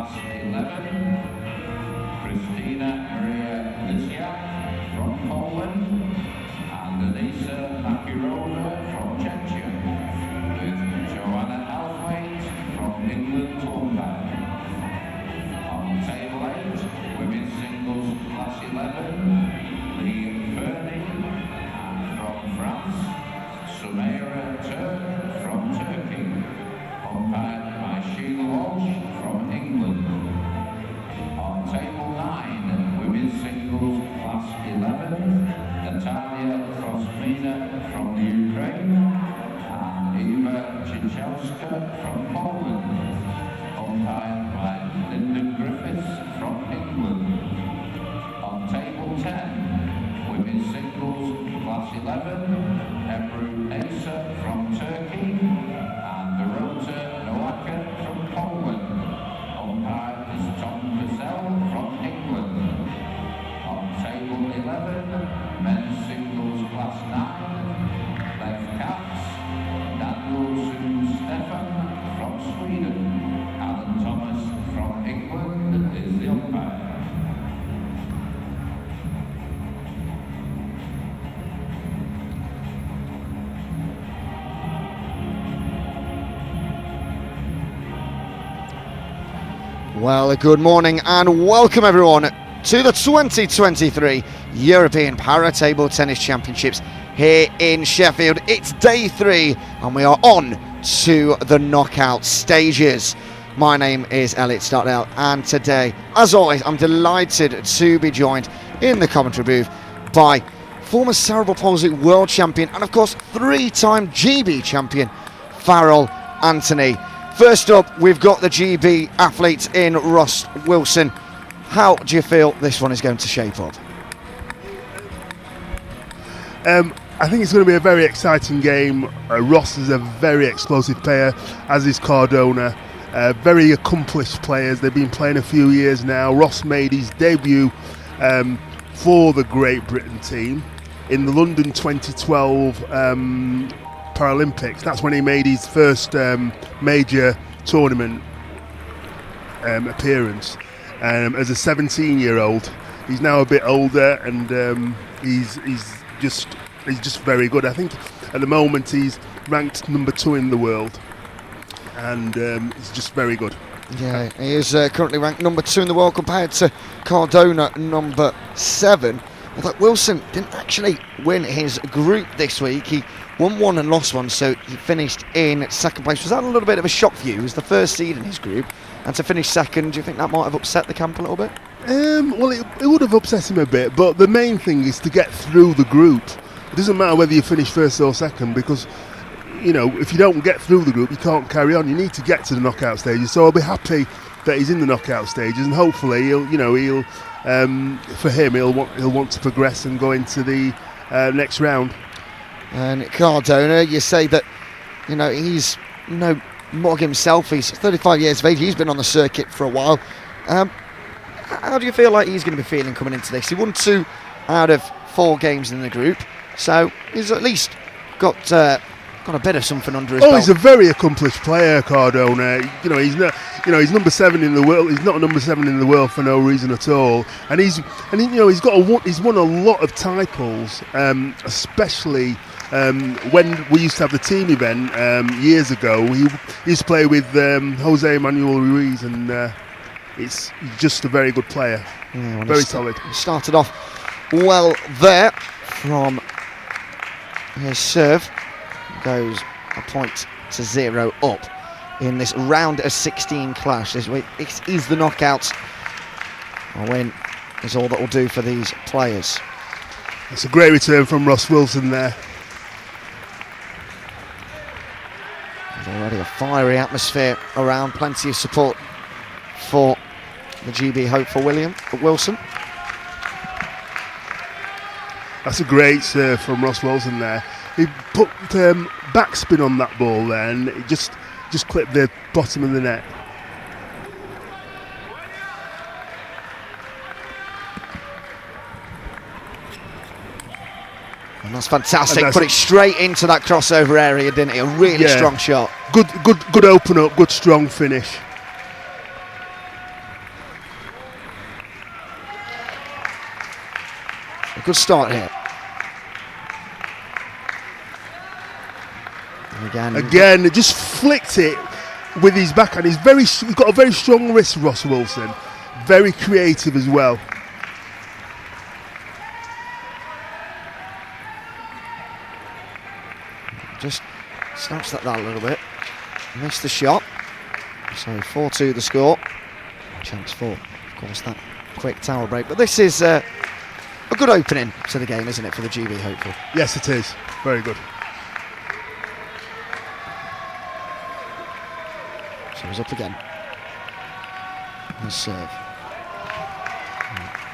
class 11, Christina Maria Lysia from Poland, and Anisa Makirova from Czechia, with Joanna Althwaite from England Toomey. On table 8, women's singles class 11, Lytvynenko from France, Meyer from Turkey, umpired by Sheila Walsh from England. On table 9, women's singles class 11, Natalia Frosmina from Ukraine, and Eva Chichowska from Poland, umpired by Lyndon Griffiths from England. On table 10, women's singles class 11, Ebru Asa from Turkey, and Dorota Nowaka from Poland. Umpired is Tom Purcell from England. On table 11, men's singles class 9, Lev Katz, Daniel Sun Stefan from Sweden, Alan Thomas from England is the umpire. Well, good morning and welcome everyone to the 2023 European Para Table Tennis Championships here in Sheffield. It's day 3 and we are on to the knockout stages. My name is Elliot Stockdale and today, as always, I'm delighted to be joined in the commentary booth by former cerebral palsy world champion and of course 3-time GB champion Farrell Anthony. First up, we've got the GB athletes in Ross Wilson. How do you feel this one is going to shape up? I think it's going to be a very exciting game. Ross is a very explosive player, as is Cardona. Very accomplished players. They've been playing a few years now. Ross made his debut for the Great Britain team in the London 2012 Paralympics. That's when he made his first major tournament appearance as a 17-year-old. He's now a bit older and he's just very good. I think at the moment he's ranked number 2 in the world and he's just very good. Yeah, he is currently ranked number 2 in the world compared to Cardona number 7. Although Wilson didn't actually win his group this week. He won 1 and lost 1, so he finished in 2nd place. Was that a little bit of a shock for you? He was the first seed in his group, and to finish 2nd, do you think that might have upset the camp a little bit? Well, it would have upset him a bit, but the main thing is to get through the group. It doesn't matter whether you finish 1st or 2nd, because you know, if you don't get through the group, you can't carry on. You need to get to the knockout stages. So I'll be happy that he's in the knockout stages, and hopefully he'll want to progress and go into the next round. And Cardona, you say that, you know, he's no mug himself. He's 35 years of age. He's been on the circuit for a while. How do you feel like he's going to be feeling coming into this? He won 2 out of 4 games in the group, so he's at least got a bit of something under his belt. He's a very accomplished player, Cardona. You know, he's not. You know, he's number 7 in the world. He's not number 7 in the world for no reason at all. And he's won a lot of titles, especially when we used to have the team event years ago. He used to play with Jose Manuel Ruiz, and he's just a very good player. Yeah, very solid. Started off well there from his serve. Goes a point to 0 up in this round of 16 clash this week. It is the knockouts. A win is all that will do for these players. It's a great return from Ross Wilson there. There's already a fiery atmosphere around, plenty of support for the GB hopeful Wilson. That's a great serve from Ross Wilson there. He put backspin on that ball there, and it just clipped the bottom of the net. And that's fantastic. Put it straight into that crossover area, didn't he? A really strong shot. Good open up, good strong finish. Good start here. And again, it just flicked it with his backhand. He's got a very strong wrist, Ross Wilson. Very creative as well. Just snatched that down a little bit. Missed the shot. So 4-2 the score. Chance for, of course, that quick tower break. But this is a good opening to the game, isn't it, for the GB hopeful? Yes, it is. Very good. So he's up again. Nice serve.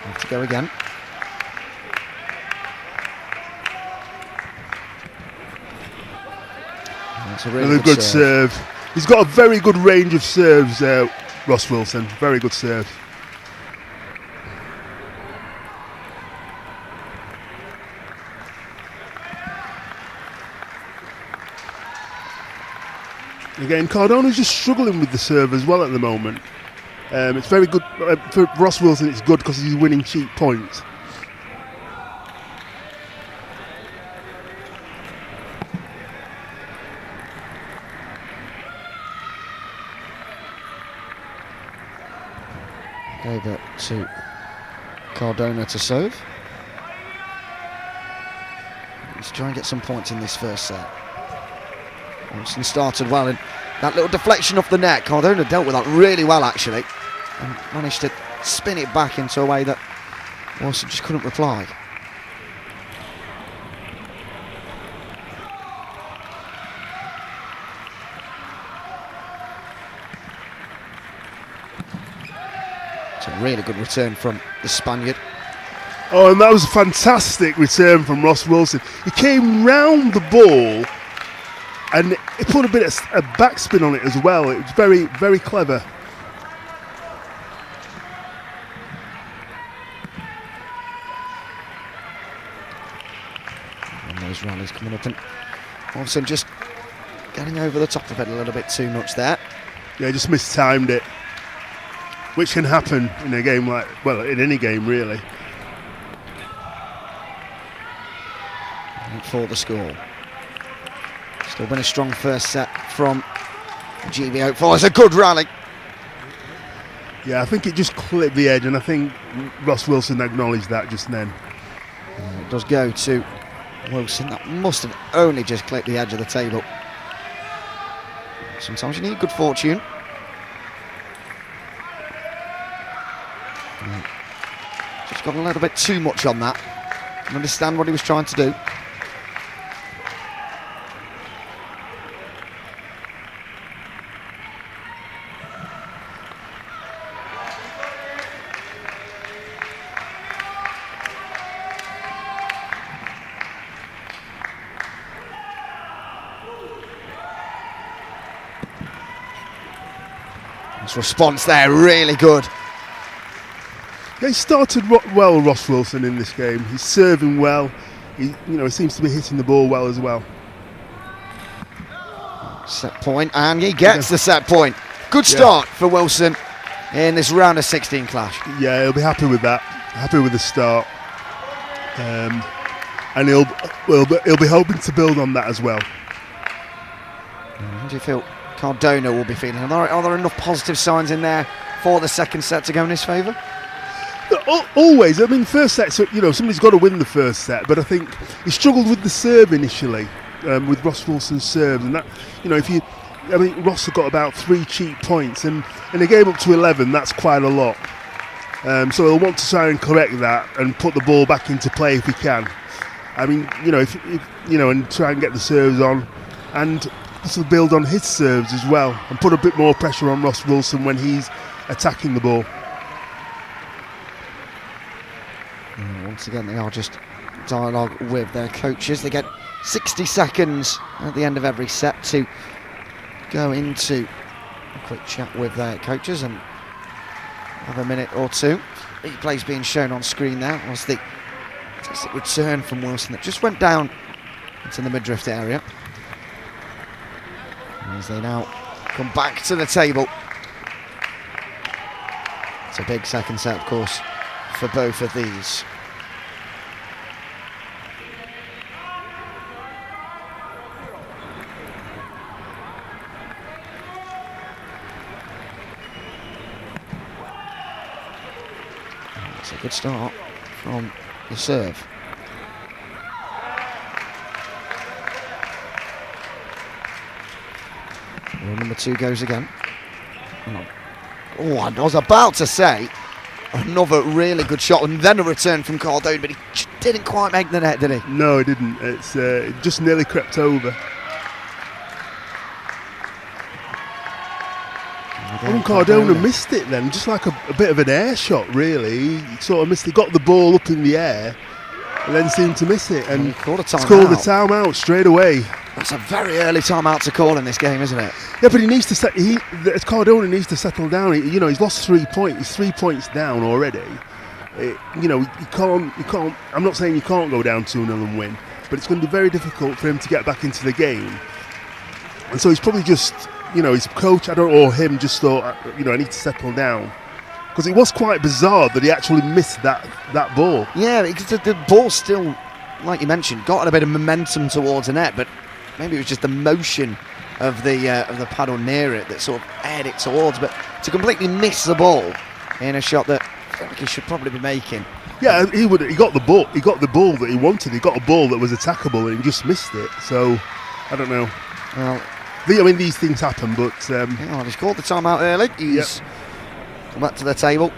Have to go again. That's a really Another good serve. He's got a very good range of serves, Ross Wilson. Very good serve. Again, Cardona's just struggling with the serve as well at the moment. It's very good for Ross Wilson. It's good because he's winning cheap points. Gave it to Cardona to serve. Let's try and get some points in this first set. Wilson started well, and that little deflection off the net, Cardona dealt with that really well actually, and managed to spin it back into a way that Wilson just couldn't reply. It's a really good return from the Spaniard. Oh, and that was a fantastic return from Ross Wilson. He came round the ball and he put a bit of a backspin on it as well. It was very, very clever. And those rallies coming up, and Wilson just getting over the top of it a little bit too much there. Yeah, just mistimed it, which can happen in a game like, well, in any game really. And for the score. Still been a strong first set from GB Hopeful. It's a good rally. Yeah, I think it just clipped the edge, and I think Ross Wilson acknowledged that just then. It does go to Wilson. That must have only just clipped the edge of the table. Sometimes you need good fortune. Just got a little bit too much on that. I understand what he was trying to do. His response there, really good. Yeah, he started well, Ross Wilson, in this game. He's serving well. He seems to be hitting the ball well as well. Set point, and he gets the set point. Good start for Wilson in this round of 16 clash. Yeah, he'll be happy with that. Happy with the start, and he'll be hoping to build on that as well. How do you feel Cardona will be feeling? Are there enough positive signs in there for the second set to go in his favour? Always. I mean, first set, somebody's got to win the first set, but I think he struggled with the serve initially, with Ross Wilson's serves, and that, Ross has got about 3 cheap points, and in a game up to 11, that's quite a lot. So he'll want to try and correct that and put the ball back into play if he can. I mean, and try and get the serves on, and also build on his serves as well, and put a bit more pressure on Ross Wilson when he's attacking the ball. Once again, they are just dialogue with their coaches. They get 60 seconds at the end of every set to go into a quick chat with their coaches and have a minute or two. Replay's being shown on screen there. Was the fantastic return from Wilson that just went down into the midriff area. As they now come back to the table. It's a big second set, of course, for both of these. It's a good start from the serve. Well, number 2 goes again. Oh, I was about to say another really good shot and then a return from Cardona, but he didn't quite make the net, did he? No, it didn't. It just nearly crept over. And Cardona missed it then, just like a bit of an air shot, really. He sort of missed it, got the ball up in the air, and then seemed to miss it. And called the timeout straight away. That's a very early timeout to call in this game, isn't it? Yeah, but he needs to Cardona needs to settle down. He's lost 3 points. He's 3 points down already. You can't. I'm not saying you can't go down 2-0 and win, but it's going to be very difficult for him to get back into the game. And so he's probably just, his coach, or him, just thought, I need to settle down. Because it was quite bizarre that he actually missed that ball. Yeah, because the ball still, like you mentioned, got a bit of momentum towards the net, but maybe it was just the motion of the paddle near it that sort of aired it towards. But to completely miss the ball in a shot that I feel like he should probably be making. Yeah, he got the ball. He got the ball that he wanted. He got a ball that was attackable, and he just missed it. So I don't know. Well, these things happen, but he's called the timeout early. He's come back to the table,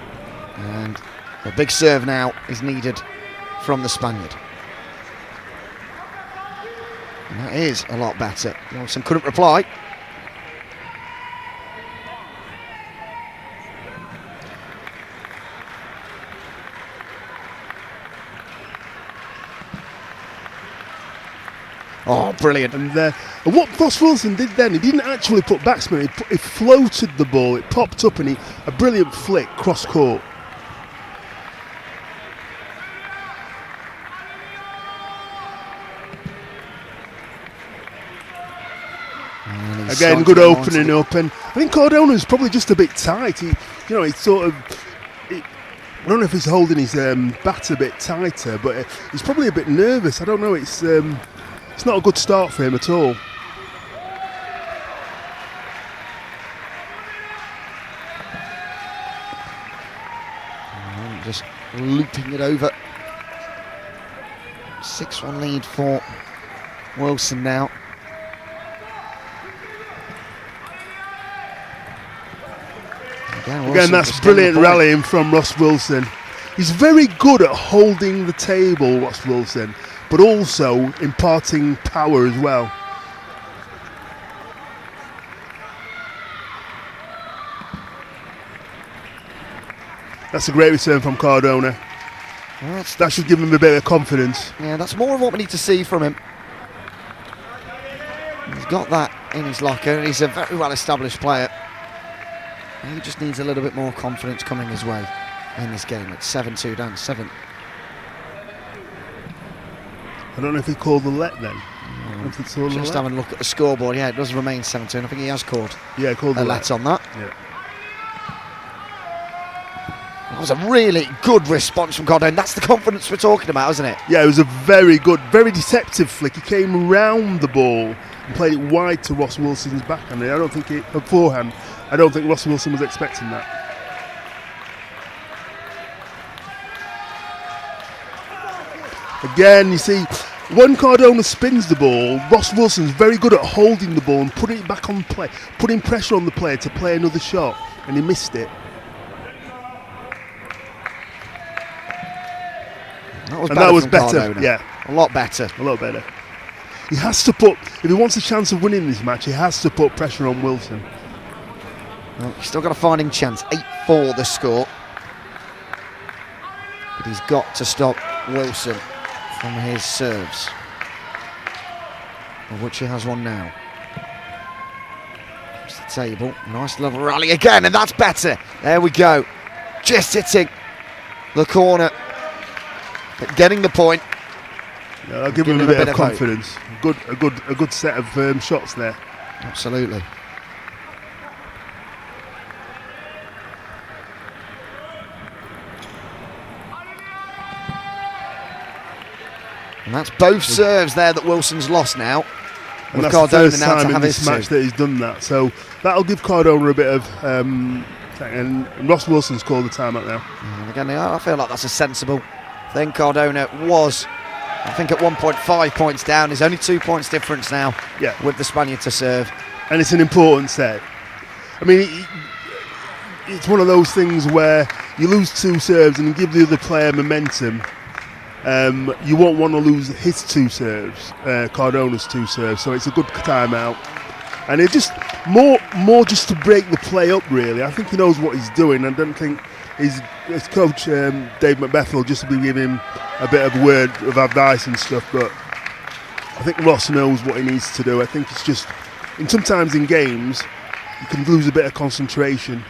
and a big serve now is needed from the Spaniard. And that is a lot better. Wilson couldn't reply. Oh, brilliant. And what Ross Wilson did then, he didn't actually put backspin, he floated the ball, it popped up, and a brilliant flick cross court. Again, good opening up, and I think Cardona's probably just a bit tight. I don't know if he's holding his bat a bit tighter, but he's probably a bit nervous. I don't know. It's not a good start for him at all. Just looping it over. 6-1 lead for Wilson now. Again, that's brilliant rallying from Ross Wilson. He's very good at holding the table, Ross Wilson, but also imparting power as well. That's a great return from Cardona. Well, that should give him a bit of confidence. Yeah, that's more of what we need to see from him. He's got that in his locker, and he's a very well-established player. He just needs a little bit more confidence coming his way in this game. It's 7-2 down 7. I don't know if he called the let then. Just having a look at the scoreboard. Yeah, it does remain 7-2, and I think he has called a let on that. Yeah. That was a really good response from Cardona, and that's the confidence we're talking about, isn't it? Yeah, it was a very good, very deceptive flick. He came around the ball and played it wide to Ross Wilson's backhand. I don't think beforehand. I don't think Ross Wilson was expecting that. Again, you see, when Cardona spins the ball, Ross Wilson's very good at holding the ball and putting it back on play, putting pressure on the player to play another shot, and he missed it. That was better. Cardona. Yeah, a lot better. A lot better. He has to if he wants a chance of winning this match, he has to put pressure on Wilson. Well, he's still got a fighting chance. 8-4 the score. But he's got to stop Wilson from his serves, of which he has one now. It's the table. Nice little rally again, and that's better. There we go. Just hitting the corner, but getting the point. Yeah, I'll give him a bit of confidence. A good set of shots there. Absolutely. And that's both serves there that Wilson's lost now. And that's Cardona the first time in this match that he's done that. So that'll give Cardona a bit of And Ross Wilson's called the timeout now. And again, I feel like that's a sensible thing. Cardona was, I think, at 1.5 points down. There's only 2 points difference now with the Spaniard to serve. And it's an important set. I mean, it's one of those things where you lose 2 serves and you give the other player momentum. You won't want to lose his 2 serves, Cardona's 2 serves, so it's a good timeout. And it just more just to break the play up, really. I think he knows what he's doing. I don't think his coach, Dave Macbeth, will just be giving him a bit of word of advice and stuff, but I think Ross knows what he needs to do. I think it's just, sometimes in games, you can lose a bit of concentration,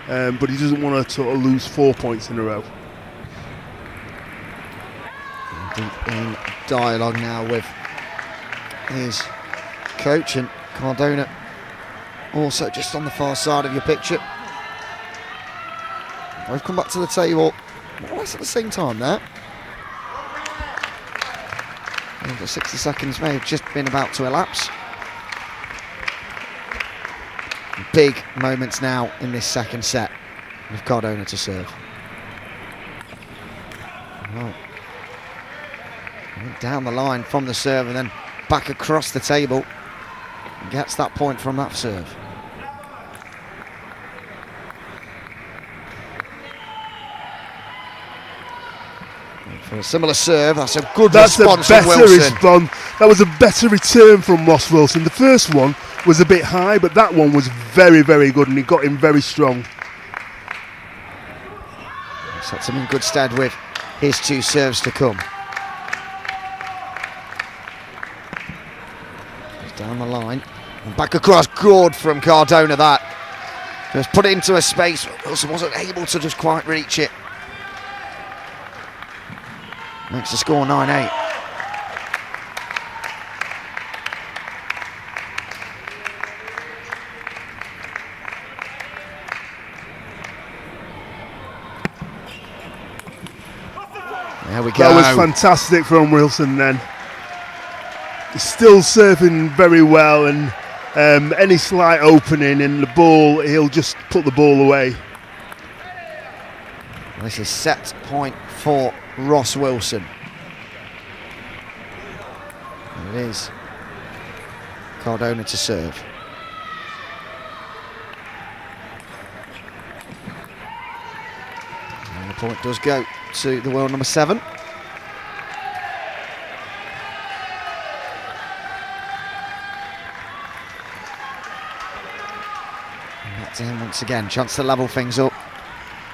but he doesn't want to sort of lose 4 points in a row. Deep in dialogue now with his coach, and Cardona also just on the far side of your picture. We've come back to the table more or less at the same time there. And the 60 seconds may have just been about to elapse. Big moments now in this second set with Cardona to serve. Right. Down the line from the serve and then back across the table. Gets that point from that serve. For a similar serve, that's a good response from Wilson. That was a better return from Ross Wilson. The first one was a bit high, but that one was very, very good, and he got him very strong. Sets him in good stead with his 2 serves to come. Down the line and back across. Good from Cardona. That just put it into a space. Wilson wasn't able to just quite reach it. Makes the score 9-8. There we go. That was fantastic from Wilson then. Still serving very well, and any slight opening in the ball, he'll just put the ball away. This is set point for Ross Wilson. And it is Cardona to serve. And the point does go to the world number 7. To him once again, chance to level things up,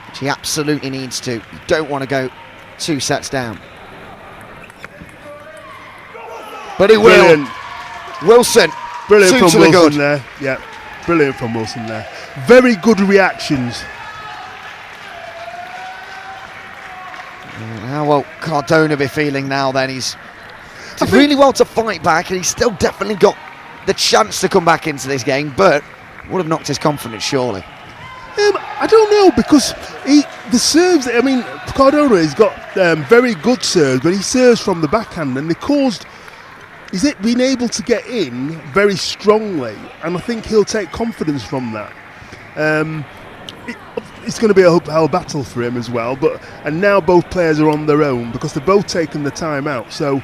which he absolutely needs to. You don't want to go 2 sets down, but he will. Wilson, brilliant from Wilson there. Yeah, brilliant from Wilson there. Very good reactions. How will Cardona be feeling now? Then he's did really well to fight back, and he's still definitely got the chance to come back into this game, but would have knocked his confidence, surely. I don't know, because the serves, I mean, Cardona has got very good serves, but he serves from the backhand, and he's been able to get in very strongly, and I think he'll take confidence from that. It's going to be a uphill battle for him as well, and now both players are on their own because they're both taking the time out, so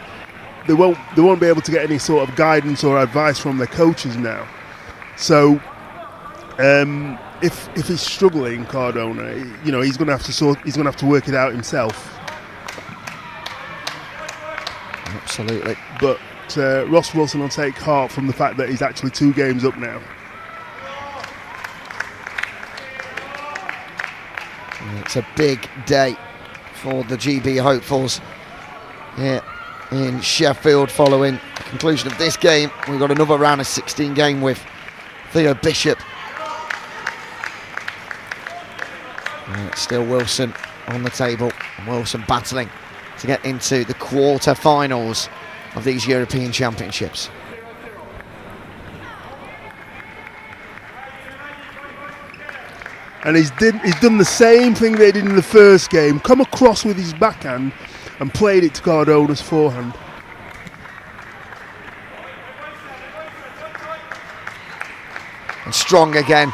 they won't be able to get any sort of guidance or advice from their coaches now. So if he's struggling, Cardona, he's going to have to work it out himself. Absolutely. But Ross Wilson will take heart from the fact that he's actually 2 games up now. It's a big day for the GB hopefuls here in Sheffield following the conclusion of this game. We've got another round of 16 game with Theo Bishop. It's still Wilson on the table. Wilson battling to get into the quarter-finals of these European Championships. And he's done the same thing they did in the first game. Come across with his backhand and played it to Cardona's forehand. And strong again.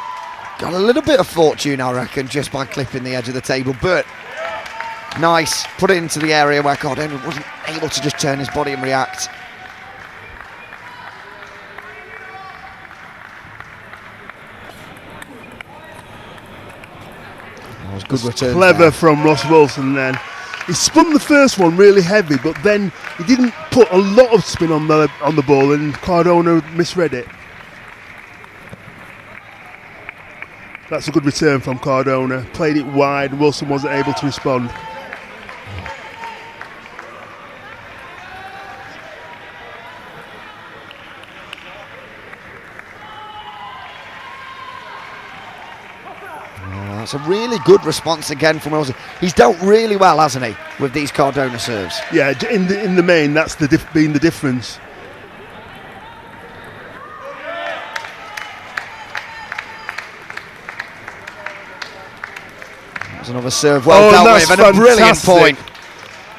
got a little bit of fortune, I reckon, just by clipping the edge of the table, but nice, put it into the area where Cardona wasn't able to just turn his body and react. That was good return. Clever there from Ross Wilson then. He spun the first one really heavy, but then he didn't put a lot of spin on the ball, and Cardona misread it. That's a good return from Cardona. Played it wide, Wilson wasn't able to respond. That's a really good response again from Wilson. He's dealt really well, hasn't he, with these Cardona serves? Yeah, in the main, that's been the difference. That's another serve well dealt with, and a brilliant point.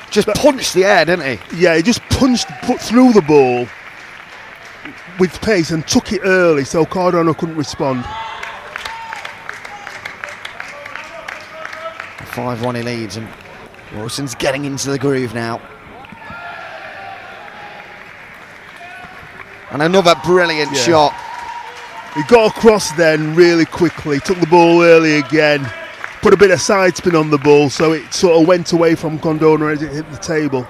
Just punched the air, didn't he? Yeah, he just put through the ball with pace and took it early, so Cardona couldn't respond. 5-1 he leads, and Wilson's getting into the groove now. And another brilliant shot. He got across then really quickly, took the ball early again, put a bit of side spin on the ball, so it sort of went away from Cardona as it hit the table.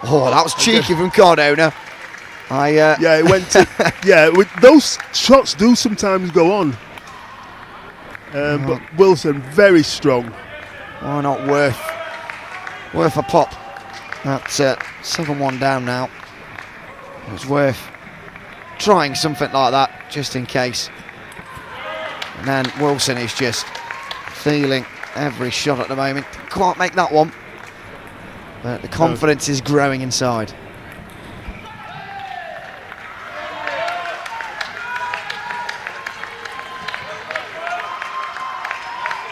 Oh, that was cheeky from Cardona. Yeah, it went to, those shots do sometimes go on. But Wilson, very strong. Why not worth a pop? That's 7-1 down now. It's worth trying something like that, just in case. And then Wilson is just feeling every shot at the moment. Can't make that one. But the confidence is growing inside.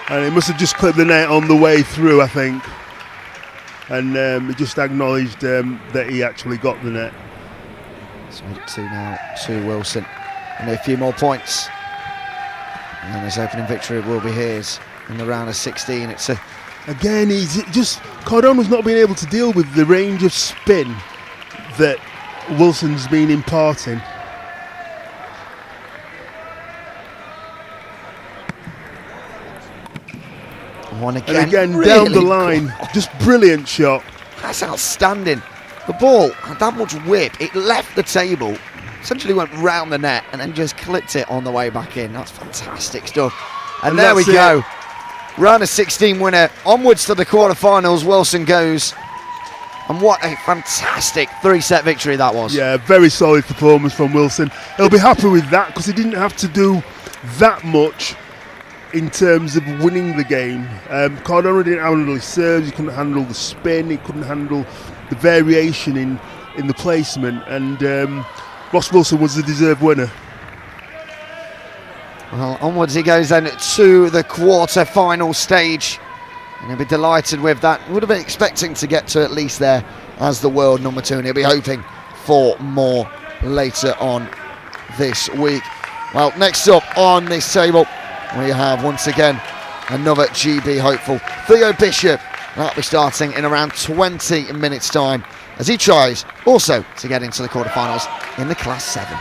And he must have just clipped the net on the way through, I think. And he just acknowledged that he actually got the net. So 8-2 now to Wilson. And a few more points. And then his opening victory will be his in the round of 16. It's a... Again, Cardona's not been able to deal with the range of spin that Wilson's been imparting. One again, and again really down the line, just brilliant shot. That's outstanding. The ball had that much whip, it left the table, essentially went round the net and then just clipped it on the way back in. That's fantastic stuff. And there we go. Round of 16 winner, onwards to the quarterfinals. Wilson goes. And what a fantastic 3-set victory that was. Yeah, very solid performance from Wilson. He'll be happy with that because he didn't have to do that much in terms of winning the game. Cardona didn't handle his serves, he couldn't handle the spin, he couldn't handle the variation in the placement, and Ross Wilson was the deserved winner. Well, onwards he goes then to the quarter-final stage, and he'll be delighted with that. Would have been expecting to get to at least there as the world number 2, and he'll be hoping for more later on this week. Well, next up on this table, we have once again another GB hopeful, Theo Bishop. That'll be starting in around 20 minutes time as he tries also to get into the quarterfinals in the Class 7.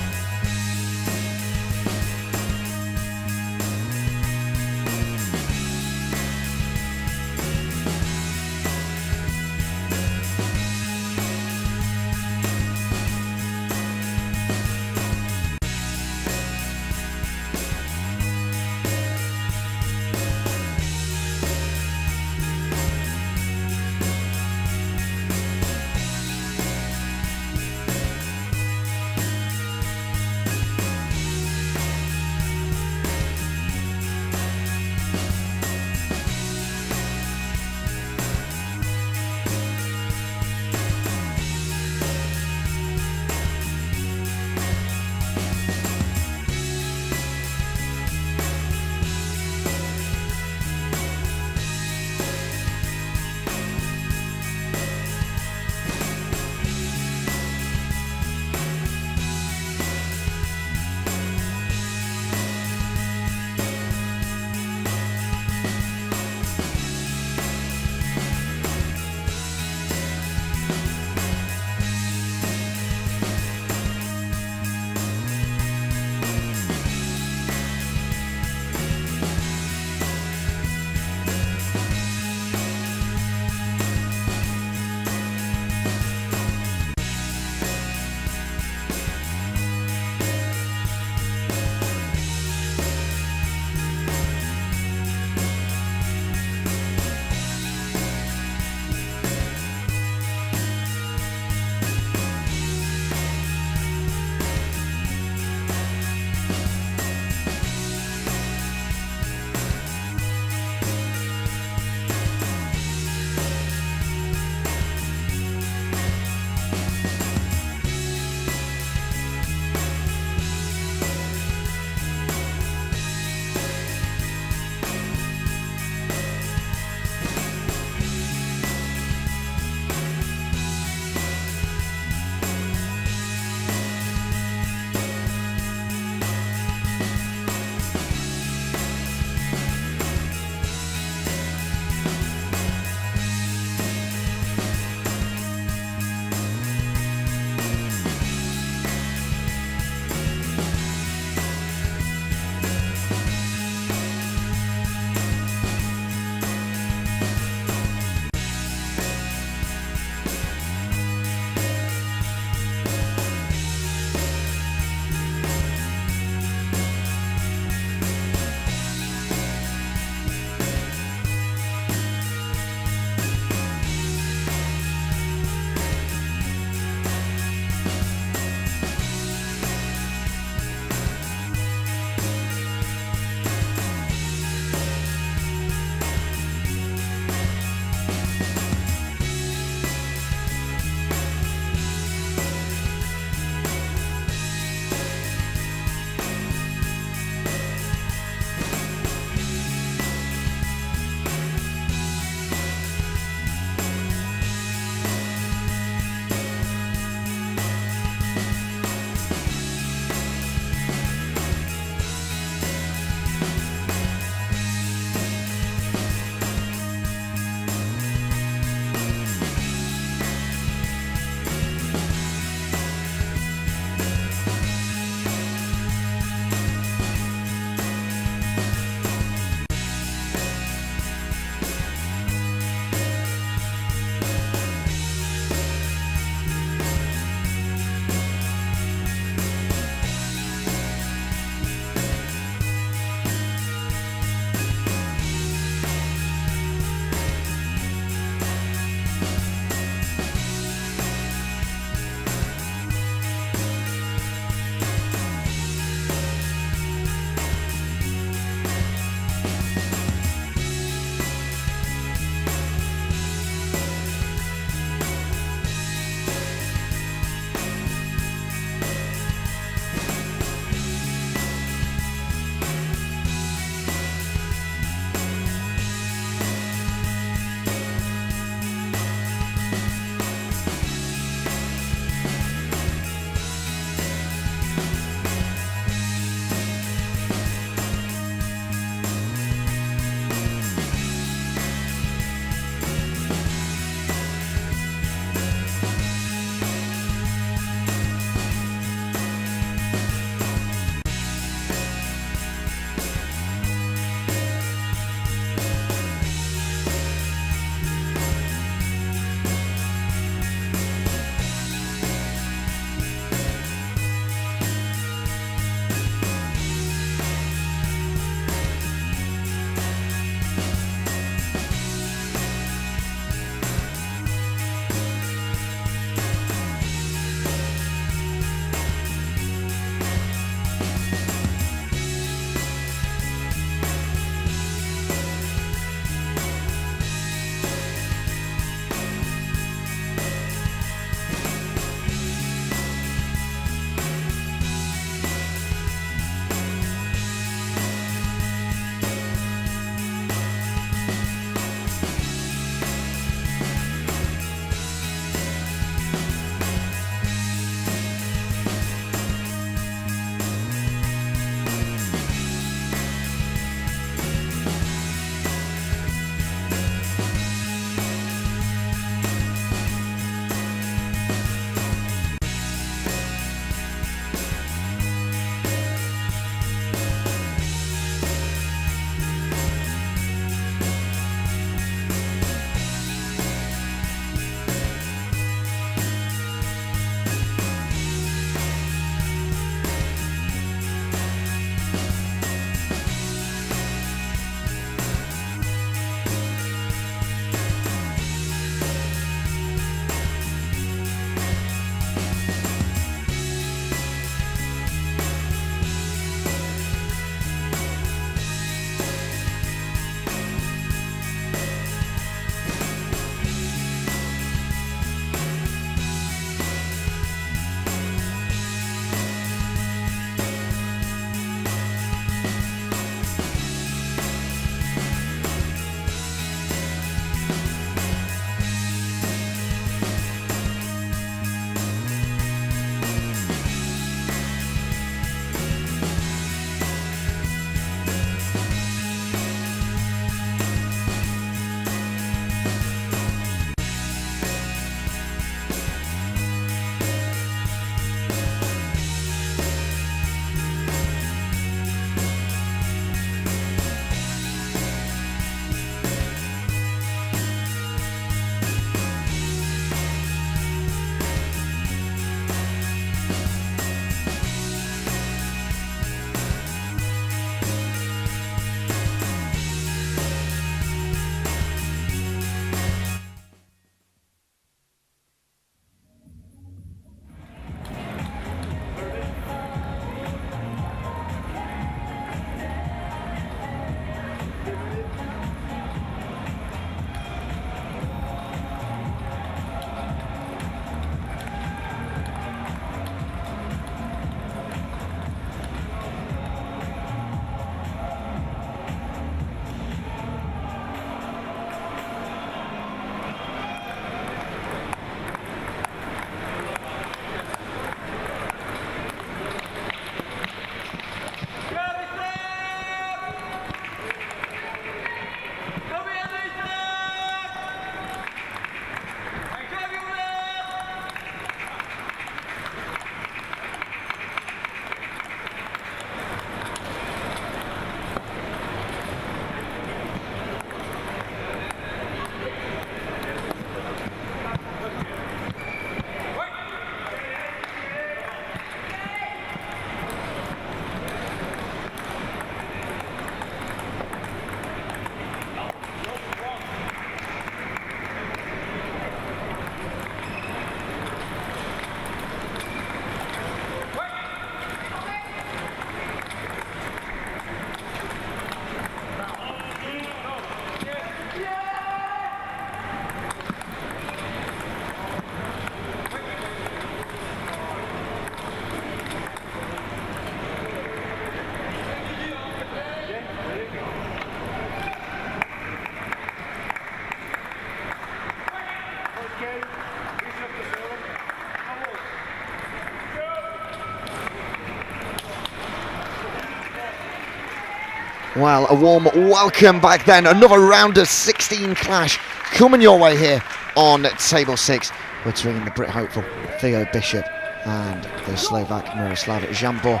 Well, a warm welcome back then. Another round of 16 clash coming your way here on table 6. We're bringing the Brit hopeful Theo Bishop and the Slovak Miroslav Jambo.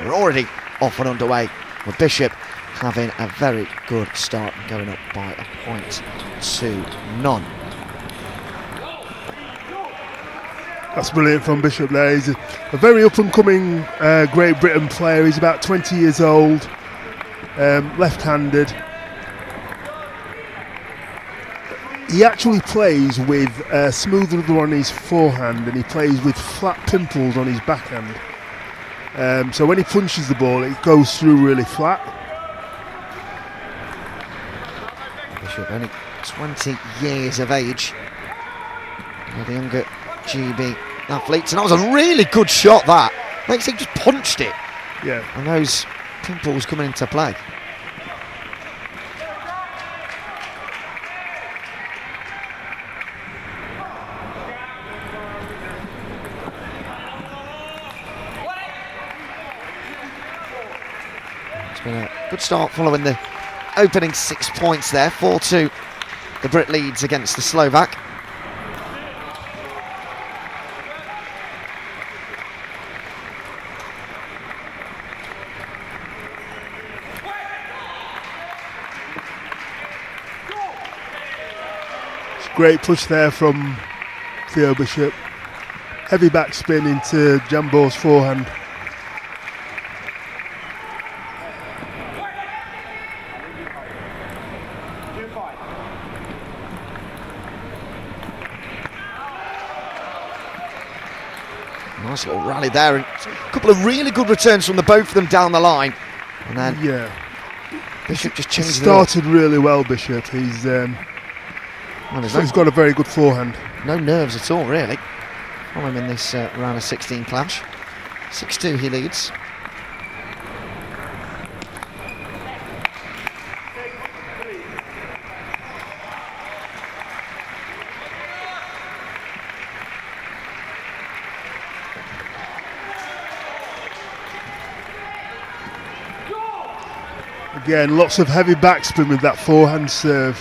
We're already off and underway with Bishop having a very good start and going up by a point to none. That's brilliant from Bishop there. He's a very up-and-coming Great Britain player. He's about 20 years old, left-handed. He actually plays with a smooth rudder on his forehand, and he plays with flat pimples on his backhand. So when he punches the ball, it goes through really flat. Bishop only 20 years of age. The younger GB athletes, and that was a really good shot. That makes him just punched it. Yeah, and those pimples coming into play. It's been a good start following the opening 6 points there. 4-2 the Brit leads against the Slovak. great push there from Theo Bishop. Heavy backspin into Jambo's forehand. Nice little rally there, and a couple of really good returns from the both of them down the line. And then Bishop just changed it up. Started really well, Bishop. He's got a very good forehand. No nerves at all, really, from him in this round of 16 clash. 6-2 he leads. Again, lots of heavy backspin with that forehand serve.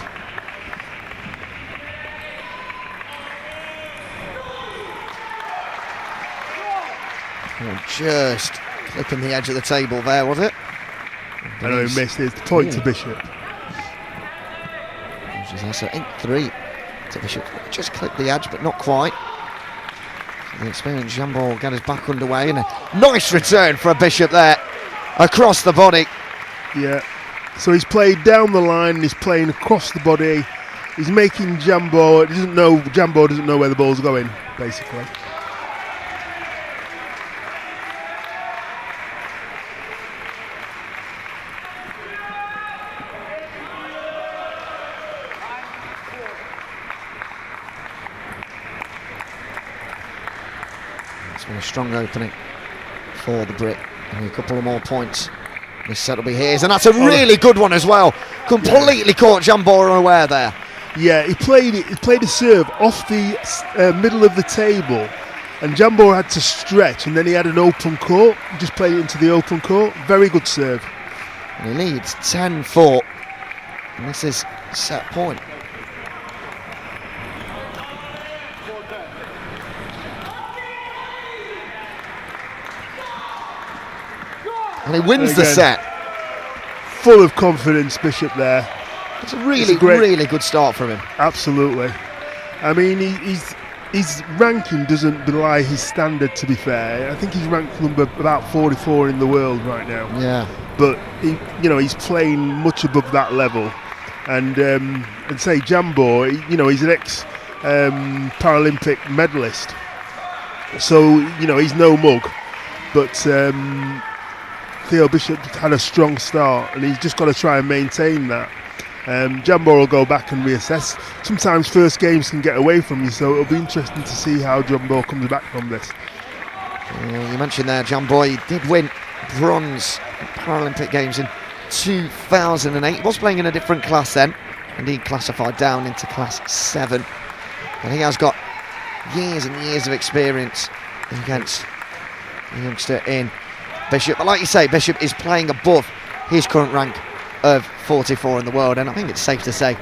Oh, just clipping the edge of the table there, was it? I know he missed it. Point to Bishop. So 8-3 to Bishop. Just clipped the edge, but not quite. So the experienced Jambo will get his back underway, and a nice return for a Bishop there across the body. Yeah, so he's played down the line and he's playing across the body. He's making Jambo doesn't know where the ball's going, basically. It's been a strong opening for the Brit. And a couple of more points. This set will be his, and that's a really good one as well. Completely caught Jambo unaware there. Yeah, he played a serve off the middle of the table, and Jambo had to stretch, and then he had an open court. He just played it into the open court. Very good serve. And he leads 10-4, and this is set point. And he wins the set. Full of confidence, Bishop there. It's a really good start from him. Absolutely. I mean, his ranking doesn't belie his standard, to be fair. I think he's ranked number about 44 in the world right now. Yeah. But he's playing much above that level. And say Jambo, he's an ex Paralympic medalist. So he's no mug. But Theo Bishop had a strong start, and he's just got to try and maintain that. Jambo will go back and reassess. Sometimes first games can get away from you, so it'll be interesting to see how Jambo comes back from this. You mentioned there, Jambo, he did win bronze at Paralympic Games in 2008. He was playing in a different class then, and he classified down into class 7. And he has got years and years of experience against the youngster in Bishop. But like you say, Bishop is playing above his current rank of 44 in the world, and I think it's safe to say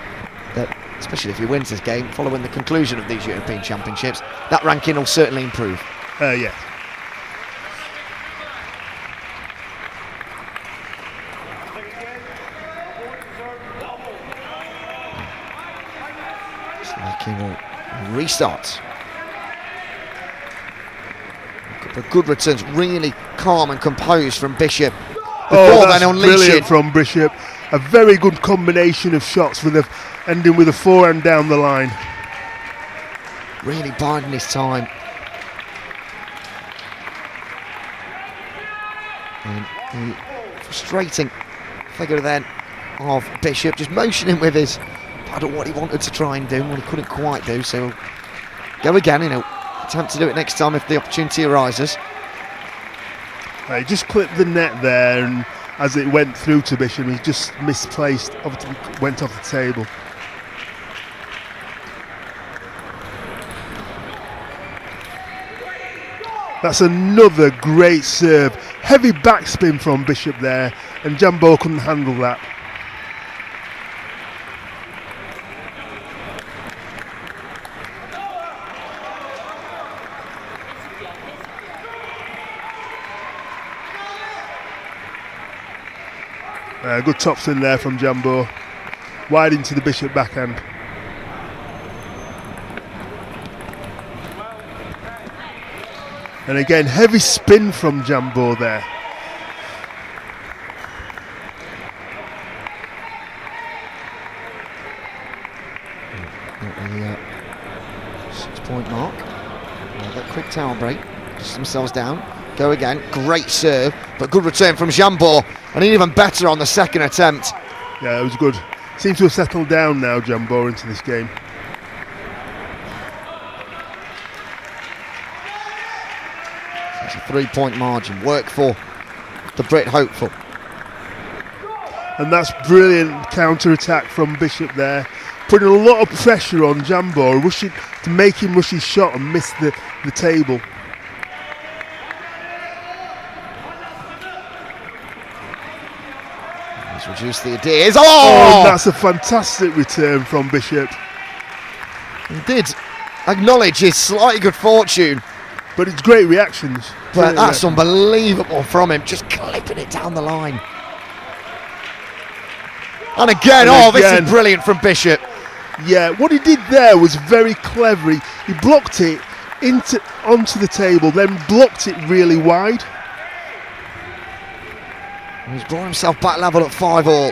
that, especially if he wins this game, following the conclusion of these European Championships, that ranking will certainly improve. Yeah. Making a restart. A couple of good returns, really calm and composed from Bishop. That's brilliant from Bishop. A very good combination of shots with ending with a forehand down the line. Really biding his time. And the frustrating figure then of Bishop, just motioning with his paddle what he wanted to try and do, what he couldn't quite do, so he'll go again, attempt to do it next time if the opportunity arises. He just clipped the net there, and as it went through to Bishop, he just misplaced, went off the table. That's another great serve. Heavy backspin from Bishop there, and Jambo couldn't handle that. Good topspin there from Jambo, wide into the Bishop backhand. And again, heavy spin from Jambo there. At the 6-point mark. That quick towel break, just themselves down. Go again, great serve, but good return from Jambo, and even better on the second attempt. Yeah, it was good. Seems to have settled down now, Jambo, into this game. It's a 3-point margin, work for the Brit hopeful. And that's brilliant counter-attack from Bishop there, putting a lot of pressure on Jambo, rushing to make him rush his shot and miss the table. Reduce the ideas. That's a fantastic return from Bishop. He did acknowledge his slightly good fortune, but it's great reactions. But that's unbelievable from him, just clipping it down the line. And again, this is brilliant from Bishop. Yeah, what he did there was very clever. He blocked it onto the table, then blocked it really wide. He's brought himself back level at 5-all.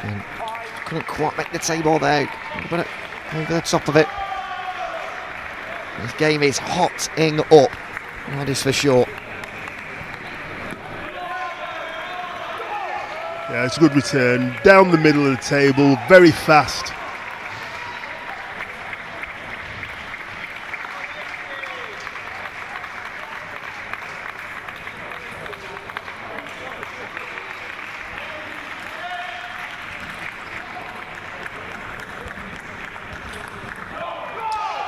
And couldn't quite make the table there, but over the top of it. This game is hotting up, that is for sure. Yeah, it's a good return. Down the middle of the table, very fast.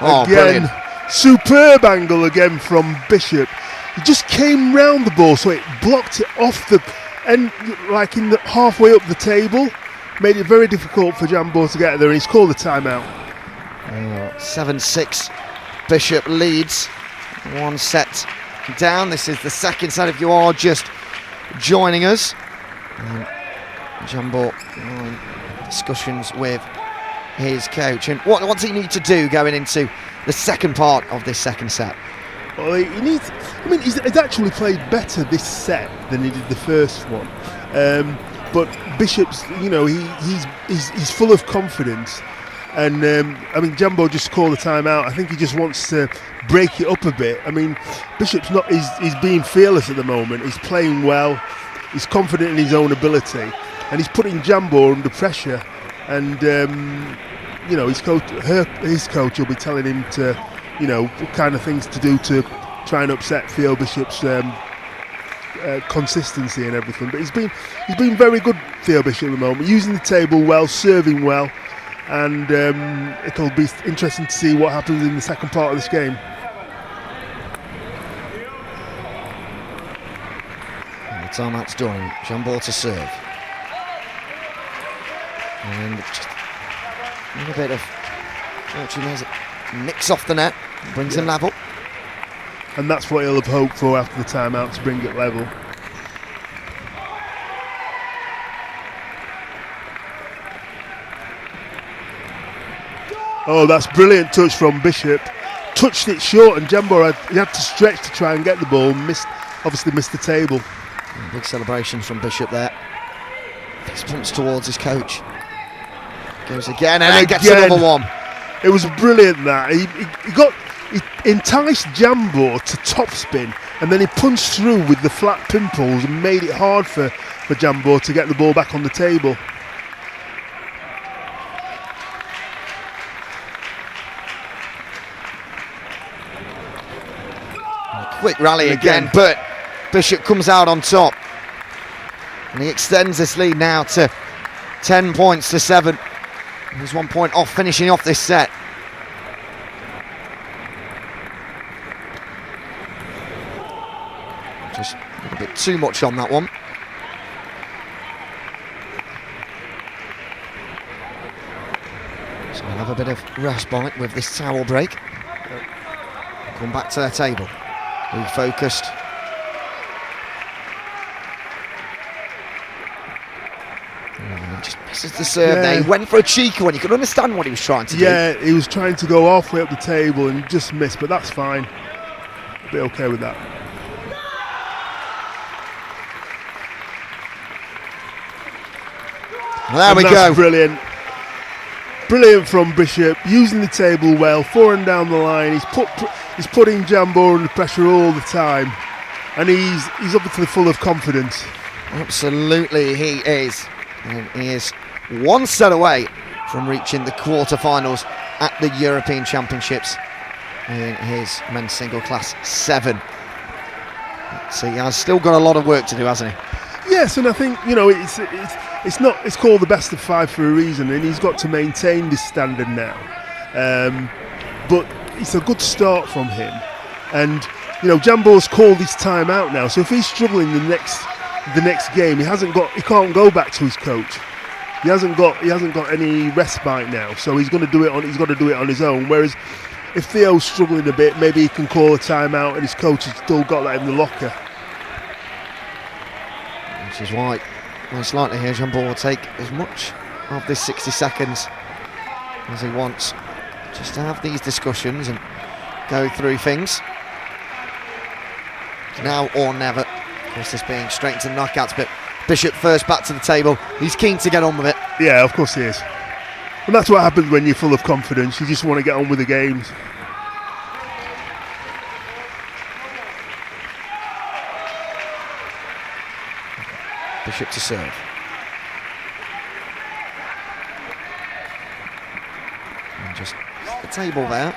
Again, superb angle again from Bishop. He just came round the ball, so it blocked it off the end, like in the halfway up the table. Made it very difficult for Jambo to get there, and he's called the timeout. 7-6, Bishop leads. One set down. This is the second set if you are just joining us. Jambo in discussions with his coach, and what does he need to do going into the second part of this second set? Well, he's actually played better this set than he did the first one, but Bishop's, he's full of confidence, and Jambo just called the timeout. I think he just wants to break it up a bit. Bishop's not, he's being fearless at the moment. He's playing well, he's confident in his own ability, and he's putting Jambo under pressure. And his coach will be telling him to, what kind of things to do to try and upset Theo Bishop's consistency and everything. But he's been very good, Theo Bishop, at the moment, using the table well, serving well, and it'll be interesting to see what happens in the second part of this game. Timeout's done. Jambo to serve. And just a little bit of fortune as it nicks off the net, brings him level. And that's what he'll have hoped for after the timeout, to bring it level. Oh, that's brilliant touch from Bishop. Touched it short, and Jambo had to stretch to try and get the ball. Obviously missed the table. Big celebration from Bishop there. Fist pumps towards his coach. Goes again, and he gets another one. It was brilliant that he enticed Jambo to topspin, and then he punched through with the flat pimples and made it hard for Jambo to get the ball back on the table. Quick rally again, but Bishop comes out on top. And he extends this lead now to 10 points to 7. He's 1 point off finishing off this set. Just a little bit too much on that one. So we'll have a bit of respite with this towel break. Come back to their table. Refocused. Just misses the serve there. He went for a cheeky one. You could understand what he was trying to do. Yeah, he was trying to go halfway up the table and just missed, but that's fine. I'll be okay with that. Well, there we go. Brilliant. Brilliant from Bishop, using the table well, forehand down the line. He's putting Jambo under pressure all the time, and he's obviously full of confidence. Absolutely, he is. And he is one set away from reaching the quarterfinals at the European Championships in his men's single class 7. So he has still got a lot of work to do, hasn't he? Yes, and I think it's called the best of 5 for a reason, and he's got to maintain this standard now. But it's a good start from him, and Jambo's called his time out now. So if he's struggling the next game, he can't go back to his coach. He hasn't got any respite now, so he's got to do it on his own. Whereas if Theo's struggling a bit, maybe he can call a timeout, and his coach has still got that in the locker. Which is why most likely here Jambo will take as much of this 60 seconds as he wants, just to have these discussions and go through things. Now or never. Of course, this being straight into the knockouts, but Bishop first back to the table. He's keen to get on with it. Yeah, of course he is. And that's what happens when you're full of confidence. You just want to get on with the games. Bishop to serve. And just the table there.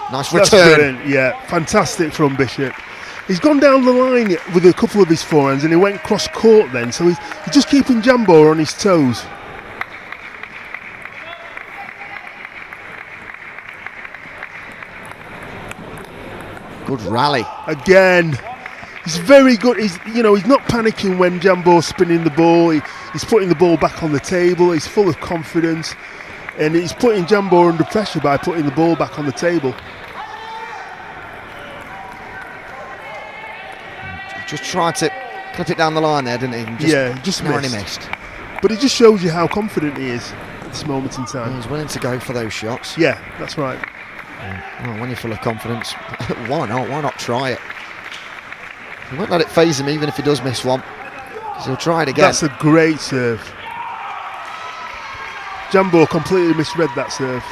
Nice return. Yeah, fantastic from Bishop. He's gone down the line with a couple of his forehands, and he went cross court then, so he's just keeping Jambo on his toes. Good rally. Again, he's very good. He's not panicking when Jambo's spinning the ball. He's putting the ball back on the table. He's full of confidence, and he's putting Jambo under pressure by putting the ball back on the table. Just tried to clip it down the line there, didn't he? Just narrowly missed. But it just shows you how confident he is at this moment in time. He's willing to go for those shots. Yeah, that's right. Well, when you're full of confidence, why not? Why not try it? He won't let it faze him even if he does miss one, because he'll try it again. That's a great serve. Jambo completely misread that serve.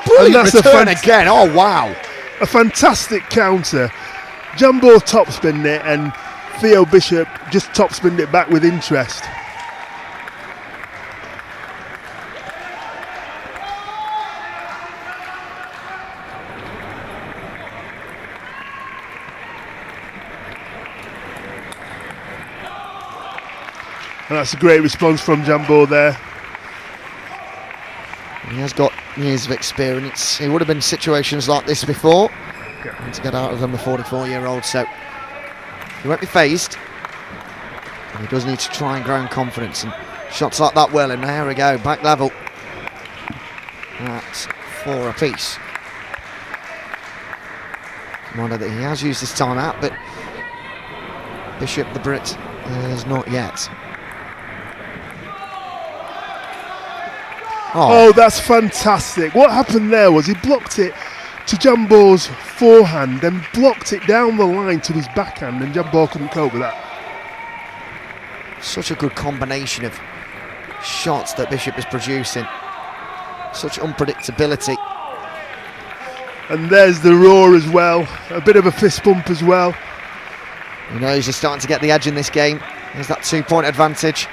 Brilliant return again. Oh, wow. A fantastic counter. Jambo topspinned it, and Theo Bishop just topspinned it back with interest. And that's a great response from Jambo there. He has got years of experience. He would have been in situations like this before. Yeah. And to get out of them, the 44-year-old. So he won't be phased. And he does need to try and grow in confidence. And shots like that will. And there we go, back level. That's 4 apiece. Reminder that he has used his timeout, but Bishop the Brit has not yet. Oh, that's fantastic. What happened there was he blocked it to Jambo's forehand, then blocked it down the line to his backhand, and Jambo couldn't cope with that. Such a good combination of shots that Bishop is producing. Such unpredictability. And there's the roar as well. A bit of a fist bump as well. He knows he's starting to get the edge in this game. There's that 2-point advantage.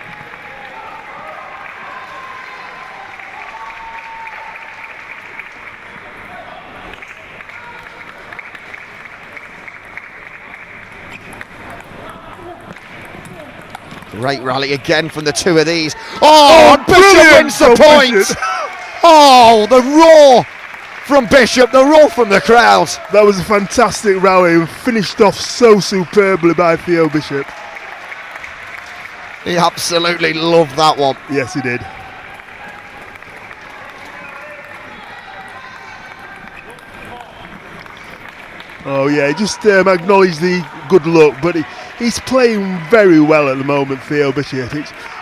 Great rally again from the two of these. Oh, and Bishop wins the point! Oh, the roar from Bishop, the roar from the crowd. That was a fantastic rally and finished off so superbly by Theo Bishop. He absolutely loved that one. Yes, he did. Oh yeah, just acknowledge the good luck, but he's playing very well at the moment, Theo Bishop.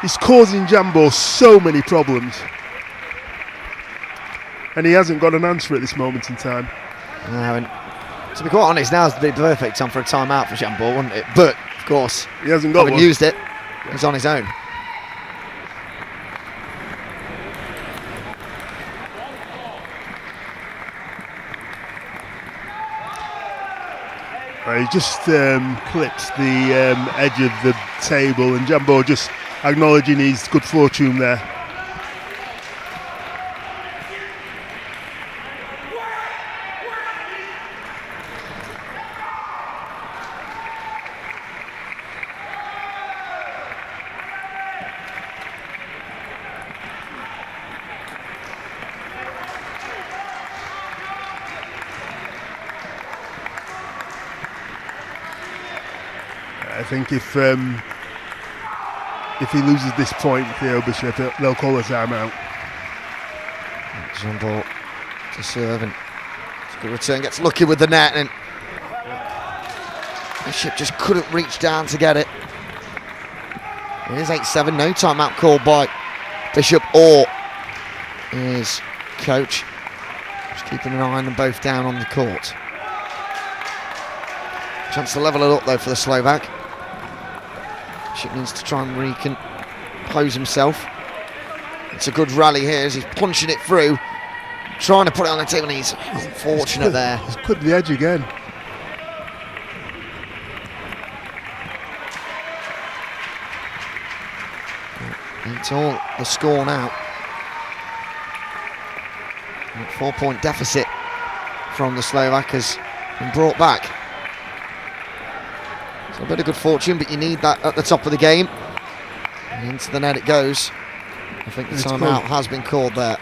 He's causing Jambo so many problems. And he hasn't got an answer at this moment in time. No, and to be quite honest, now's the perfect time for a timeout for Jambo, wouldn't it? But, of course, he hasn't got one. Used it. He's on his own. He just clipped the edge of the table, and Jambo just acknowledging his good fortune there. I think if he loses this point, Theo Bishop, they'll call a timeout. Jambo to serve, and it's a good return, gets lucky with the net, and Bishop just couldn't reach down to get it. It is 8-7, no timeout called by Bishop or his coach. Just keeping an eye on them both down on the court. Chance to level it up though for the Slovak. Bishop needs to try and recompose himself. It's a good rally here as he's punching it through, trying to put it on the table, and he's unfortunate there. He's clipped the edge again. It's all the score now. 4-point deficit from the Slovak has been brought back. So a bit of good fortune, but you need that at the top of the game. And into the net it goes. I think the timeout has been called there.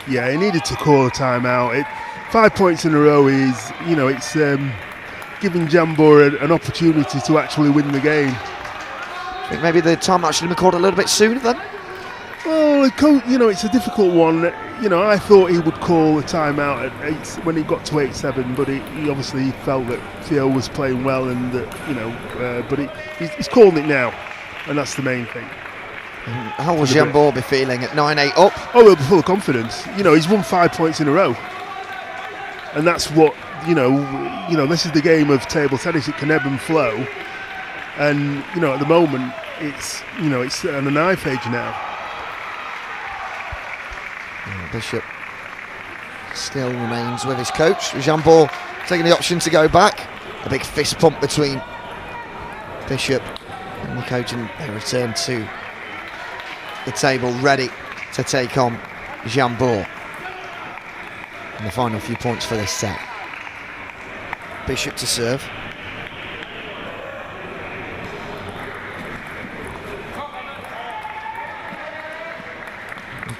Yeah, he needed to call a timeout. 5 points in a row is, it's giving Jambo an opportunity to actually win the game. I think maybe the timeout should have been called a little bit sooner then. Well, it's a difficult one. I thought he would call a timeout at 8 when he got to 8-7, but he obviously felt that Theo was playing well, and that but he's called it now, and that's the main thing. How will Jambo be feeling at 9-8 up? Oh, he'll be full of confidence. He's won 5 points in a row, and that's what this is the game of table tennis. It can ebb and flow, and at the moment it's on a knife edge now. Bishop still remains with his coach. Jambo taking the option to go back. A big fist pump between Bishop and the coach, and they return to the table ready to take on Jambo in the final few points for this set. Bishop to serve.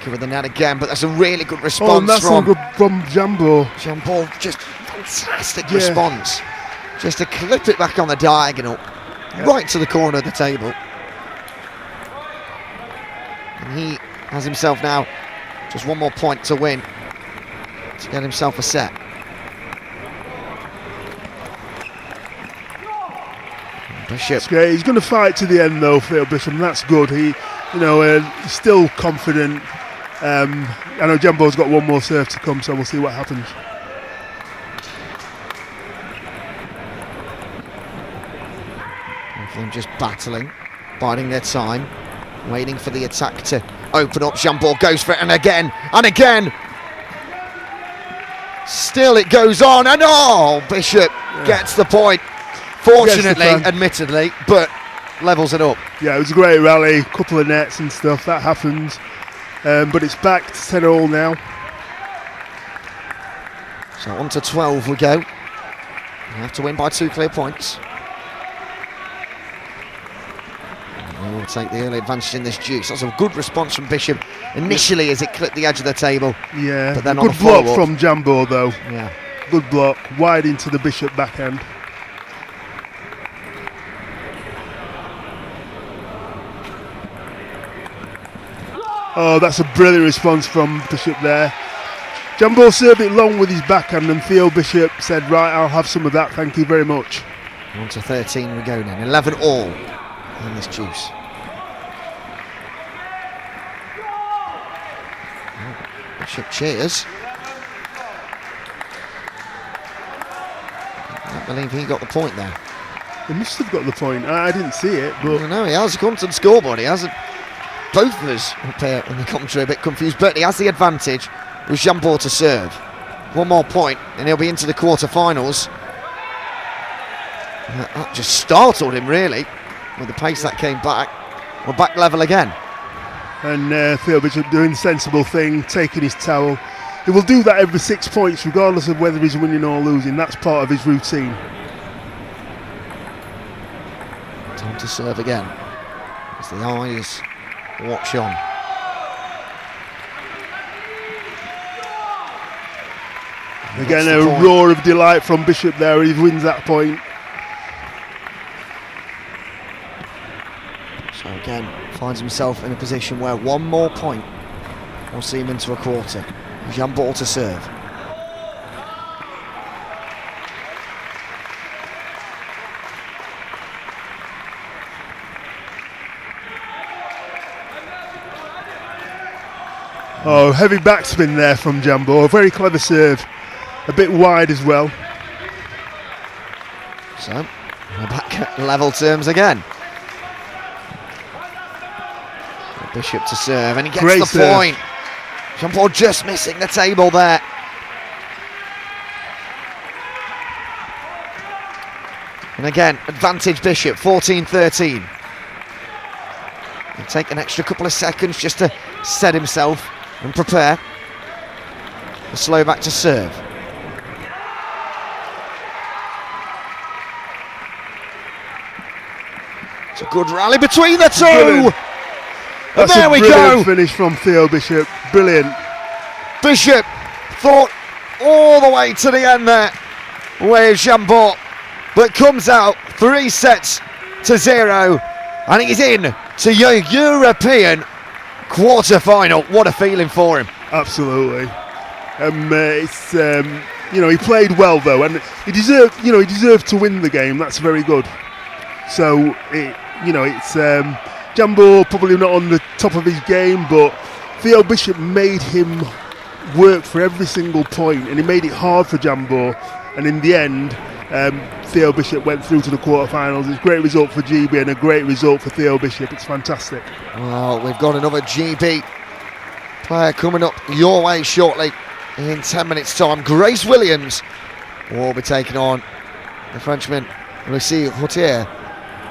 Lucky with the net again, but that's a really good Oh, response and that's from good from Jambo. Jambo. Just fantastic response. Just to clip it back on the diagonal, right to the corner of the table. And he has himself now just one more point to win to get himself a set. Bishop. Yeah, he's going to fight to the end though, Phil Bishop, and that's good. He's still confident. I know Jambo's got one more serve to come, so we'll see what happens. Both of them just battling, biding their time, waiting for the attack to open up. Jambo goes for it, and again, and again. Still it goes on, and Bishop gets the point. Fortunately, admittedly, but levels it up. Yeah, it was a great rally, couple of nets and stuff, that happens. But it's back to 10-all now. So on to 12 we go. You have to win by 2 clear points. We will take the early advantage in this deuce. That's a good response from Bishop initially as it clipped the edge of the table. Yeah, but then good on the block follow-up from Jambo though. Yeah, good block, wide into the Bishop backhand. Oh, that's a brilliant response from Bishop there. Jambo served it long with his backhand, and Theo Bishop said, right, I'll have some of that, thank you very much. on to 13 we go now. 11 all in this deuce. Bishop cheers. I don't believe he got the point there. He must have got the point. I didn't see it, but No, he has come to the scoreboard. He hasn't. Both of us up here in the commentary are a bit confused, but he has the advantage with Jambo to serve. One more point and he'll be into the quarter-finals. That just startled him really with the pace that came back. We're back level again. And Theo Bishop doing the sensible thing, taking his towel. He will do that every 6 points, regardless of whether he's winning or losing. That's part of his routine. Time to serve again as the eyes watch on. Again, a roar of delight from Bishop there. He wins that point. So again, finds himself in a position where one more point will see him into a quarter. Jambo to serve. Oh, heavy backspin there from Jambo. A very clever serve. A bit wide as well. So, we're back at level terms again. Bishop to serve, and he gets Great the serve. point. Jambo just missing the table there. And again, advantage Bishop, 14-13. He'll take an extra couple of seconds just to set himself and prepare. The Slovak to serve. It's a good rally between the two. Brilliant. And That's there a we brilliant go. finish from Theo Bishop. Brilliant. Bishop thought all the way to the end there with Jambo, but comes out 3-0, and he's in to your European quarter-final. What a feeling for him. Absolutely. He played well though, and he deserved to win the game. That's very good. So it's Jambo probably not on the top of his game, but Theo Bishop made him work for every single point, and he made it hard for Jambo. And in the end, Theo Bishop went through to the quarterfinals. It's a great result for GB and a great result for Theo Bishop. It's fantastic. Well, we've got another GB player coming up your way shortly in 10 minutes' time. Grace Williams will be taking on the Frenchman Hotier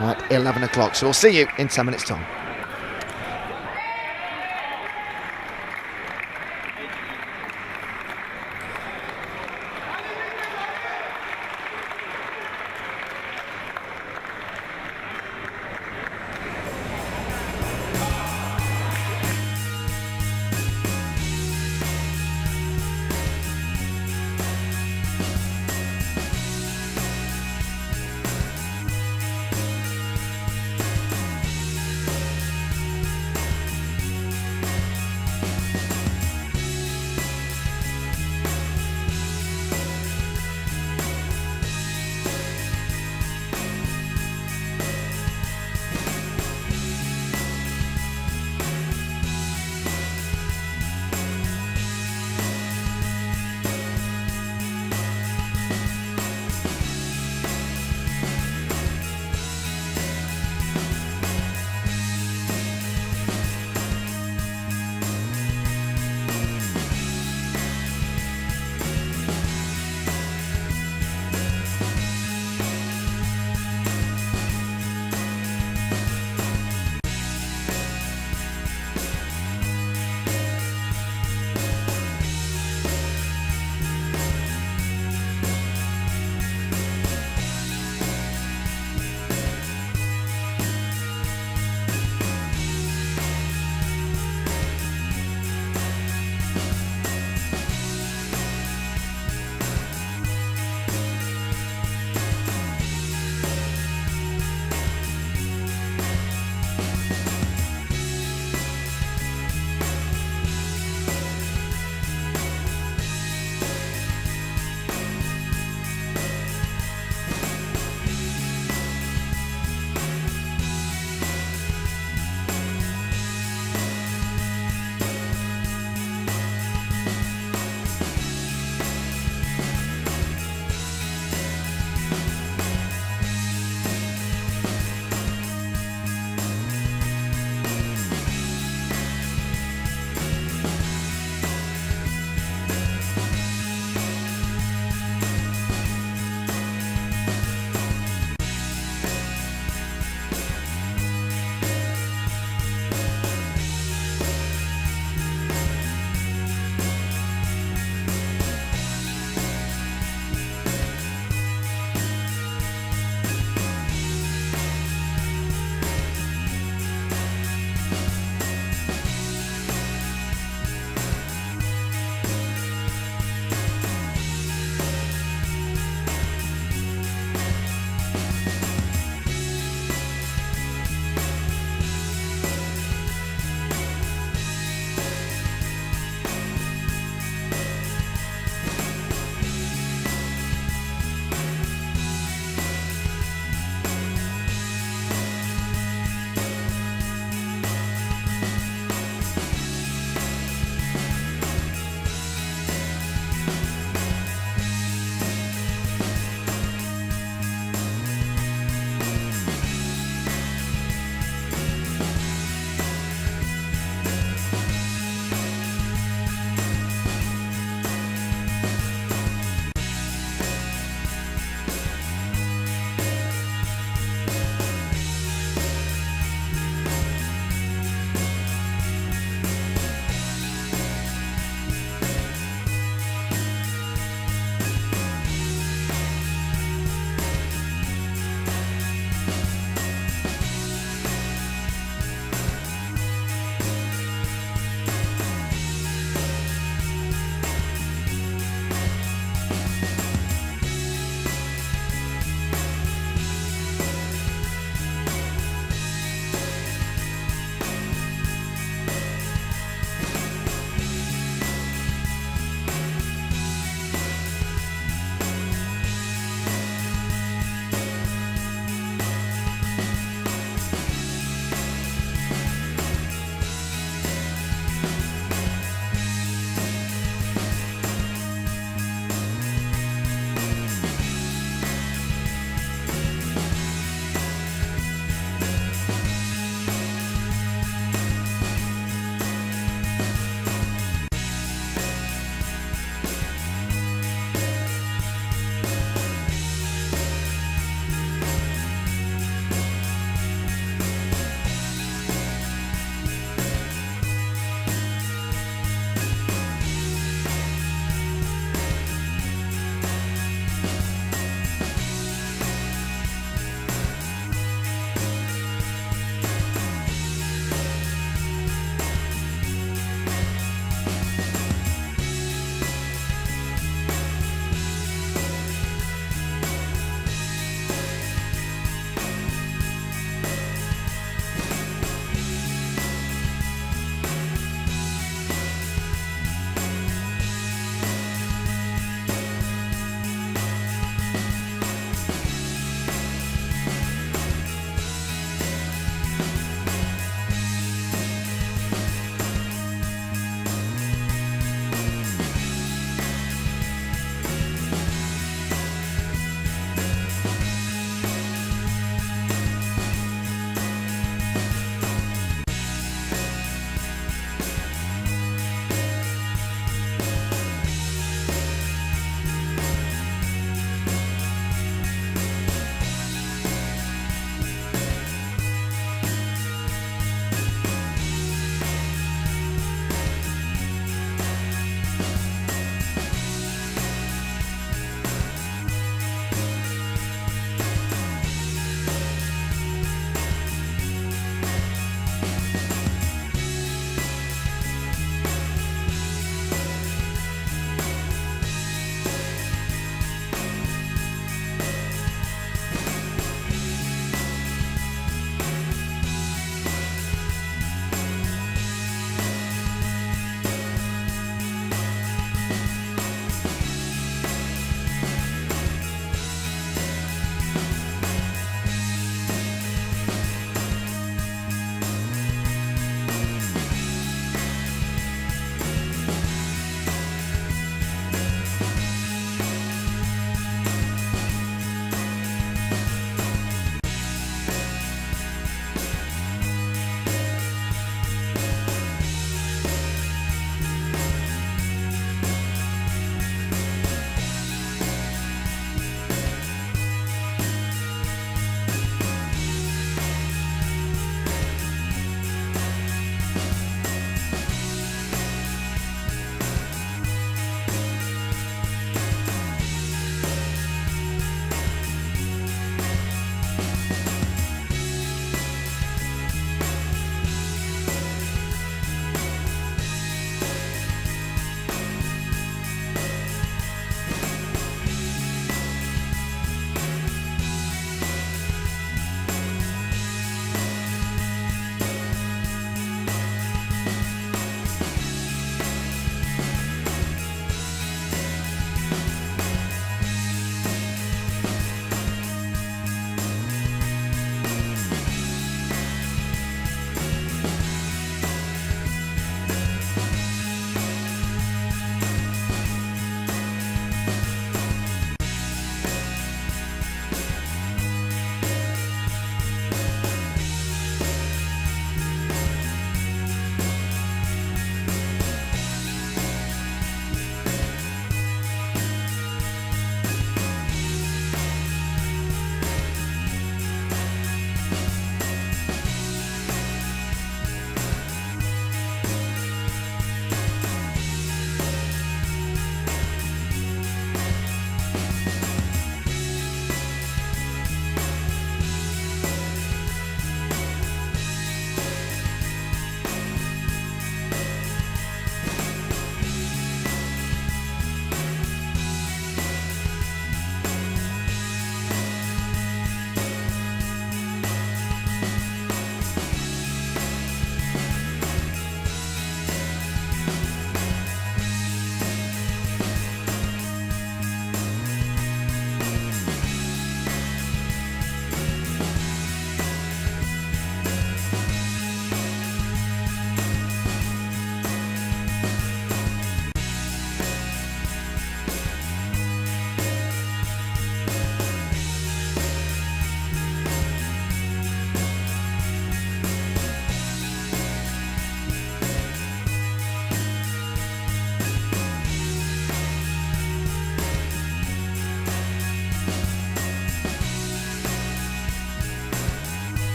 at 11 o'clock. So we'll see you in 10 minutes' time.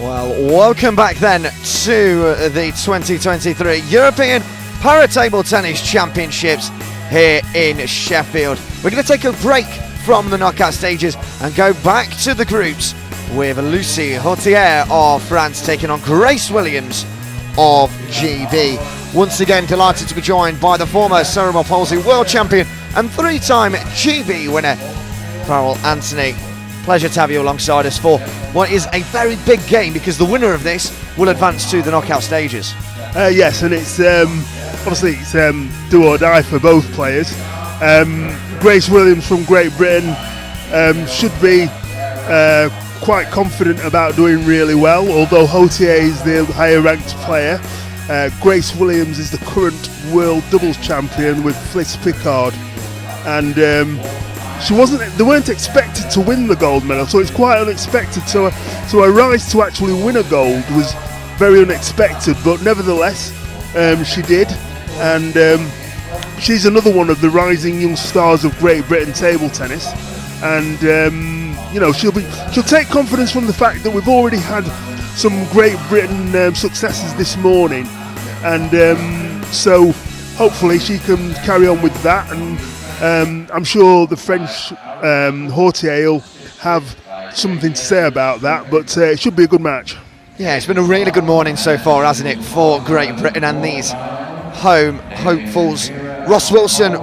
Well, welcome back then to the 2023 European Paratable Tennis Championships here in Sheffield. We're going to take a break from the knockout stages and go back to the groups with Lucy Hotier of France taking on Grace Williams of GB. Once again, delighted to be joined by the former cerebral palsy world champion and three-time GB winner, Farrell Anthony. Pleasure to have you alongside us for what is a very big game, because the winner of this will advance to the knockout stages. Yes, and it's obviously it's do or die for both players. Grace Williams from Great Britain should be quite confident about doing really well, although Hotier is the higher ranked player. Grace Williams is the current world doubles champion with Picard, and they weren't expected to win the gold medal, so it's quite unexpected. So her rise to actually win a gold was very unexpected, but nevertheless she did, and she's another one of the rising young stars of Great Britain table tennis, and she'll take confidence from the fact that we've already had some Great Britain successes this morning, and so hopefully she can carry on with that, and I'm sure the French Hotier will have something to say about that, but it should be a good match. Yeah, it's been a really good morning so far, hasn't it, for Great Britain and these home hopefuls. Ross Wilson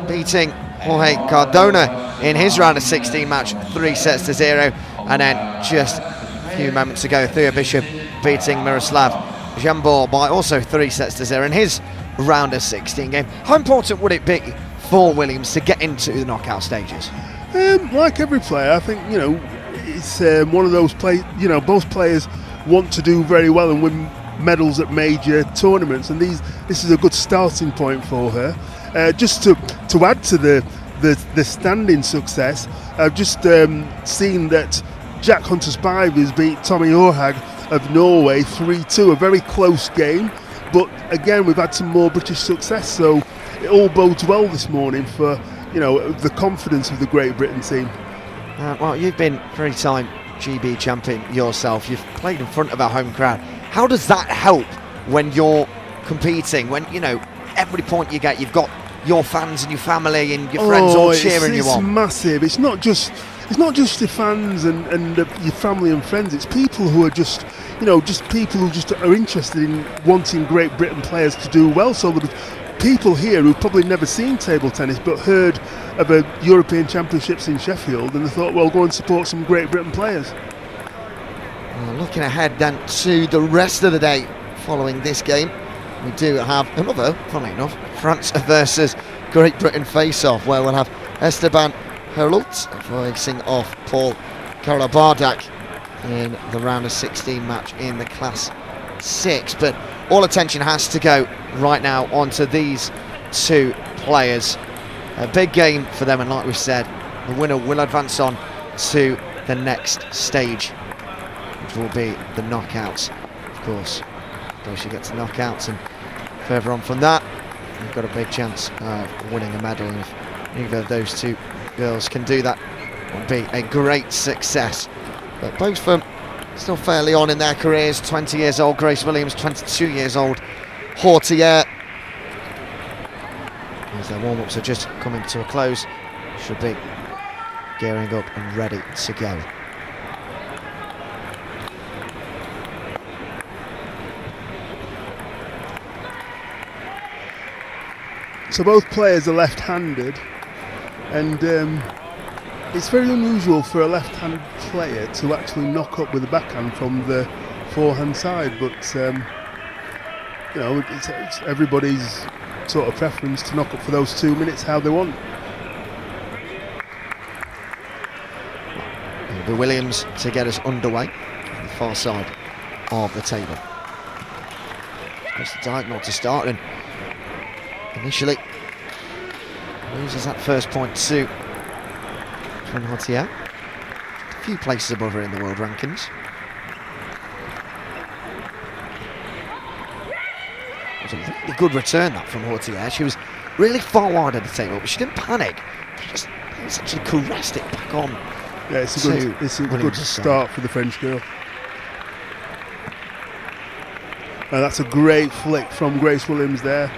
beating Jorge Cardona in his round of 16 match, 3-0, and then just a few moments ago, Theo Bishop beating Miroslav Jambo by also 3-0 in his round of 16 game. How important would it be for Williams to get into the knockout stages? Like every player, I think it's one of those both players want to do very well and win medals at major tournaments, and this is a good starting point for her. Just to add to the standing success, I've just seen that Jack Hunter-Spivers beat Tommy Orhag of Norway 3-2, a very close game, but again we've had some more British success, so it all bodes well this morning for the confidence of the Great Britain team. Well, you've been three-time GB champion yourself. You've played in front of a home crowd. How does that help when you're competing? When every point you get, you've got your fans and your family and your friends all cheering you on. It's massive. It's not just your fans and your family and friends. It's people who are just people who just are interested in wanting Great Britain players to do well. So there's people here who've probably never seen table tennis but heard of a European Championships in Sheffield, and they thought, well, go and support some Great Britain players. Looking ahead then to the rest of the day following this game, we do have another, funnily enough, France versus Great Britain face-off, where we'll have Esteban Herlult facing off Paul Karabardak in the round of 16 match in the Class 6. But all attention has to go right now onto these two players. A big game for them, and like we said, the winner will advance on to the next stage, which will be the knockouts. Of course, those who get to knockouts, and further on from that, you've got a big chance of winning a medal, and if either of those two girls can do that, it will be a great success. But both of them still fairly on in their careers. 20 years old Grace Williams, 22 years old Hotier. As their warm-ups are just coming to a close, should be gearing up and ready to go. So both players are left-handed, and it's very unusual for a left-hand player to actually knock up with a backhand from the forehand side, but it's everybody's sort of preference to knock up for those 2 minutes how they want. It'll be Williams to get us underway on the far side of the table. It's the diagonal to start, and initially loses that first point to Hotier. A few places above her in the world rankings. It was a really good return that from Hotier. She was really far wide of the table, but she didn't panic. She just essentially caressed it back on. Yeah, it's a good start for the French girl. That's a great flick from Grace Williams there.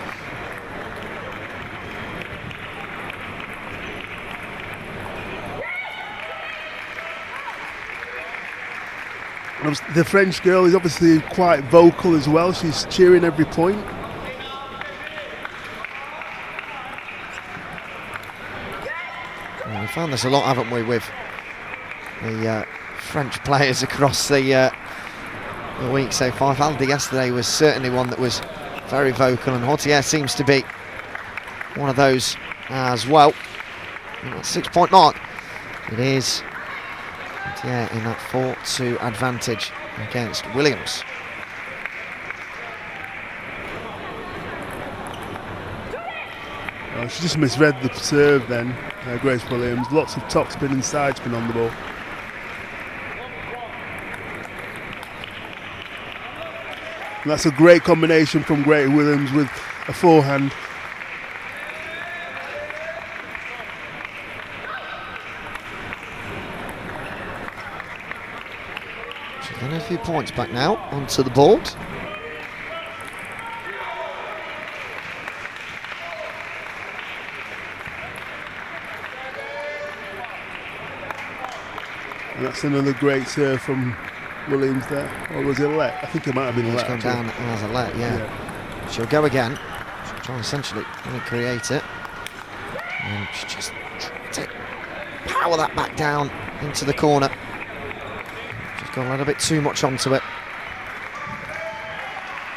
The French girl is obviously quite vocal as well. She's cheering every point. Well, we found this a lot, haven't we, with the French players across the week so far. Valdi yesterday was certainly one that was very vocal, and Hotier seems to be one of those as well. And that 6-point mark, it is Bertier in that 4-2 advantage against Williams. She just misread the serve then, Grace Williams. Lots of topspin and sidespin on the ball. And that's a great combination from Grace Williams with a forehand. She's getting a few points back now onto the board. And that's another great serve from Williams there. Or was it let? I think it might have been let. It's gone down as a let, yeah. She'll go again. She'll try and essentially recreate it. And she just power that back down into the corner. She's got a little bit too much onto it.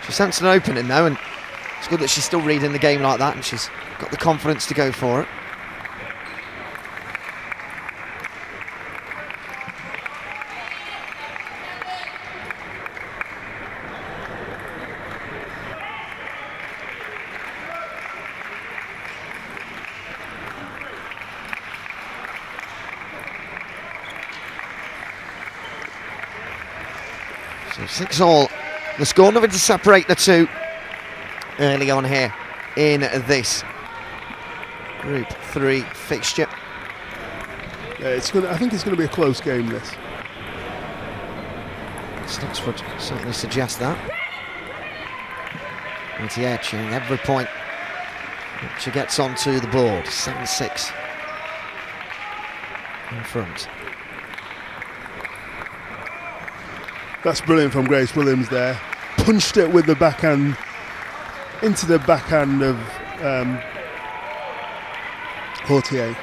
She sensed an opening though, and it's good that she's still reading the game like that, and she's got the confidence to go for it. So 6-all, the score, nothing to separate the two early on here in this Group 3 fixture. Yeah, I think it's going to be a close game, this. Stats would certainly suggest that. Bertier cheering every point she gets onto the board. 7-6 in front. That's brilliant from Grace Williams there. Punched it with the backhand into the backhand of Hotier.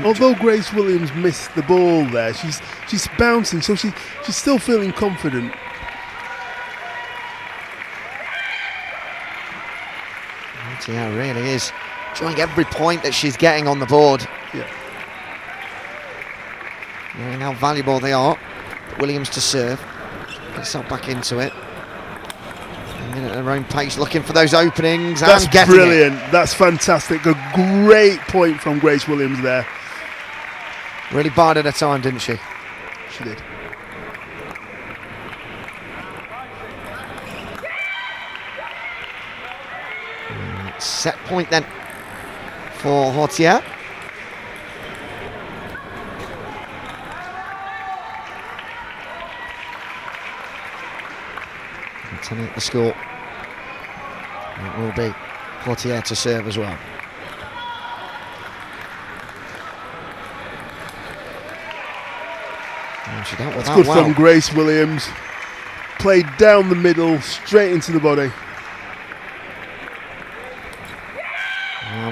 Although Grace Williams missed the ball there, she's bouncing, so she's still feeling confident. Yeah, really is enjoying every point that she's getting on the board. Yeah. Knowing how valuable they are. Williams to serve. Gets herself back into it. And at her own pace, looking for those openings. That's and getting brilliant. It. That's fantastic. A great point from Grace Williams there. Really bided her time, didn't she? She did. Set point then for Hotier. Telling the score. It will be Hotier to serve as well. She dealt with That's good from Grace Williams. Played down the middle, straight into the body.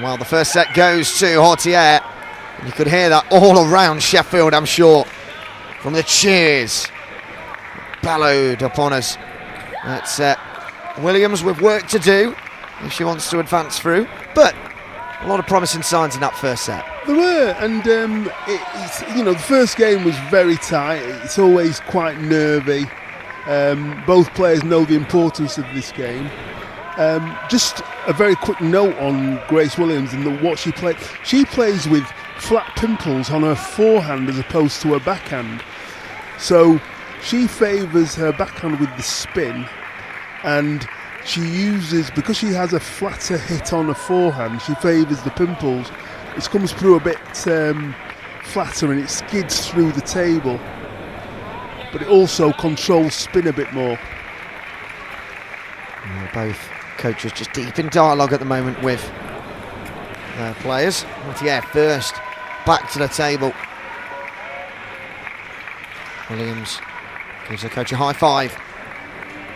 Well, the first set goes to Hotier. You could hear that all around Sheffield, I'm sure, from the cheers bellowed upon us. That's Williams with work to do if she wants to advance through, but a lot of promising signs in that first set. There were, and the first game was very tight. It's always quite nervy. Both players know the importance of this game. Just a very quick note on Grace Williams and what she plays. She plays with flat pimples on her forehand as opposed to her backhand. So she favours her backhand with the spin, and she uses, because she has a flatter hit on her forehand, she favours the pimples. It comes through a bit flatter and it skids through the table, but it also controls spin a bit more. Both coaches just deep in dialogue at the moment with their players. Hotier first, back to the table. Williams gives her coach a high five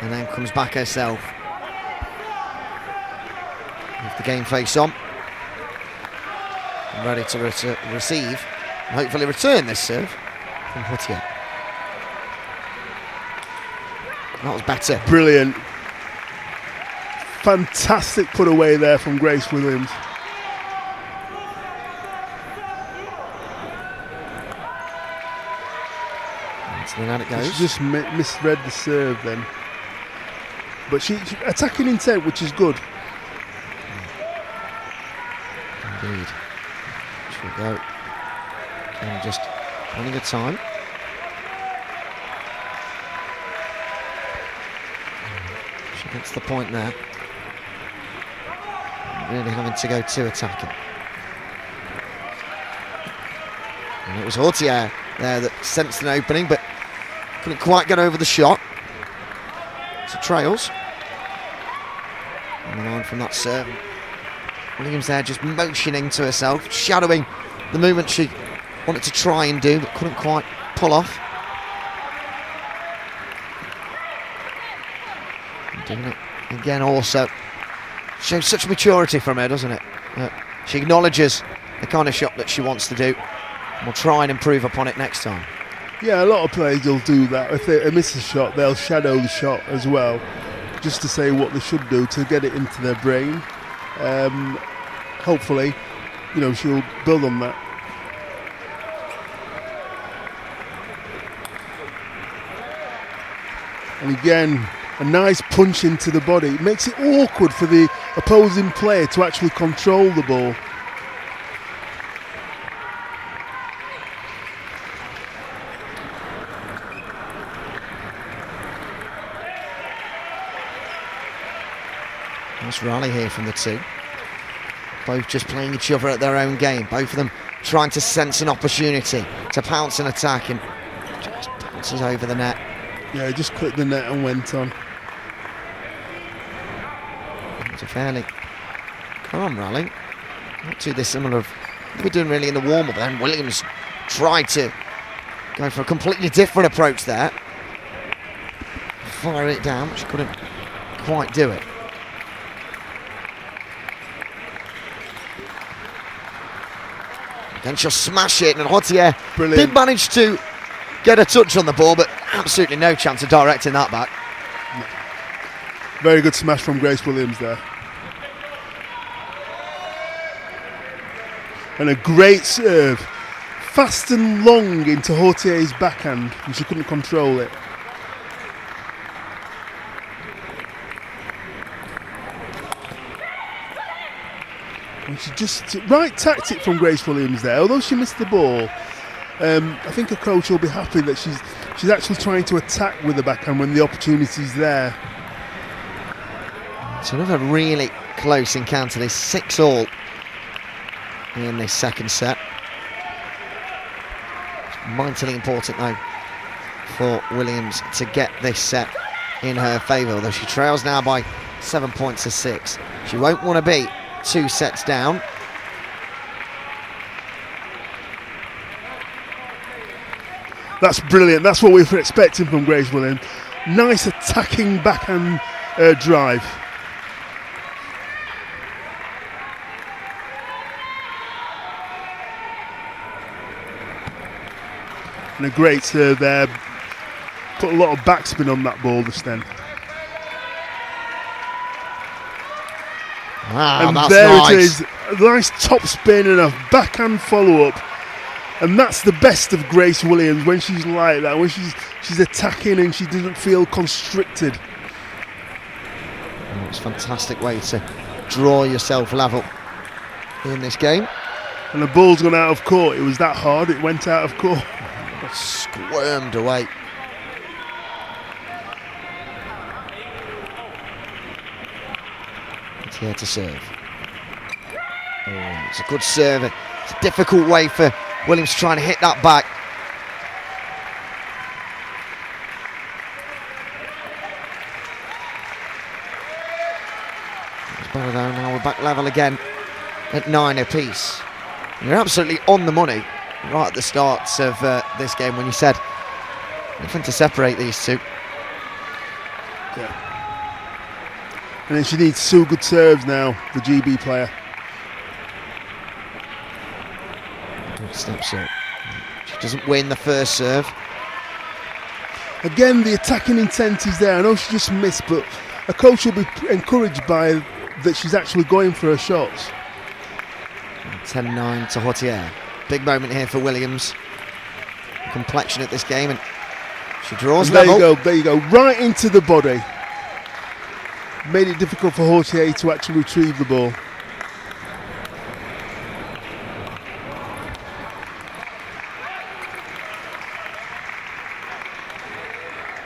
and then comes back herself. With the game face on. And ready to receive and hopefully return this serve from Hotier. That was better. Brilliant. Fantastic put away there from Grace Williams. So then it goes. She just misread the serve then. But she attacking intent, which is good. Indeed. She'll go. And just running a time. She gets the point there. Really having to go to attacking. And it was Hotier there that sensed an opening, but couldn't quite get over the shot. So trails. On the line from that serve. Williams there just motioning to herself, shadowing the movement she wanted to try and do, but couldn't quite pull off. And doing it again also. Shows such maturity from her, doesn't it? She acknowledges the kind of shot that she wants to do. And will try and improve upon it next time. Yeah, a lot of players will do that. If they miss a shot, they'll shadow the shot as well, just to say what they should do to get it into their brain. Hopefully, she'll build on that. And again, a nice punch into the body. It makes it awkward for the opposing player to actually control the ball. Nice rally here from the two. Both just playing each other at their own game. Both of them trying to sense an opportunity to pounce and attack, and just bounces over the net. Yeah, just clipped the net and went on. It's a fairly calm rally. Not too dissimilar of what we're doing really in the warm-up. Then Williams tried to go for a completely different approach there. Fire it down, but she couldn't quite do it. Then she'll smash it, and Hotier did manage to get a touch on the ball, but absolutely no chance of directing that back. Very good smash from Grace Williams there. And a great serve. Fast and long into Hotier's backhand, and she couldn't control it. And she just, right tactic from Grace Williams there. Although she missed the ball, I think a coach will be happy that she's actually trying to attack with the backhand when the opportunity's there. It's another really close encounter. There's 6-all in this second set. It's mightily important though for Williams to get this set in her favour, although she trails now by 7 points to 6. She won't want to be 2 sets down. That's brilliant. That's what we were expecting from Grace Williams. Nice attacking backhand drive. And a great serve there. Put a lot of backspin on that ball just then. Wow, and that's there nice. it is. A nice top spin and a backhand follow-up. And that's the best of Grace Williams, when she's like that, when she's attacking and she doesn't feel constricted. It's a fantastic way to draw yourself level in this game. And the ball's gone out of court. It was that hard, it went out of court. Squirmed away. Hotier to serve. Oh, it's a good serve. It's a difficult way for Williams trying to hit that back. It's better though. Now we're back level again at 9 apiece. You're absolutely on the money right at the start of this game when you said nothing to separate these two. Yeah. And then she needs 2 good serves now, the GB player. Steps up. She doesn't win the first serve. Again, the attacking intent is there. I know she just missed, but a coach will be encouraged by that she's actually going for her shots. 10-9 to Hotier. Big moment here for Williams. Complexion at this game, and she draws level. There you go, right into the body. Made it difficult for Hotier to actually retrieve the ball.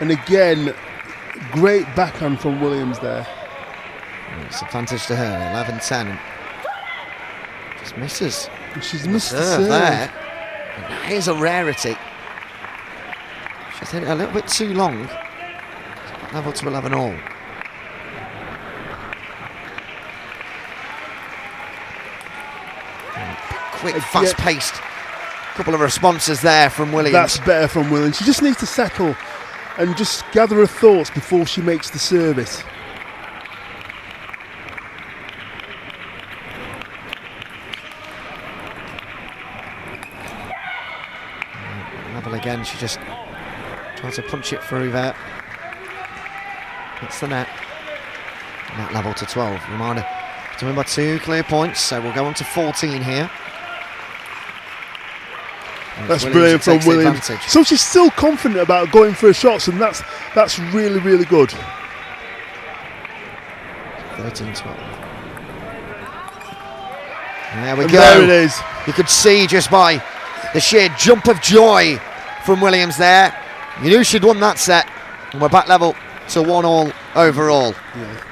And again, great backhand from Williams there. It's advantage to her, 11-10. Just misses. And she's missed the serve there. And that is a rarity. She's hit it a little bit too long. Level to 11 all. Quick, fast-paced. Couple of responses there from Williams. That's better from Williams. She just needs to settle and just gather her thoughts before she makes the service. Level again, she just tries to punch it through there. Hits the net. And that level to 12. Reminder to win by 2 clear points, so we'll go on to 14 here. That's brilliant from Williams. So she's still confident about going for her shots, and that's really, really good. 13-12. There we go. There it is. You could see just by the sheer jump of joy from Williams there. You knew she'd won that set, and we're back level to 1-all overall. Yeah.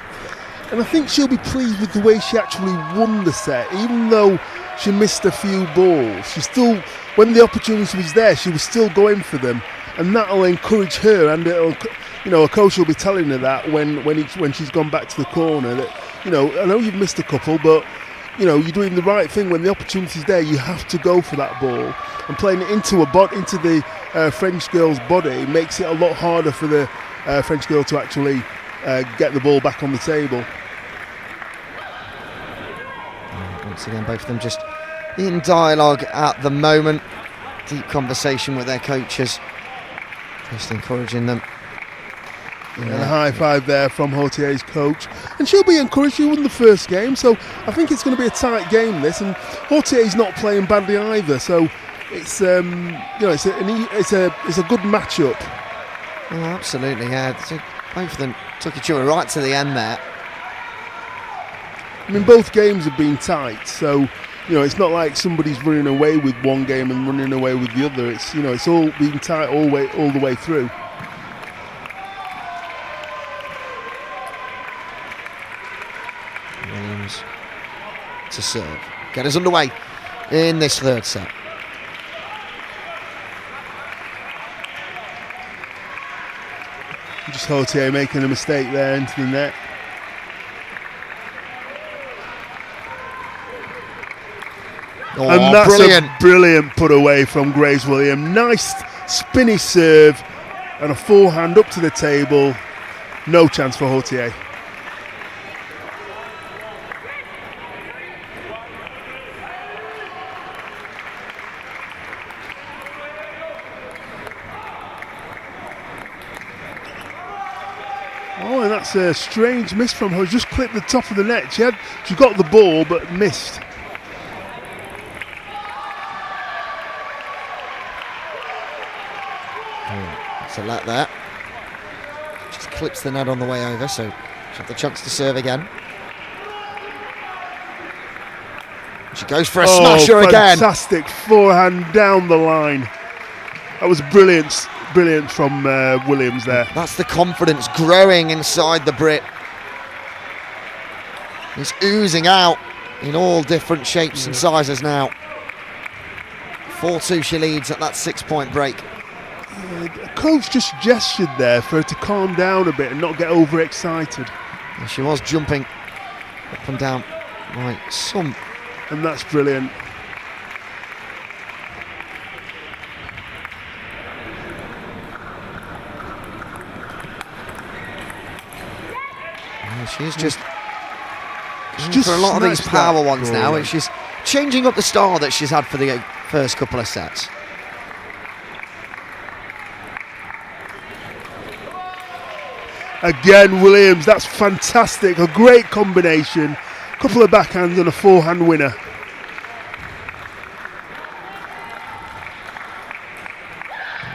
And I think she'll be pleased with the way she actually won the set, even though she missed a few balls. She still, when the opportunity was there, she was still going for them, and that'll encourage her. And it'll, a coach will be telling her that when she's gone back to the corner that, I know you've missed a couple, but you're doing the right thing. When the opportunity's there, you have to go for that ball. And playing it into the French girl's body makes it a lot harder for the French girl to actually get the ball back on the table. Once again, both of them just in dialogue at the moment. Deep conversation with their coaches, just encouraging them. And a high five there from Hotier's coach, and she'll be encouraged. She won the first game, so I think it's going to be a tight game. This, and Hotier's not playing badly either, so it's it's a good matchup. Oh, absolutely, yeah. So both of them took each other right to the end there. I mean, both games have been tight, so it's not like somebody's running away with one game and running away with the other. It's it's all been tight all the way through. Williams to serve. Get us underway in this third set. Just Hotier making a mistake there into the net. Oh, and that's brilliant. A brilliant put away from Grace Williams. Nice spinny serve and a forehand up to the table. No chance for Hotier. Oh, and that's a strange miss from her. Just clipped the top of the net. She got the ball but missed. So like that. Just clips the net on the way over, so she'll have the chance to serve again. She goes for a smasher again. Fantastic forehand down the line. That was brilliant from Williams there. That's the confidence growing inside the Brit. It's oozing out in all different shapes and sizes now. 4-2 she leads at that 6-point break. Coach just gestured there for her to calm down a bit and not get overexcited. And she was jumping up and down like some. And that's brilliant. She's just just for a lot of these snatched power that ones ball now, in. and she's changing up the style that she's had for the first couple of sets. Again, Williams, that's fantastic. A great combination. Couple of backhands and a forehand winner.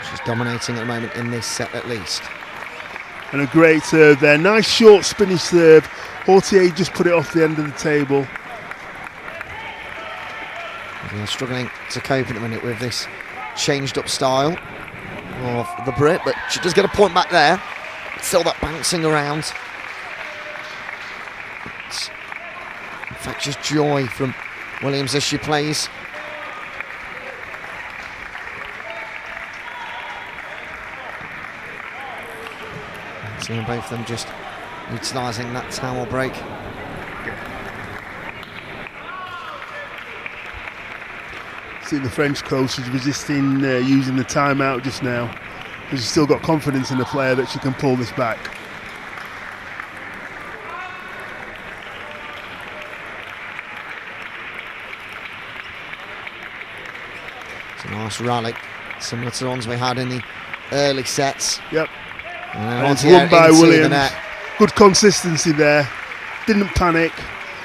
She's dominating at the moment in this set at least. And a great serve there. Nice short spinny serve. Hotier just put it off the end of the table. They're struggling to cope at the minute with this changed up style of the Brit, but she does get a point back there. Still that bouncing around. It's infectious joy from Williams as she plays. Seeing both of them just utilising that towel break. See the French coach is resisting using the timeout just now. Because she's still got confidence in the player that she can pull this back. It's a nice rally, similar to the ones we had in the early sets. Yep. And it's won by into the Williams. net. Good consistency there. Didn't panic.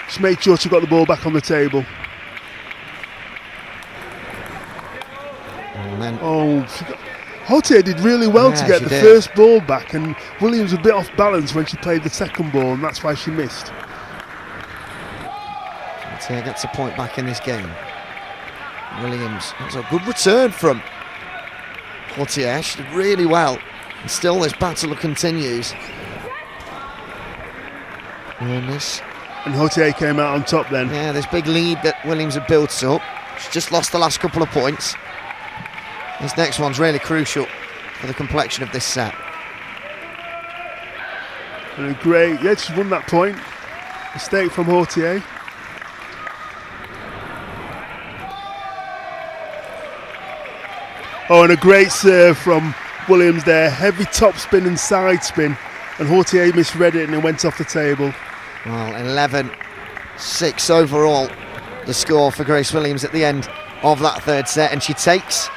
She made sure she got the ball back on the table. And then Hotier did really well Yeah, to get she the did. first ball back, and Williams was a bit off balance when she played the second ball, and that's why she missed. Bertier gets a point back in this game. Williams, that's a good return from Hotier. She did really well. And still this battle continues. And Hotier came out on top then. yeah, this big lead that Williams had built up. She's just lost the last couple of points. This next one's really crucial for the complexion of this set. And she's won that point. Mistake from Hotier. Oh, and a great serve from Williams there. Heavy top spin and side spin. And Hotier misread it and it went off the table. Well, 11-6 overall, the score for Grace Williams at the end of that third set, and she takes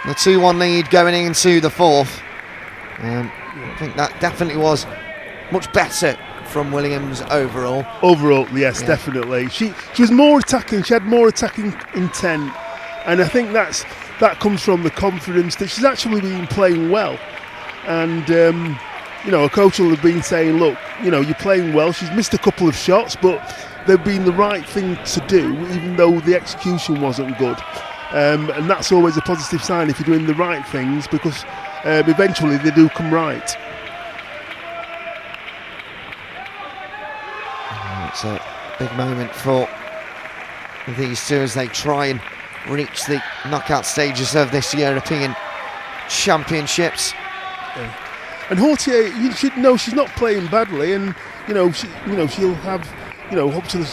the 2-1 lead going into the fourth. I think that definitely was much better from Williams overall. Overall, yes, definitely. She was more attacking. She had more attacking intent, and I think that comes from the confidence that she's actually been playing well. And a coach will have been saying, look, you're playing well. She's missed a couple of shots, but they've been the right thing to do, even though the execution wasn't good. And that's always a positive sign if you're doing the right things, because eventually they do come right. It's a big moment for these two as they try and reach the knockout stages of this European Championships. Yeah. And Hotier, you should know she's not playing badly, and she'll have, hopefully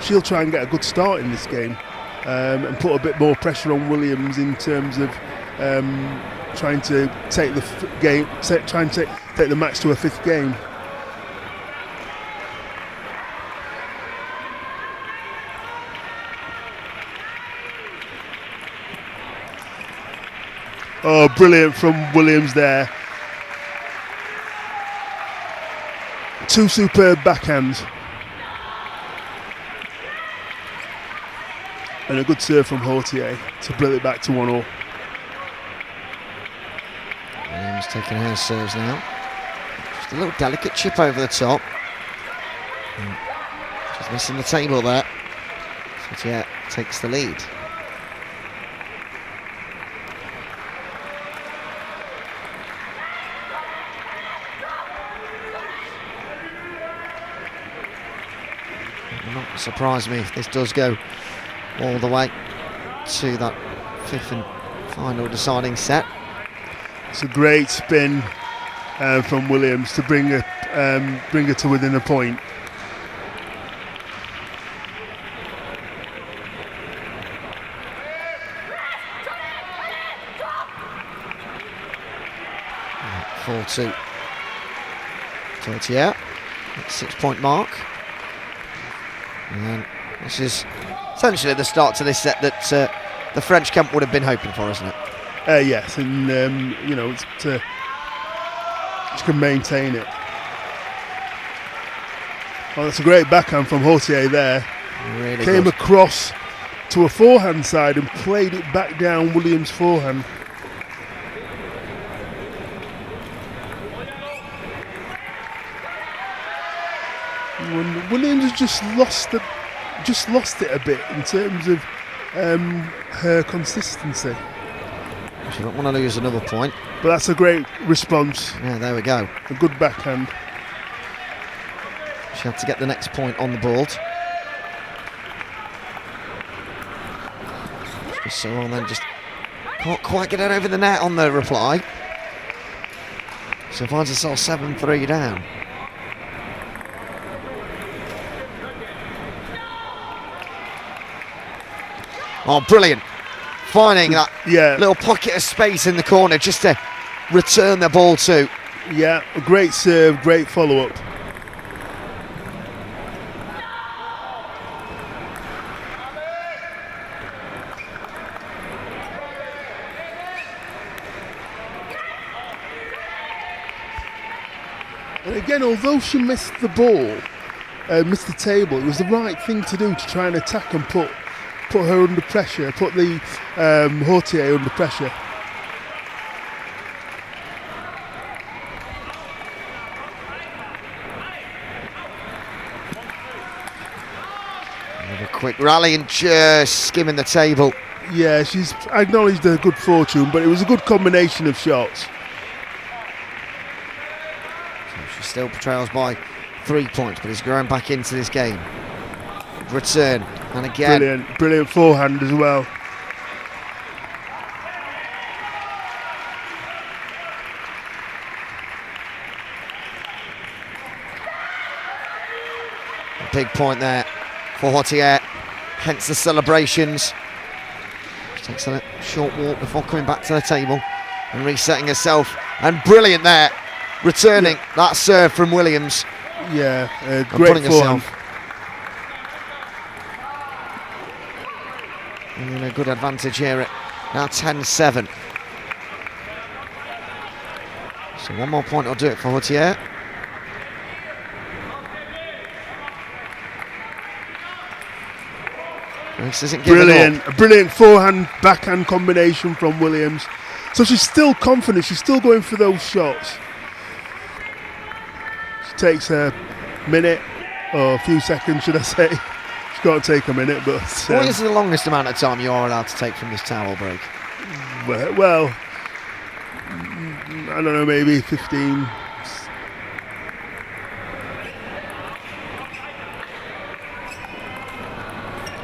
she'll try and get a good start in this game, and put a bit more pressure on Williams in terms of trying to take take the match to a fifth game. Oh, brilliant from Williams there. Two superb backhands. And a good serve from Hotier to bring it back to 1-0. Williams taking her serves now. Just a little delicate chip over the top. Just missing the table there. Hotier takes the lead. surprise me if this does go all the way to that 5th and final deciding set. It's a great spin from Williams to bring her to within a point. Fall to Hotier at 6-point mark. And this is essentially the start to this set that the French camp would have been hoping for, isn't it? Yes, and you know, it's to can maintain it. Oh, that's a great backhand from Hotier there. Really Came good. across to a forehand side and played it back down Williams' forehand. Williams has just lost it a bit in terms of her consistency. She don't want to lose another point. But that's a great response. Yeah, there we go. A good backhand. She had to get the next point on the board. So on then, just can't quite get it over the net on the reply. So finds herself 7-3 down. Oh, brilliant. Finding that little pocket of space in the corner just to return the ball to. Yeah, a great serve, great follow-up. And again, although she missed the ball, missed the table, it was the right thing to do to try and attack and put her under pressure, put the Hotier under pressure. A quick rally and just skimming the table. Yeah, she's acknowledged her good fortune, but it was a good combination of shots. So she still trails by 3 points, but is going back into this game. Return, and again. Brilliant forehand as well. A big point there for Hotier, hence the celebrations. She takes a short walk before coming back to the table and resetting herself. And brilliant there, returning that serve from Williams. Yeah, great forehand. And a good advantage here at now 10-7. So one more point will do it for Hotier. This isn't giving up. A brilliant forehand backhand combination from Williams. So she's still confident, she's still going for those shots. She takes a minute, or a few seconds should I say. She's got to take a minute, but... what is the longest amount of time you are allowed to take from this towel break? Well, I don't know, maybe 15...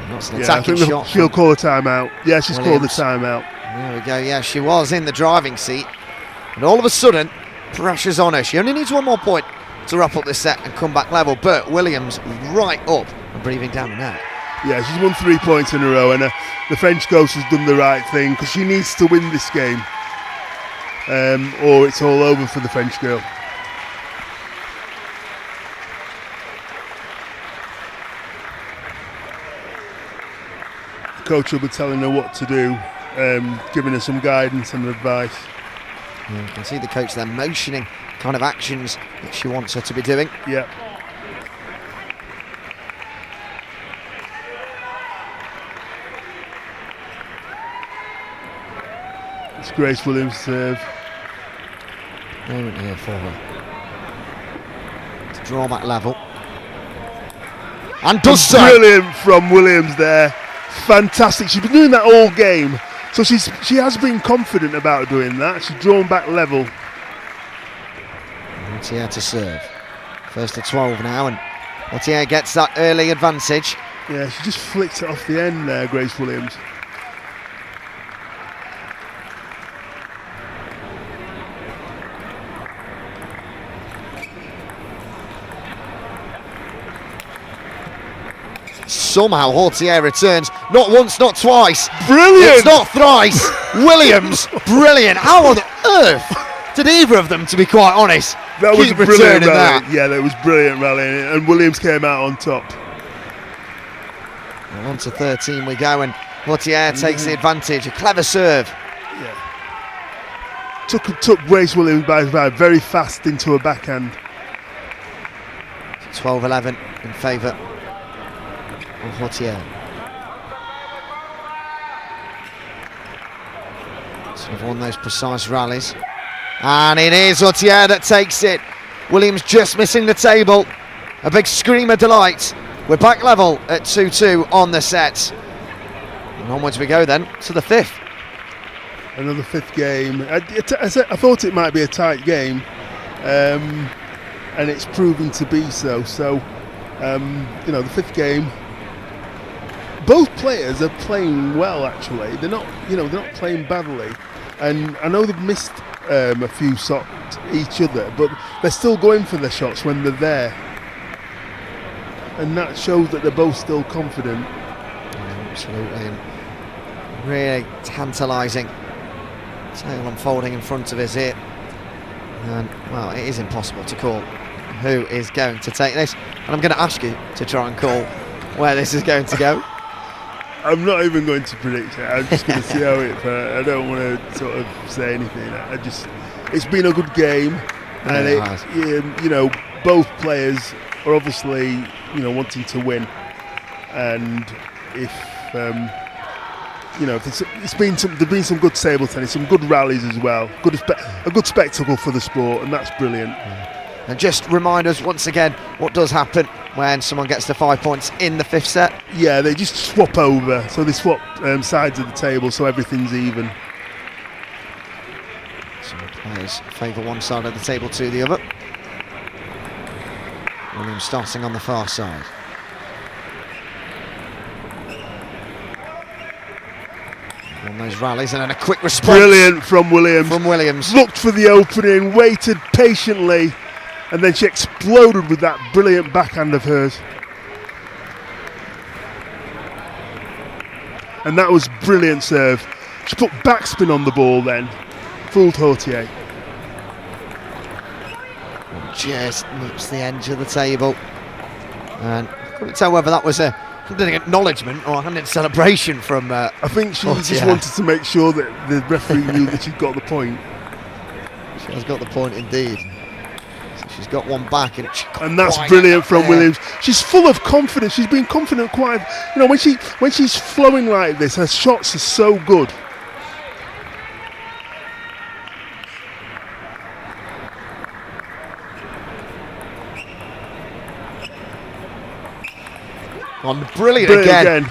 That's an attacking shot. She'll call a timeout. Yeah, she's called the timeout. There we go. Yeah, she was in the driving seat. And all of a sudden, pressure's on her. She only needs one more point to wrap up this set and come back level. But Williams right up and breathing down the net. Yeah, she's won 3 points in a row. And the French coach has done the right thing because she needs to win this game. Or it's all over for the French girl. Coach will be telling her what to do, giving her some guidance and advice. Yeah, you can see the coach there motioning kind of actions that she wants her to be doing. Yeah. It's Grace Williams' serve. Moment here for her to draw back level. And does so! Brilliant from Williams there. Fantastic. She's been doing that all game, so she has been confident about doing that. She's drawn back level. Hotier to serve. First to 12 now, and Hotier gets that early advantage. Yeah, she just flicked it off the end there, Grace Williams. Somehow Hotier returns, not once, not twice. Brilliant! It's not thrice. Williams, brilliant. How on earth did either of them, to be quite honest, That was keep a brilliant returning rally. that? Yeah, that was brilliant rallying, and Williams came out on top. Well, on to 13 we go, and Hotier takes the advantage. A clever serve. Yeah. Took Grace Williams by very fast into her backhand. 12-11 in favour of Hotier. Sort of won those precise rallies. And it is Hotier that takes it. Williams just missing the table. A big scream of delight. We're back level at 2-2 on the set. And onwards we go then to the fifth. Another fifth game. I thought it might be a tight game, and it's proven to be so. So, the fifth game. Both players are playing well. Actually, they're not playing badly, and I know they've missed a few shots each other, but they're still going for the shots when they're there, and that shows that they're both still confident. Absolutely, and really tantalising. Tail unfolding in front of us here, and well, it is impossible to call who is going to take this, and I'm going to ask you to try and call where this is going to go. I'm not even going to predict it. I'm just going to see how it. I don't want to sort of say anything. It's been a good game, and both players are obviously wanting to win, and if. There's been some good table tennis, some good rallies as well. A good spectacle for the sport, and that's brilliant. And just remind us once again what does happen when someone gets to 5 points in the fifth set. Yeah, they just swap over, so they swap sides of the table, so everything's even. So the players favour one side of the table to the other. Williams starting on the far side. On those rallies, and then a quick response. Brilliant from Williams. Looked for the opening, waited patiently, and then she exploded with that brilliant backhand of hers. And that was brilliant serve. She put backspin on the ball then. Fooled Hotier. Just nips the edge of the table. And I couldn't tell whether that was an acknowledgement or a celebration from I think she Hotier. just wanted to make sure that the referee knew that she'd got the point. She has got the point indeed. So she's got one back, and that's brilliant from Williams. She's full of confidence. She's been confident quite. When she's flowing like this, her shots are so good. Brilliant again.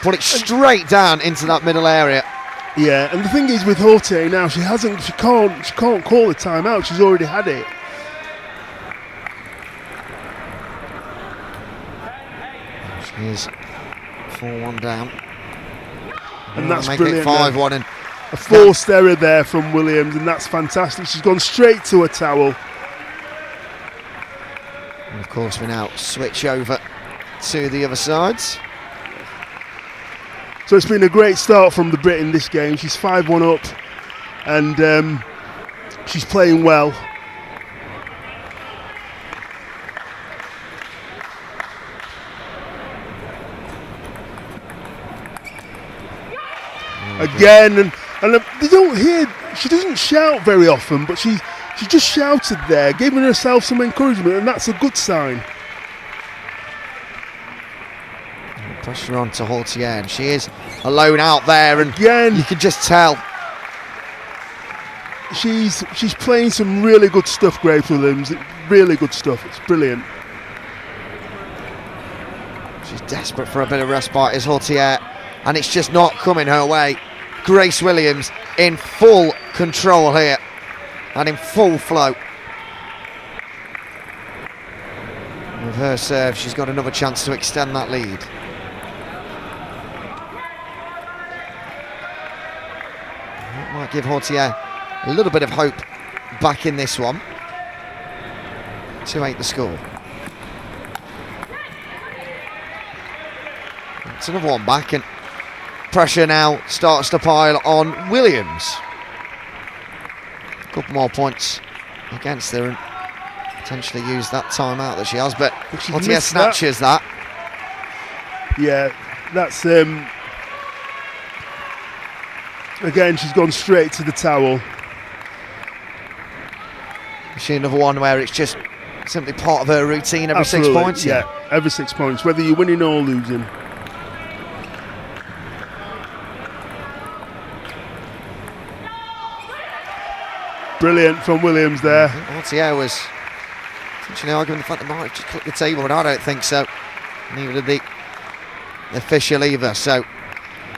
Put it straight down into that middle area. Yeah, and the thing is with Hotier now, she can't call the timeout. She's already had it. She is 4-1 down. And that's make brilliant. It 5-1 and a forced error there from Williams, and that's fantastic. She's gone straight to a towel. And of course we now switch over to the other sides. So it's been a great start from the Brit in this game. She's 5-1 up, and she's playing well. Again, and they don't hear. She doesn't shout very often, but she just shouted there, giving herself some encouragement, and that's a good sign. Pressure on to Hotier, and she is alone out there, and again you can just tell she's playing some really good stuff, Grace Williams. Really good stuff. It's brilliant. She's desperate for a bit of respite, is Hotier, and it's just not coming her way. Grace Williams in full control here and in full flow. With her serve, she's got another chance to extend that lead. Might give Hotier a little bit of hope back in this one. 2-8 the score. It's another one back, and pressure now starts to pile on Williams. A couple more points against her and potentially use that timeout that she has, but Hotier snatches that. Yeah, that's again, she's gone straight to the towel. She another one where it's just simply part of her routine every Absolutely, 6 points. Yeah, every 6 points, whether you're winning or losing. Brilliant from Williams there. Bertier was essentially arguing the fact that Meyer just clicked the table, but I don't think so. Neither did the official either. So,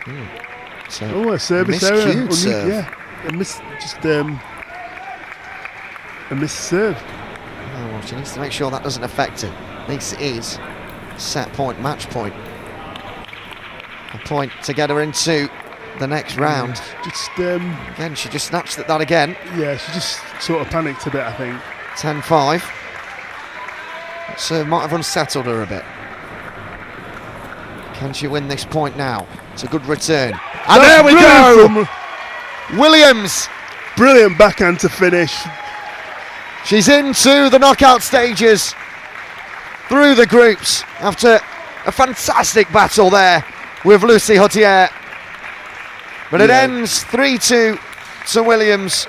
a service error. miscued serve. Yeah, a missed serve. Oh, well, she needs to make sure that doesn't affect her. This is set point, match point. A point to get her into the next round. Again, she just snatched at that again. Yeah, she just sort of panicked a bit, I think. 10-5. So might have unsettled her a bit. Can she win this point now? It's a good return. And there we go! Williams! Brilliant backhand to finish. She's into the knockout stages through the groups after a fantastic battle there with Lucy Hotier. But it ends 3-2 to Williams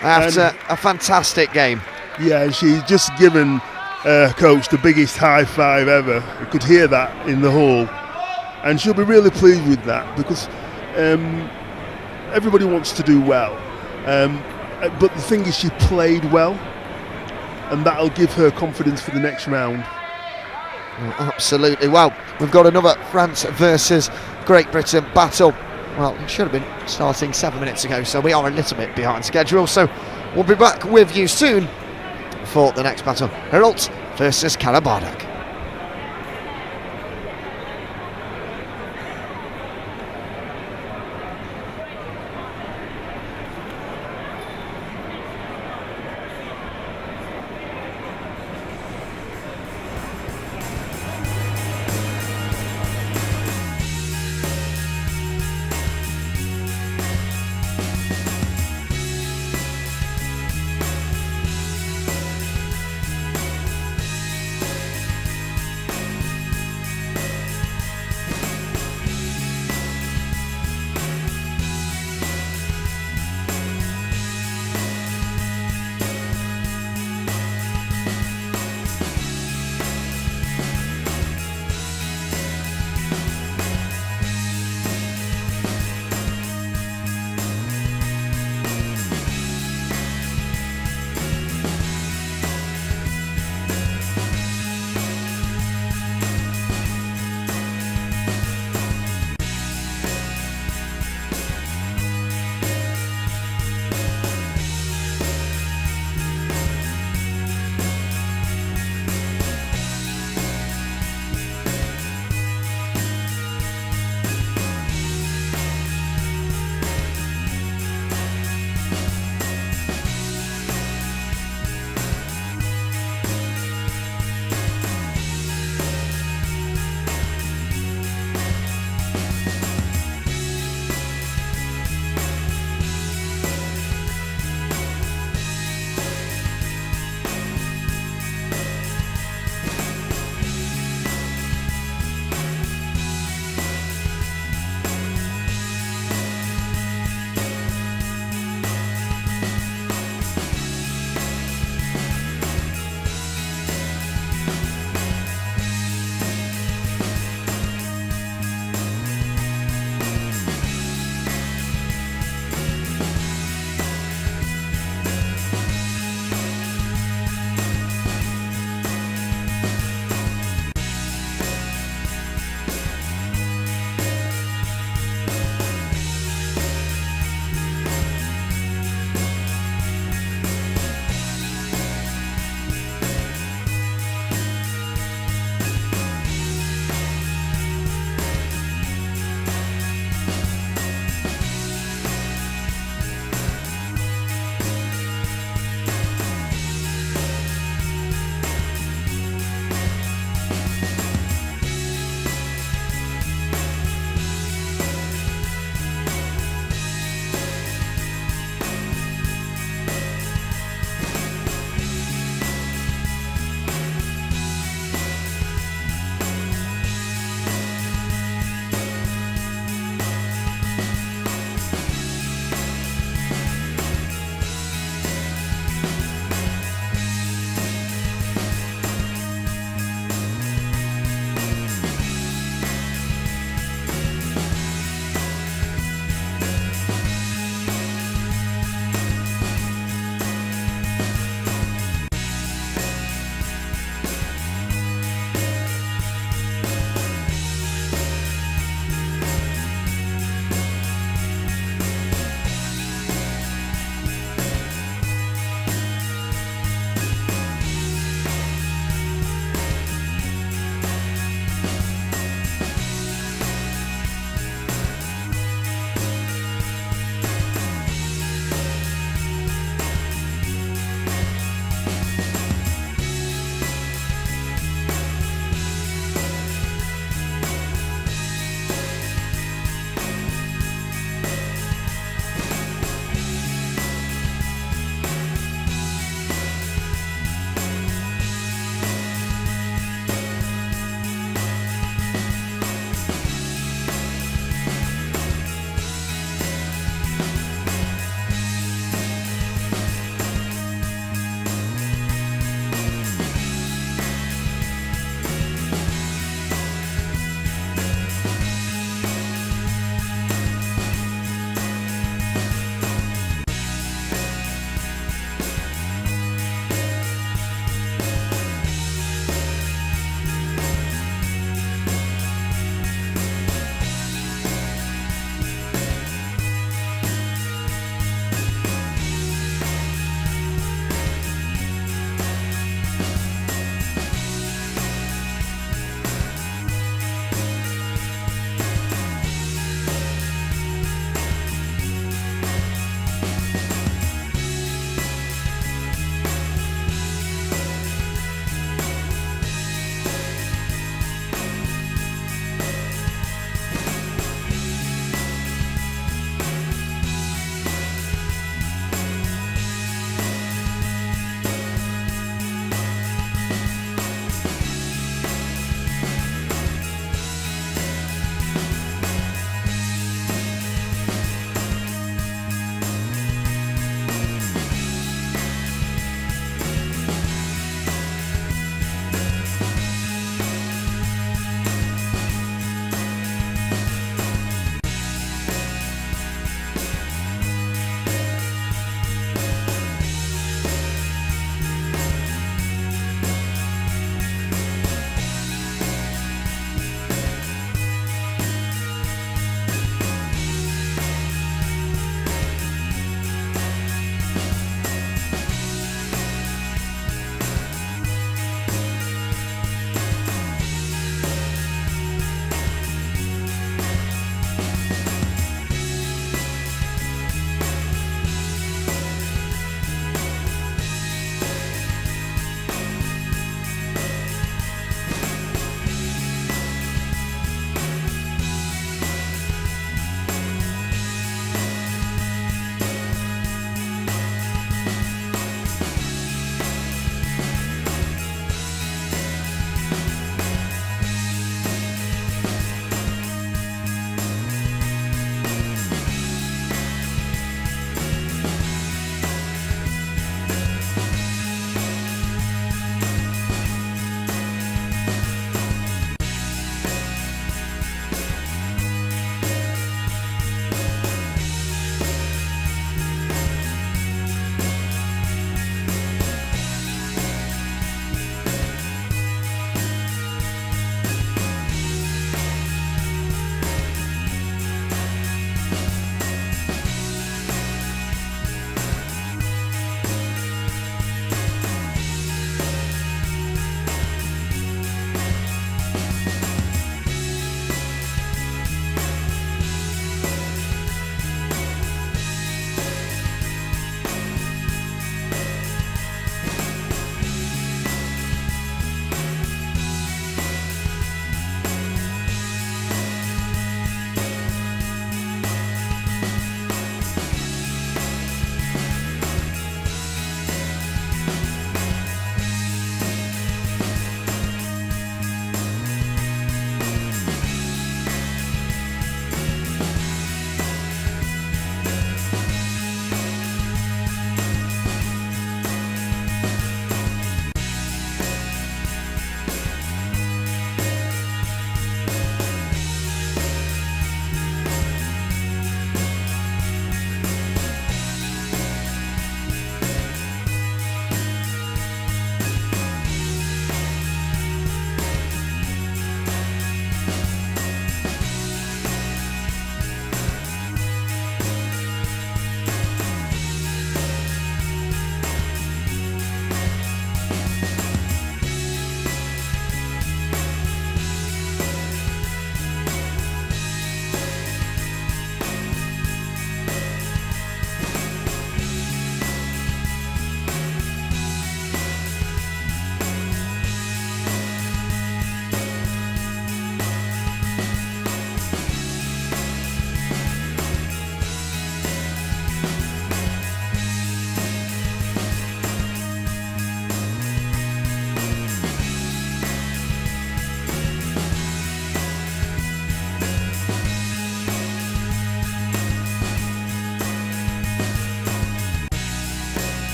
after a fantastic game. Yeah, and she's just given coach the biggest high five ever. You could hear that in the hall. And she'll be really pleased with that because everybody wants to do well. But the thing is, she played well, and that'll give her confidence for the next round. Absolutely. Well, we've got another France versus Great Britain battle. Well, it should have been starting 7 minutes ago, so we are a little bit behind schedule. So we'll be back with you soon for the next battle. Herald versus Karabardak.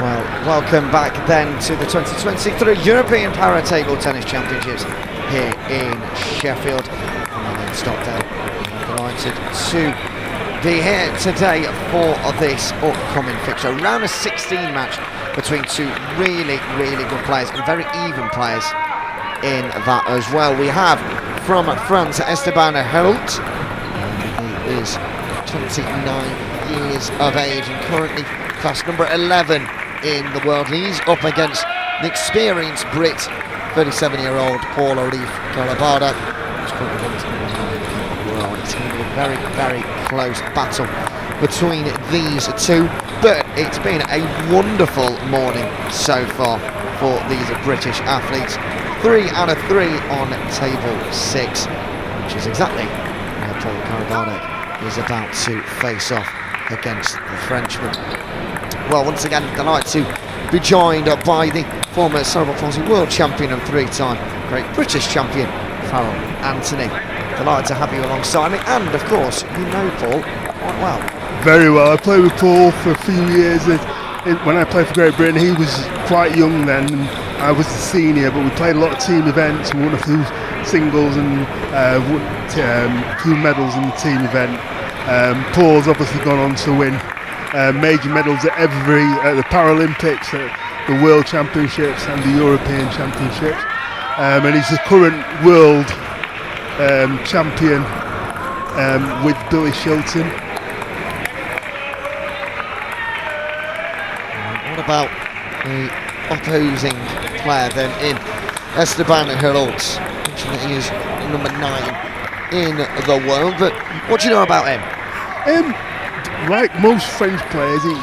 Well, welcome back then to the 2023 European Para Table Tennis Championships here in Sheffield. And then Stockdale. I'm delighted to be here today for this upcoming fixture. Round of 16 match between two really good players and very even players in that as well. We have from France Esteban Heroult. He is 29 years of age and currently class number 11 in the world. He's up against the experienced Brit, 37-year-old Paul O'Leaf Carabada, who's currently ranked number 9 in the world. It's going to be a very close battle between these two, but it's been a wonderful morning so far for these British athletes. 3 out of 3 on table 6, which is exactly where Paul Carabada is about to face off against the Frenchman. Well, once again, delighted to be joined by the former cerebral palsy world champion and 3-time Great British champion, Farrell Anthony. Delighted to have you alongside me, and of course, you know Paul quite well. Very well. I played with Paul for a few years. When I played for Great Britain, he was quite young then, and I was the senior, but we played a lot of team events and won a few singles and a few medals in the team event. Paul's obviously gone on to win major medals at the Paralympics, at the World Championships and the European Championships, and he's the current world champion with Billy Shelton. What about the opposing player then in Esteban Heroult? Mentioned that he is number 9 in the world, but what do you know about him? Like most French players, he's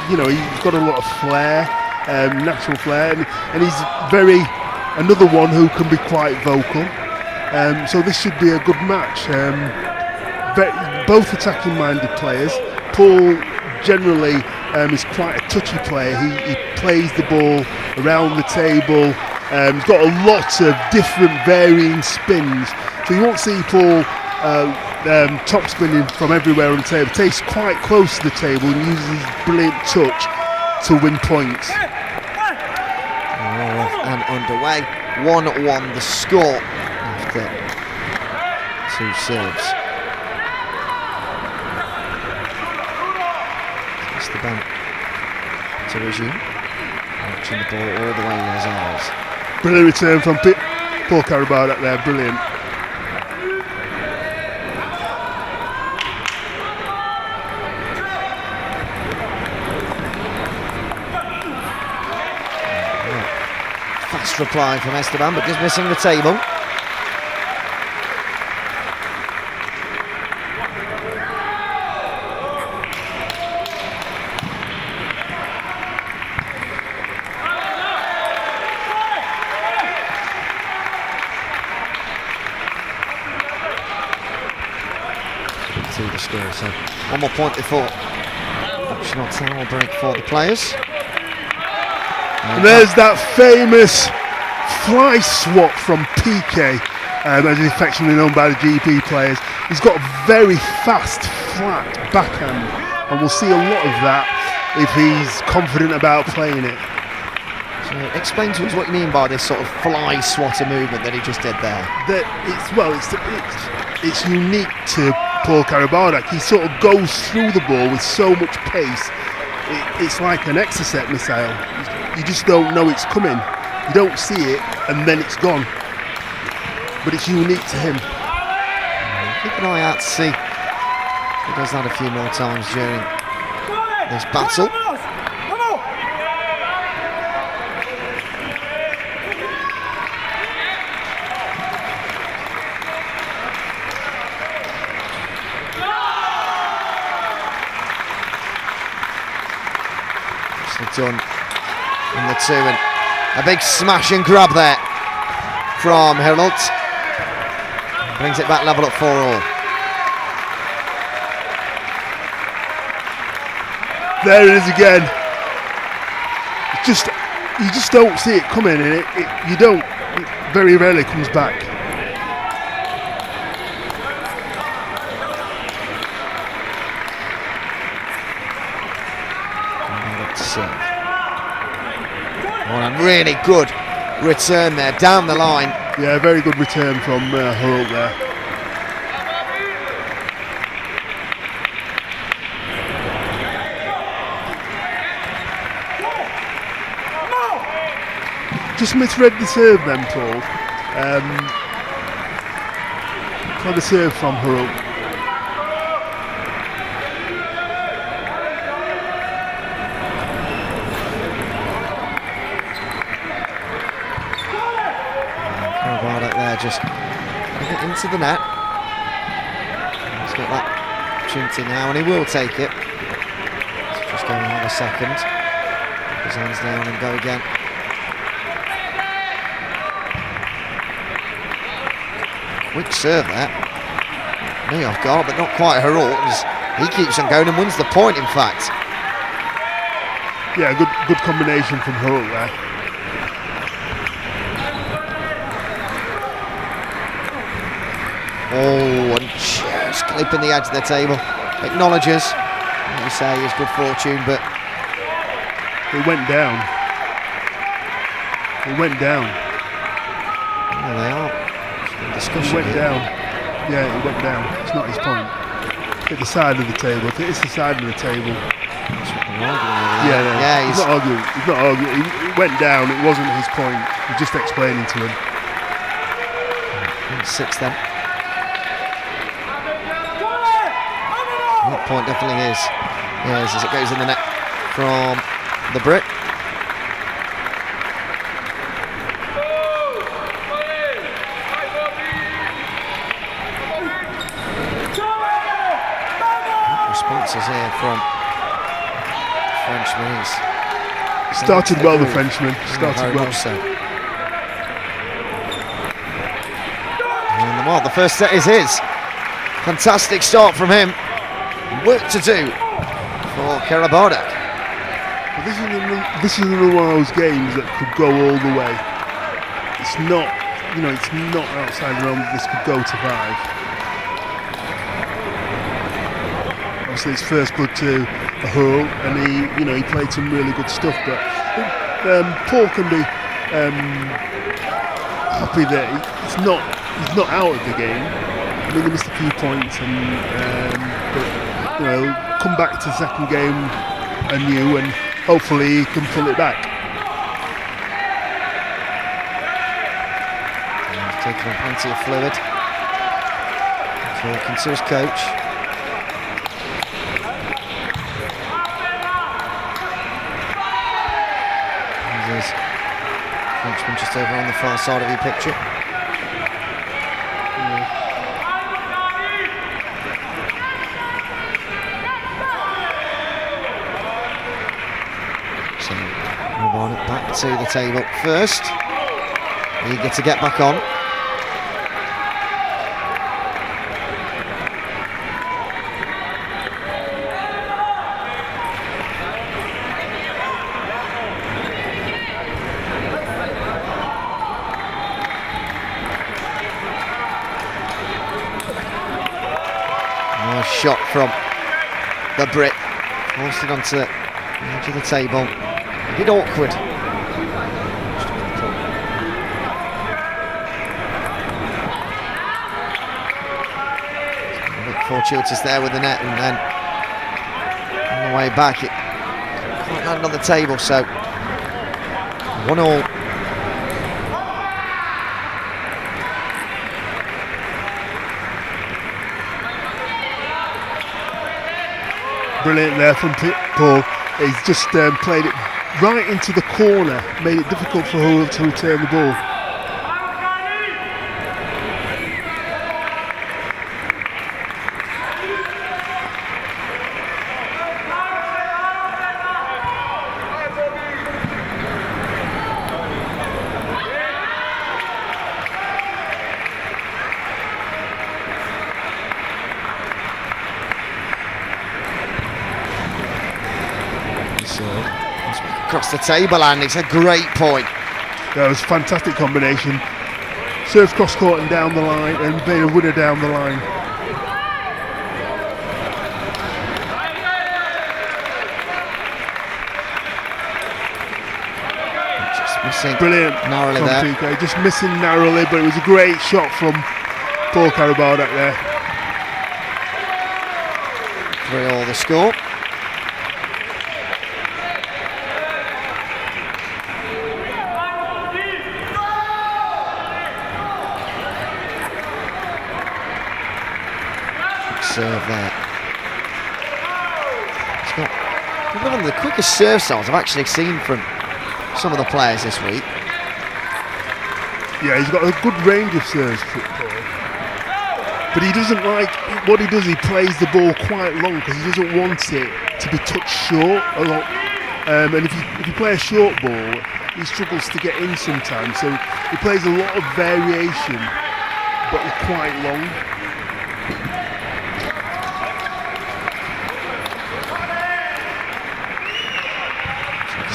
got a lot of flair, natural flair, and he's another one who can be quite vocal. So this should be a good match. Both attacking-minded players. Paul generally is quite a touchy player. He plays the ball around the table. He's got a lot of different varying spins, so you won't see Paul top spinning from everywhere on the table. Takes quite close to the table and uses his brilliant touch to win points. And underway, 1-1 the score after 2 serves. Esteban to resume, watching the ball all the way with his eyes. Brilliant return from Paul Carabada there, brilliant. Fast reply from Esteban, but just missing the table. The score, so 1 more point before optional towel break for the players. And there's that famous fly swat from PK, as is affectionately known by the GP players. He's got a very fast, flat backhand, and we'll see a lot of that if he's confident about playing it. So explain to us what you mean by this sort of fly swatter movement that he just did there. It's unique to Paul Carabada. He sort of goes through the ball with so much pace. It's like an Exocet missile. You just don't know it's coming. You don't see it, and then it's gone. But it's unique to him. Keep an eye out to see if he does that a few more times during this battle. Done in the 2, and a big smash and grab there from Heroult. Brings it back level at 4-all. There it is again. You just don't see it coming, and you don't. It very rarely comes back. Serve. Oh, and really good return there, down the line. Yeah, very good return from Hurl there. Just misread the serve then, Paul. Tried the serve from Hurl. Just get into the net. He's got that opportunity now, and he will take it. Let's just go and have a second. Put his hands down and go again. Quick serve there. Me off guard, but not quite Hurl. He keeps on going and wins the point, in fact. Yeah, good combination from Hurl there. Oh, and just clipping the edge of the table. Acknowledges, like you say, his good fortune, but it went down. It went down. There they are. It went down. Yeah, it went down. It's not his point. Hit the side of the table. If it is the side of the table. That's what they're arguing over there. Yeah, he's not arguing. He's not arguing. It went down. It wasn't his point. He's just explaining to him. 6 then. That point definitely is. Yes, as it goes in the net from the Brit. Responses here from Frenchman. Started well, the Frenchman. Started well. So. And the first set is his. Fantastic start from him. Work to do for Karabardak. Well, this is another one of those games that could go all the way. It's not, it's not outside the realm that this could go to 5. Obviously, it's first blood to a Hurl, and he played some really good stuff. But Paul can be happy that he's not out of the game. I mean, he missed a few points, but come back to the second game anew, and hopefully he can pull it back. He's taking on plenty of fluid. Talking to his coach. There's Frenchman just over on the far side of your picture. Back to the table first. Eager to get back on. Nice shot from the Brit. Forced it onto the edge of the table. A bit awkward. Fortuitous there with the net, and then on the way back it can't land on the table, so 1-1. Brilliant there from Paul. He's just played it right into the corner, made it difficult for Hull to return the ball. Across the table, and it's a great point. That was a fantastic combination. Serve cross court and down the line, and being a winner down the line. missing Brilliant narrowly from there. PK, just missing narrowly, but it was a great shot from Paul Karabardak there. 3-3 the score. Serve there. It's got one of the quickest serve styles I've actually seen from some of the players this week. Yeah, he's got a good range of serves, Paul. But he doesn't like, what he does, he plays the ball quite long because he doesn't want it to be touched short a lot. And if you play a short ball, he struggles to get in sometimes. So he plays a lot of variation, but quite long.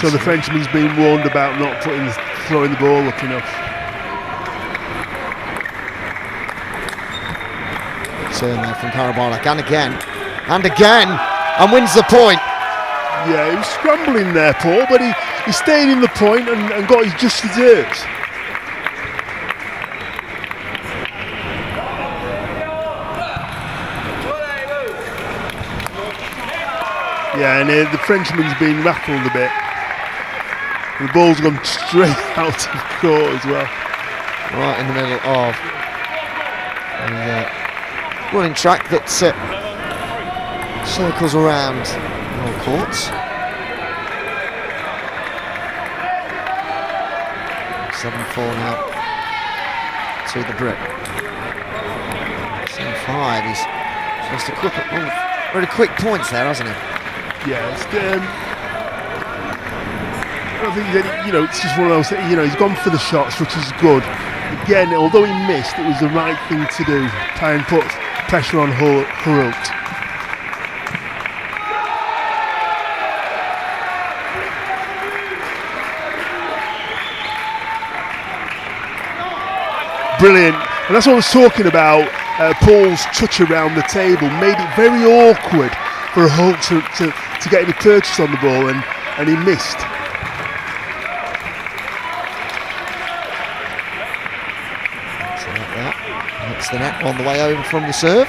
So the Frenchman's been warned about not throwing the ball up enough. Turn there from Karabardak, and again, and wins the point. Yeah, he was scrambling there, Paul, but he stayed in the point and got his just desserts. Yeah, and the Frenchman's been rattled a bit. The ball's gone straight out of court as well. Right in the middle of the running track that circles around all courts. 7-4 now to the Brit. 7-5. He's just a really quick points there, hasn't he? Yeah, I think that, it's just one of those, he's gone for the shots, which is good. Again, although he missed, it was the right thing to do. Try and put pressure on Hurult. Brilliant. And that's what I was talking about. Paul's touch around the table made it very awkward for Hurult to get any purchase on the ball, and he missed. Hits the net on the way home from the serve.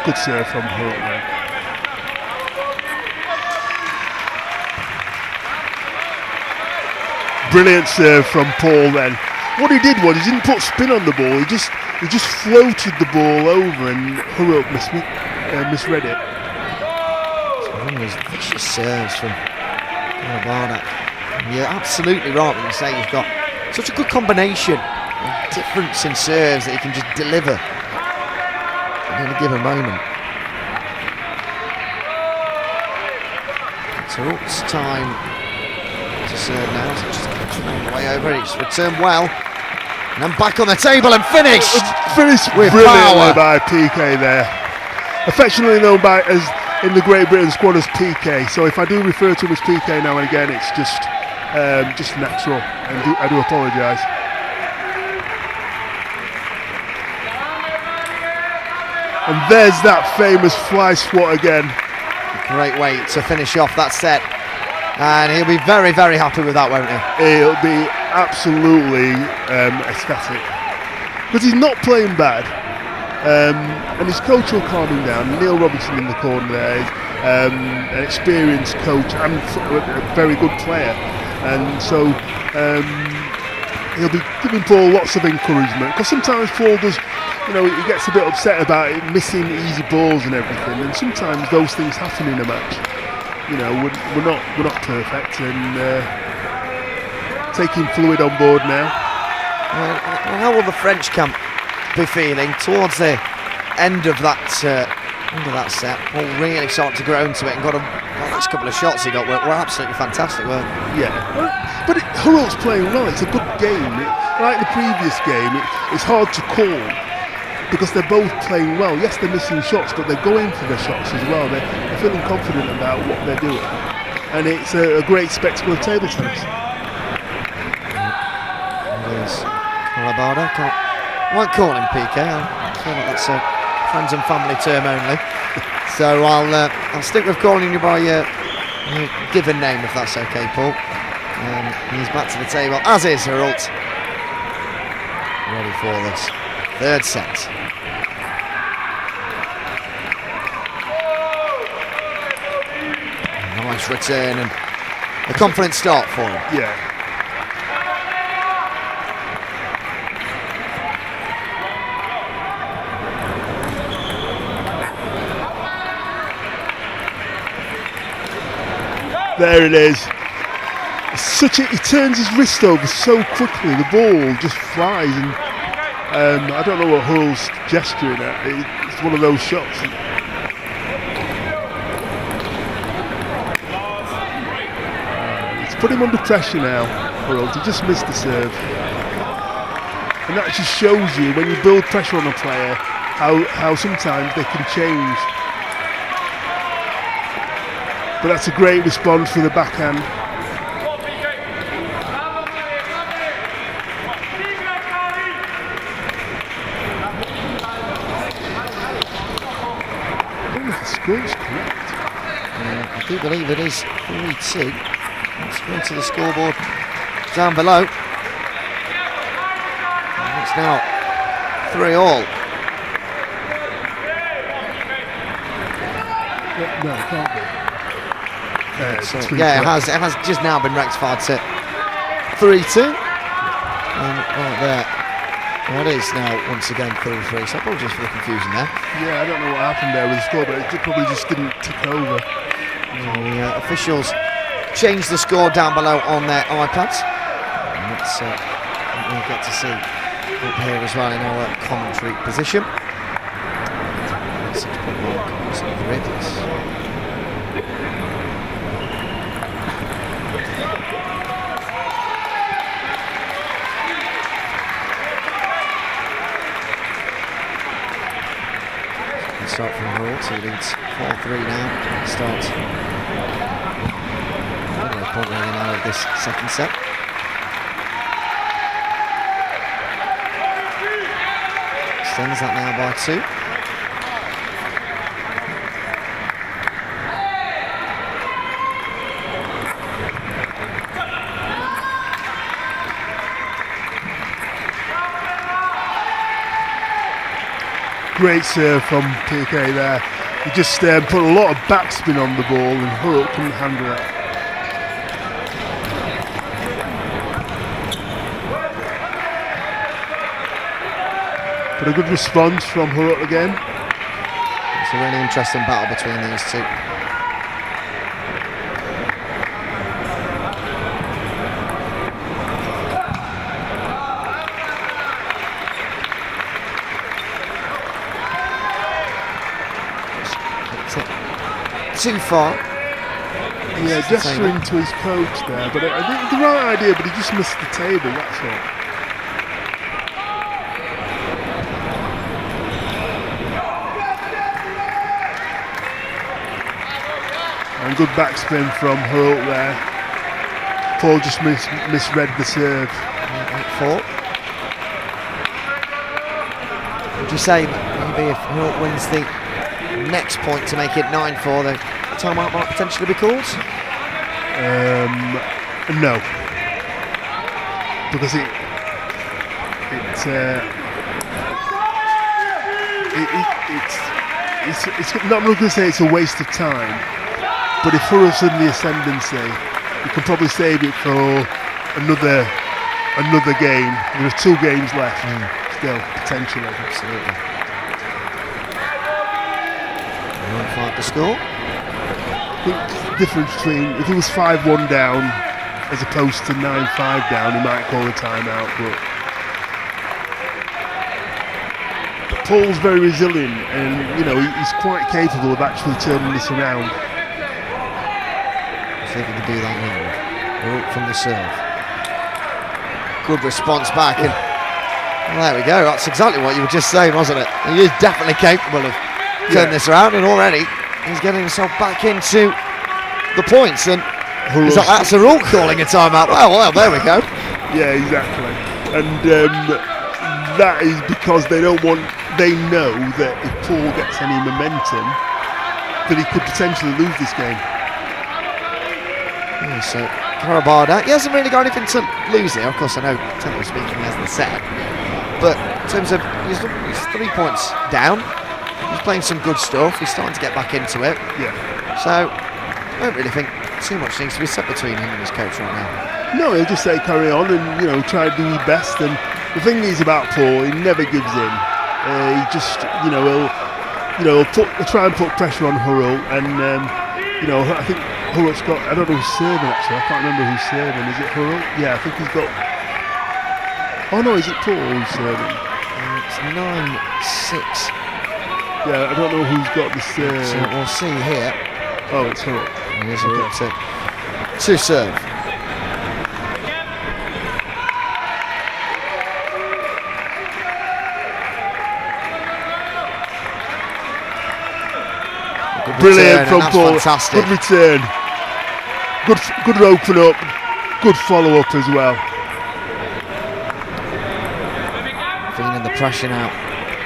Good serve from Hurult there. Brilliant serve from Paul then. What he did was he didn't put spin on the ball, he just floated the ball over, and Hurult misread it. So one of those vicious serves from Karabardak. You're absolutely right when you say you've got such a good combination of difference in serves that you can just deliver at any given moment. It's Hurult's time to serve now. So just the way over, it's returned well, and then back on the table and finished with brilliantly power by PK there, affectionately known as in the Great Britain squad as PK. So if I do refer to him as PK now and again, it's just natural, and I do apologise. And there's that famous fly swat again. Great way to finish off that set, and he'll be very, very happy with that, won't he? He'll be absolutely ecstatic, because he's not playing bad, and his coach will calm him down. Neil Robertson in the corner there is an experienced coach and a very good player, and so he'll be giving Paul lots of encouragement, because sometimes Paul does, he gets a bit upset about it, missing easy balls and everything, and sometimes those things happen in a match. We're not perfect, and taking fluid on board now. How will the French camp be feeling towards the end of that set? Paul really started to grow into it, and got the last couple of shots he got were absolutely fantastic, weren't they? Yeah, but Hurult's playing well. It's a good game. Like the previous game, it's hard to call, because they're both playing well. Yes, they're missing shots, but they're going for the shots as well. They're feeling confident about what they're doing, and it's a great spectacle of table tennis. There's Karabardak. Won't call him PK. I feel like that's a friends and family term only. So I'll stick with calling you by your given name, if that's okay, Paul. He's back to the table, as is Hurult. Ready for this third set. Nice return and a confident start for him. Yeah. There it is. He turns his wrist over so quickly, the ball just flies, and I don't know what Hurl's gesturing at. It's one of those shots. It's put him under pressure now, Hurl. He just missed the serve. And that just shows you, when you build pressure on a player, how sometimes they can change. But that's a great response for the backhand. I don't know if the score's correct. I do believe it is 3-2. Let's go to the scoreboard down below. And it's now 3-all. No, it can't be. Yeah, it has just now been rectified to 3-2. And right there, well, it is now once again 3-3. So apologies for the confusion there. Yeah, I don't know what happened there with the score, but it probably just didn't tick over. The officials changed the score down below on their iPads. And that's what we'll get to see up here as well in our commentary position. 6.1 comes of the radius. Start from Hurl, so he leads 4-3 now. Starts point really now of this second set. Extends that now by 2. Great serve from PK there. He just put a lot of backspin on the ball, and Hurl couldn't handle that. But a good response from Hurl again. It's a really interesting battle between these two. Too far. Yeah, gesturing to his coach there, but I think the right idea, but he just missed the table, that's all. And good backspin from Hurl there. Paul just misread the serve. 8-4. Would you say that maybe if Hurl wins the next point to make it 9-4, the timeout might potentially be called? No, because it's not going to say it's a waste of time, but if Hurl's in the ascendancy, you can probably save it for another game. There are 2 games left still, potentially. Absolutely. 9-5 the score. I think the difference between, if it was 5-1 down as opposed to 9-5 down, he might call a timeout, but Paul's very resilient, and he's quite capable of actually turning this around. See if he can do that now. From the serve. Good response back, and well, there we go. That's exactly what you were just saying, wasn't it? He is definitely capable of turning this around, and already he's getting himself back into the points, and he's like, that's a rule calling a timeout. Well, there we go. Yeah, exactly. And that is because they don't want they know that if Paul gets any momentum, that he could potentially lose this game. Yeah, so Karabada, he hasn't really got anything to lose here. Of course, I know, technically speaking, he hasn't said. But in terms of, he's 3 points down. He's playing some good stuff. He's starting to get back into it. Yeah. So I don't really think too much needs to be said between him and his coach right now. No, he'll just say carry on and, you know, try to do his best. And the thing is about Paul, he never gives in. He just, you know, he'll try and put pressure on Hurrell. And, you know, I think Hurrell's got, I don't know who's serving actually. I can't remember who's serving. Is it Hurrell? Yeah, I think he's got. Oh no, is it Paul who's serving? It's 9-6. Yeah, I don't know who's got the serve. So we'll see here. Oh, it's Hurrell. Here's a good to serve. Brilliant from Paul. Fantastic. Good return. Good open up. Good follow up as well. Feeling the pressure now.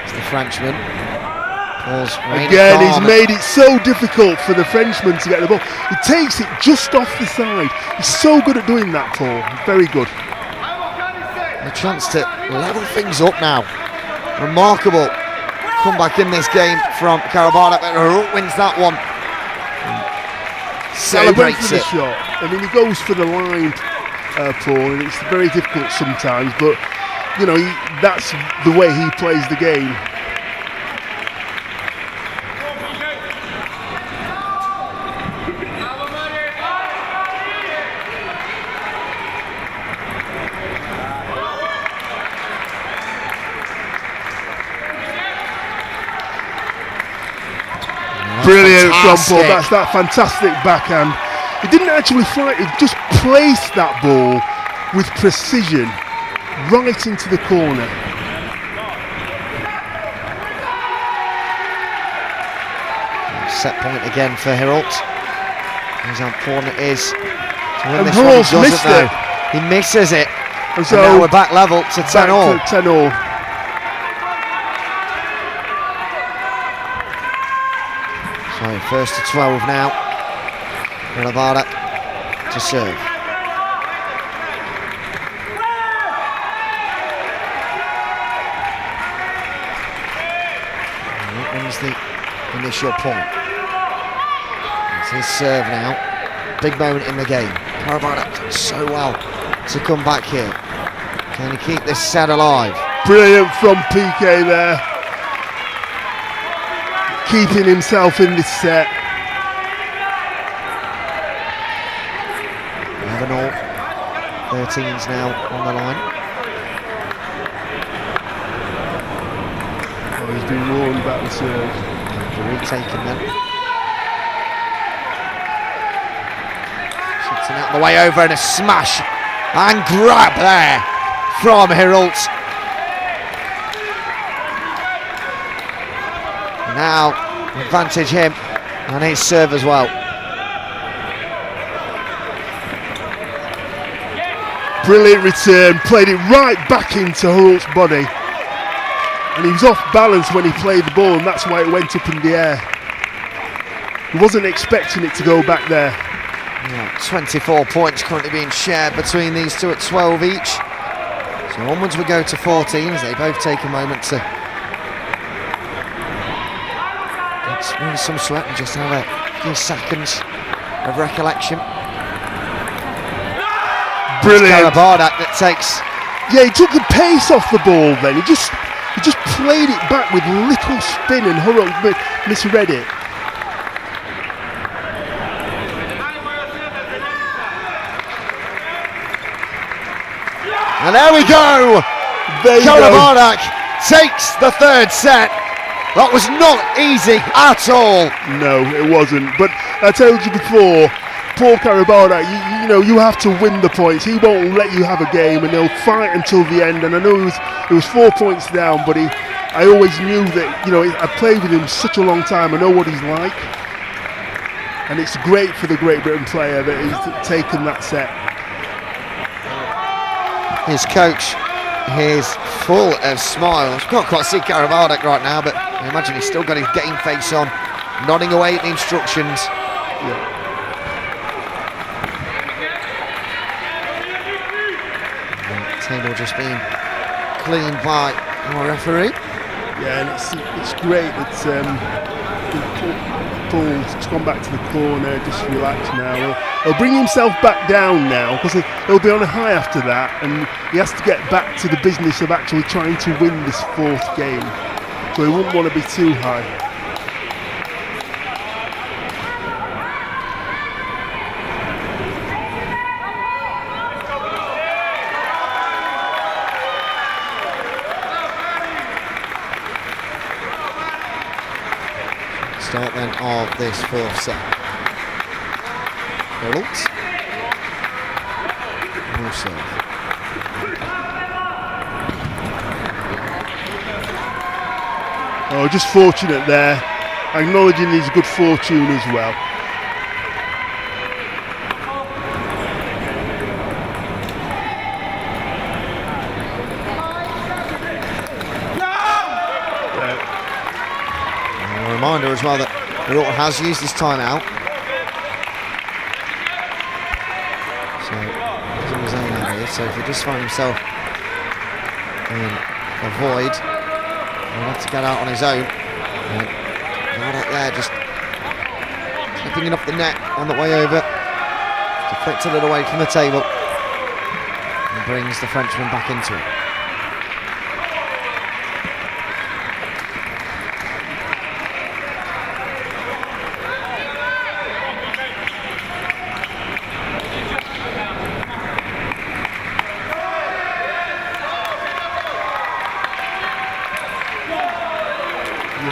It's the Frenchman. Paul's again, he's made it so difficult for the Frenchman to get the ball. He takes it just off the side. He's so good at doing that, Paul. Very good. A chance to level things up now. Remarkable comeback in this game from Karabana, but Hurrell wins that one. Celebrates it. Shot. I mean, he goes for the line, Paul, and it's very difficult sometimes, but you know, that's the way he plays the game. Brilliant from Paul. That's that fantastic backhand. He didn't actually fly it, he just placed that ball with precision right into the corner. Set point again for Hurrell. Here's how important it is to win this Hurrell's one. He missed it. He misses it. And so now we're back level to 10-all. 10-all. So first to 12 now. Karabana to serve. And that one's the initial point. It's his serve now. Big moment in the game. Karabana done so well to come back here. Can he keep this set alive? Brilliant from PK there. Keeping himself in this set. 11-all. 13's now on the line. Oh, he's been warned about the serve. The retaking then. Shifting out the way over and a smash and grab there from Hurrell. Now advantage him and his serve as well. Brilliant return, played it right back into Hurrell's body. And he was off balance when he played the ball, and that's why it went up in the air. He wasn't expecting it to go back there. Yeah, 24 points currently being shared between these two at 12 each. So onwards we go to 14 as they both take a moment to experience some sweat and just have a few seconds of recollection. Brilliant. Karabana that takes. Yeah, he took the pace off the ball then. He just played it back with little spin and Hurrell misread it. And there we go! Karabana takes the third set. That was not easy at all. No, it wasn't. But I told you before, Paul Karabana, you have to win the points. He won't let you have a game, and he'll fight until the end. And I know it was 4 points down, but I always knew that, I played with him such a long time. I know what he's like. And it's great for the Great Britain player that he's taken that set. His coach is full of smiles. Can't quite see Karabardek right now, but I imagine he's still got his game face on, nodding away at the instructions. Yeah. Table just being cleaned by our referee. Yeah, and it's great that Paul's gone back to the corner, just relax now. He'll bring himself back down now, because he'll be on a high after that, and he has to get back to the business of actually trying to win this fourth game. So he wouldn't want to be too high. Start then of this fourth set. Holt. More serve. Oh, just fortunate there. Acknowledging his good fortune as well. Reminder as well that Hotier has used his timeout. So he's in his own area. So if he just find himself in a void, he'll have to get out on his own. Right up there, just slipping it off the net on the way over. Deflected it away from the table and brings the Frenchman back into it.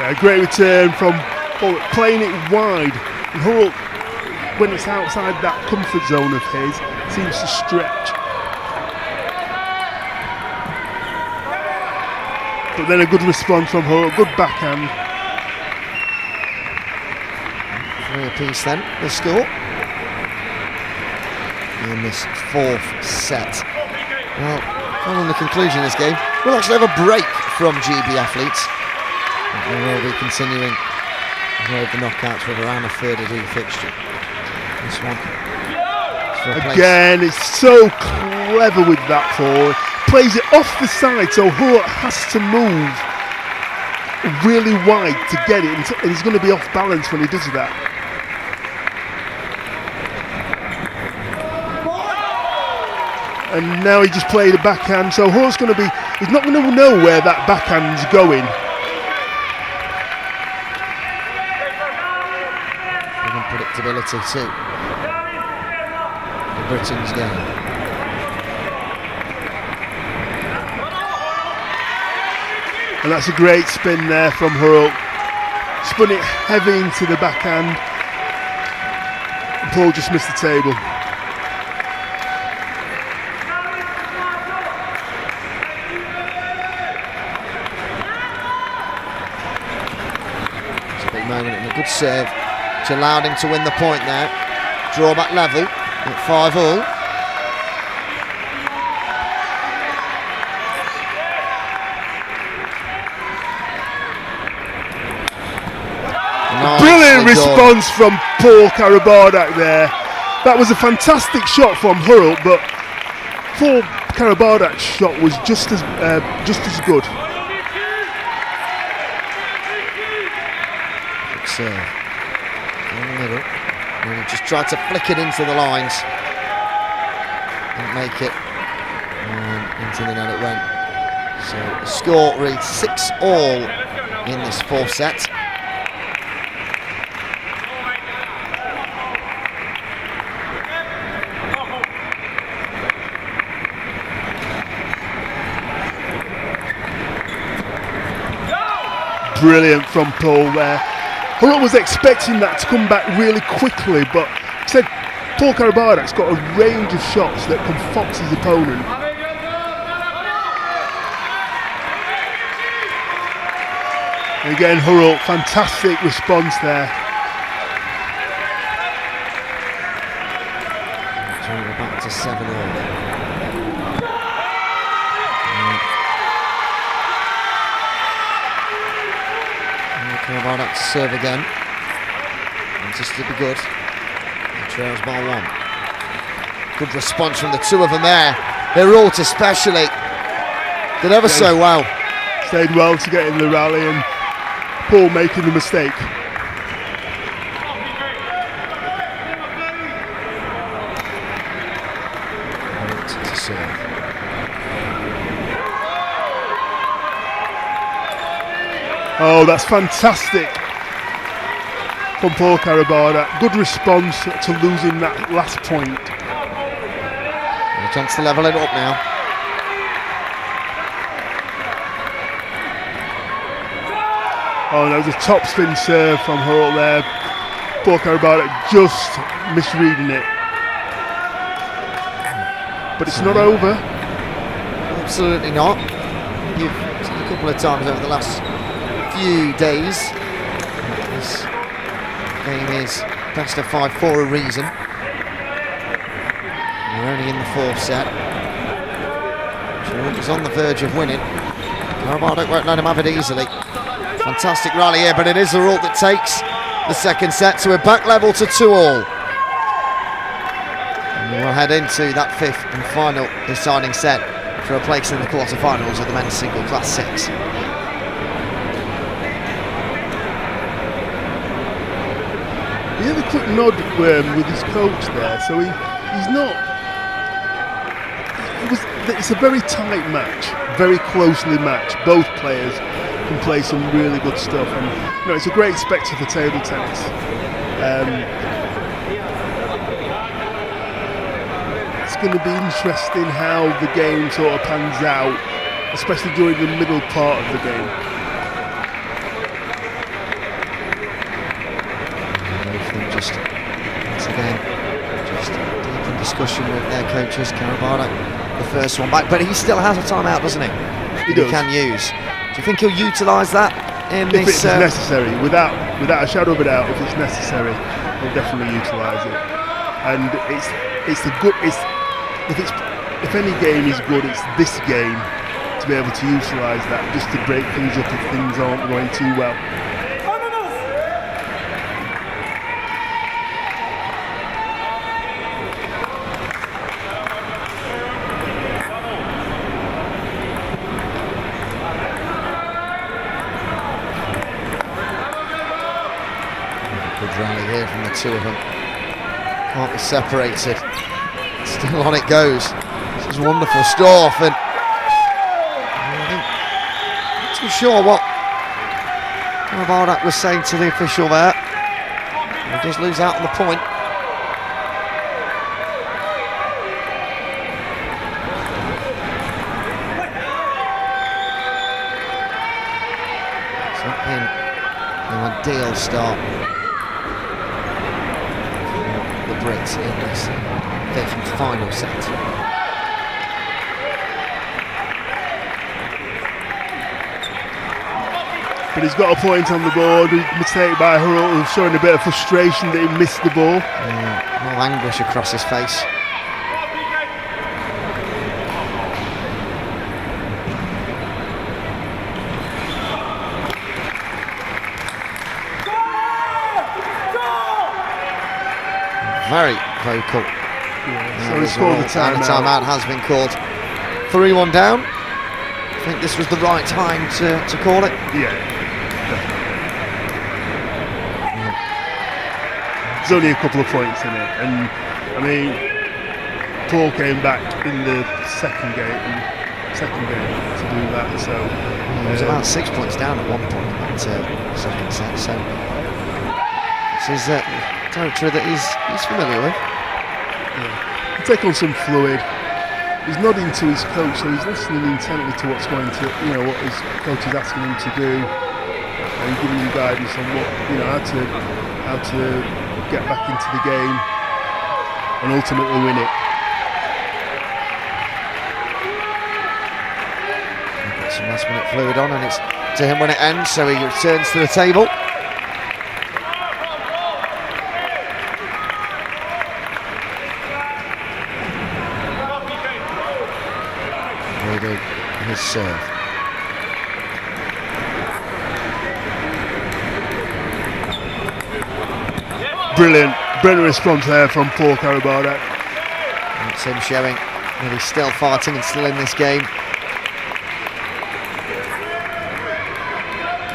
A great return from playing it wide. And Holt, when it's outside that comfort zone of his, seems to stretch. But then a good response from Holt, good backhand. 3 apiece then, the score. In this fourth set. Well, following the conclusion of this game, we'll actually have a break from GB athletes. We will be continuing the knockouts with around a third of the fixture. This one. Again, it's so clever with that forward. Plays it off the side, so Holt has to move really wide to get it, and he's going to be off balance when he does that. And now he just played a backhand, so Holt's going to be, he's not going to know where that backhand's going. Predictability too. The Britain's game. And that's a great spin there from Holt. Spun it heavy into the backhand. And Paul just missed the table. It's a big moment and a good serve, which allowed him to win the point there. Draw back level at 5-all. Brilliant response from Paul Karabardek there. That was a fantastic shot from Holt, but Paul Karabardek's shot was just as good. Good serve. In the middle, and he just tried to flick it into the lines. Didn't make it, and into the net it went. So the score reads 6-all in this fourth set. Brilliant from Paul there. Holt was expecting that to come back really quickly, but said Paul Karabardek's got a range of shots that can fox his opponent. And again, Holt, fantastic response there. So we're back to 7-all. Cardona to serve again. And just to be good. He trails by 1. Good response from the two of them there. Herault especially did ever so well. Stayed well to get in the rally, and Paul making the mistake. To serve. Oh, that's fantastic from Paul Cardona. Good response to losing that last point. And a chance to level it up now. Oh, that was a top spin serve from Holt there. Paul Cardona just misreading it. But it's not over. Absolutely not. You've seen a couple of times over the last few days. This game is best of 5 for a reason. We're only in the 4th set. Sheffield is on the verge of winning. Cardona won't let him have it easily. Fantastic rally here, but it is the Herault that takes the 2nd set, so we're back level to 2-all. And we'll head into that 5th and final deciding set for a place in the quarterfinals of the men's single class 6. He had a quick nod with his coach there, so he's not. It's a very tight match, very closely matched. Both players can play some really good stuff, and it's a great spectacle for table tennis. It's going to be interesting how the game sort of pans out, especially during the middle part of the game. Just once again, just deep in discussion with their coaches. Cardona, the first one back, but he still has a timeout, doesn't he? He does. He can use. Do you think he'll utilise that in if this? If it's necessary, without a shadow of a doubt, if it's necessary, he'll definitely utilise it. And if any game is good, it's this game to be able to utilise that, just to break things up if things aren't going too well. Rally here from the two of them. Can't be separated. Still on it goes. This is wonderful stuff, and I'm not too sure what Cardona was saying to the official there. He does lose out on the point. It's not been an ideal start. Brits in this 5th and final set. But he's got a point on the board. Mistake by Herault, showing a bit of frustration that he missed the ball. Yeah, no anguish across his face. Very vocal. Yeah, so he's called the timeout. The timeout has been called. 3-1 down. I think this was the right time to call it. Yeah, definitely. There's only a couple of points in it, and I mean, Paul came back in the second game to do that. So he was about 6 points down at one point in that second set. So this is territory that he's familiar with. Yeah. He'll take on some fluid. He's nodding to his coach, so he's listening intently to what's going to, what his coach is asking him to do, and giving him guidance on what, how to get back into the game and ultimately win it. Got some last minute fluid on, and it's to him when it ends, so he returns to the table. His serve. Brilliant response there from Paul Karabardak. That's him showing that he's still fighting and still in this game.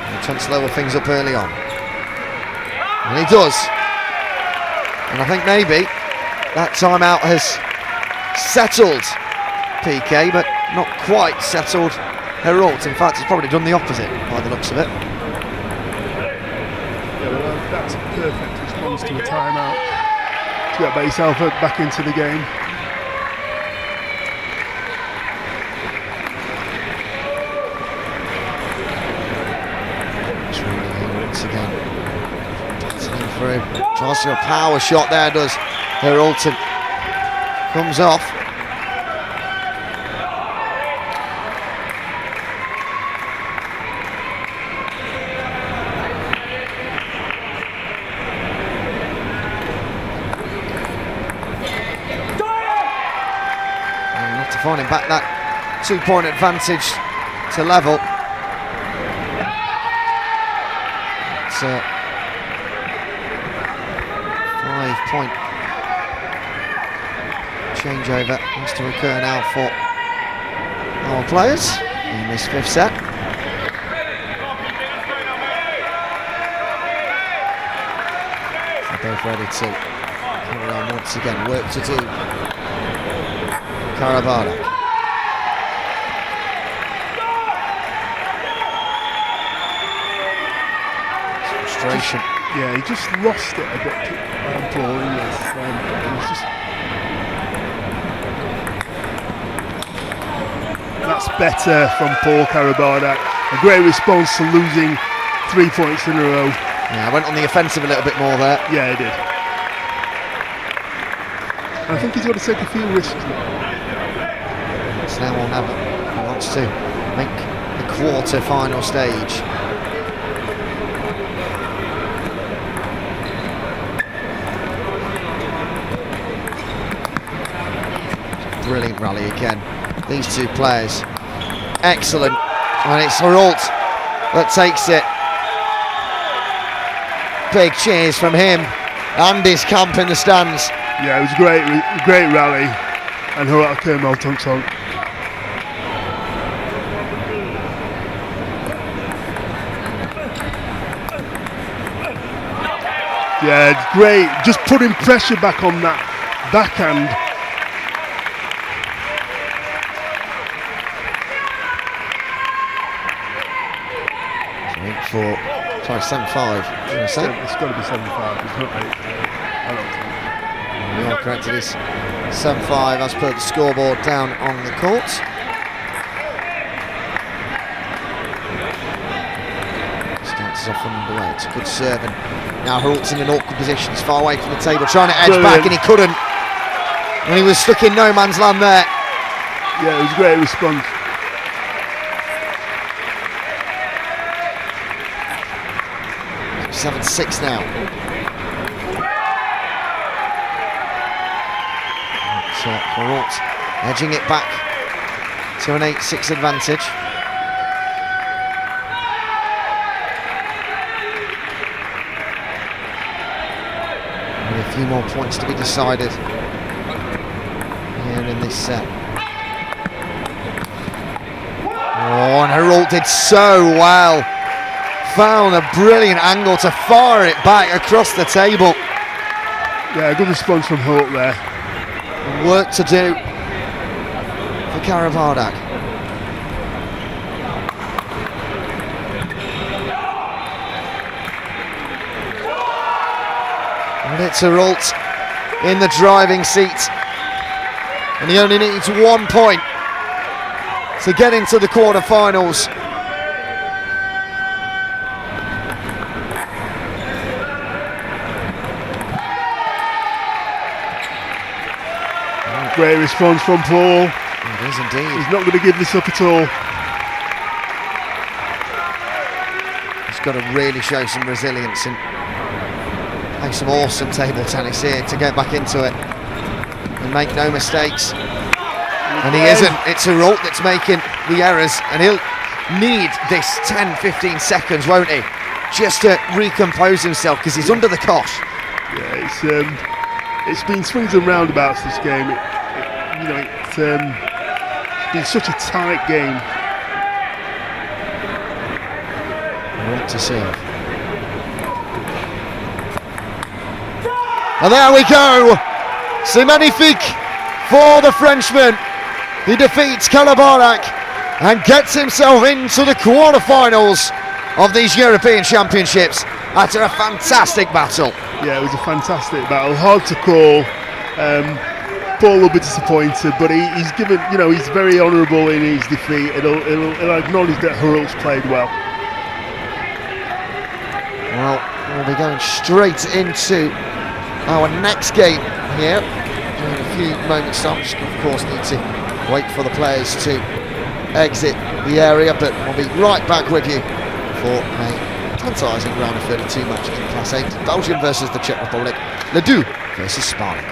He trying to slow things up early on. And he does. And I think maybe that timeout has settled PK, but not quite settled Herald. In fact, it's probably done the opposite by the looks of it. Yeah, well, that's a perfect response to a timeout. To get yourself back into the game. Once again, passing through. Tries to a power shot there, does Heraldton. Comes off. Finding back that 2-point advantage to level. It's a 5-point changeover has to occur now for our players in this 5th set. They're both ready to carry on once again. Work to do. Karabardak. Frustration. Yeah, he just lost it a bit. Paul, that's better from Paul Karabardak. A great response to losing 3 points in a row. Yeah, I went on the offensive a little bit more there. Yeah, he did. I think he's got to take a few risks now. It's now or never. He wants to make the quarter-final stage. Brilliant rally again. These two players, excellent. And it's Herald that takes it. Big cheers from him and his camp in the stands. Yeah, it was a great rally, and Herald came out on top. Yeah, it's great. Just putting pressure back on that backhand. For 7-5. It's got to be 7-5. It's not 8. I don't think. We are correct. It is 7-5 as per the scoreboard down on the court. Starts off underway. It's a good serve, and now Herald's in an awkward position. He's far away from the table, trying to edge back, and he couldn't. And he was stuck in no man's land there. Yeah, it was a great response. 7-6 now. So Herald edging it back to an 8-6 advantage. With a few more points to be decided here in this set. Oh, and Herald did so well. Found a brilliant angle to fire it back across the table. Yeah, good response from Holt there. Work to do for Karabardak. And it's Herald in the driving seat. And he only needs 1 point to get into the quarterfinals. Great response from Paul. It is indeed. He's not going to give this up at all. He's got to really show some resilience and play some awesome table tennis here to get back into it and make no mistakes. And he isn't. It's Herald that's making the errors, and he'll need this 10-15 seconds, won't he, just to recompose himself, because he's under the cosh. Yeah, it's been swings and roundabouts this game. It's been such a tight game. What to serve. And there we go. C'est magnifique for the Frenchman. He defeats Kalabarak and gets himself into the quarterfinals of these European Championships after a fantastic battle. Yeah, it was a fantastic battle. Hard to call. Paul will be disappointed, but he's given, he's very honourable in his defeat. He'll acknowledge that Hurl's played well. Well, we'll be going straight into our next game here in a few moments time. Just of course need to wait for the players to exit the area, but we'll be right back with you for a tantalising round of 32 match in Class 8. Belgium versus the Czech Republic, Ladoux versus Sparlik.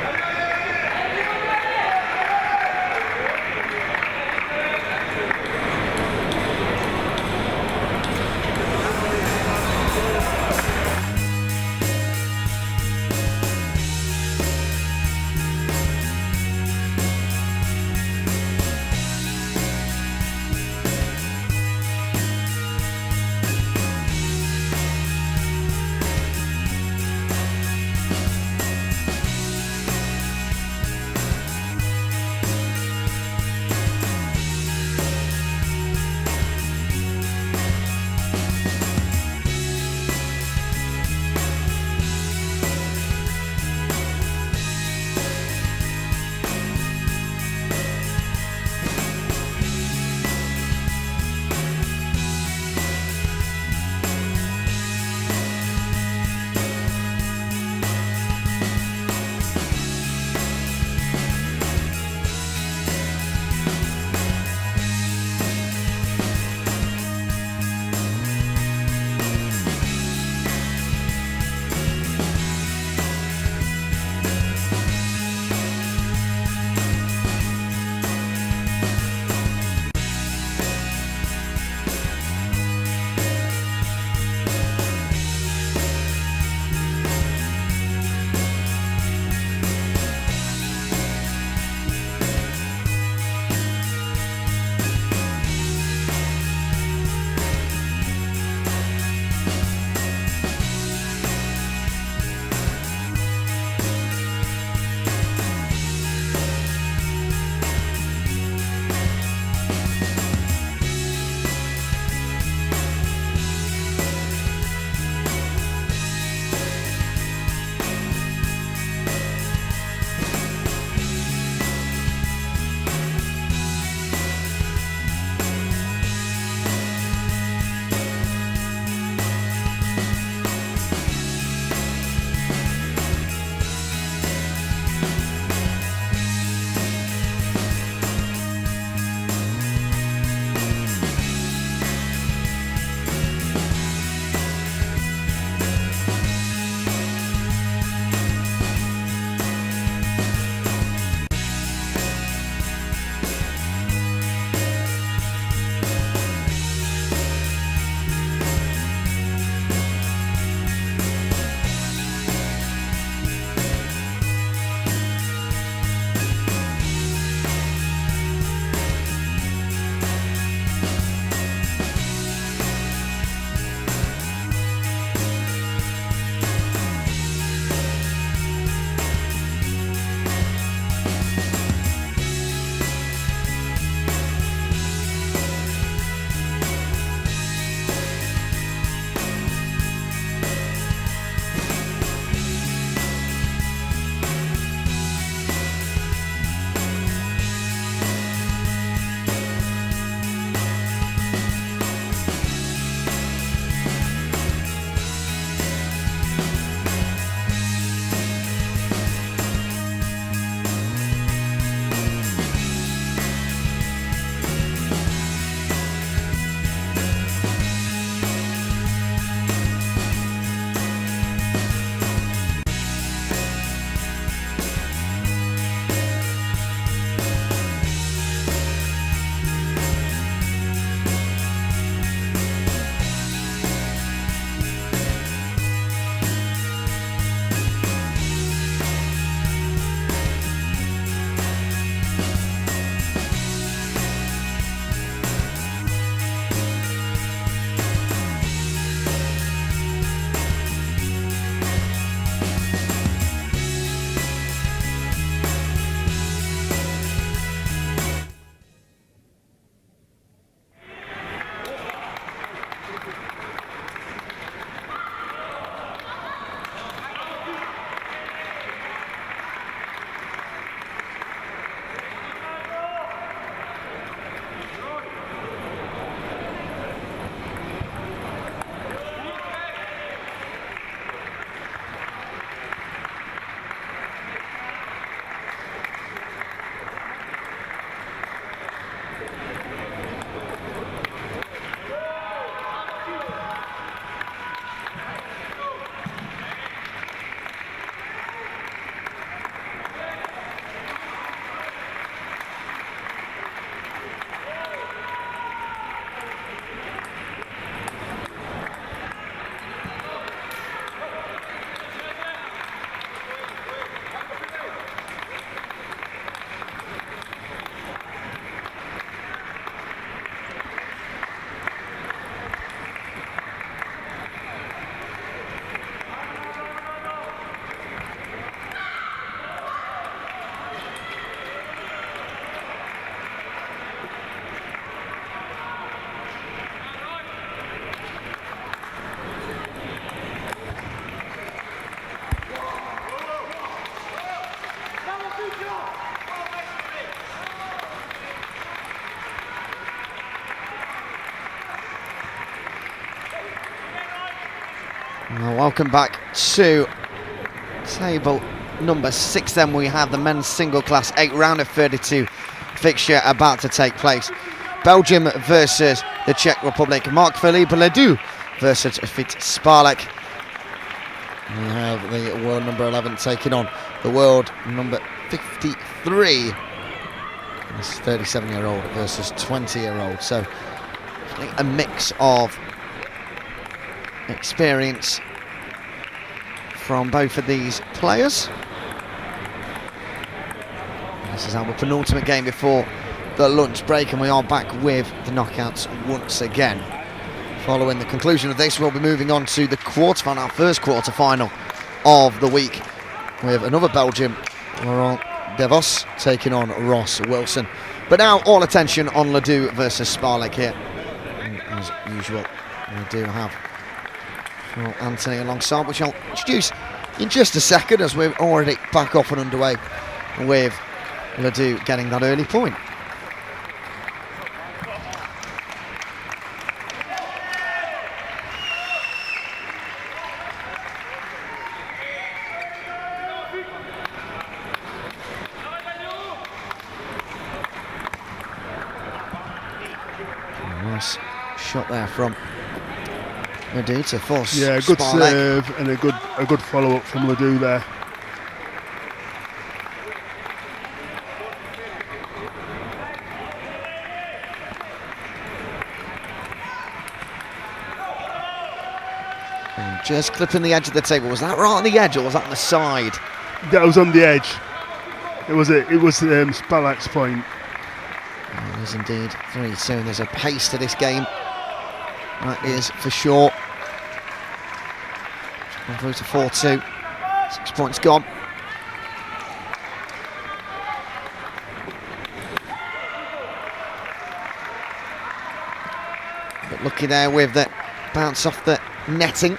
Welcome back to table number 6. Then we have the men's single class 8 round of 32 fixture about to take place. Belgium versus the Czech Republic. Marc-Philippe Ladoux versus Sparlik. We have the world number 11 taking on the world number 53. This 37-year-old versus 20-year-old. So a mix of experience from both of these players. This is our penultimate game before the lunch break, and we are back with the knockouts once again. Following the conclusion of this, we'll be moving on to the quarterfinal, our first quarterfinal of the week, with another Belgian, Laurent Devos, taking on Ross Wilson. But now all attention on Ladoux versus Sparlik here. And as usual, we do have Anthony alongside, which I'll introduce in just a second, as we're already back off and underway with Ladoux getting that early point. Nice shot there from Ladoux to force. Yeah, a good Sparlik. serve and a good follow up from Ladoux there. And just clipping the edge of the table. Was that right on the edge or was that on the side? That was on the edge. It was Sparlik's point. It is indeed 3-2. There's a pace to this game. That is for sure. Gone through to 4-2. 6 points gone. But lucky there with the bounce off the netting.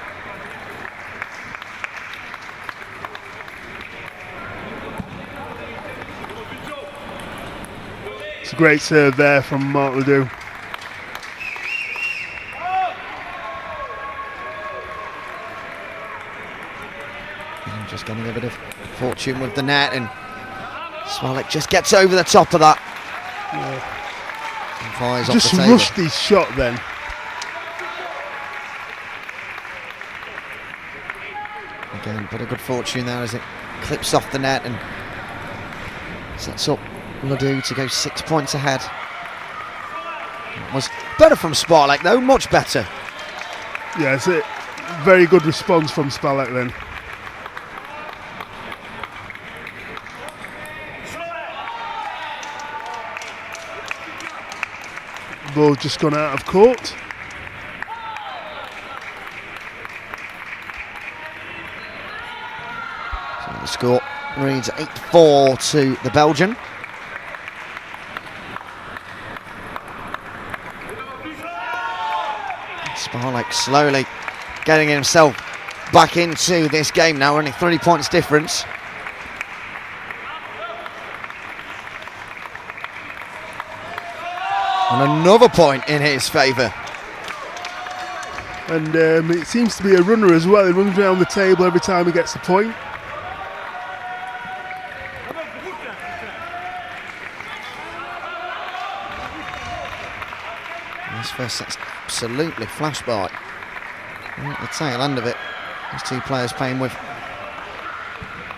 It's a great serve there from Marc Ladoux. And just getting a bit of fortune with the net, and Sparlik just gets over the top of that. Yeah. And fires Just off the table. rushed his shot then. Again, bit of good fortune there as it clips off the net and sets up Ladoux to go 6 points ahead. It was better from Sparlik though, much better. Yeah, it's a very good response from Sparlik then. Ball just gone out of court. So the score reads 8-4 to the Belgian. Sparlik slowly getting himself back into this game now, only 3 points difference. And another point in his favour. And it seems to be a runner as well. He runs around the table every time he gets a point. This first set's absolutely flash by. And at the tail end of it, these two players playing with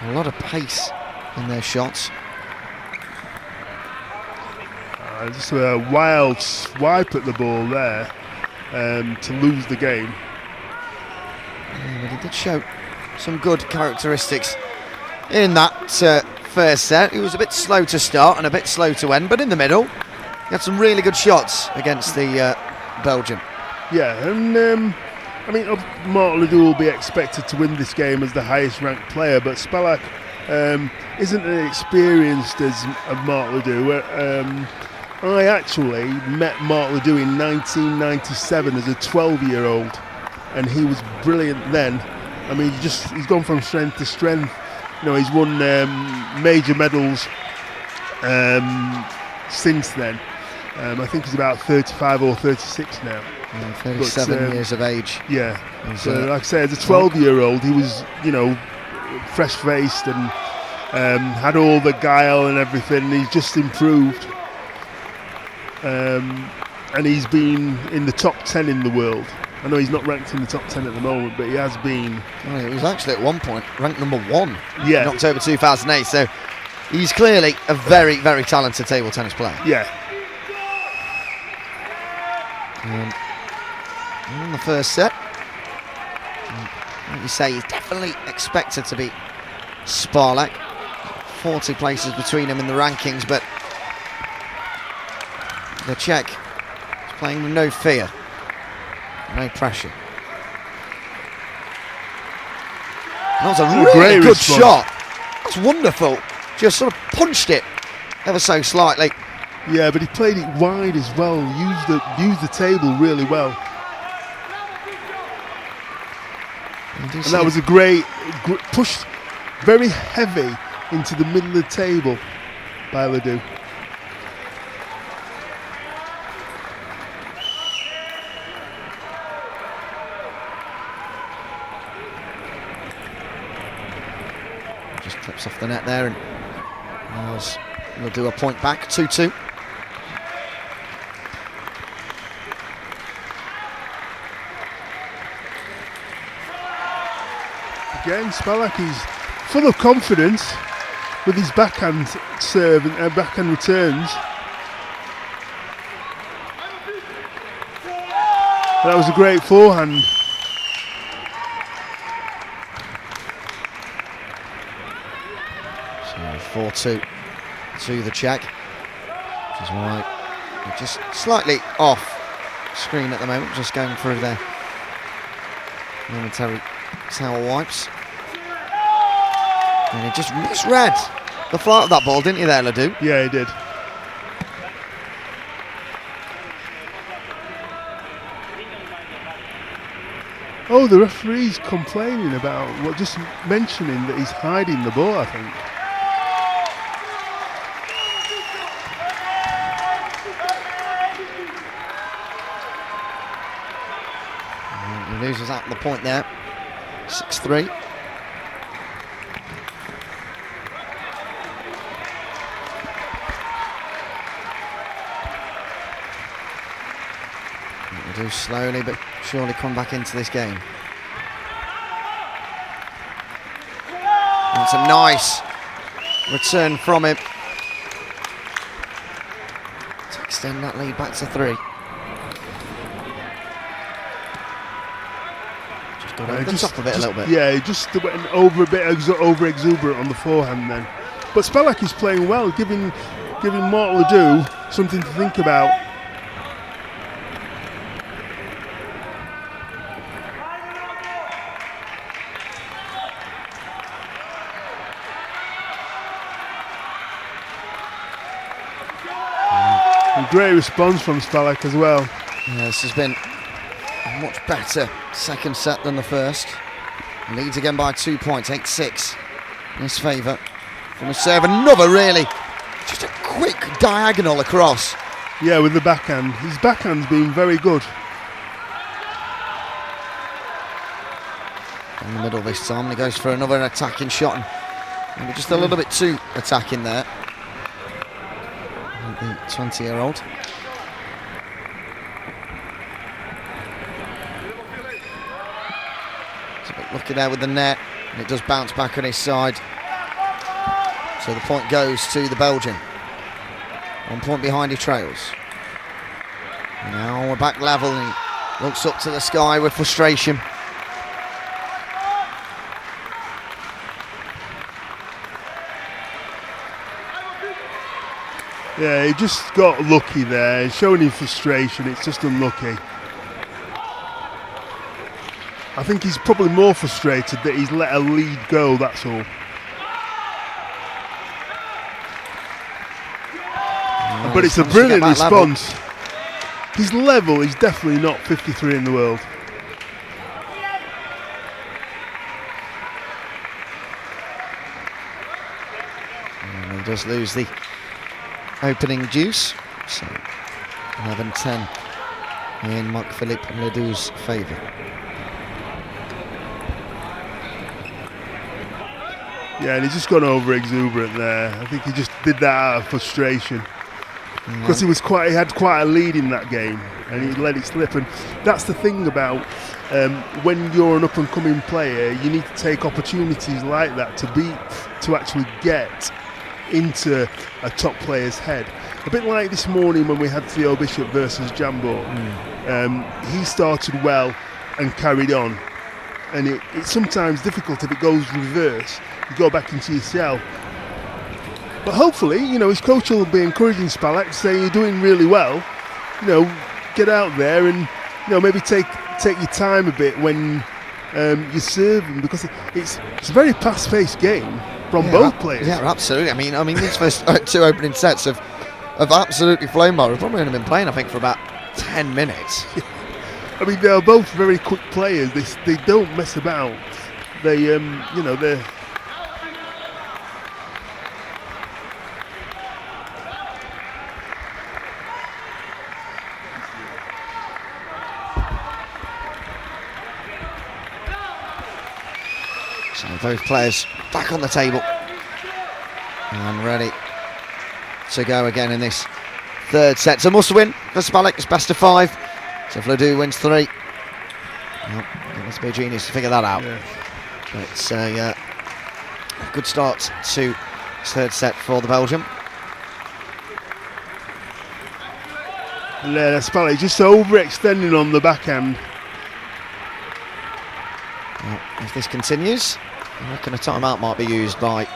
a lot of pace in their shots. Just a wild swipe at the ball there to lose the game. Yeah, but he did show some good characteristics in that first set. He was a bit slow to start and a bit slow to end, but in the middle, he had some really good shots against the Belgian. Yeah, and I mean, Marc Ladoux will be expected to win this game as the highest ranked player, but Sparlik isn't as experienced as Marc Ladoux. I actually met Marc Ladoux in 1997 as a 12-year-old, and he was brilliant then. I mean, he's gone from strength to strength. You know, he's won major medals since then. I think he's about 35 or 36 now. 37 years of age. Yeah. So, like I said, as a 12-year-old, he was, fresh-faced and had all the guile and everything. He's just improved. And he's been in the top 10 in the world. I know he's not ranked in the top 10 at the moment, but he has been. Well, he was actually at one point ranked number 1 in Yeah. October 2008. So he's clearly a very, very talented table tennis player. Yeah. In the first set, like you say, he's definitely expected to beat Sparlik. 40 places between them in the rankings, but the Czech is playing with no fear, no pressure. That was a really good shot. That's wonderful. Just sort of punched it ever so slightly. Yeah, but he played it wide as well. Used the table really well. And that was a great push, very heavy into the middle of the table by Ladoux. Just clips off the net there, and we'll do a point back, 2-2. Again, Sparlik is full of confidence with his backhand serve and backhand returns. That was a great forehand. So 4-2 to the Czech, which is why they're just slightly off screen at the moment, just going through their momentary towel wipes. And he just misread the flight of that ball, didn't he there, Ladoux? Yeah, he did. Oh, the referee's complaining about just mentioning that he's hiding the ball, I think. And he loses out the point there, 6-3. Do slowly but surely come back into this game. That's a nice return from him to extend that lead back to 3. Just got over the top of it a little bit. Yeah, he just went over a bit over exuberant on the forehand then. But Sparlik is playing well, giving Mark Ladoux something to think about. Great response from Sparlik as well. Yeah, this has been a much better second set than the first. Leads again by 2 points, 8-6 in his favour. From his serve, another really, just a quick diagonal across. Yeah, with the backhand. His backhand's been very good. In the middle this time, and he goes for another attacking shot. And maybe just a little bit too attacking there. The 20-year-old. It's a bit lucky there with the net, and it does bounce back on his side. So the point goes to the Belgian. 1 point behind, he trails. And now we're back level, and he looks up to the sky with frustration. Yeah, he just got lucky there. He's showing him frustration. It's just unlucky. I think he's probably more frustrated that he's let a lead go, that's all. Oh, but it's a brilliant response. His level is definitely not 53 in the world. And he does lose the opening juice, so 11-10 in Marc-Philippe Ladoux's favour. Yeah, and he's just gone over exuberant there. I think he just did that out of frustration because he had quite a lead in that game, and he let it slip. And that's the thing about when you're an up-and-coming player, you need to take opportunities like that to actually get into a top player's head. A bit like this morning when we had Theo Bishop versus Jambo. He started well and carried on, and it's sometimes difficult if it goes reverse. You go back into your shell. But hopefully, his coach will be encouraging Sparlik, saying you're doing really well. Get out there and maybe take your time a bit when you're serving, because it's a very fast-paced game from both players. Yeah, absolutely. I mean, these first two opening sets have absolutely flown by. We've probably only been playing, I think, for about 10 minutes. I mean, they're both very quick players. They don't mess about. They're. So both players back on the table and ready to go again in this third set. So must win for Sparlik. It's best of 5. So if Ladoux wins 3, well, it must be a genius to figure that out. Yeah. But it's a good start to this third set for the Belgium. Yeah, Sparlik just overextending on the backhand. Well, if this continues, I reckon a timeout might be used by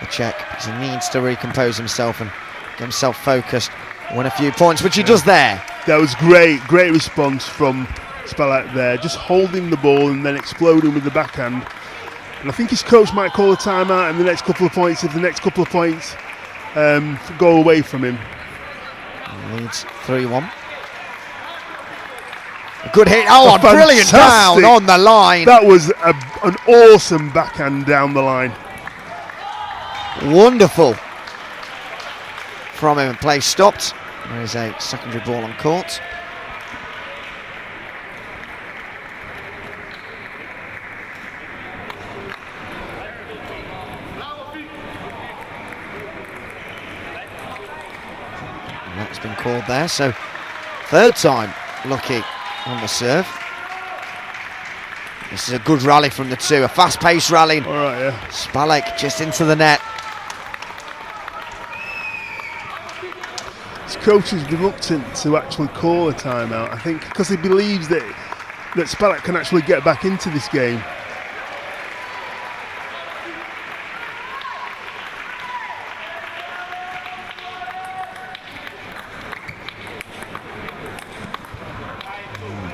the Czech, because he needs to recompose himself and get himself focused, win a few points, which he does there. That was great response from Sparlik there, just holding the ball and then exploding with the backhand. And I think his coach might call a timeout in the next couple of points if the next couple of points go away from him. He leads 3-1. A good hit. Oh, brilliant down on the line. That was an awesome backhand down the line. Wonderful from him. Play stopped. There is a secondary ball on court. And that's been called there. So third time lucky on the serve. This is a good rally from the two, a fast-paced rally. All right, yeah. Sparlik just into the net. His coach is reluctant to actually call a timeout, I think, because he believes that Sparlik can actually get back into this game.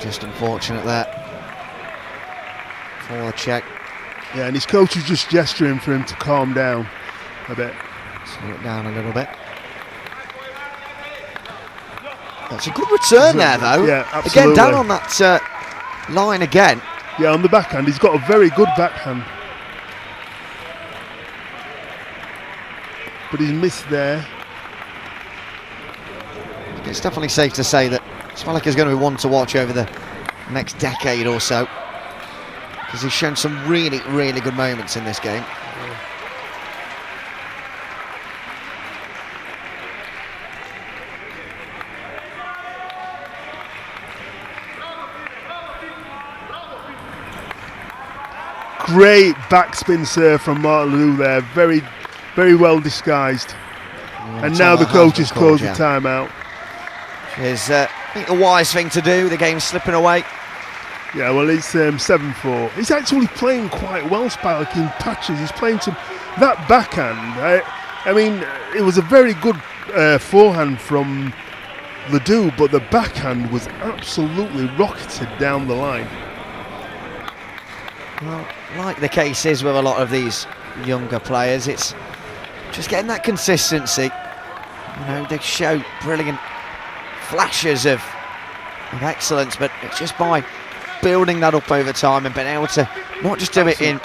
Just unfortunate that for the Czech. Yeah, and his coach is just gesturing for him to calm down a bit. Slow it down a little bit. That's a good return there, though. Yeah, absolutely. Again, down on that line again. Yeah, on the backhand. He's got a very good backhand. But he's missed there. It's definitely safe to say that Sparlik is going to be one to watch over the next decade or so, because he's shown some really, really good moments in this game. Great backspin serve from Marc Ladoux there, very, very well disguised. And now the coach has called the timeout. Is I think the wise thing to do. The game's slipping away. Yeah, well, it's 7-4. He's actually playing quite well, Sparlik, in patches. He's playing that backhand. I mean, it was a very good forehand from Ladoux, but the backhand was absolutely rocketed down the line. Well, like the case is with a lot of these younger players, it's just getting that consistency. They show brilliant flashes of excellence, but it's just by building that up over time and being able to not just do it in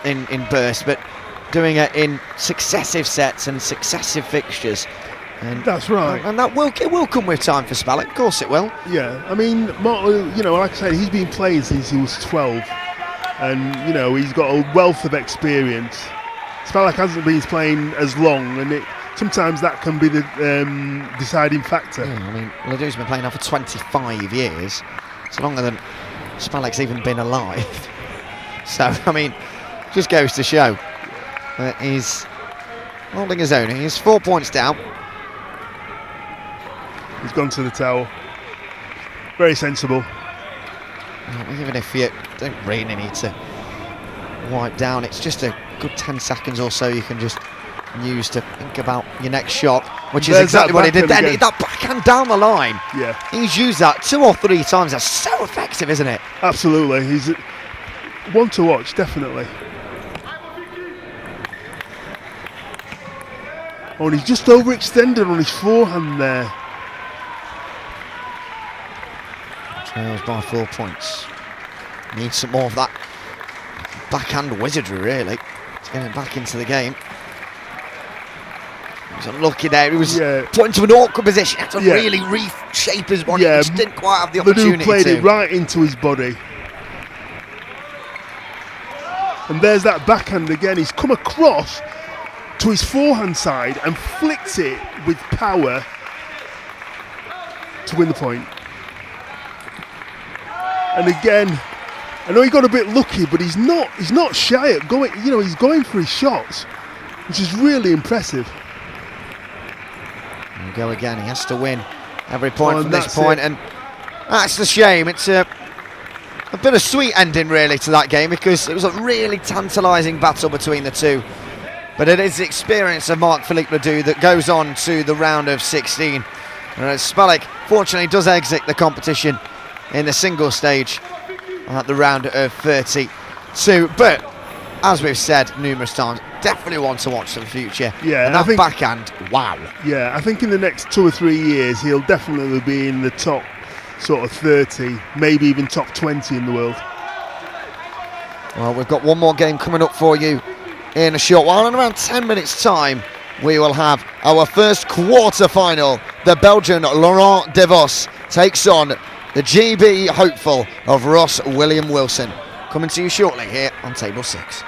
bursts, but doing it in successive sets and successive fixtures. And, That's right. And it will come with time for Sparlik. Of course it will. Yeah, I mean, like I said, he's been playing since he was 12, and he's got a wealth of experience. Sparlik hasn't been playing as long, and sometimes that can be the deciding factor. Yeah, I mean, Ladoux's been playing now for 25 years. It's longer than Sparlik's even been alive. So, I mean, just goes to show that he's holding his own. He's 4 points down. He's gone to the towel. Very sensible. Even if you don't really need to wipe down, it's just a good 10 seconds or so you can just use to think about your next shot, which is exactly what he did then. That backhand down the line. Yeah. He's used that 2 or 3 times. That's so effective, isn't it? Absolutely. He's one to watch, definitely. Oh, and he's just overextended on his forehand there. Trails by 4 points. Needs some more of that backhand wizardry, really, to get him back into the game. He was unlucky there. He was put into an awkward position. He had to really reshape his body. He just didn't quite have the opportunity Ladoux played it right into his body. And there's that backhand again. He's come across to his forehand side and flicked it with power to win the point. And again, I know he got a bit lucky, but he's not shy at going. He's going for his shots, which is really impressive. There we go again. He has to win every point from this point, and that's the shame. It's a bit of sweet ending, really, to that game, because it was a really tantalising battle between the two. But it is the experience of Marc-Philippe Ladoux that goes on to the round of 16. Whereas Sparlik, fortunately, does exit the competition in the singles stage at the round of 32. But, as we've said numerous times, definitely one to watch for the future. Yeah, and that backhand, wow. Yeah, I think in the next 2 or 3 years, he'll definitely be in the top sort of 30, maybe even top 20 in the world. Well, we've got one more game coming up for you in a short while. In around 10 minutes' time, we will have our first quarter-final. The Belgian Laurent Devos takes on the GB hopeful of Ross William Wilson. Coming to you shortly here on Table 6.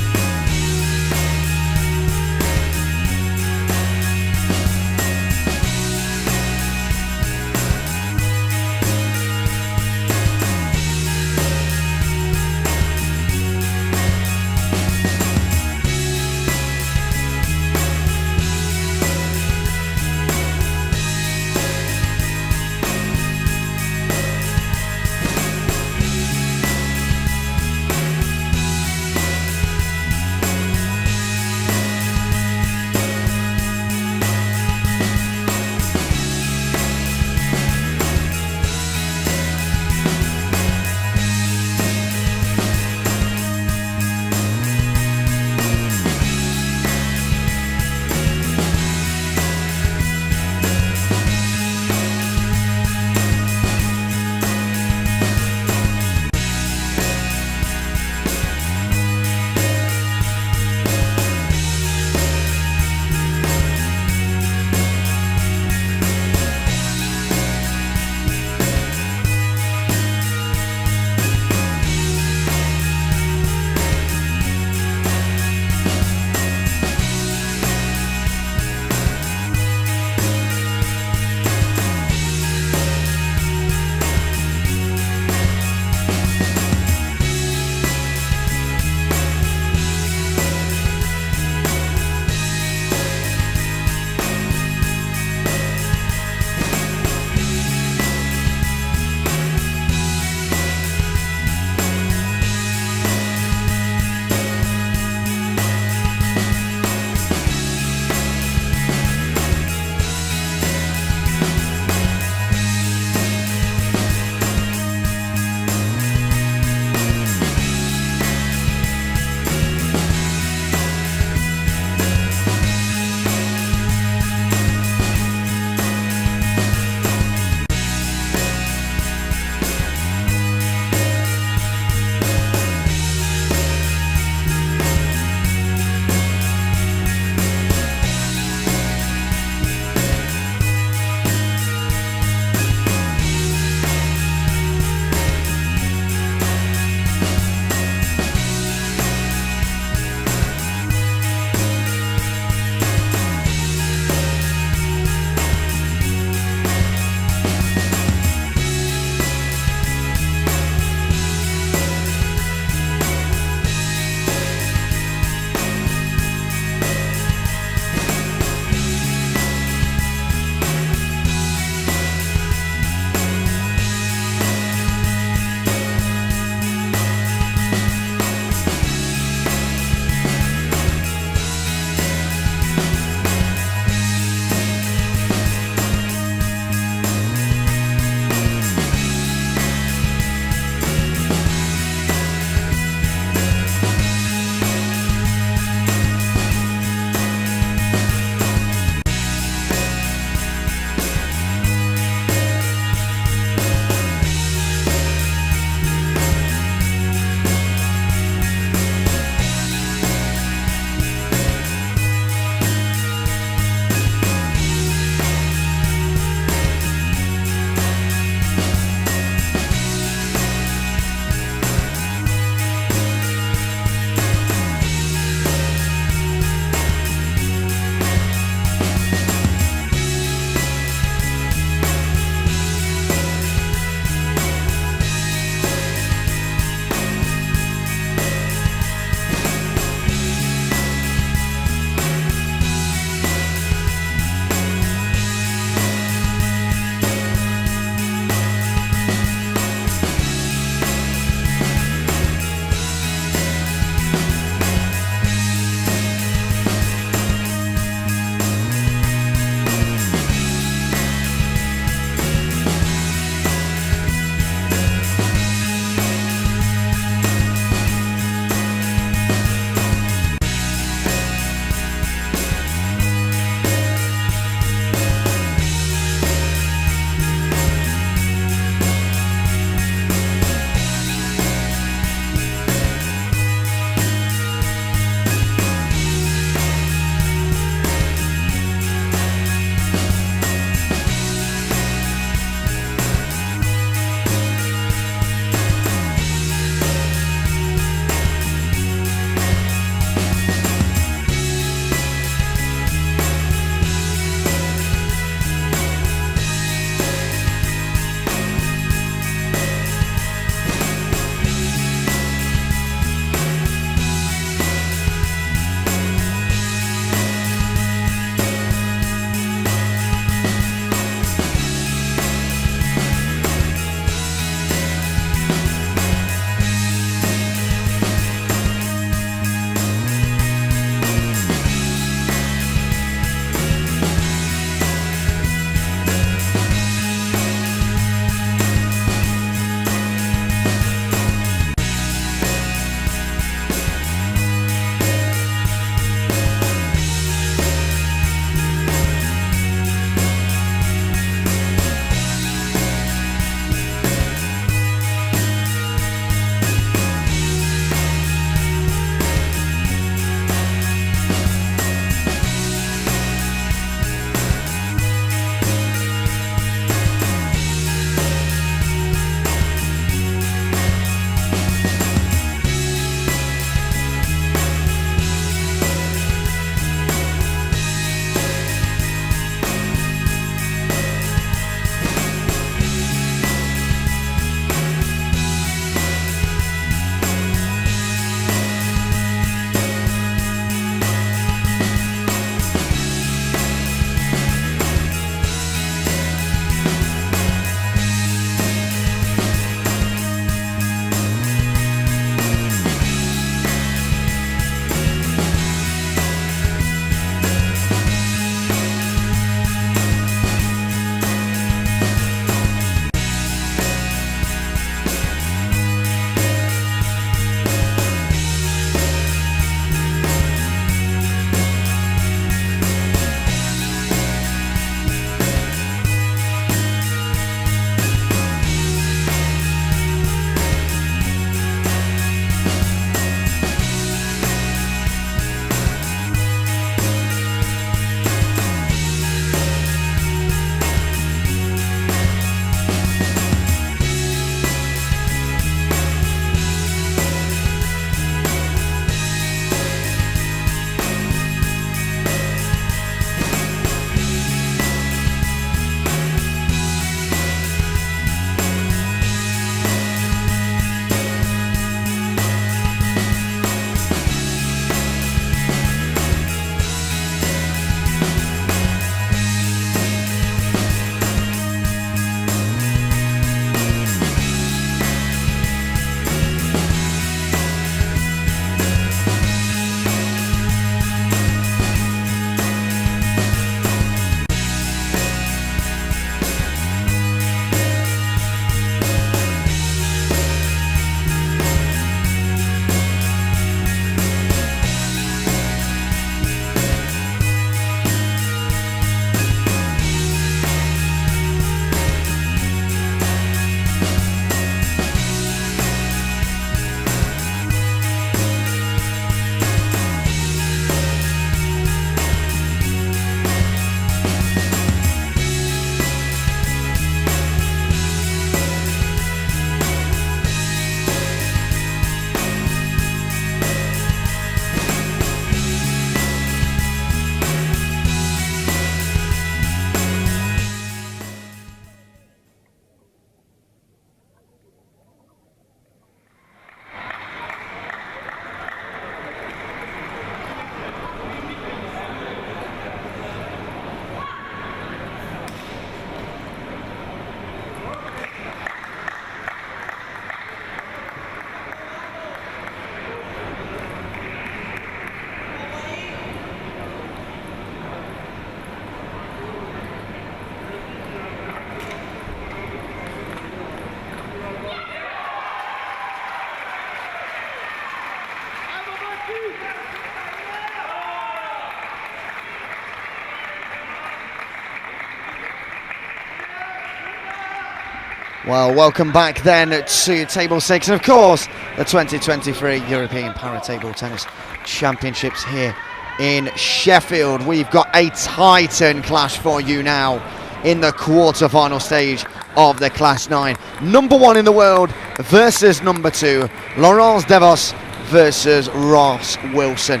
Well, welcome back then to Table 6, and of course, the 2023 European Para-Table Tennis Championships here in Sheffield. We've got a titan clash for you now in the quarter-final stage of the Class 9. Number 1 in the world versus number 2, Laurence Devos versus Ross Wilson.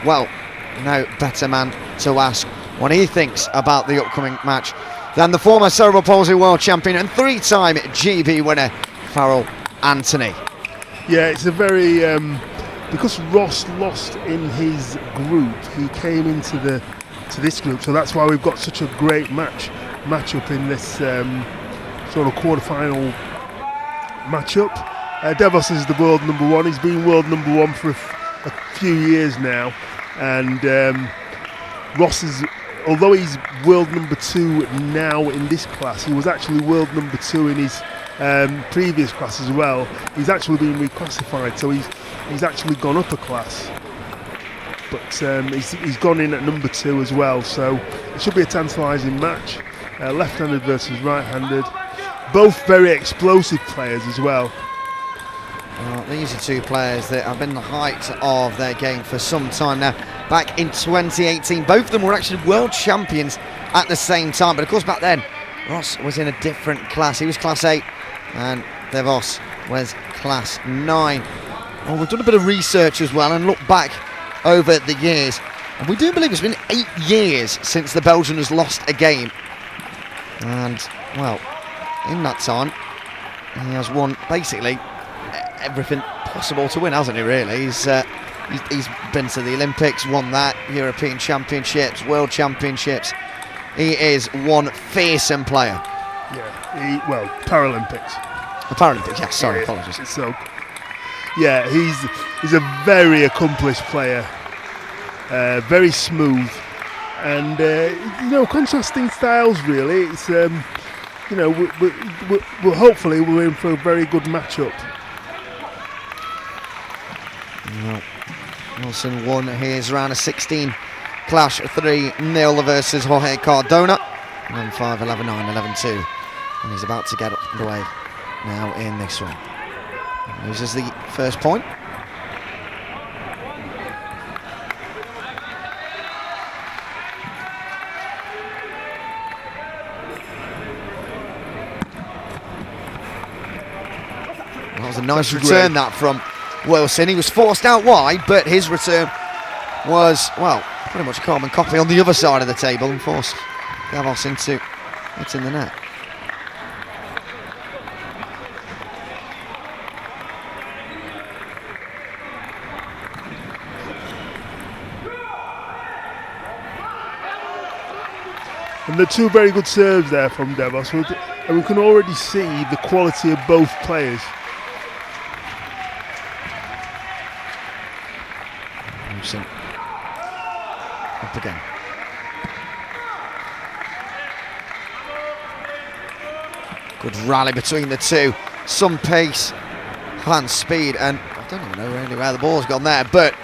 Well, no better man to ask what he thinks about the upcoming match than the former cerebral palsy world champion and 3-time GB winner, Farrell Anthony. Yeah, it's a very because Ross lost in his group, he came into this group, so that's why we've got such a great matchup in this sort of quarter-final matchup. Devos is the world number 1. He's been world number 1 for a few years now, and Ross is, although he's world number 2 now in this class, he was actually world number 2 in his previous class as well. He's actually been reclassified, so he's actually gone up a class. But he's gone in at number 2 as well, so it should be a tantalising match. Left-handed versus right-handed. Both very explosive players as well. Well, these are two players that have been the height of their game for some time now. Back in 2018, both of them were actually world champions at the same time. But of course, back then, Ross was in a different class. He was Class 8 and Devos was Class 9. Well, we've done a bit of research as well and looked back over the years. And we do believe it's been 8 years since the Belgian has lost a game. And, well, in that time, he has won basically everything possible to win, hasn't he, really? He's been to the Olympics, won that, European Championships, World Championships. He is one fearsome player. Yeah, Paralympics. The Paralympics, yeah, sorry, apologies. So, yeah, he's a very accomplished player, very smooth, and contrasting styles. Really, it's we're hopefully we're in for a very good matchup. Well, Wilson won his round of 16 clash 3-0 versus Hotier Cardona. 11-5, 11-9, 11-2, and he's about to get underway now in this one. Loses the first point. That was a nice return that from Wilson. He was forced out wide, but his return was, well, pretty much a carbon copy on the other side of the table and forced Devos into hitting the net. And the two very good serves there from Devos, and we can already see the quality of both players. Wilson up again. Good rally between the two. Some pace and speed, and I don't even know really where the ball's gone there, but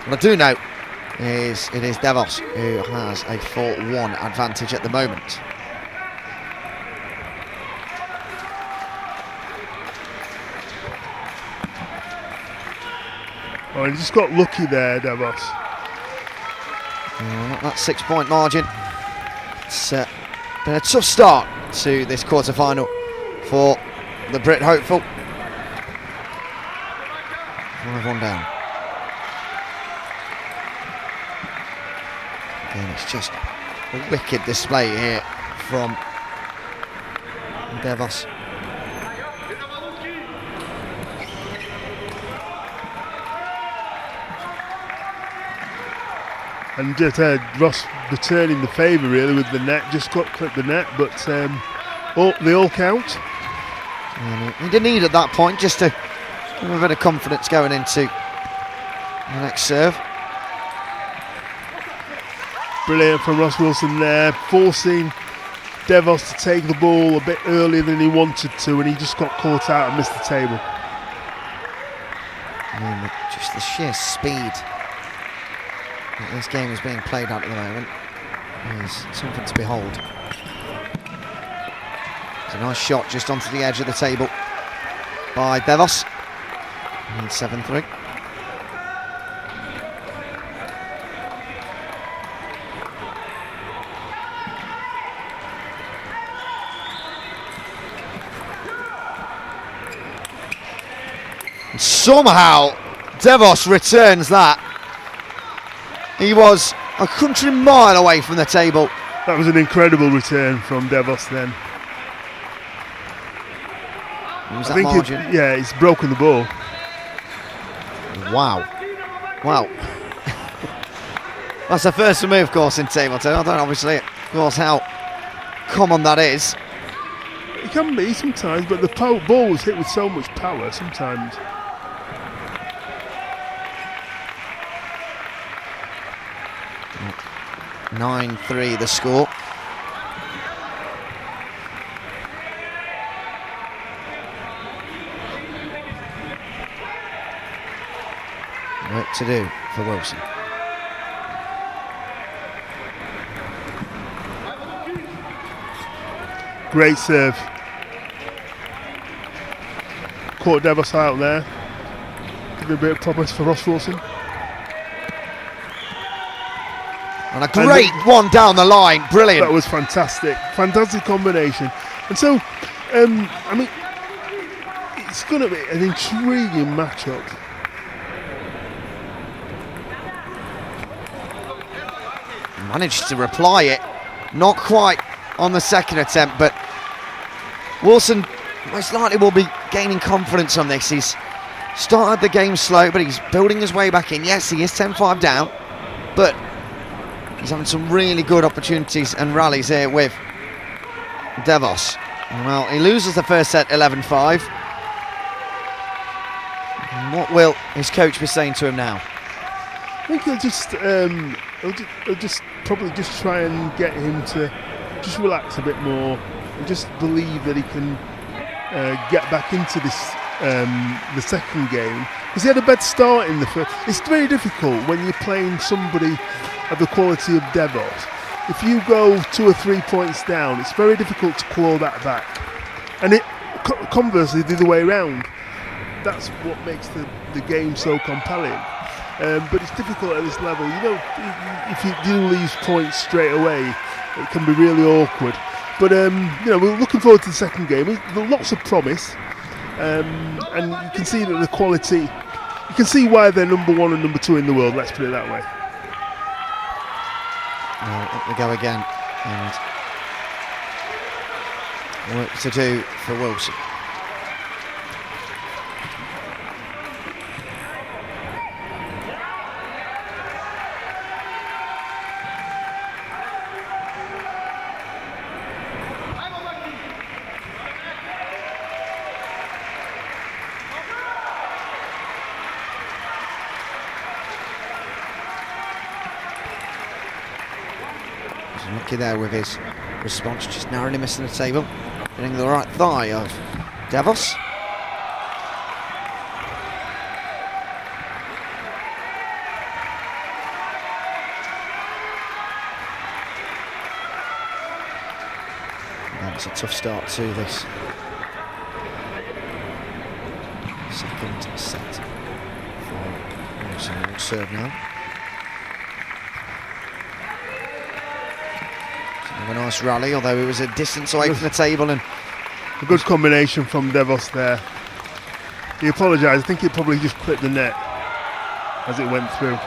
what I do know is it is Devos who has a 4-1 advantage at the moment. Oh, he just got lucky there, Devos. That 6-point margin. It's been a tough start to this quarter-final for the Brit hopeful. 5-1 down. Again, it's just a wicked display here from Devos. And just Ross returning the favour really with the net, just clipped the net, but they all count. And he didn't need at that point just to give him a bit of confidence going into the next serve. Brilliant from Ross Wilson there, forcing Devos to take the ball a bit earlier than he wanted to, and he just got caught out and missed the table. And just the sheer speed that this game is being played at the moment is something to behold. It's a nice shot just onto the edge of the table by Devos. And 7-3. Somehow Devos returns that. He was a country mile away from the table. That was an incredible return from Devos then. Was that margin? He's broken the ball. Wow. Wow. That's the first for me, of course, in table tennis. I don't obviously, of course, how common that is. It can be sometimes, but the ball was hit with so much power sometimes. Oh. 9-3 the score. Work to do for Wilson. Great serve. Caught Devos out there. Give a bit of progress for Ross Wilson. And a great one down the line. Brilliant. That was fantastic. Fantastic combination. And so, I mean, it's going to be an intriguing matchup. Managed to reply it, not quite on the second attempt, but Wilson most likely will be gaining confidence on this. He's started the game slow, but he's building his way back in. Yes, he is 10-5 down, but he's having some really good opportunities and rallies here with Devos. Well, he loses the first set 11-5. What will his coach be saying to him now? I think he'll just probably just try and get him to just relax a bit more and just believe that he can get back into this the second game, because he had a bad start in the first. It's very difficult when you're playing somebody of the quality of Devos. If you go 2 or 3 points down, it's very difficult to claw that back, and conversely the other way around. That's what makes the game so compelling. But it's difficult at this level. You know, if you do lose points straight away, it can be really awkward. But you know, we're looking forward to the second game. There's lots of promise, and you can see that the quality. You can see why they're number 1 and number 2 in the world. Let's put it that way. Well, up we go again, and work to do for Wilson. Lucky there with his response, just narrowly missing the table, hitting the right thigh of Devos. That's a tough start to this second set for Wilson. Will serve now. A nice rally, although it was a distance away from the table, and a good combination from Devos there. He apologised. I think it probably just clipped the net as it went through.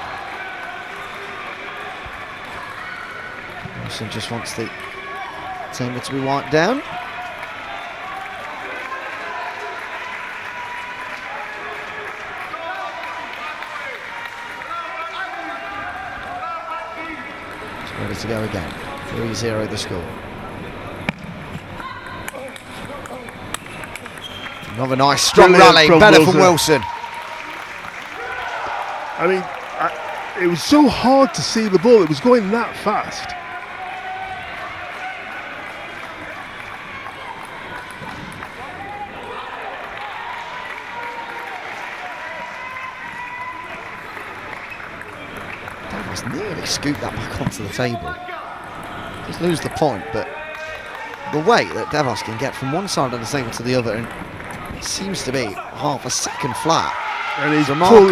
Wilson just wants the table to be wiped down. It's ready to go again. 3-0 the score. Another nice strong rally, better from Wilson. I mean, it was so hard to see the ball, it was going that fast. That was nearly scooped that back onto the table. Just lose the point, but the way that Devos can get from one side of the table to the other, and it seems to be half a second flat. And he's remarkable,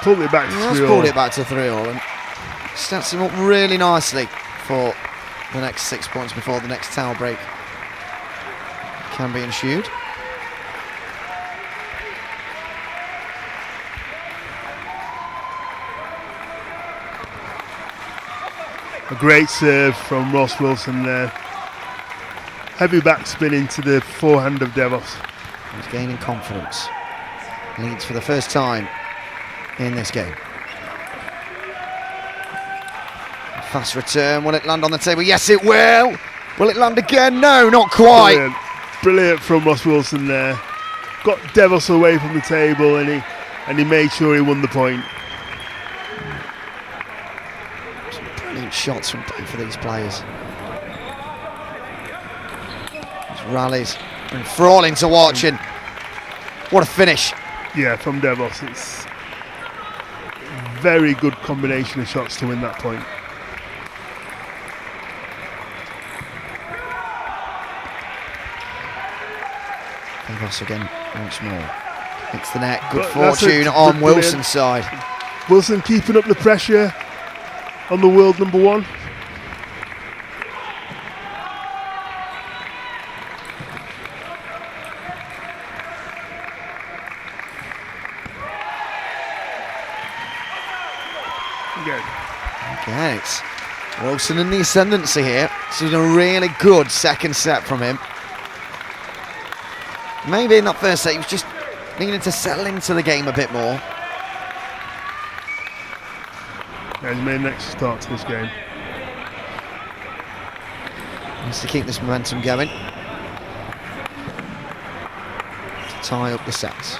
pulled it back to 3-all. He has pulled it back to 3-all and sets him up really nicely for the next 6 points before the next towel break can be ensued. A great serve from Ross Wilson there. Heavy backspin into the forehand of Devos. He's gaining confidence. Leads for the first time in this game. Fast return, will it land on the table? Yes, it will! Will it land again? No, not quite. Brilliant, brilliant from Ross Wilson there. Got Devos away from the table, and he made sure he won the point. Some brilliant shots from both of these players. These rallies are enthralling to watch, and what a finish. Yeah, from Devos, it's a very good combination of shots to win that point. Devos again once more. Hits the net, good fortune on Wilson's side. Wilson keeping up the pressure on the world number one. Again, it's Wilson in the ascendancy here. This is a really good second set from him. Maybe in that first set he was just needing to settle into the game a bit more. Yeah, he's made an extra start to this game. Needs to keep this momentum going. To tie up the sets.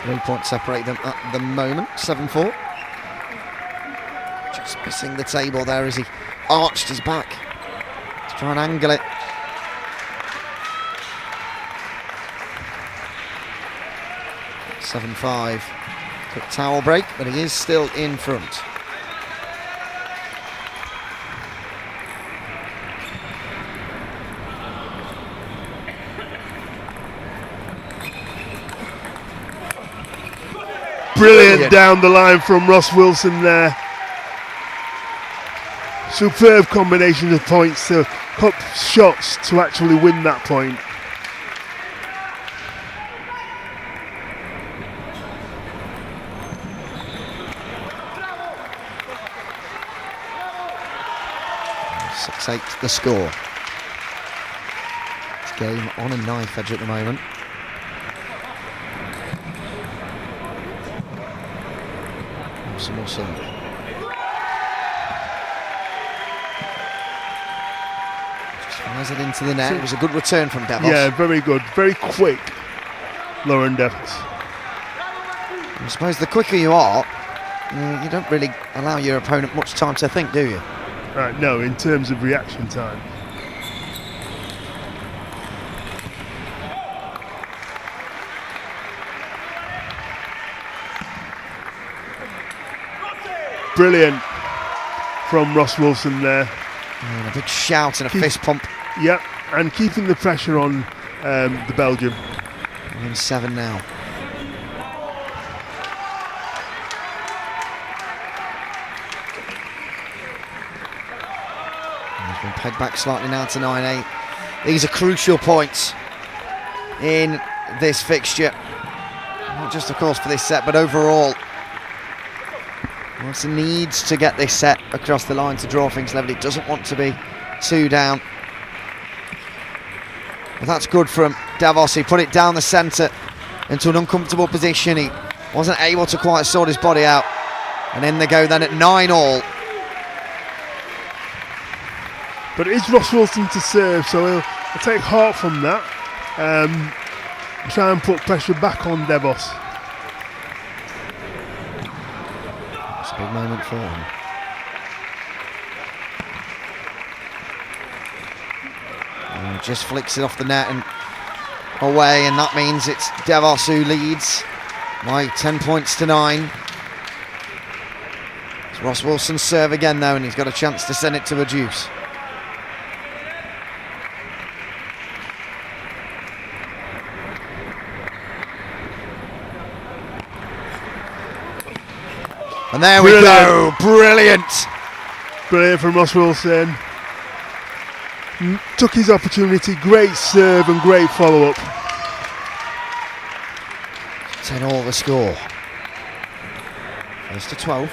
3 points separate them at the moment, 7-4. Just missing the table there as he arched his back to try and angle it. (7-5). Quick towel break, but he is still in front. Brilliant down the line from Ross Wilson there. Superb combination of points, cup shots to actually win that point. The score. It's game on a knife edge at the moment. Some more serve. Just fires it into the net. It was a good return from Devos. Yeah, very good, very quick, Lauren Devos. I suppose the quicker you are, you don't really allow your opponent much time to think, do you? Right, no, in terms of reaction time. Brilliant from Ross Wilson there. And a big shout and a fist pump. Yep, and keeping the pressure on the Belgium. We're in 7 now. He's been pegged back slightly now to 9-8. These are crucial points in this fixture. Not just, of course, for this set, but overall. Wilson needs to get this set across the line to draw things level. He doesn't want to be 2 down. But that's good from Devos. He put it down the centre into an uncomfortable position. He wasn't able to quite sort his body out. And in they go then at 9-all. But it is Ross Wilson to serve, so he'll take heart from that. Try and put pressure back on Devos. It's a big moment for him. And just flicks it off the net and away, and that means it's Devos who leads by 10 points to 9. It's Ross Wilson's serve again though, and he's got a chance to send it to a deuce. And there we go. Brilliant. Brilliant from Ross Wilson. Took his opportunity. Great serve and great follow-up. 10-all the score. First to 12.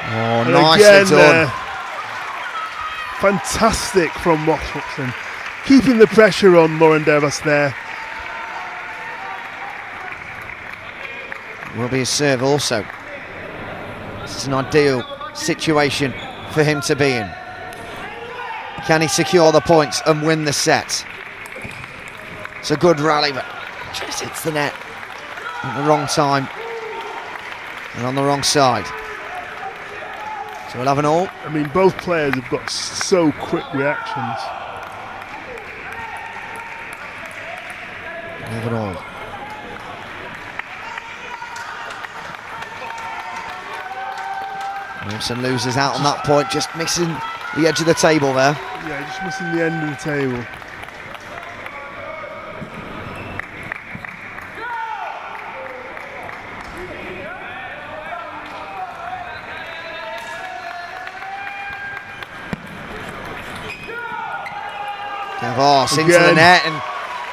Oh, And nicely again, done. Fantastic from Ross Wilson. Keeping the pressure on Lauren Devos there. Will be his serve also. This is an ideal situation for him to be in. Can he secure the points and win the set? It's a good rally, but just hits the net at the wrong time and on the wrong side. So we'll have an all. I mean, both players have got so quick reactions. We'll have an all. Wilson loses out on that point, just missing the edge of the table there. Yeah, just missing the end of the table. Devos into the net, and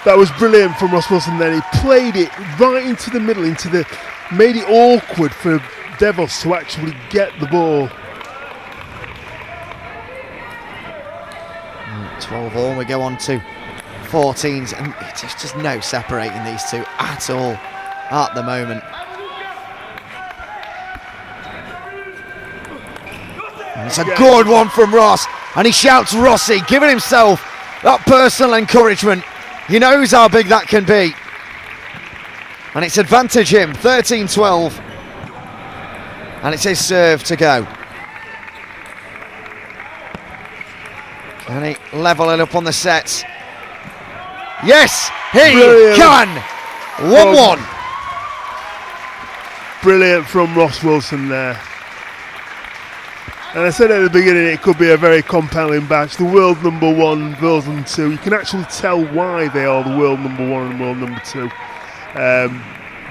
that was brilliant from Ross Wilson then. He played it right into the middle, made it awkward for Devos to actually get the ball. 12-all, we go on to 14s, and it's just no separating these two at all at the moment. And it's a good one from Ross, and he shouts Rossi, giving himself that personal encouragement. He knows how big that can be. And it's advantage him, 13-12. And it's his serve to go. Can he level it up on the sets? Yes, he can! 1-1. Brilliant from Ross Wilson there. And I said at the beginning it could be a very compelling match. The world number one, world number two. You can actually tell why they are the world number one and world number two.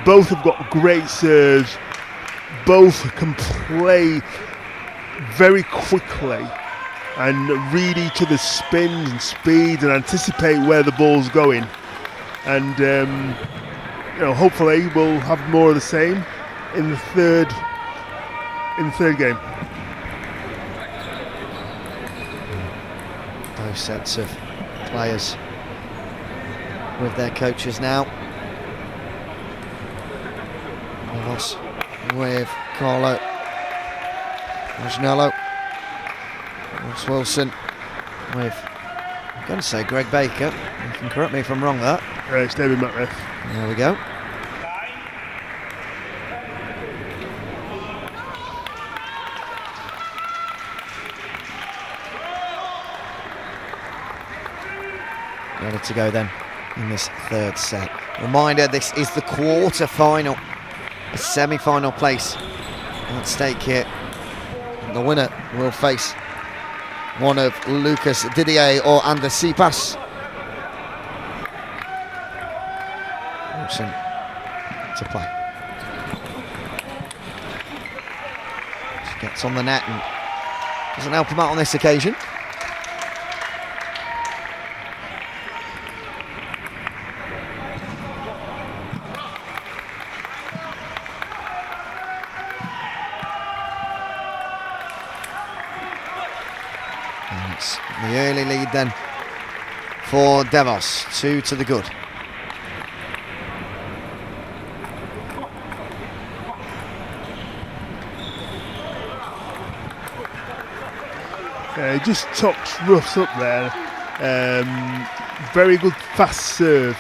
Both have got great serves. Both can play very quickly and read each other's spins and speeds and anticipate where the ball's going. And hopefully we'll have more of the same in the third game. Both sets of players with their coaches now. Devos with Carlo Maginello. Ross Wilson with, I'm going to say Greg Baker. You can correct me if I'm wrong there. It's David McRae. There we go. Ready to go then in this third set. Reminder, this is the quarter-final, a semi-final place at stake here. And the winner will face one of Lucas Didier or Anders Sipas. Wilson to play. Just gets on the net and doesn't help him out on this occasion. The early lead then for Devos, 2 to the good. Just tops roughs up there. Very good fast serve.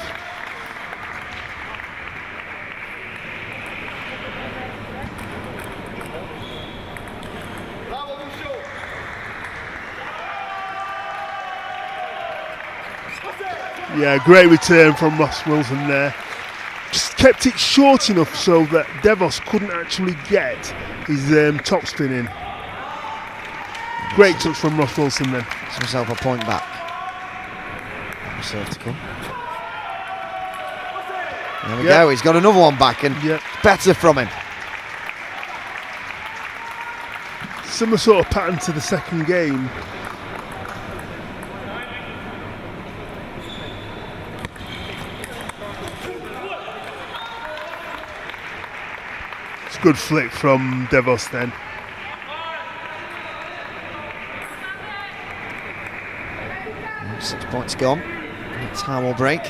Yeah, great return from Ross Wilson there. Just kept it short enough so that Devos couldn't actually get his topspin in. Great touch from Ross Wilson then. Gives himself a point back. Serve to come. There we go, he's got another one back, and better from him. Similar sort of pattern to the second game. It's a good flick from Devos then. And 6 points gone. Towel break.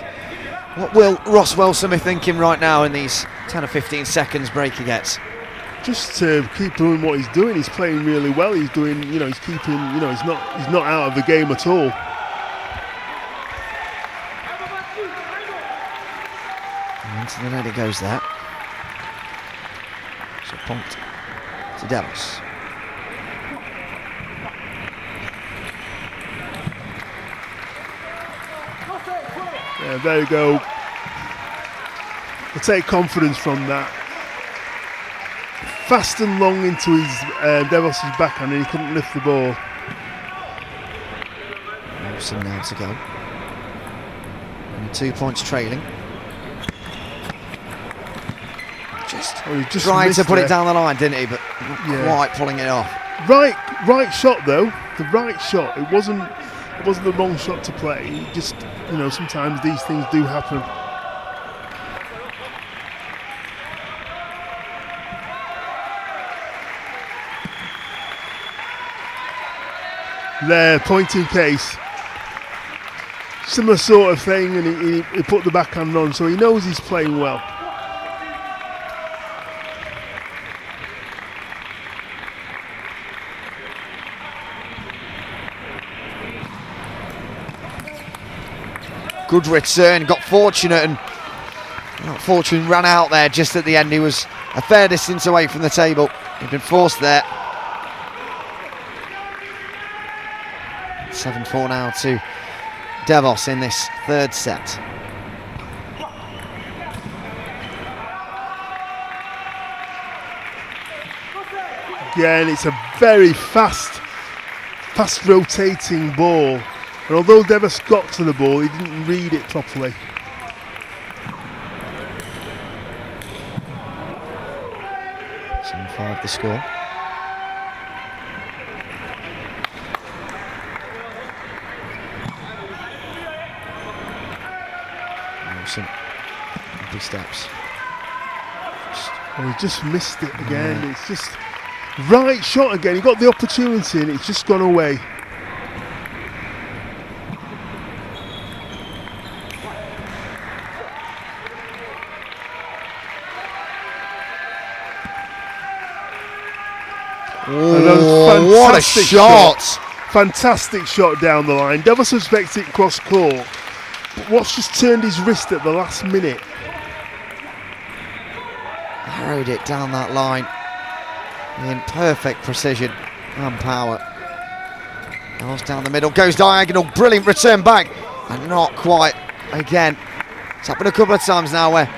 What will Ross Wilson be thinking right now in these 10 or 15 seconds break he gets? Just to keep doing what he's doing. He's playing really well. He's doing, he's keeping, he's not out of the game at all. And into the net it goes there. So point to Devos. Yeah, there you go. We'll take confidence from that. Fast and long into his Devos' backhand, and he couldn't lift the ball. Wilson now to go. And 2 points trailing. Just trying to put it down the line, didn't he? But not quite pulling it off. Right shot though. The right shot. It wasn't the wrong shot to play. It just, sometimes these things do happen. There, point in case. Similar sort of thing, and he put the backhand on, so he knows he's playing well. Good return, got fortunate, and fortune ran out there just at the end. He was a fair distance away from the table. He'd been forced there. 7-4 now to Devos in this third set. Again, it's a very fast rotating ball. And although Devos got to the ball, he didn't read it properly. Seven 5 the score. Wilson, big steps. He just missed it again. It's just right shot again. He got the opportunity and it's just gone away. Oh, what a shot! Fantastic shot down the line. Devos suspects it cross court. But what's just turned his wrist at the last minute? Arrowed it down that line in perfect precision and power. Goes down the middle, goes diagonal, brilliant return back, and not quite again. It's happened a couple of times now where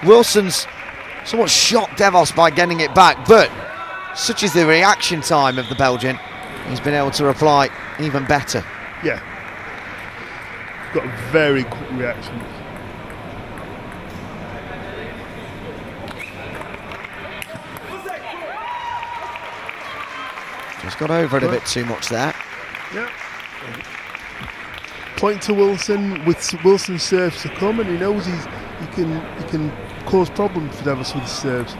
Wilson's somewhat shocked Devos by getting it back, but such is the reaction time of the Belgian, he's been able to reply even better. Yeah, got a very quick reaction. Just got over it a bit too much there. Yeah. Point to Wilson with Wilson's serves to come, and he knows he can cause problems for Devos with his serves.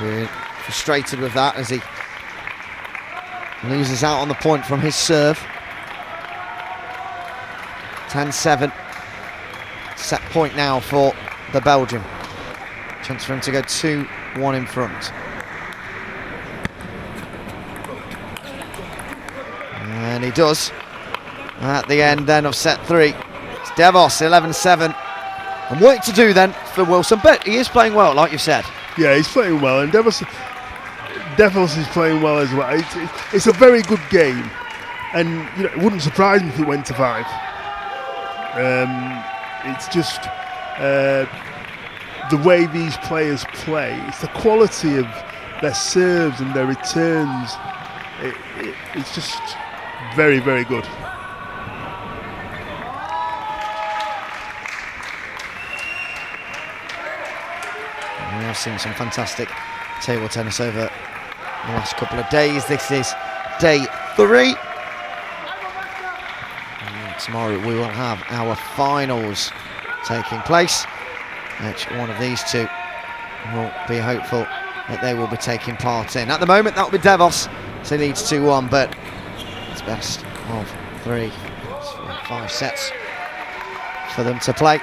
We're frustrated with that as he loses out on the point from his serve. 10-7. Set point now for the Belgian. Chance for him to go 2-1 in front. And he does. At the end then of set 3. It's Devos 11-7. And work to do then for Wilson, but he is playing well, like you've said. Yeah, he's playing well, and Devos is playing well as well. It's a very good game, and it wouldn't surprise me if it went to 5. It's just the way these players play. It's the quality of their serves and their returns. It's just Very, very good. We have seen some fantastic table tennis over the last couple of days. This is day 3. And tomorrow we will have our finals taking place. Each one of these two will be hopeful that they will be taking part in. At the moment, that will be Devos, so he leads 2-1, but it's best of 3, 5 sets for them to play.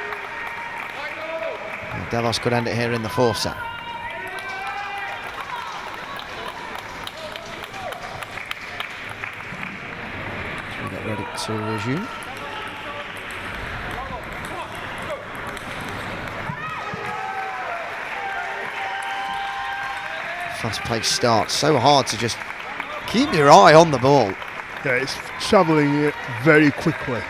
And Devos could end it here in the 4th set. So we get ready to resume. Fast-paced start, so hard to just keep your eye on the ball. Yeah, it's travelling it very quickly.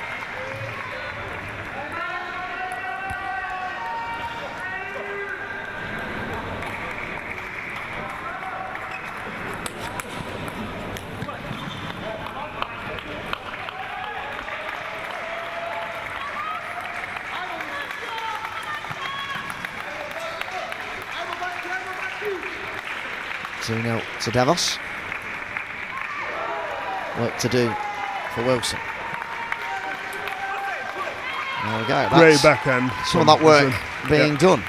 To Devos. Work to do for Wilson. There we go. Great backhand. Some of that work being done.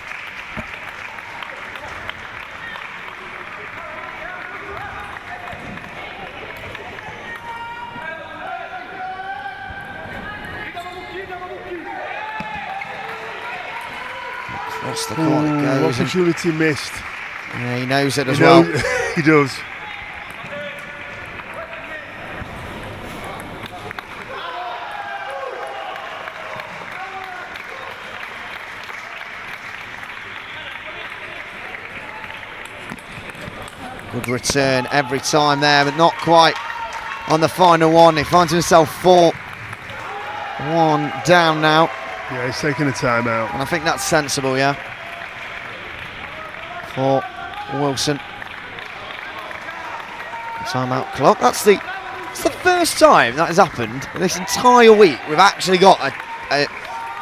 Across the court it goes. Opportunity missed. Yeah, he knows it as well. He does. Good return every time there, but not quite on the final one. He finds himself 4-1 down now. Yeah, he's taking a timeout. And I think that's sensible, yeah. For Wilson. Timeout clock. It's the first time that has happened this entire week. We've actually got a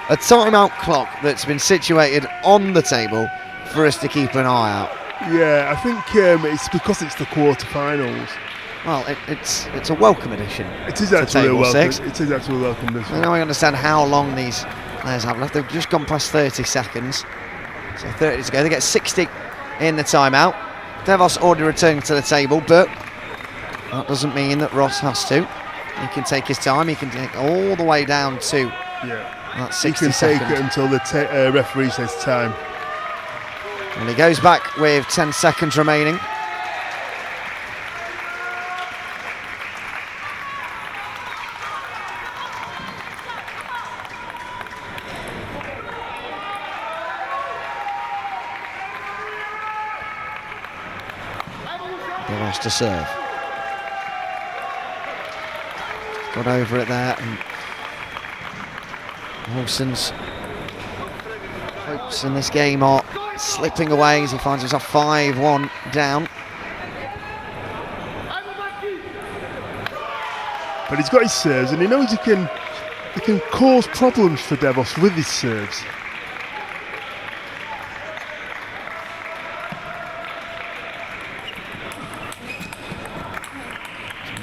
timeout clock that's been situated on the table for us to keep an eye out. Yeah, I think it's because it's the quarterfinals. Well, it's a welcome addition. It is actually a welcome. 6. It is actually a welcome addition. Now I understand how long these players have left. They've just gone past 30 seconds. So 30 to go. They get 60 in the timeout. Devos already returning to the table, but that doesn't mean that Ross has to. He can take his time. He can take all the way down to that 60 seconds. He can take it until the referee says time. And he goes back with 10 seconds remaining. Devos to serve. Got over it there, and Wilson's hopes in this game are slipping away as he finds himself 5-1 down. But he's got his serves, and he knows he can cause problems for Devos with his serves.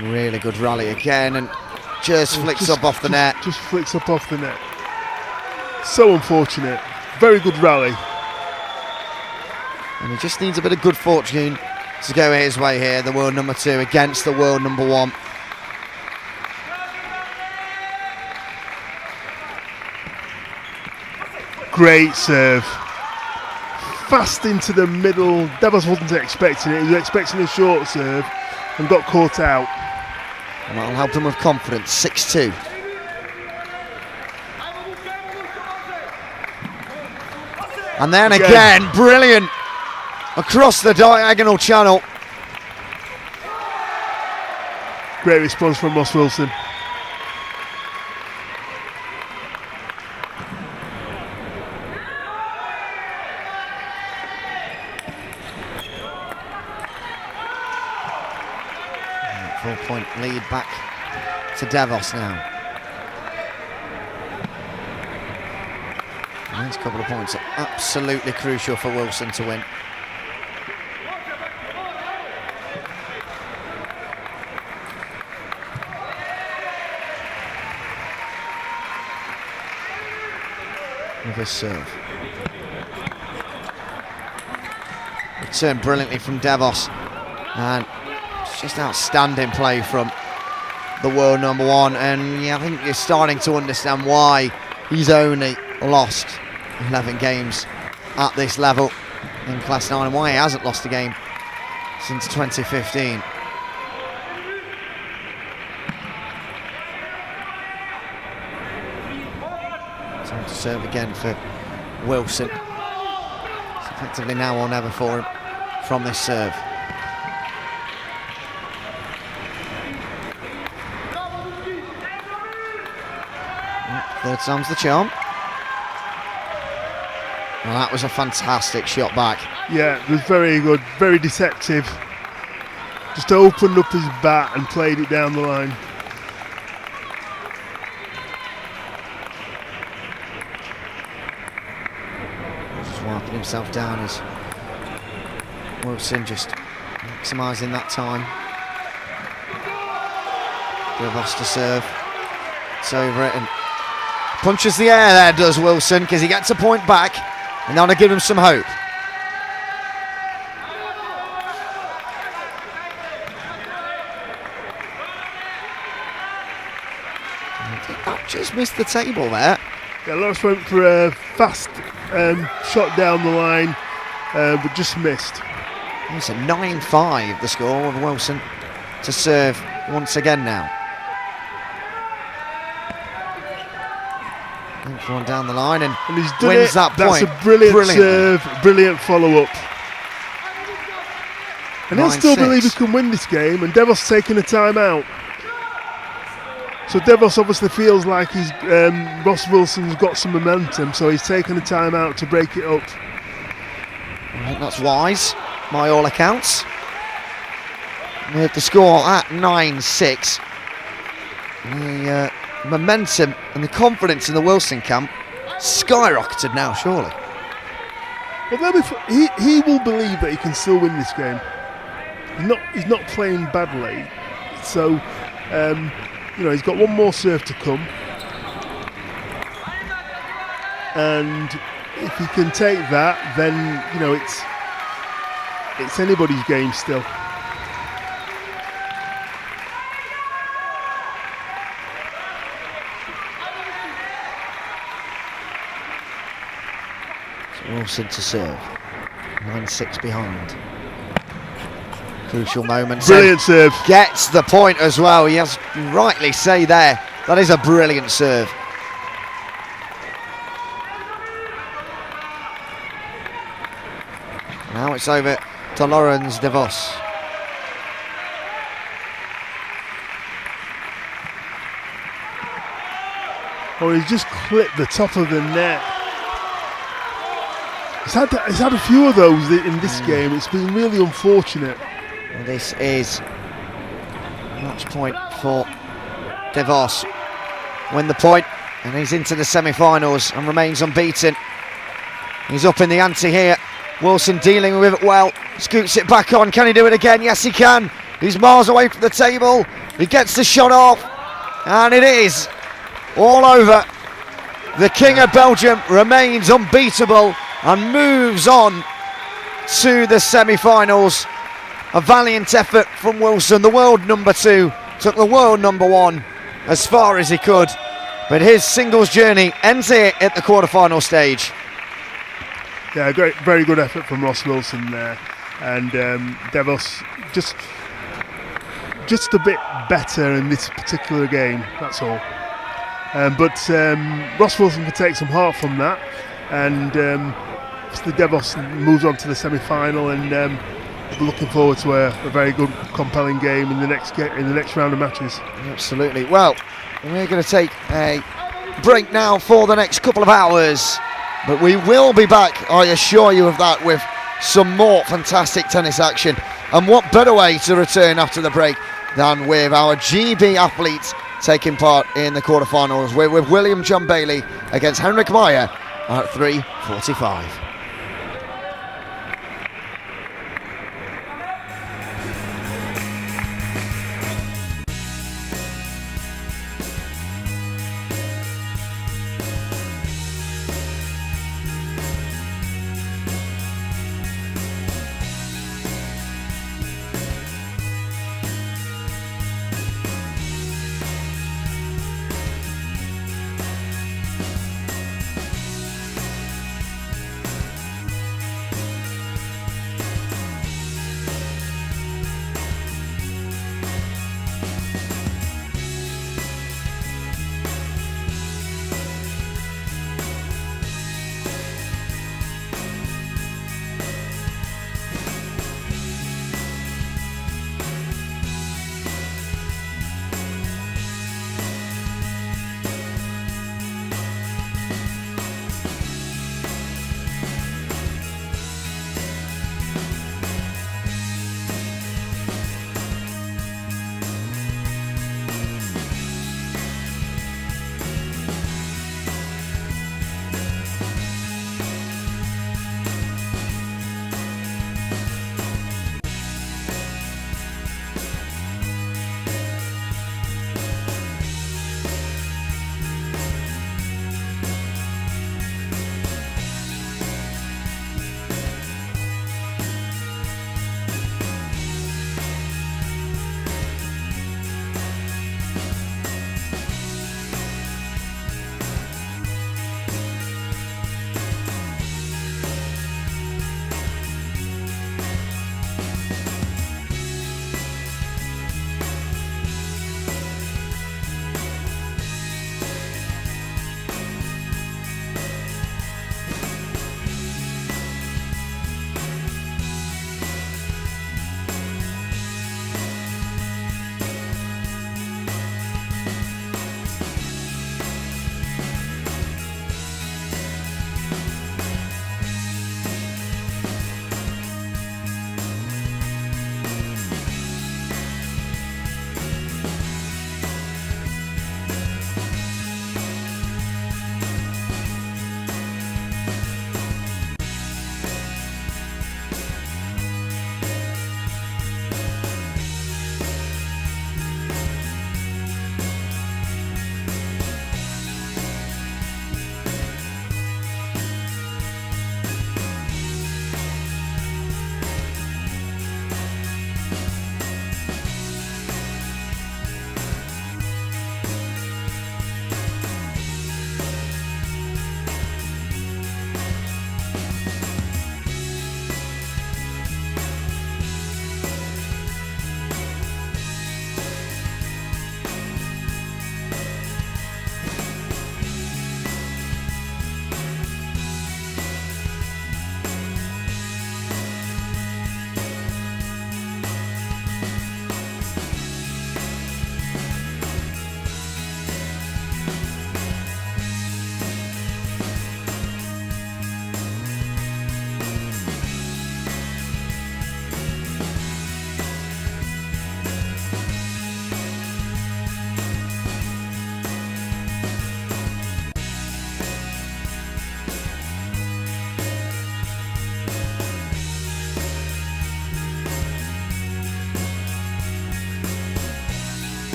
Really good rally again, and just flicks up off the net. Just flicks up off the net. So unfortunate. Very good rally. And he just needs a bit of good fortune to go his way here, the world number 2 against the world number 1. Great serve. Fast into the middle. Devos wasn't expecting it. He was expecting a short serve and got caught out. And that'll help him with confidence. 6-2. And then again, brilliant. Across the diagonal channel. Great response from Ross Wilson. Full point lead back to Devos now. And these couple of points are absolutely crucial for Wilson to win. With his serve. Returned brilliantly from Devos, and it's just outstanding play from the world number one. And yeah, I think you're starting to understand why he's only lost 11 games at this level in Class 9 and why he hasn't lost a game since 2015. Time to serve again for Wilson. It's effectively now or never for him from this serve. Third time's the charm. Well, that was a fantastic shot back. Yeah, it was very good, very deceptive. Just opened up his bat and played it down the line. Just wiping himself down as Wilson just maximising that time. Devos to serve. It's over it and punches the air there, does Wilson, because he gets a point back and that'll give him some hope. That just missed the table there. Yeah, Lawrence went for a fast shot down the line, but just missed. It's a 9-5 the score with Wilson to serve once again now. One down the line and he's done wins it. that point. That's a brilliant serve, brilliant follow-up. And he'll still believe he can win this game, and Devos taking a timeout. So Devos obviously feels like he's Ross Wilson's got some momentum, so he's taken a timeout to break it up. I think that's wise, by all accounts. With the score at 9-6. The momentum and the confidence in the Wilson camp skyrocketed now, surely. Well, he will believe that he can still win this game. He's not playing badly, so he's got one more serve to come, and if he can take that, then it's anybody's game still. Wilson to serve. 9-6 behind. Crucial moment. Brilliant serve. Gets the point as well. He has rightly say there. That is a brilliant serve. Now it's over to Lawrence Devos. Oh, he's just clipped the top of the net. He's had a few of those in this game. It's been really unfortunate. Well, this is match point for Devos. Win the point, and he's into the semi-finals and remains unbeaten. He's up in the ante here. Wilson dealing with it well. Scoots it back on. Can he do it again? Yes, he can. He's miles away from the table. He gets the shot off, and it is all over. The King of Belgium remains unbeatable and moves on to the semi-finals. A valiant effort from Wilson. The world number 2 took the world number 1 as far as he could, but his singles journey ends here at the quarter-final stage. Yeah, great, very good effort from Ross Wilson there, and Devos just a bit better in this particular game. That's all. But Ross Wilson can take some heart from that, and the Devos moves on to the semi-final, and we're looking forward to a very good, compelling game in the next round of matches. Absolutely. Well, we're going to take a break now for the next couple of hours, but we will be back, I assure you of that, with some more fantastic tennis action. And what better way to return after the break than with our GB athletes taking part in the quarterfinals. We're with William John Bailey against Henrik Meyer at 3:45.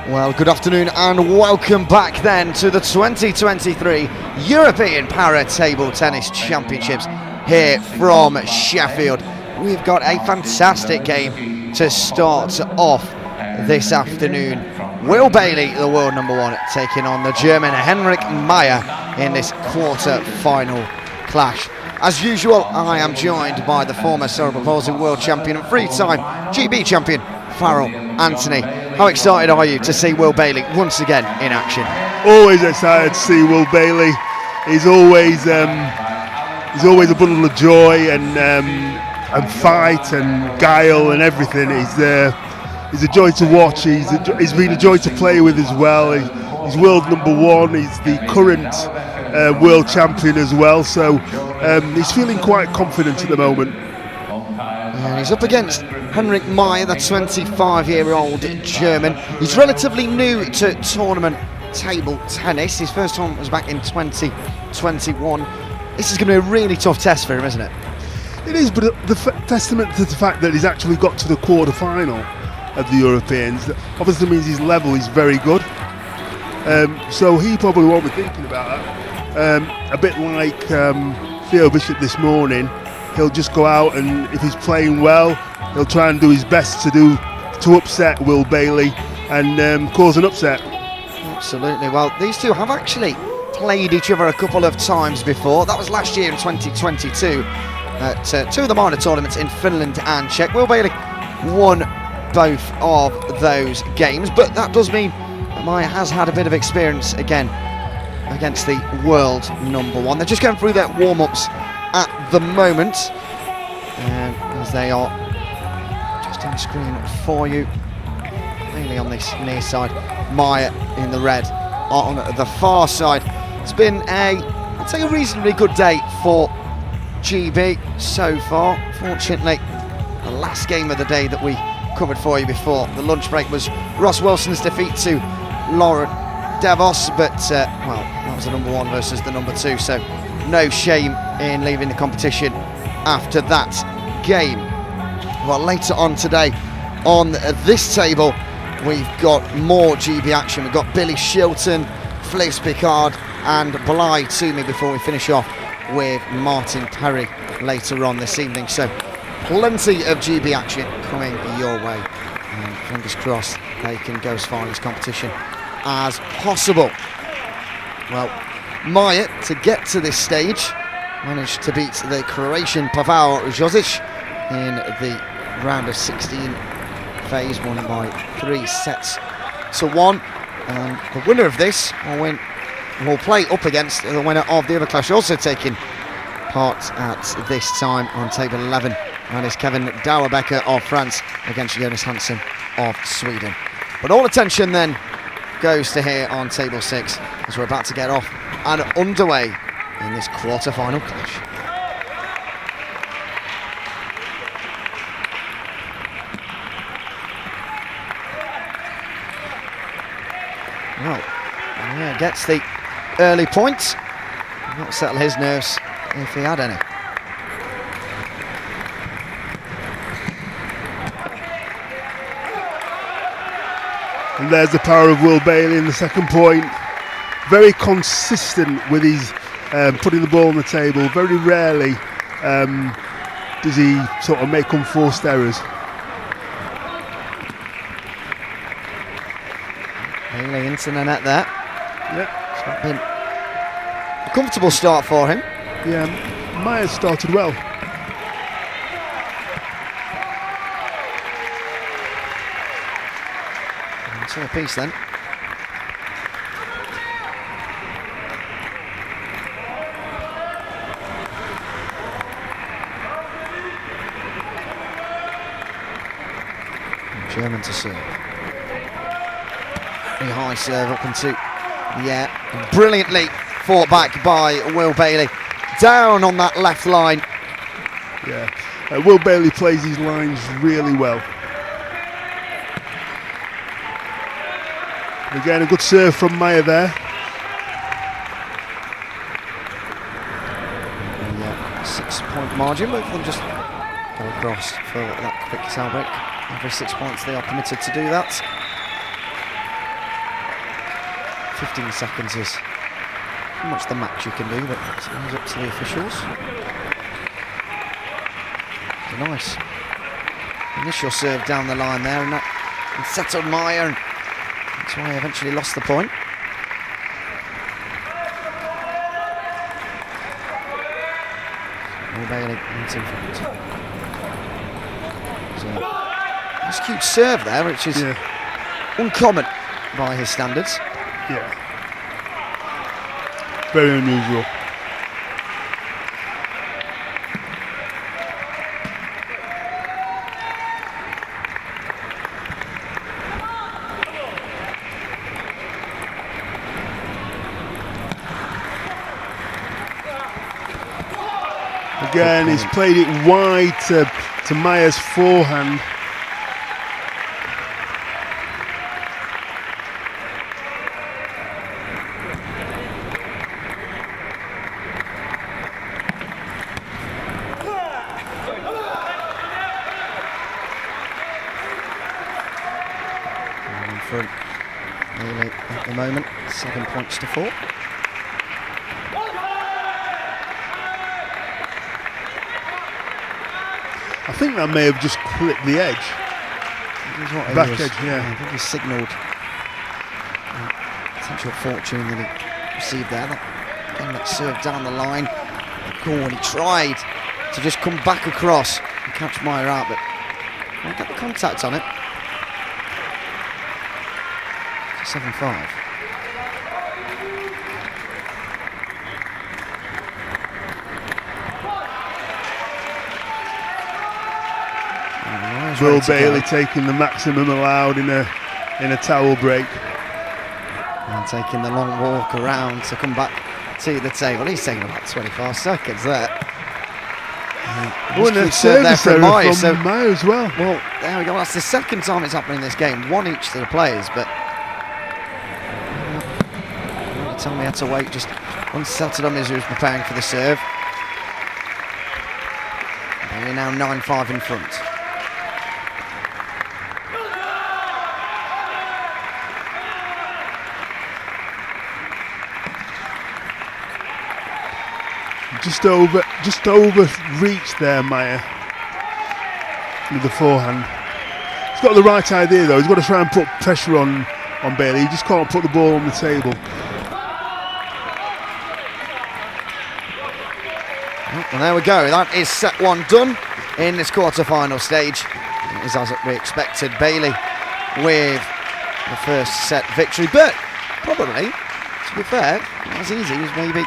Well, good afternoon and welcome back then to the 2023 European Para Table Tennis Championships here from Sheffield. We've got a fantastic game to start off this afternoon. Will Bailey, the world number one, taking on the German Henrik Meyer in this quarter-final clash. As usual, I am joined by the former cerebral palsy world champion and three-time GB champion, Farrell Anthony. How excited are you to see Will Bailey once again in action? Always excited to see Will Bailey. He's always a bundle of joy and fight and guile and everything. He's a joy to watch. He's been a joy to play with as well. He's world number one. He's the current world champion as well. So he's feeling quite confident at the moment. And he's up against Henrik Meyer, the 25-year-old German. He's relatively new to tournament table tennis. His first tournament was back in 2021. This is going to be a really tough test for him, isn't it? It is, but the testament to the fact that he's actually got to the quarter-final of the Europeans obviously means his level is very good. So he probably won't be thinking about that. A bit like Theo Bishop this morning. He'll just go out and if he's playing well, he'll try and do his best to upset Will Bailey and cause an upset. Absolutely. Well, these two have actually played each other a couple of times before. That was last year in 2022 at two of the minor tournaments in Finland and Czech. Will Bailey won both of those games, but that does mean that Meyer has had a bit of experience again against the world number one. They're just going through their warm-ups at the moment, as they are just on screen for you. Mainly on this near side, Meyer in the red on the far side. It's been I'd say a reasonably good day for GB so far. Fortunately, the last game of the day that we covered for you before the lunch break was Ross Wilson's defeat to Lauren Devos, but well, that was the number one versus the number two, so no shame in leaving the competition after that game. Well, later on today on this table we've got more GB action. We've got Billy Shelton, Fliss Picard and Bly Toomey before we finish off with Martin Perry later on this evening. So plenty of GB action coming your way, and fingers crossed they can go as far in this competition as possible. Well, Meyer, to get to this stage, managed to beat the Croatian Pavel Josic in the round of 16 phase, won by 3-1, and the winner of this will play up against the winner of the other clash, also taking part at this time on table 11, and is Kevin Dauerbecker of France against Jonas Hansen of Sweden. But all attention then goes to here on table 6 as we're about to get off and underway in this quarter-final clash. Well, yeah, gets the early point. Not settle his nerves if he had any. And there's the power of Will Bailey in the second point. Very consistent with his putting the ball on the table. Very rarely does he sort of make unforced errors. Bailey into the net there. Yeah. It's not been a comfortable start for him. Yeah, Meyer started well. Into a piece then. German to serve. Very high serve up into the air. Brilliantly fought back by Will Bailey. Down on that left line. Yeah, Will Bailey plays his lines really well. Again, a good serve from Meyer there. The 6-point margin, both of them just go across for that quick tail break. Every 6 points they are permitted to do that. 15 seconds is pretty much the max you can do, but it's up to the officials. A nice initial serve down the line there, and that settled Meyer, and that's why he eventually lost the point. Bailey into front. So, nice cute serve there, which is uncommon by his standards. Yeah. Very unusual. Again, he's played it wide to Meyer's forehand. In front, Bailey at the moment, 7 points to 4. I think that may have just clipped the edge. Back edge, yeah. I think he signalled potential fortune that he received there. That serve down the line. And he tried to just come back across and catch Meyer out, but can't get the contact on it. 7-5. Will Bailey taking the maximum allowed in a towel break. And taking the long walk around to come back to the table. He's taking about 25 seconds there. A service there from Meyer as well. Well, there we go. That's the second time it's happening in this game. One each to the players, but Toomey had to wait just unsettled as he was preparing for the serve. And we're now 9-5 in front. Just over reached there, Meyer, with the forehand. He's got the right idea though. He's got to try and put pressure on Bailey. He just can't put the ball on the table. And there we go. That is set one done in this quarter-final stage. It is as we expected. Bailey with the first set victory, but probably, to be fair, not as easy as maybe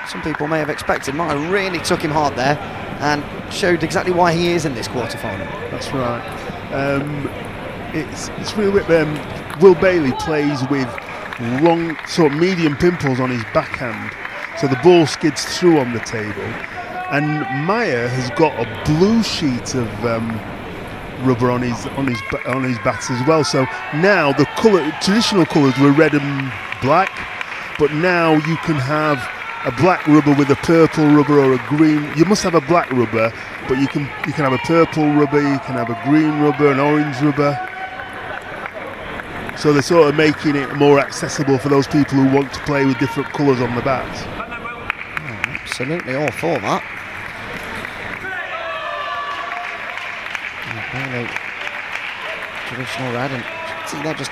some people may have expected. Meyer really took him hard there and showed exactly why he is in this quarter-final. That's right. It's really weird. Will Bailey plays with long, sort of medium pimples on his backhand, so the ball skids through on the table. And Meyer has got a blue sheet of rubber on his bats as well. So now the traditional colours were red and black, but now you can have a black rubber with a purple rubber or a green. You must have a black rubber, but you can have a purple rubber, you can have a green rubber, an orange rubber. So they're sort of making it more accessible for those people who want to play with different colours on the bats. Oh, absolutely all for that. Traditional red, and see that just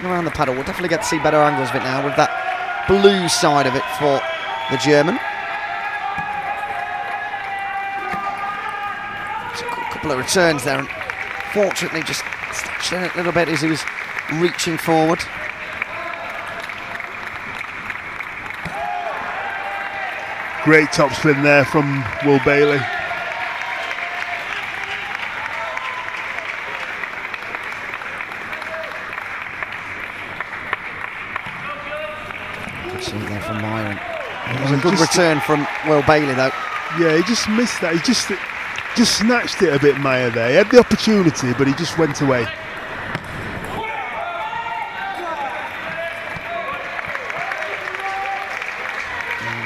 around the paddle. We'll definitely get to see better angles of it now with that blue side of it for the German. It's a couple of returns there, and fortunately just snatched in it a little bit as he was reaching forward. Great topspin there from Will Bailey. There from Meyer. It was a good return from Will Bailey though. Yeah, he just missed that. He just snatched it a bit, Meyer there. He had the opportunity, but he just went away.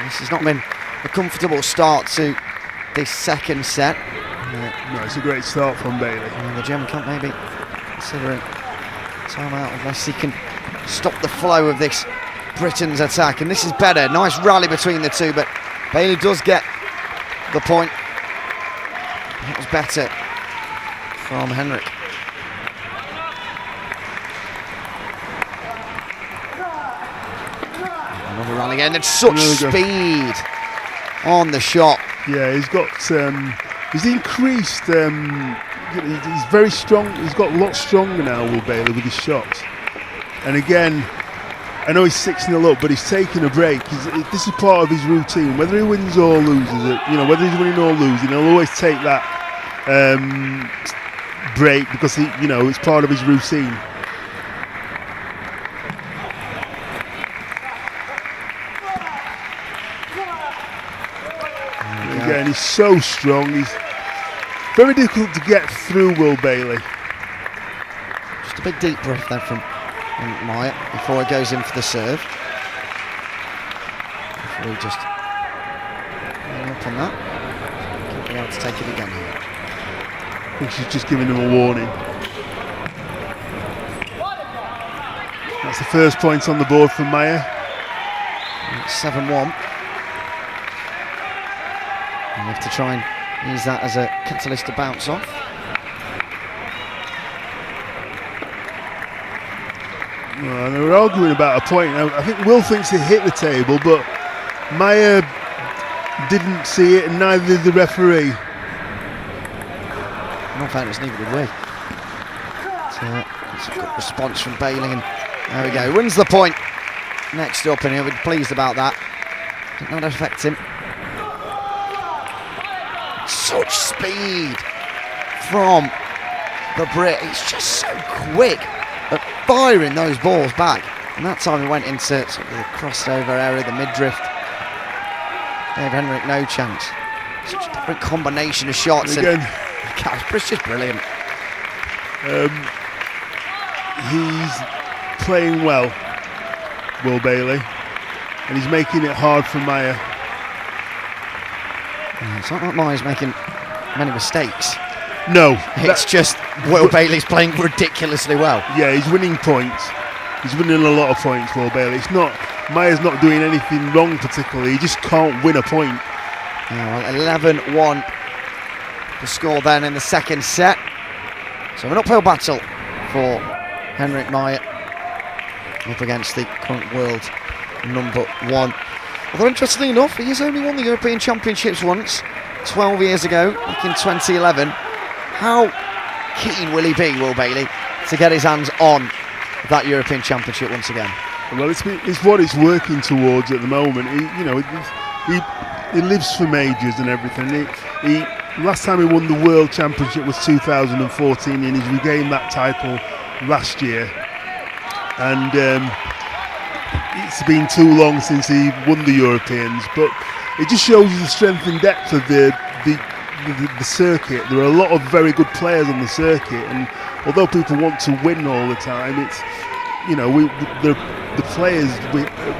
This has not been a comfortable start to this second set. No, it's a great start from Bailey. And the German can't maybe considering time out unless he can stop the flow of this Britain's attack, and this is better. Nice rally between the two, but Bailey does get the point. It was better from Henrik. Another rally again. There's such speed on the shot. Yeah, he's got. He's increased. He's very strong. He's got a lot stronger now, Will Bailey, with his shots. And again, I know he's 6-0 up, but he's taking a break. This is part of his routine. Whether he wins or loses, whether he's winning or losing, he'll always take that break because it's part of his routine. Again, he's so strong. He's very difficult to get through, Will Bailey. Just a big deep breath there from Meyer before he goes in for the serve. Before he just up on that. He'll be able to take it again here. I think she's just giving him a warning. That's the first point on the board from Meyer. It's 7-1. You have to try and use that as a catalyst to bounce off. Well, they were arguing about a point. Now, I think Will thinks he hit the table, but Meyer didn't see it, and neither did the referee. In all fairness, neither did we. So it's a good response from Bailey, and there we go. Wins the point. Next up, and he'll be pleased about that. Did not affect him. Such speed from the Brit. He's just so quick at firing those balls back. And that time he went into sort of the crossover area, the midriff. Gave Henrik no chance. Such a different combination of shots. And again, it's just brilliant. He's playing well, Will Bailey, and he's making it hard for Meyer. It's not like Meyer's making many mistakes. No. It's just Will Bailey's playing ridiculously well. Yeah, he's winning points. He's winning a lot of points, Will Bailey. Meyer's not doing anything wrong particularly. He just can't win a point. 11-1 the score then in the second set. So an uphill battle for Henrik Meyer up against the current world number one. Although interestingly enough, he has only won the European Championships once, 12 years ago, back in 2011. How keen will he be, Will Bailey, to get his hands on that European Championship once again? Well, it's what he's working towards at the moment. He lives for majors and everything. Last time he won the World Championship was 2014, and he's regained that title last year. And it's been too long since he won the Europeans, but it just shows you the strength and depth of the circuit. There are a lot of very good players on the circuit, and although people want to win all the time, it's the players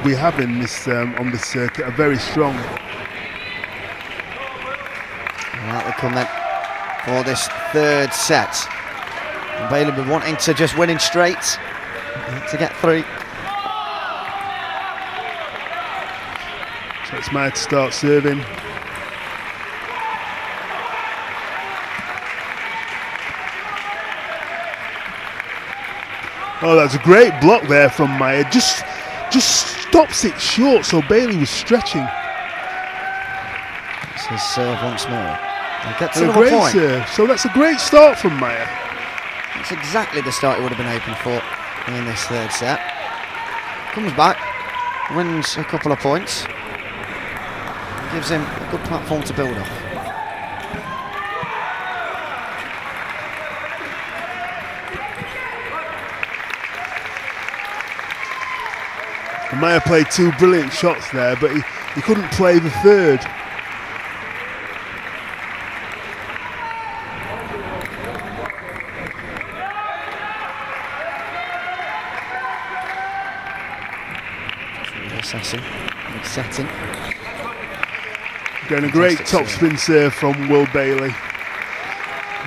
we have in this on this circuit are very strong. Right, we come then for this third set. And Bailey been wanting to just win in straight to get through. So it's Meyer to start serving. Oh, that's a great block there from Meyer. Just stops it short, so Bailey was stretching. It's his serve once more. He gets And a another great point. serve. So that's a great start from Meyer. That's exactly the start he would have been hoping for in this third set. Comes back, wins a couple of points. Gives him a good platform to build off. And Meyer played two brilliant shots there, but he couldn't play the third. Assessing, setting. Getting a great topspin serve from Will Bailey.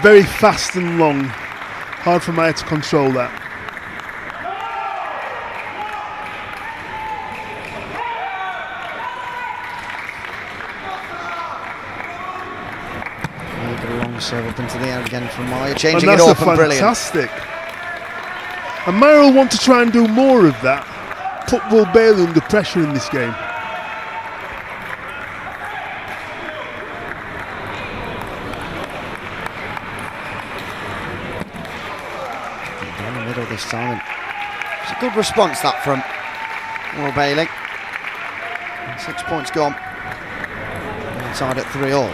Very fast and long. Hard for Meyer to control that. serve up into the air again from Meyer, changing and it that's up, and brilliant. Fantastic. And Meyer will want to try and do more of that. Put Will Bailey under pressure in this game. Down the middle this time. It's a good response that from Will Bailey. 6 points gone. Tied at 3-all.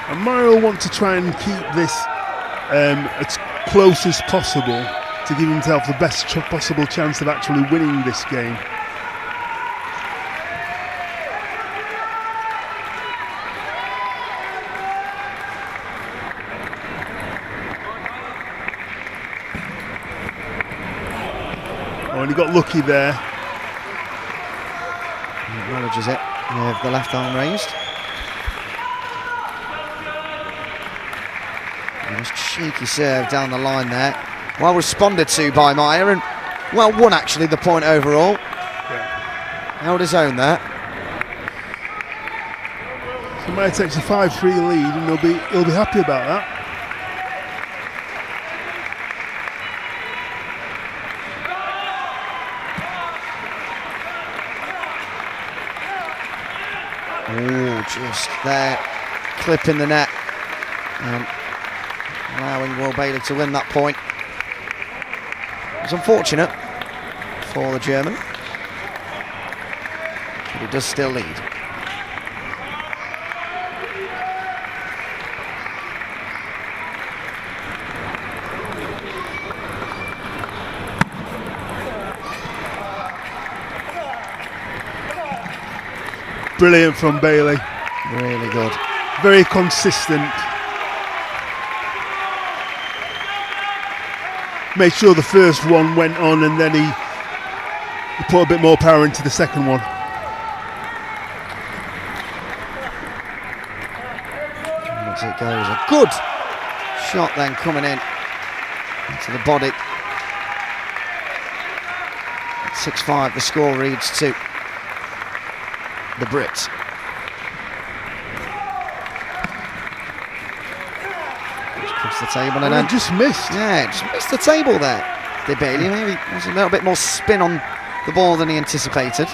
And Meyer will want to try and keep this as close as possible to give himself the best possible chance of actually winning this game. Oh, and he got lucky there. He acknowledges it with the left arm raised. Nice cheeky serve down the line there. Well responded to by Meyer, and well won actually the point overall. Yeah. Held his own there. So Meyer takes a 5-3 lead, and he'll be happy about that. Oh, just there, clipping the net and allowing Will Bailey to win that point. It's unfortunate for the German, but he does still lead. Brilliant from Bailey. Really good. Very consistent. Made sure the first one went on, and then he put a bit more power into the second one. As it goes, a good shot then coming in into the body. At 6-5, the score reads to the Brits. Across the table and then just missed. Yeah, just missed the table there. Did Bailey? Maybe there's a little bit more spin on the ball than he anticipated.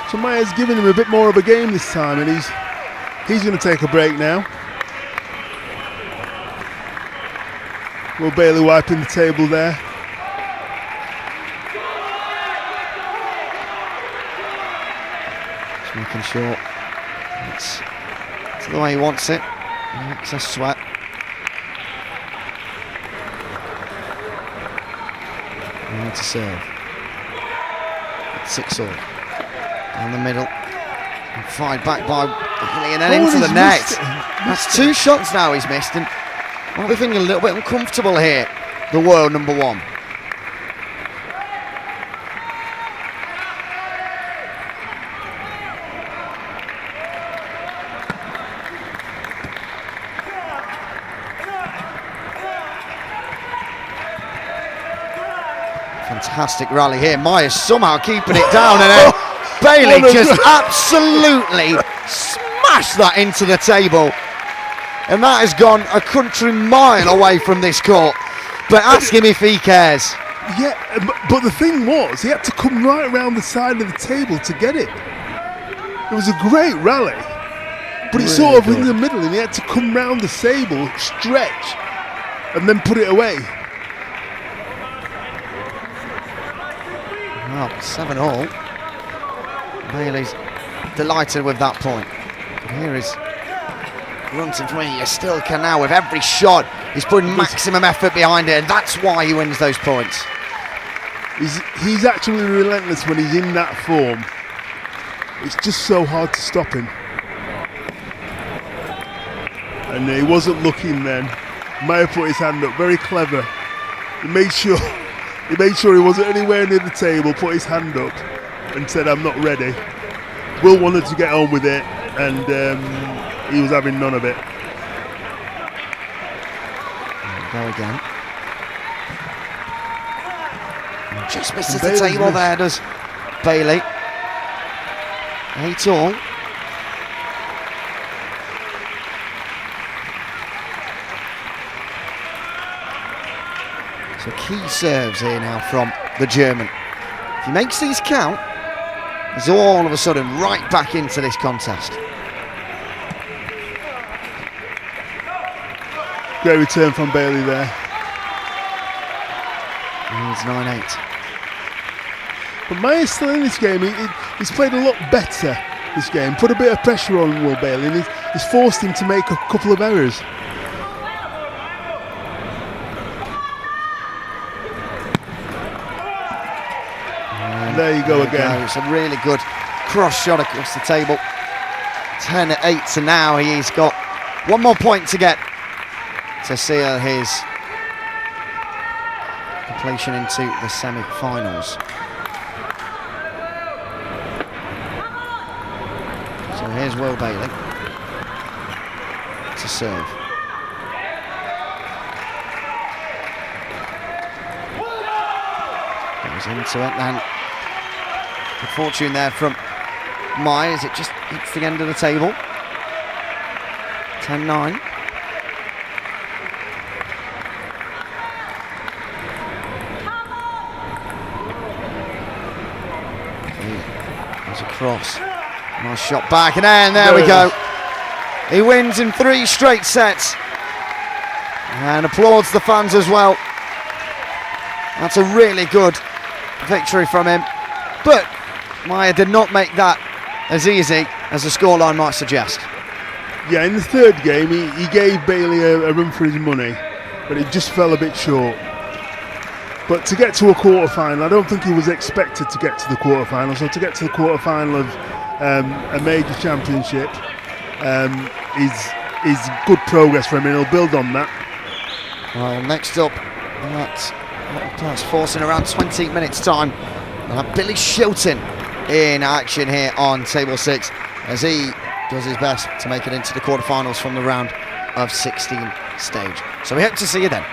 So Meyer's giving him a bit more of a game this time, and he's going to take a break now. Will Bailey wiping the table there. Just making sure it's the way he wants it. Excess sweat. Now to serve. 6-all. Down the middle. And fired back by Bailey and then into the net. That's 2 shots now he's missed, and might be feeling a little bit uncomfortable here, the world number 1. Fantastic rally here. Meyer somehow keeping it down, and then Bailey just absolutely smashed that into the table. And that has gone a country mile away from this court. But ask him if he cares. Yeah, but the thing was, he had to come right around the side of the table to get it. It was a great rally. But it's Really sort of good. in the middle, and he had to come round the table, stretch, and then put it away. Well, 7-all. Bailey's delighted with that point. And here is grunting for me. You still can now with every shot. He's putting maximum effort behind it, and that's why he wins those points. He's actually relentless when he's in that form. It's just so hard to stop him. And he wasn't looking then. Meyer put his hand up, very clever. He made sure he wasn't anywhere near the table, put his hand up and said, "I'm not ready." Will wanted to get on with it, and he was having none of it. Go again. Just misses the Bailey's table missed. there, does Bailey. 8-all. So key serves here now from the German. If he makes these count, he's all of a sudden right back into this contest. Great return from Bailey there. He's 9-8. But Meyer's still in this game. He's played a lot better this game. Put a bit of pressure on Will Bailey, and he's forced him to make a couple of errors. And there you go again. It's a really good cross shot across the table. 10-8 to now. He's got one more point to get to seal his completion into the semi-finals. So here's Will Bailey to serve. Goes into it, and good fortune there from Meyer as it just hits the end of the table. 10-9. There's a cross. Nice shot back, and then there we go. He wins in 3 straight sets. And applauds the fans as well. That's a really good victory from him. But Meyer did not make that as easy as the scoreline might suggest. Yeah, in the third game, he gave Bailey a run for his money, but it just fell a bit short. But to get to a quarter-final, I don't think he was expected to get to the quarter-final. So to get to the quarter-final of a major championship is good progress for him, and he'll build on that. Well, next up, that's forcing around 20 minutes time. We'll have Billy Shelton in action here on table 6 as he does his best to make it into the quarterfinals from the round of 16 stage. So we hope to see you then.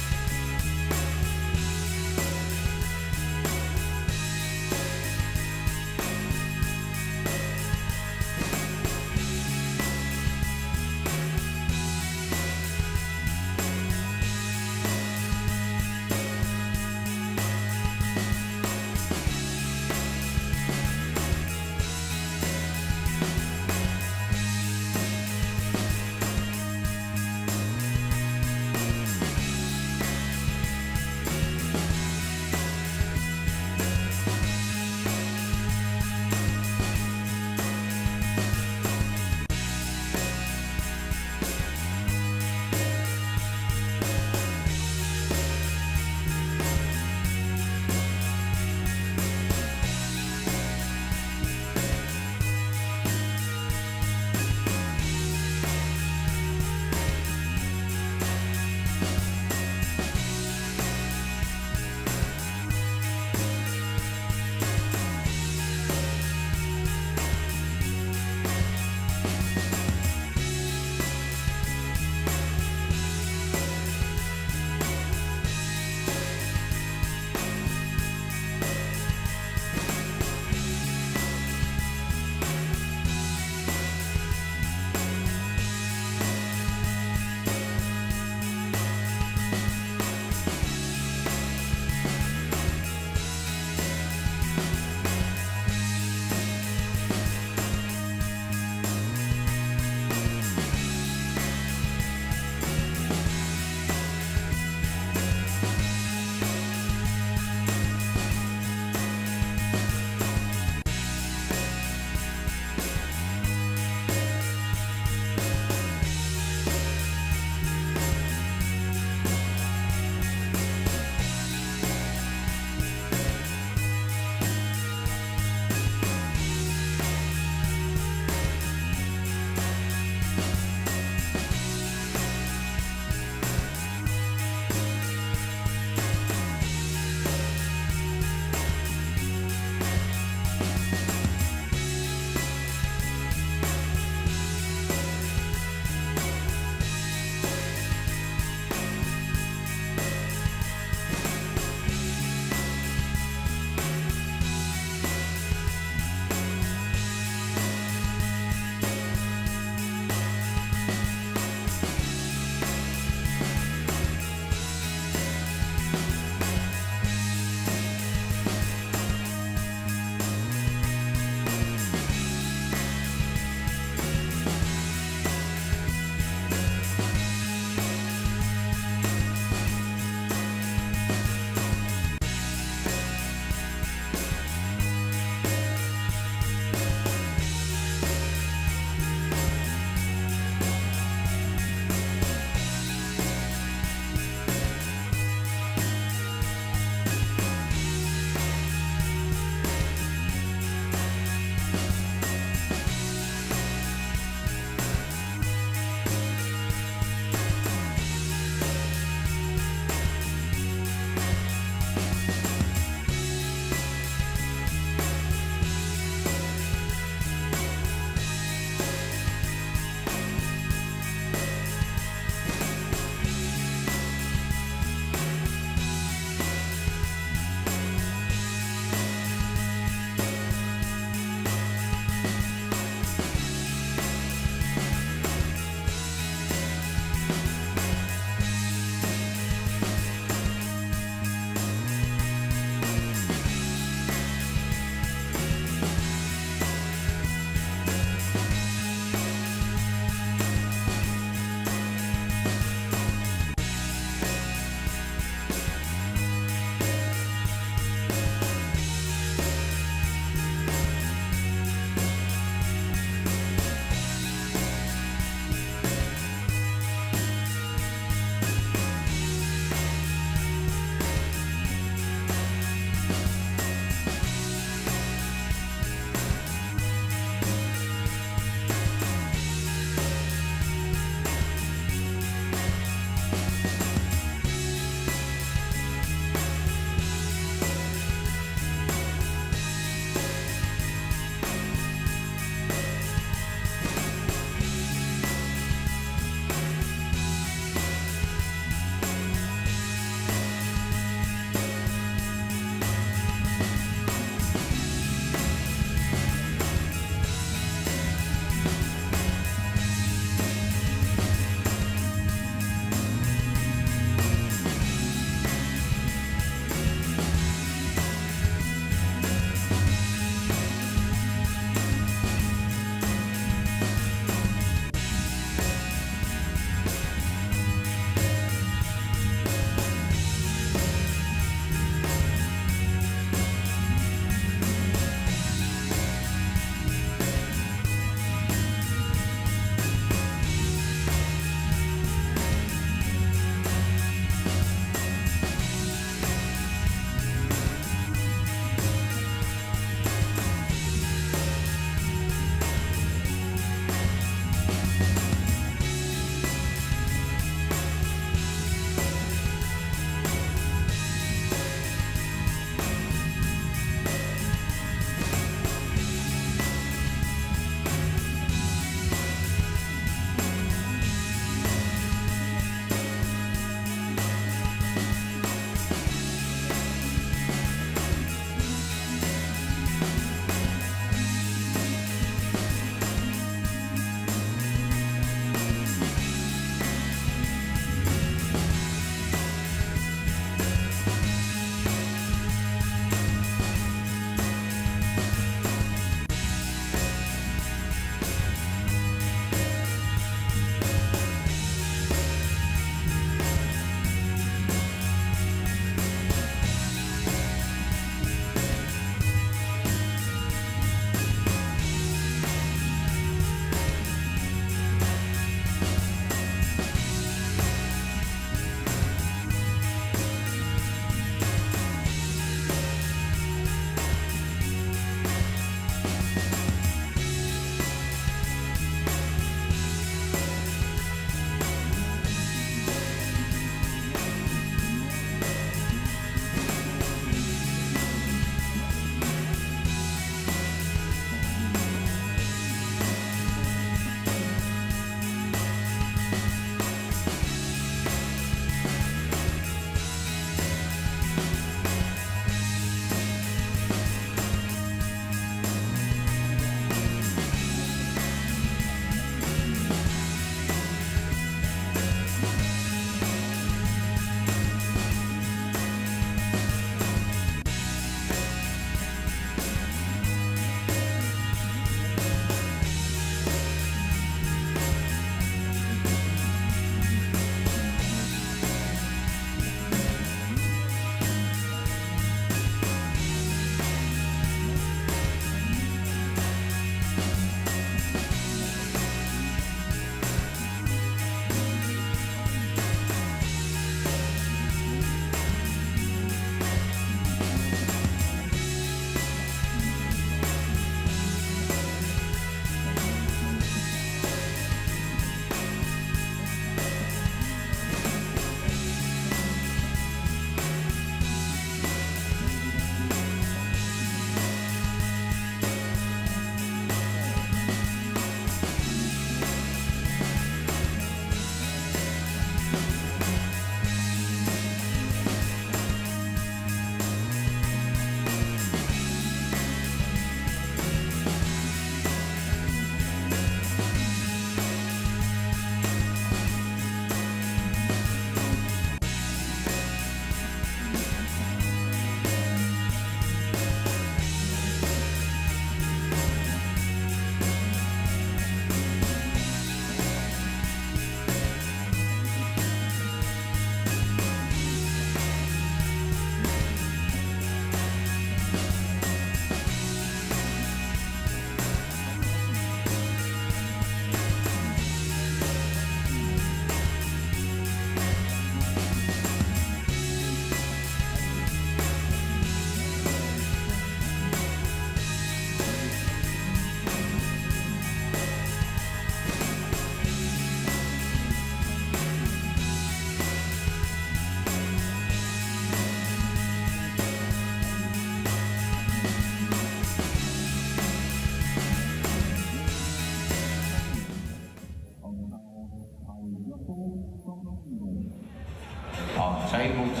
On table 10,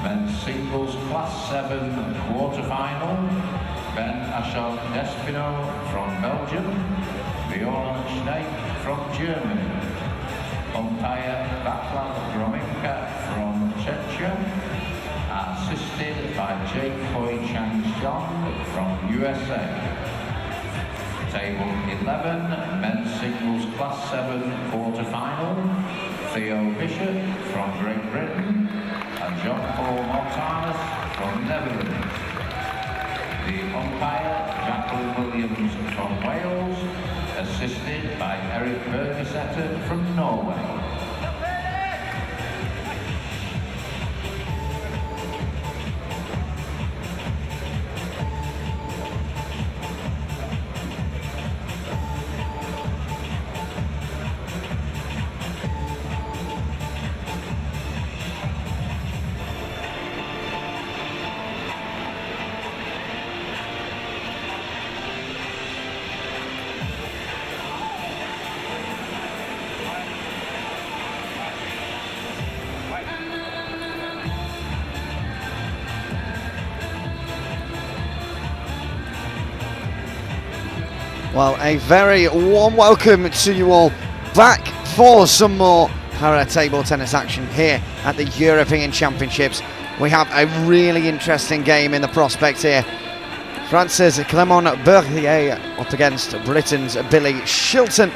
men's singles class 7 quarter-final, Ben Ashok Despino from Belgium, Bjorn Schneip from Germany, umpire Vaclav Grominka from Czechia, assisted by Jake Hoy Chang-Jong from USA. Table 11, men's singles class 7 quarter-final, Theo Bishop from Great Britain and John Paul Montanus from Netherlands. The umpire, Jacqueline Williams from Wales, assisted by Eric Bertier from Norway. Well, a very warm welcome to you all back for some more para table tennis action here at the European Championships. We have a really interesting game in the prospect here. France's Clément Bertier up against Britain's Billy Shelton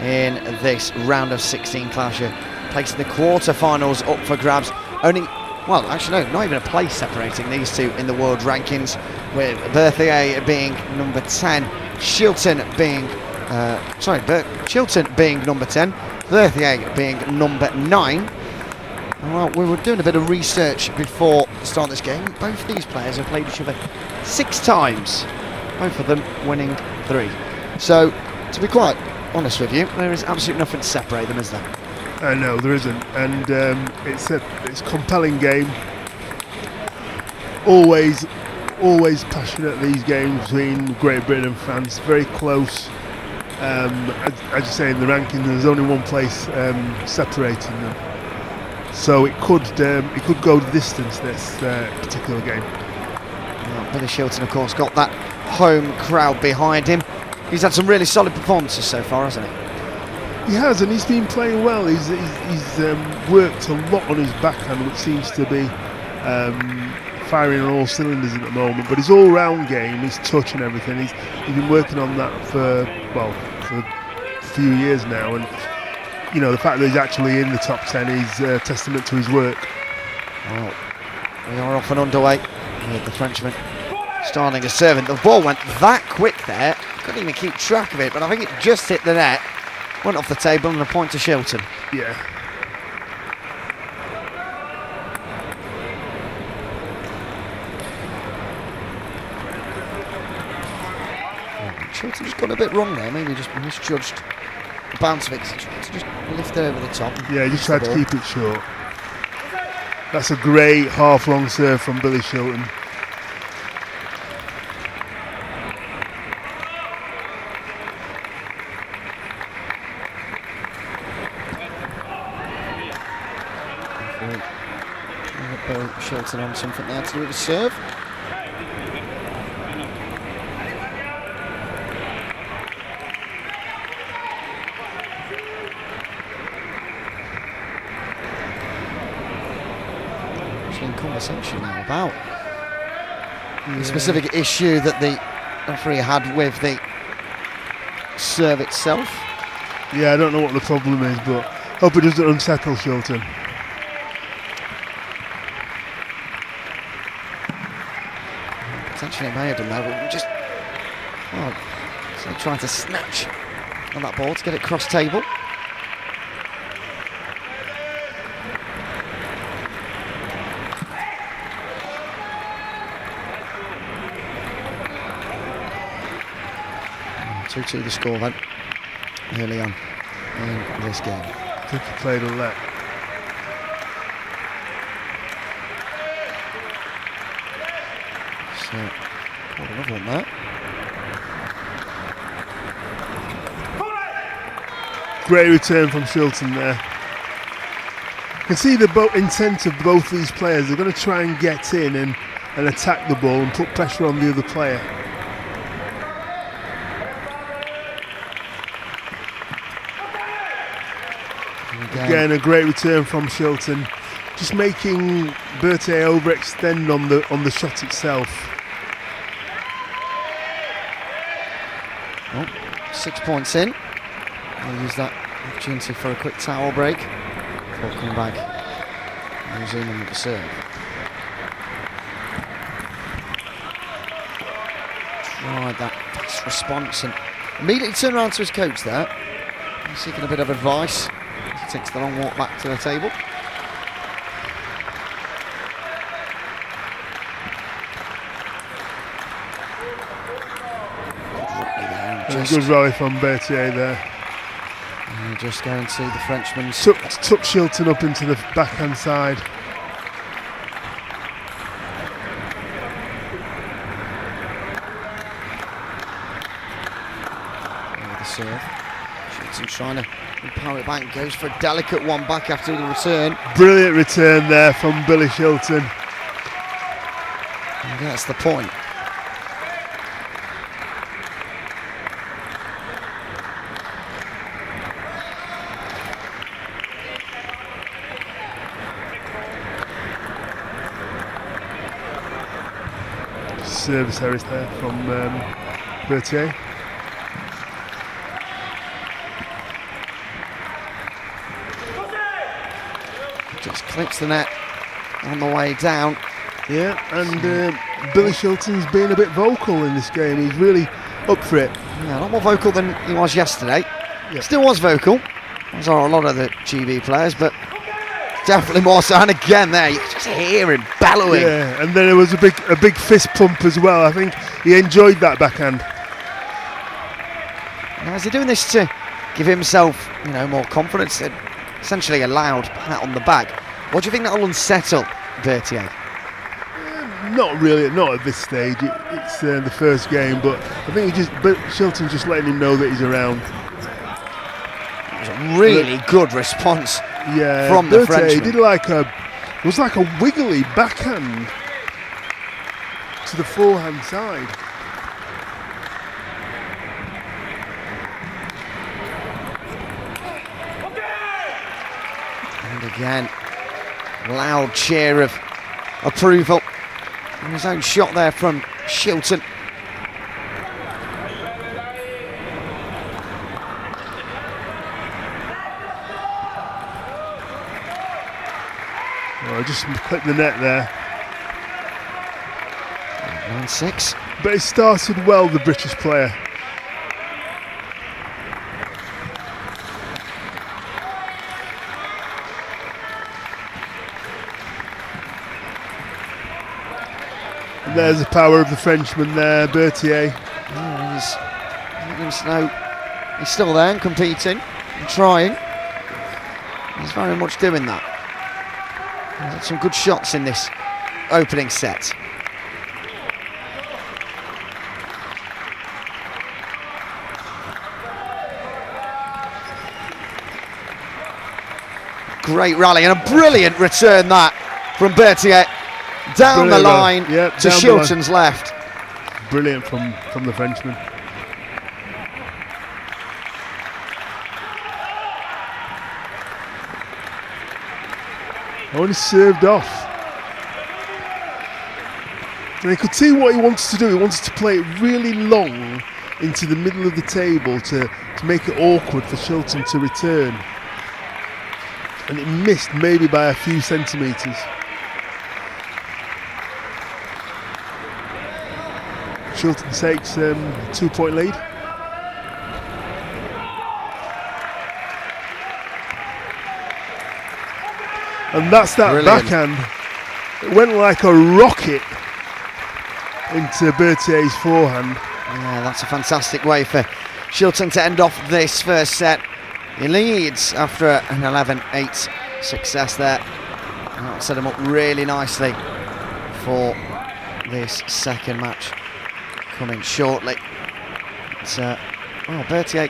in this round of 16 clasher, placing the quarter-finals up for grabs. Only, well, actually no, not even a place separating these two in the world rankings, with Bertier being number 10. Shelton being number 10, Bertier being number 9. Well, we were doing a bit of research before the start of this game. Both these players have played each other 6 times, both of them winning 3. So, to be quite honest with you, there is absolutely nothing to separate them, is there? No, there isn't, and it's a compelling game. Always passionate, these games between Great Britain and France, very close. As you say, in the ranking there's only one place separating them, so it could go the distance, this particular game. Well, Billy Shelton, of course, got that home crowd behind him. He's had some really solid performances so far, hasn't he? He has, and he's been playing well. He's worked a lot on his backhand, which seems to be firing on all cylinders at the moment, but his all-round game, his touch and everything, he's been working on that for a few years now, and you know, the fact that he's actually in the top 10 is a testament to his work. Well, we are off and underway with the Frenchman starting a serving. The ball went that quick there, couldn't even keep track of it, but I think it just hit the net, went off the table, and a point to Shelton. Yeah. Shelton's got a bit wrong there, maybe just misjudged the bounce of it. He tried to just lift it over the top. Yeah, he just tried to keep it short. That's a great half-long serve from Billy Shelton. Shelton on something there to do with the serve. In conversation now about the specific issue that the referee had with the serve itself. Yeah, I don't know what the problem is, but hope it doesn't unsettle Shelton. Potentially it may have done that, but just trying to snatch on that ball to get it cross table. To the score then early on in this game. I think he played a let. So, another one there. Great return from Shelton there. can see the intent of both these players. They're going to try and get in and attack the ball and put pressure on the other player. Again, a great return from Shelton, just making Bertier overextend on the shot itself. Well, 6 points in. I'll use that opportunity for a quick towel break before coming back and resuming with the serve. Tried that fast response and immediately turned around to his coach there, seeking a bit of advice. He takes the long walk back to the table. Good rally from Bertier there. And just going to the Frenchman. Took Shelton up into the backhand side. The serve. Shelton trying to power it back. Goes for a delicate one back after the return. Brilliant return there from Billy Shelton. And that's the point. Service errors there from Bertier. Just clips the net on the way down. Yeah, and Billy Shelton's been a bit vocal in this game. He's really up for it. Yeah, a lot more vocal than he was yesterday. Yeah. Still was vocal, as are a lot of the GB players, but definitely more so. And again there, you can just hear him bellowing. Yeah, and then there was a big fist pump as well. I think he enjoyed that backhand. Now is he doing this to give himself, more confidence? Essentially a loud pat on the back. What do you think that'll unsettle Bertier? Not really, not at this stage. It's the first game, but I think Shelton's just letting him know that he's around. It was a really good response. Yeah, from the Bertier, Frenchman. He did it was like a wiggly backhand to the forehand side. And again, loud cheer of approval. And his own shot there from Shelton. Oh, just clipped the net there. 9-6. But it started well, the British player. And there's the power of the Frenchman there, Bertier. He's still there and competing and trying. He's very much doing that. He's had some good shots in this opening set. Great rally and a brilliant return that from Bertier down the line to Shelton's left. Brilliant from the Frenchman. Only served off. And you could see what he wants to do. He wants to play it really long into the middle of the table to make it awkward for Shelton to return. And it missed maybe by a few centimetres. Shelton takes 2-point lead. And that's that brilliant backhand. It went like a rocket into Bertier's forehand. Yeah, that's a fantastic way for Shelton to end off this first set. He leads after an 11-8 success there. And that'll set him up really nicely for this second match coming shortly. Bertier,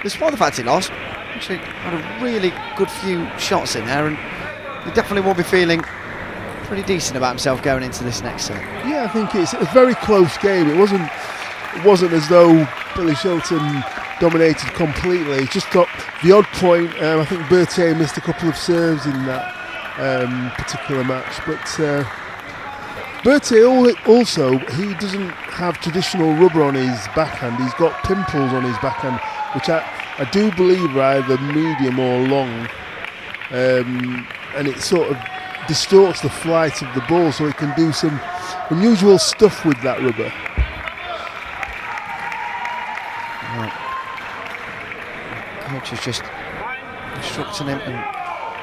despite the fact he lost, actually had a really good few shots in there and he definitely will be feeling pretty decent about himself going into this next set. Yeah, I think it's a very close game. It wasn't as though Billy Shelton dominated completely. He just got the odd point. I think Bertier missed a couple of serves in that particular match, but Bertier also, he doesn't have traditional rubber on his backhand. He's got pimples on his backhand, which I do believe are either medium or long, and it sort of distorts the flight of the ball, so he can do some unusual stuff with that rubber. Coach is just instructing him and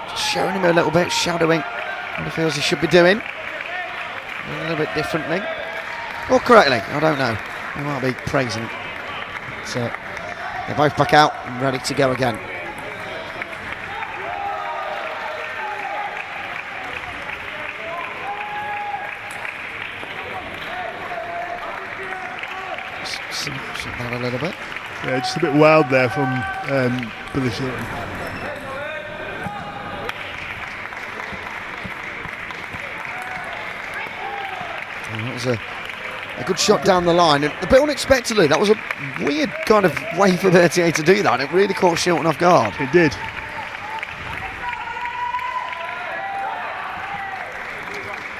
just showing him a little bit, shadowing what he feels he should be doing a little bit differently or correctly, I don't know. He might be praising. So they're both back out and ready to go again. Shut that a little bit. Yeah, just a bit wild there from Billy Shelton. That was a good shot down the line, and a bit unexpectedly. That was a weird kind of way for Bertier to do that. It really caught Shelton off guard. It did.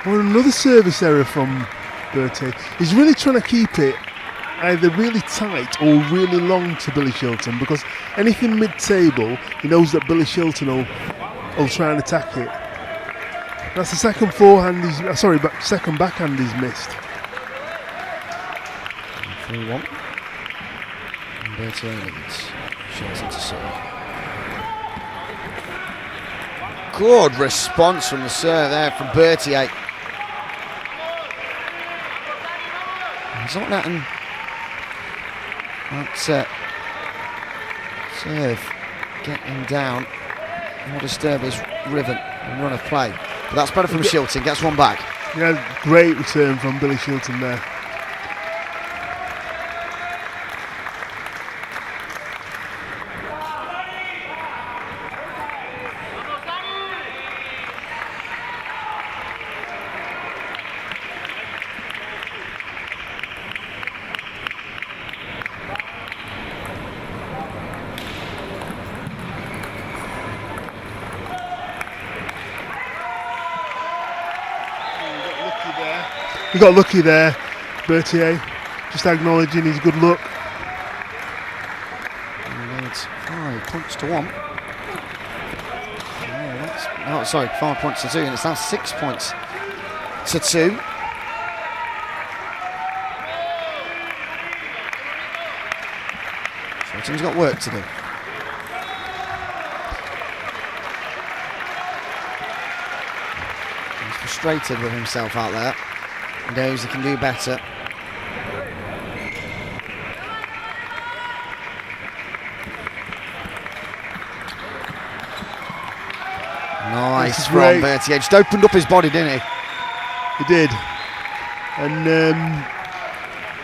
Well, another service error from Bertier. He's really trying to keep it either really tight or really long to Billy Shelton, because anything mid-table, he knows that Billy Shelton will try and attack it. That's the second forehand second backhand he's missed. 3-1. And Bertier leads. Shelton to serve. Good response from the serve there from Bertier. He's not letting that serve getting down or disturb his rhythm and run of play. But that's better from Shelton, gets one back. Yeah, great return from Billy Shelton there. He got lucky there, Bertier, just acknowledging his good luck. He needs 5 points to 1. Oh, sorry, 5 points to 2, and it's now 6 points to 2. Shelton's got work to do. He's frustrated with himself out there. He knows he can do better. Nice from Bertier. Just opened up his body, didn't he? He did. And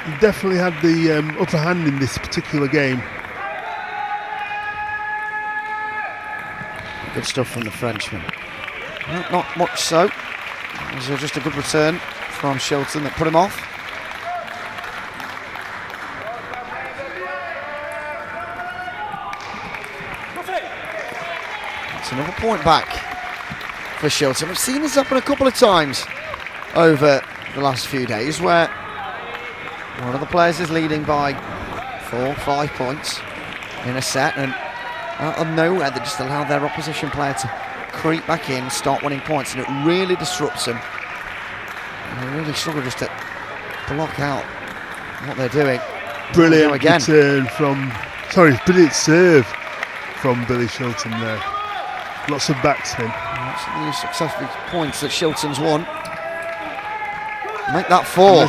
he definitely had the upper hand in this particular game. Good stuff from the Frenchman. Well, not much so. It was just a good return from Shelton that put him off. That's another point back for Shelton. We've seen this happen a couple of times over the last few days, where one of the players is leading by 4 or 5 points in a set, and out of nowhere they just allow their opposition player to creep back in, start winning points, and it really disrupts them. And they really struggle just to block out what they're doing. Brilliant return from, brilliant serve from Billy Shelton there. Lots of backs in. Lots of new successful points that Shelton's won. Make that 4.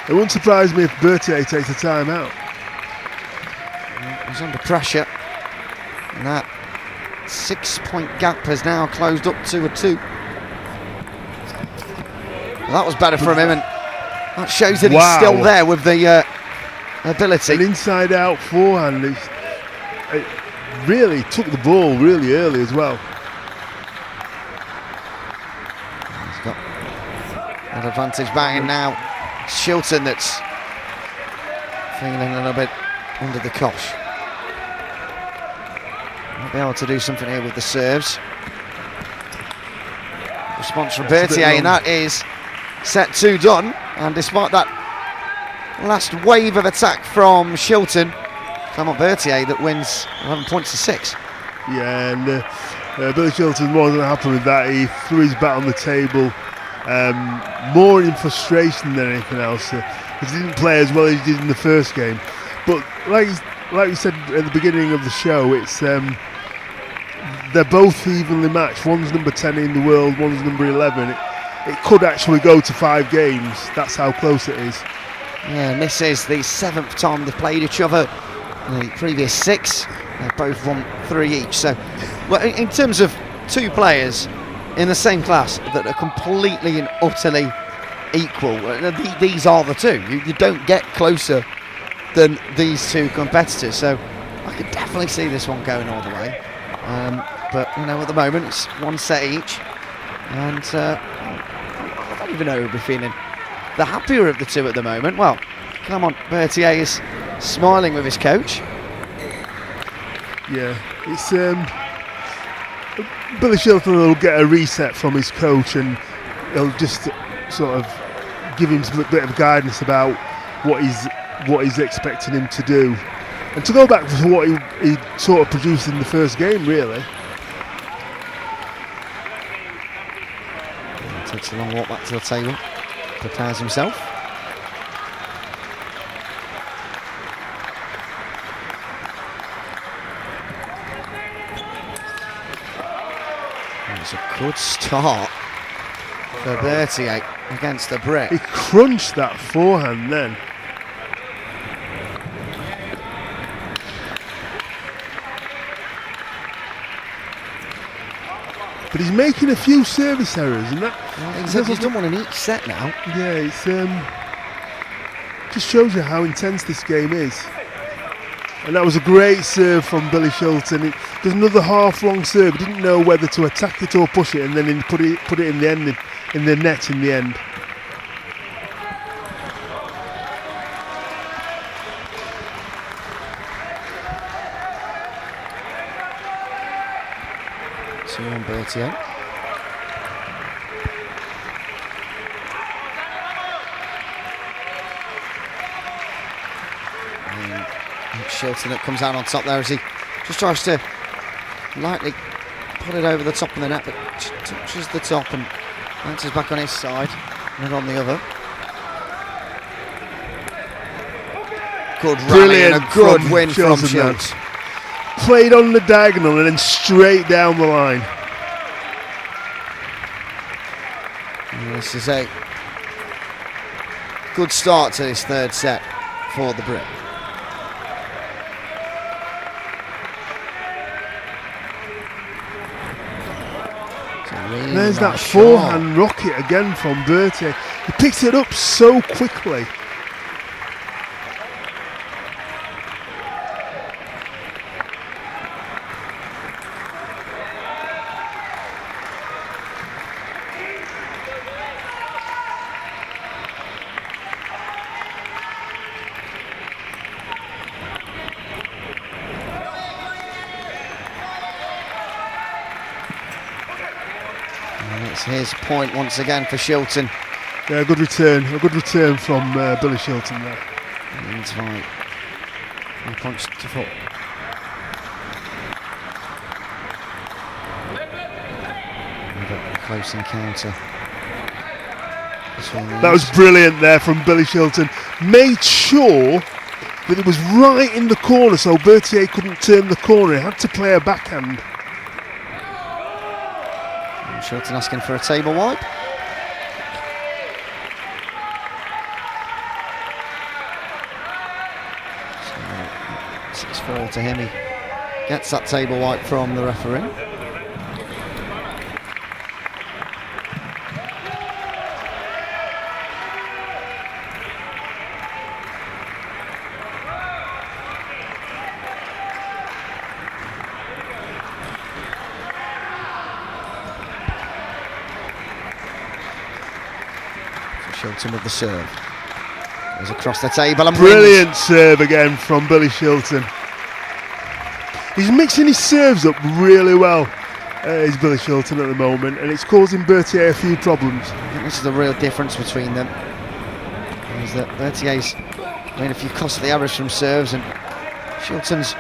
It wouldn't surprise me if Bertier takes a time out. He's under pressure. And that 6-point gap has now closed up to a 2. Well, that was better from him, and that shows that he's still there with the ability. An inside-out forehand. It really took the ball really early as well. That advantage banging now. Shelton that's feeling a little bit under the cosh. Might be able to do something here with the serves. Response from Bertier, and that is set 2 done. And despite that last wave of attack from Shelton, Clement Bertier that wins 11 points to 6. Yeah, and Billy Shelton wasn't happy with that. He threw his bat on the table, more in frustration than anything else. He didn't play as well as he did in the first game. But like we said at the beginning of the show, it's they're both evenly matched. One's number 10 in the world, one's number 11. It could actually go to 5 games. That's how close it is. Yeah, and this is the 7th time they've played each other. In the previous 6, they've both won 3 each. So, well, in terms of 2 players in the same class that are completely and utterly equal, these are the 2. You don't get closer than these 2 competitors. So, I could definitely see this one going all the way. But you know, at the moment it's 1 set each, and I don't even know who'll be feeling the happier of the 2 at the moment. Well, Clement Bertier is smiling with his coach. Yeah, it's Billy Shelton will get a reset from his coach, and he'll just sort of give him a bit of guidance about what he's expecting him to do. And to go back to what he sort of produced in the first game, really. He takes a long walk back to the table, prepares himself. It's a good start for Bertier against the brick. He crunched that forehand then. But he's making a few service errors, and that He's done one in each set now. Yeah, it's just shows you how intense this game is. And that was a great serve from Billy Shelton. There's another half-long serve. He didn't know whether to attack it or push it, and then put it in the end, in the net in the end. On Bertier. And Shelton that comes out on top there as he just tries to lightly put it over the top of the net, but touches the top and bounces back on his side and on the other. Good rally and a good win from Shelton. Played on the diagonal and then straight down the line. And this is a good start to this 3rd set for the Brit. Really there's nice that forehand rocket again from Bertier. He picked it up so quickly. It's his point once again for Shelton. Yeah, a good return from Billy Shelton there. Leads by 3 points to 4. Close encounter. That was brilliant there from Billy Shelton. Made sure that it was right in the corner so Bertier couldn't turn the corner. He had to play a backhand. Shelton asking for a table wipe. 6-4 to him. He gets that table wipe from the referee. Shelton with the serve. Goes across the table and brilliant serve again from Billy Shelton. He's mixing his serves up really well, is Billy Shelton at the moment, and it's causing Bertier a few problems. I think this is the real difference between them. Is that Bertier's made a few costly errors from serves, and Shelton's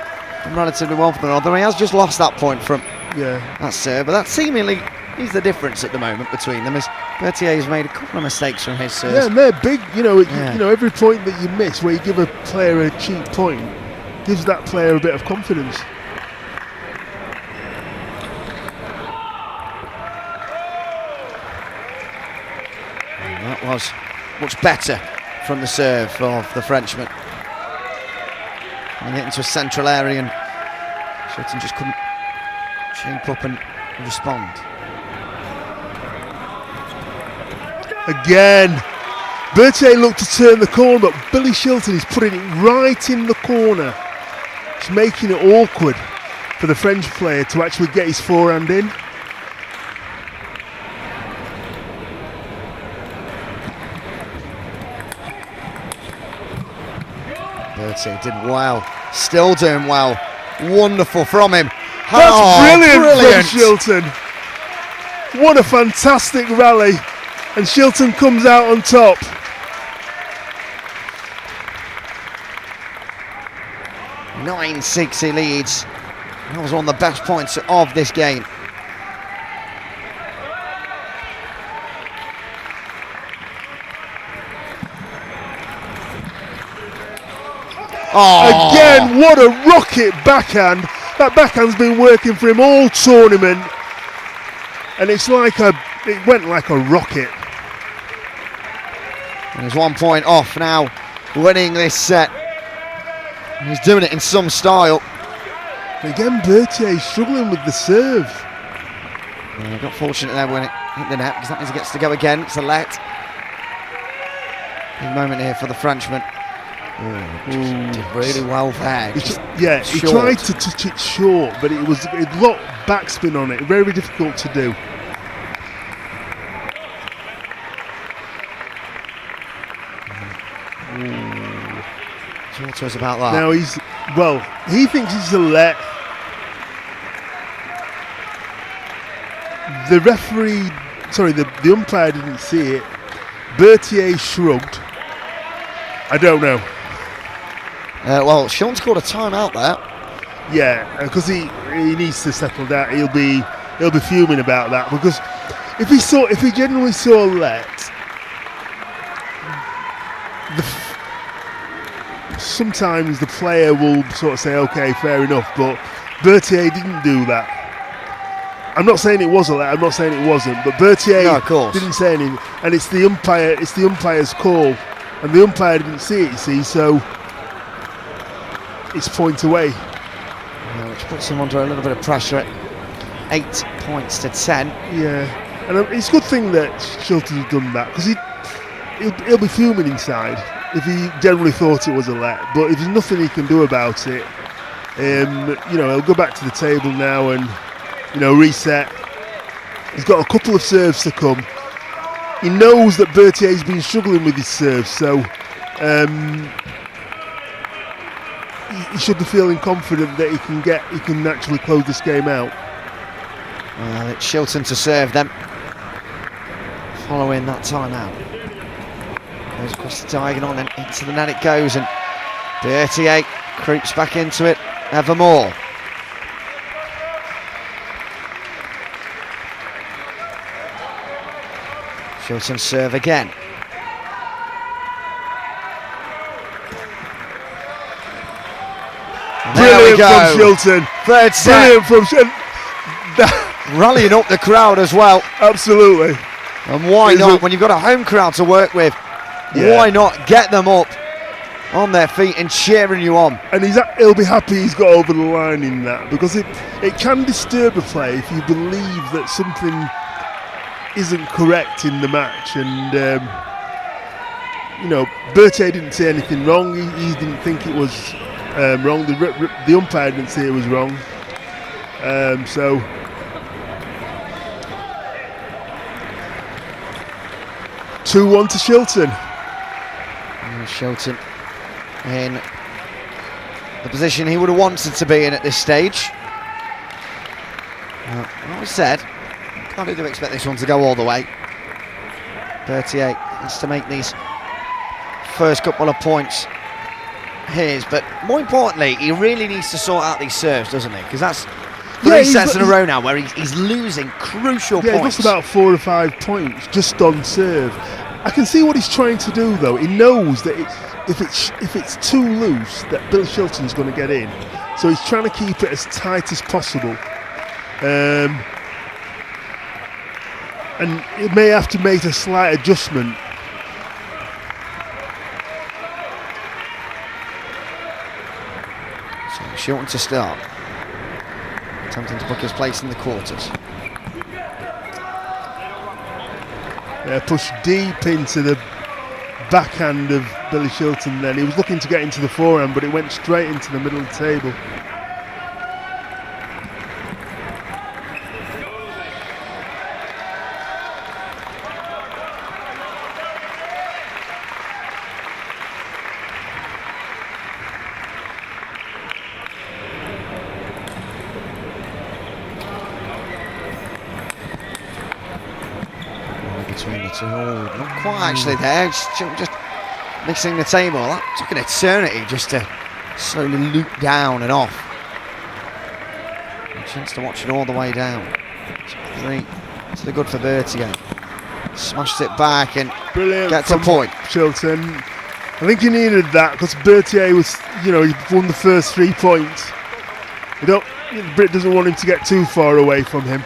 done relatively well for them, although he has just lost that point from that serve. But that seemingly is the difference at the moment between them, as Bertier has made a couple of mistakes from his serves. Yeah, and they're big. You know, every point that you miss, where you give a player a cheap point, gives that player a bit of confidence. And that was much better from the serve of the Frenchman. And get into a central area, and Shelton just couldn't shape up and respond. Again, Bertier looked to turn the corner, but Billy Shelton is putting it right in the corner. It's making it awkward for the French player to actually get his forehand in. Bertier did well, still doing well. Wonderful from him. That's brilliant from Shelton. What a fantastic rally. And Shelton comes out on top. (9-6) he leads. That was one of the best points of this game. Oh. Again, what a rocket backhand. That backhand's been working for him all tournament. And it went like a rocket. And he's 1 point off now, winning this set. And he's doing it in some style. Again, Bertier is struggling with the serve. He got fortunate there when it hit the net, because that means he gets to go again. It's a let. Big moment here for the Frenchman. Did really well there. He tried to touch it short, but it locked backspin on it. Very difficult to do. Talk to us about that. Now he thinks it's a let. The referee, the umpire didn't see it. Bertier shrugged. I don't know. Well, Shelton's called a timeout there. Yeah, because he needs to settle down. He'll be fuming about that, because if he genuinely saw a let, sometimes the player will sort of say, okay, fair enough, but Bertier didn't do that. I'm not saying it was a let, I'm not saying it wasn't, but Bertier didn't say anything, and it's the umpire's call, and the umpire didn't see it, you see, so it's point away. Which puts him under a little bit of pressure at 8 points to 10. Yeah, and it's a good thing that Shelton's done that, because he'll be fuming inside if he generally thought it was a let, but if there's nothing he can do about it, he'll go back to the table now and reset. He's got a couple of serves to come. He knows that Bertier's been struggling with his serves, so he should be feeling confident that he can actually close this game out. It's Shelton to serve them, following that timeout. Goes across the diagonal and then into the net it goes, and Bertier creeps back into it ever more. Shelton serve again. Brilliant from Shelton. Third set. Brilliant from Shelton. Rallying up the crowd as well. Absolutely. And why not, when you've got a home crowd to work with, why not get them up on their feet and cheering you on? And he'll be happy he's got over the line in that, because it can disturb a play if you believe that something isn't correct in the match. And Bertier didn't say anything wrong. He didn't think it was wrong. The umpire didn't say it was wrong. 2-1 to Shelton. Shelton in the position he would have wanted to be in at this stage. Like I said, kind of do expect this one to go all the way. Bertier needs to make these first couple of points his, but more importantly, he really needs to sort out these serves, doesn't he? Because that's 3 sets in a row now where he's losing crucial points. He's lost about 4 or 5 points just on serve. I can see what he's trying to do, though. He knows that if it's too loose, that Bill Shelton's going to get in. So he's trying to keep it as tight as possible. And it may have to make a slight adjustment. So Shelton to start. Attempting to book his place in the quarters. Pushed deep into the backhand of Billy Shelton then. He was looking to get into the forehand, but it went straight into the middle of the table. Between the two, not quite actually there, just mixing the table. That took an eternity just to slowly loop down and off. A chance to watch it all the way down. 3 to the good for Bertier. Smashed it back and Brilliant gets a point. Shelton. I think he needed that because Bertier was, he won the first 3 points. Britt doesn't want him to get too far away from him.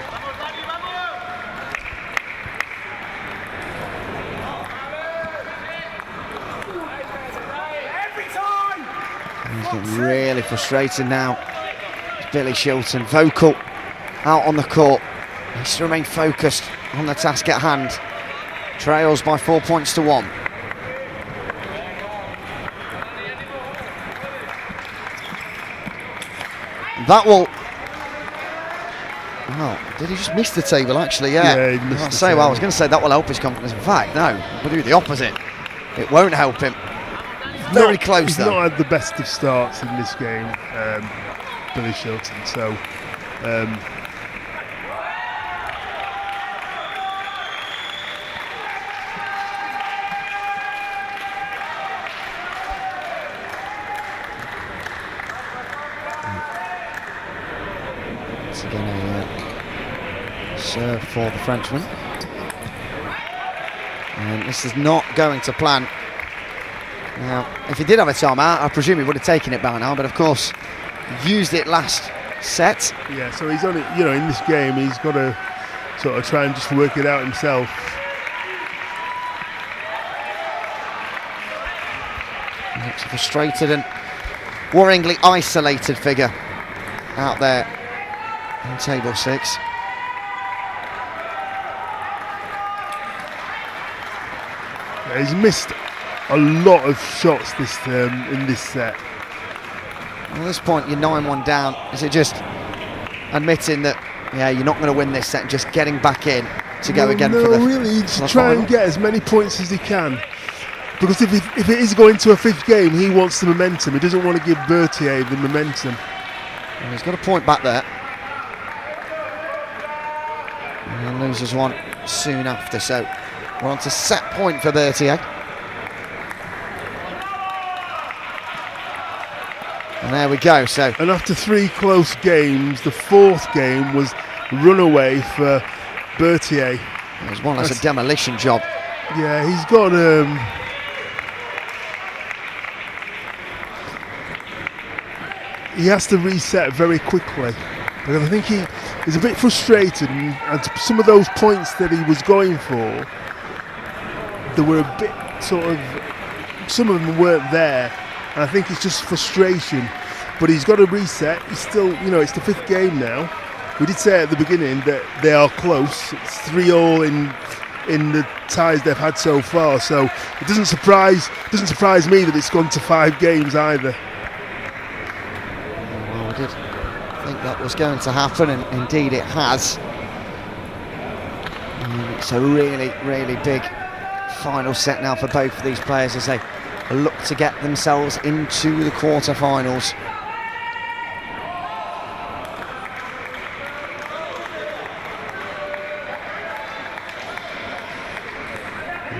Really frustrated now. It's Billy Shelton, vocal out on the court. He needs to remain focused on the task at hand. Trails by 4 points to 1. That will. Well, did he just miss the table? Actually, yeah. Yeah, he missed the table. I was going to say that will help his confidence. In fact, no, we'll do the opposite. It won't help him. Very close, he's though. Not had the best of starts in this game, Billy Shelton. So, once again, a serve for the Frenchman. And this is not going to plan. Now, if he did have a timeout, I presume he would have taken it by now, but of course, used it last set. Yeah, so he's on it, in this game, he's got to sort of try and just work it out himself. Looks a frustrated and worryingly isolated figure out there on table 6. Yeah, he's missed a lot of shots in this set. Well, at this point, you're 9-1 down. Is it just admitting that, you're not going to win this set and just getting back in to go again for the really, he's the try final? and get as many points as he can. Because if it is going to a 5th game, he wants the momentum. He doesn't want to give Bertier the momentum. Well, he's got a point back there. And loses one soon after, so we're on to set point for Bertier. And there we go. So, and after 3 close games, the 4th game was runaway for Bertier. It was one that's a demolition job. Yeah, he's got he has to reset very quickly because I think he's a bit frustrated, and some of those points that he was going for, there were a bit some of them weren't there. And I think it's just frustration, but he's got to reset. He's still, it's the 5th game now. We did say at the beginning that they are close. It's 3-all in the ties they've had so far. So it doesn't surprise me that it's gone to 5 games either. Well, we did think that was going to happen, and indeed it has. It's a really, really big final set now for both of these players as they look to get themselves into the quarter-finals.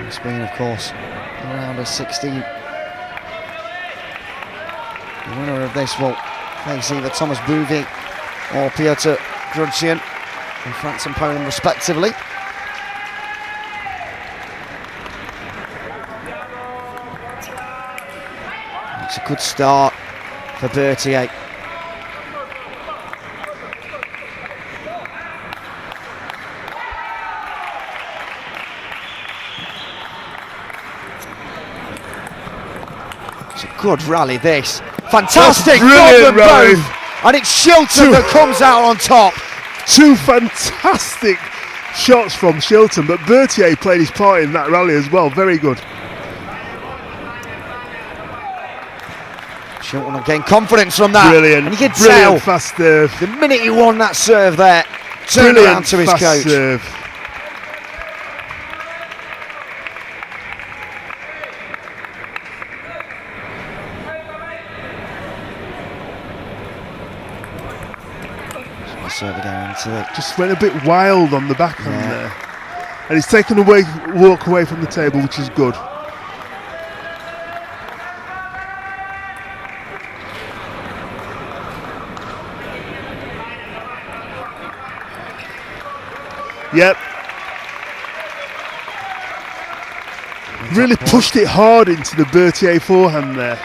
It's been, of course, round of 16. The winner of this will face either Thomas Bouvier or Piotr Grudjian in France and Poland respectively. It's a good start for Bertier. It's a good rally this. Fantastic! Brilliant rally. And it's Shelton that comes out on top. Two fantastic shots from Shelton, but Bertier played his part in that rally as well. Very good. Shelton will gain confidence from that. Brilliant. And you can Brilliant tell fast serve. the minute he won that serve there, turned Brilliant around to his fast coach. Serve. Serve again into it. Just went a bit wild on the backhand there. And he's taken away, walk away from the table, which is good. Yep. Really pushed it hard into the Bertier forehand there.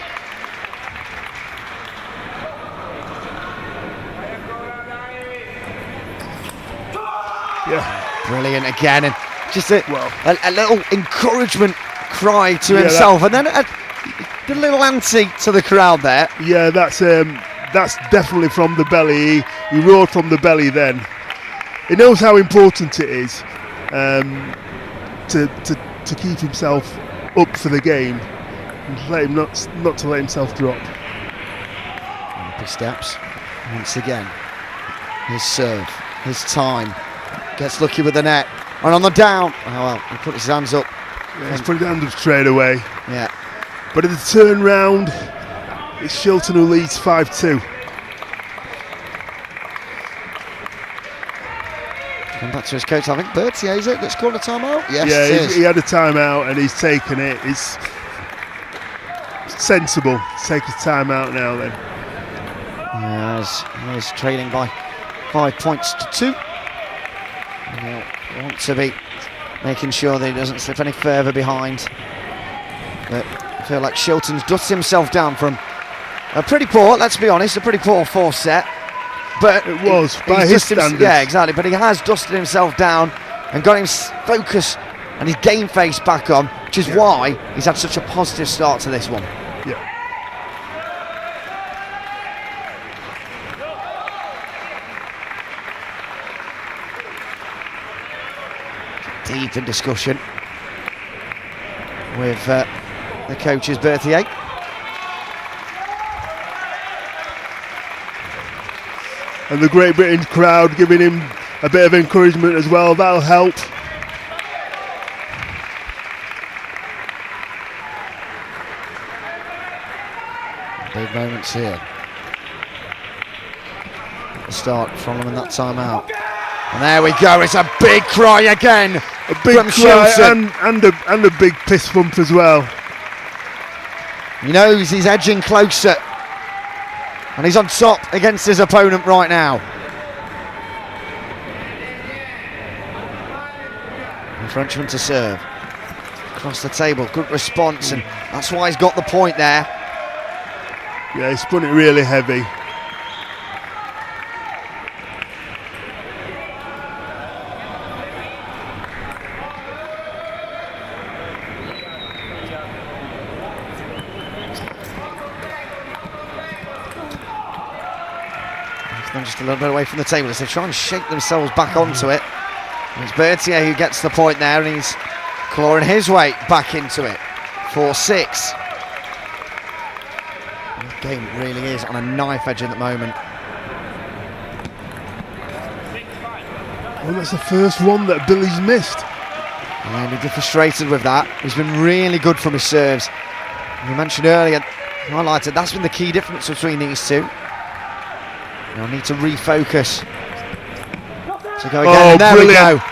Yeah. Brilliant again, and just a little encouragement cry to himself, and then a little ante to the crowd there. Yeah, that's definitely from the belly. He roared from the belly then. He knows how important it is to keep himself up for the game and let him not to let himself drop. Up he steps once again. His serve, his time. Gets lucky with the net, and on the down. Oh well, he put his hands up. Yeah, he's put his hands up straight away. Yeah. But in the turn round, it's Shelton who leads 5-2. Come back to his coach. I think Bertier, is it, that's called a timeout? Yes, yeah, it is. He had a timeout and he's taken it. It's sensible to take his timeout now then. Yeah, he's trailing by 5 points to 2. He'll want to be making sure that he doesn't slip any further behind. But I feel like Shelton's dusted himself down from a pretty poor, let's be honest, a pretty poor fourth set. But it was, by his standards. Yeah, exactly. But he has dusted himself down and got his focus and his game face back on, which is why he's had such a positive start to this one. Yeah. Deep in discussion with the coaches, Bertier. And the Great Britain crowd giving him a bit of encouragement as well. That'll help. Big moments here. The start from him in that timeout. And there we go, it's a big cry again. A big from cry Shelton. and a big piss bump as well. He knows he's edging closer. And he's on top against his opponent right now. The Frenchman to serve. Across the table, good response, and that's why he's got the point there. Yeah, he spun it really heavy. Just a little bit away from the table as they try and shake themselves back onto it. And it's Bertier who gets the point there, and he's clawing his way back into it. 4-6. The game really is on a knife edge at the moment. Well, that's the first one that Billy's missed. And he'd be frustrated with that. He's been really good from his serves. You mentioned earlier, highlighted, that's been the key difference between these two. They'll need to refocus to go again. Oh, And there brilliant. we go.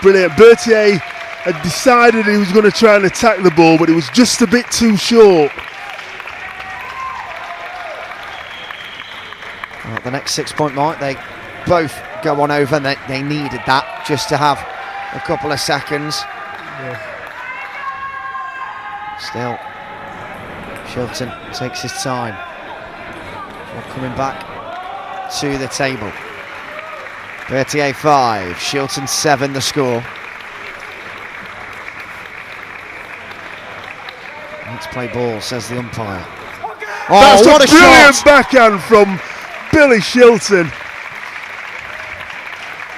Brilliant. Bertier had decided he was going to try and attack the ball, but it was just a bit too short. Well, the next 6 point mark, they both go on over, and they needed that just to have a couple of seconds. Yeah. Still, Shelton takes his time before coming back to the table. Bertier 5, Shelton 7 the score. Let's play ball, says the umpire. Oh, That's what a a brilliant shot! backhand from Billy Shelton.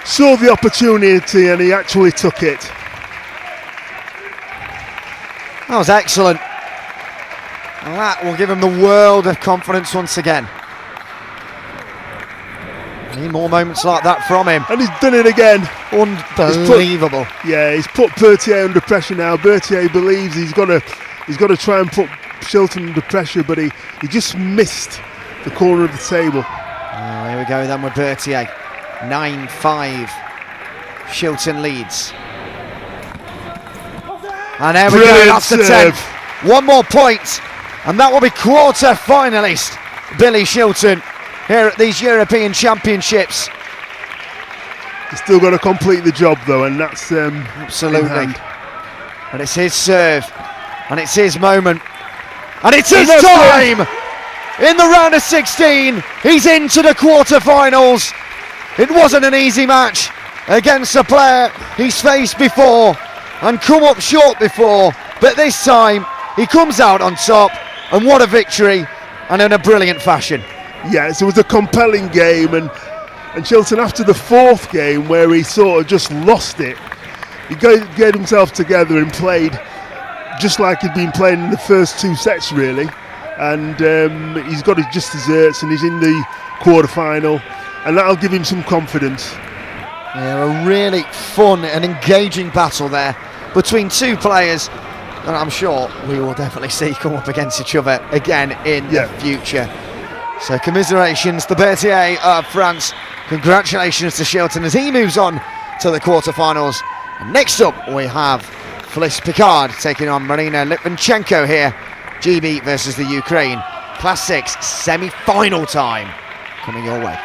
Saw the opportunity and he actually took it. That was excellent. And that will give him the world of confidence once again. Need more moments like that from him. And he's done it again. Unbelievable. He's put Bertier under pressure now. Bertier believes he's got to try and put Shelton under pressure, but he just missed the corner of the table. Oh, here we go then with Bertier. 9-5. Shelton leads. And there we go, that's the 10th. One more point, and that will be quarter finalist Billy Shelton here at these European Championships. He's still got to complete the job though, and that's Absolutely. in hand. And it's his serve, and it's his moment, and it's his that's time! In the round of 16, he's into the quarter-finals. It wasn't an easy match against a player he's faced before and come up short before, but this time he comes out on top, and what a victory, and in a brilliant fashion. Yes, it was a compelling game, and Shelton, after the fourth game where he sort of just lost it, he get himself together and played just like he'd been playing in the first two sets really, and he's got his just desserts and he's in the quarter-final, and that'll give him some confidence. Yeah, a really fun and engaging battle there between two players that I'm sure we will definitely see come up against each other again in the future. So commiserations to Bertier of France. Congratulations to Shelton as he moves on to the quarterfinals. And next up we have Picard taking on Marina Lytvynenko here. GB versus the Ukraine. Class 6 semi-final time coming your way.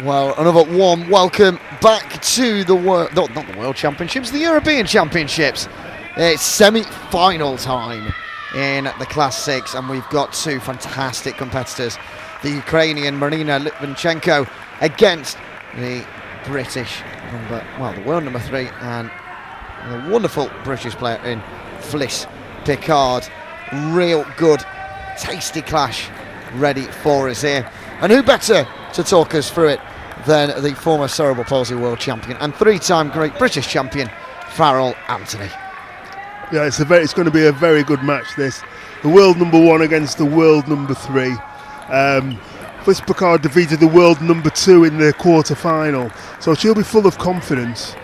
Well, another warm welcome back to the World, not the World Championships, the European Championships. It's semi-final time in the Class 6, and we've got two fantastic competitors. The Ukrainian Marina Lytvynenko against the British the world number 3, and the wonderful British player in Picard. Real good, tasty clash ready for us here. And who better to talk us through it than the former cerebral palsy world champion and 3-time great British champion, Farrell Anthony. Yeah, it's going to be a very good match, this. The world number 1 against the world number 3. Picard defeated the world number 2 in the quarter-final, so she'll be full of confidence.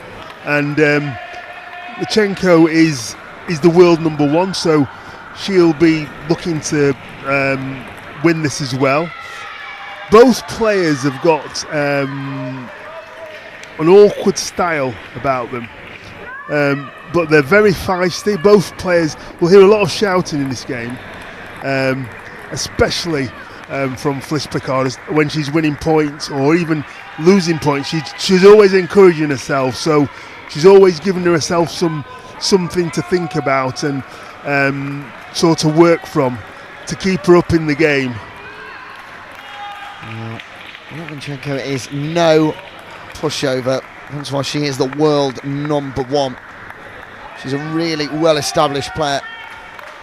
And Lytvynenko is the world number 1, so she'll be looking to win this as well. Both players have got an awkward style about them, but they're very feisty. Both players will hear a lot of shouting in this game, especially from Picard when she's winning points or even losing points. She's always encouraging herself, so she's always giving herself something to think about and sort of work from to keep her up in the game. Lytvynenko is no pushover. That's why she is the world number 1. She's a really well-established player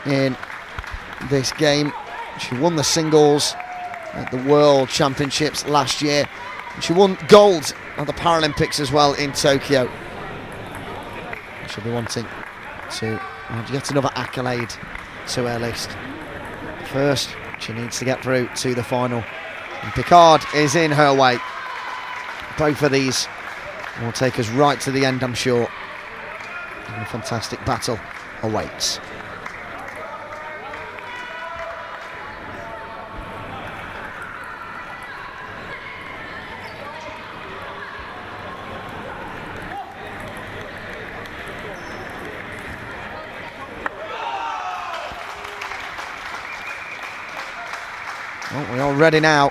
in this game. She won the singles at the World Championships last year. She won gold at the Paralympics as well in Tokyo. She'll be wanting to add yet another accolade to her list. First, she needs to get through to the final. And Picard is in her way. Both of these will take us right to the end, I'm sure. And a fantastic battle awaits. Well, we're all ready now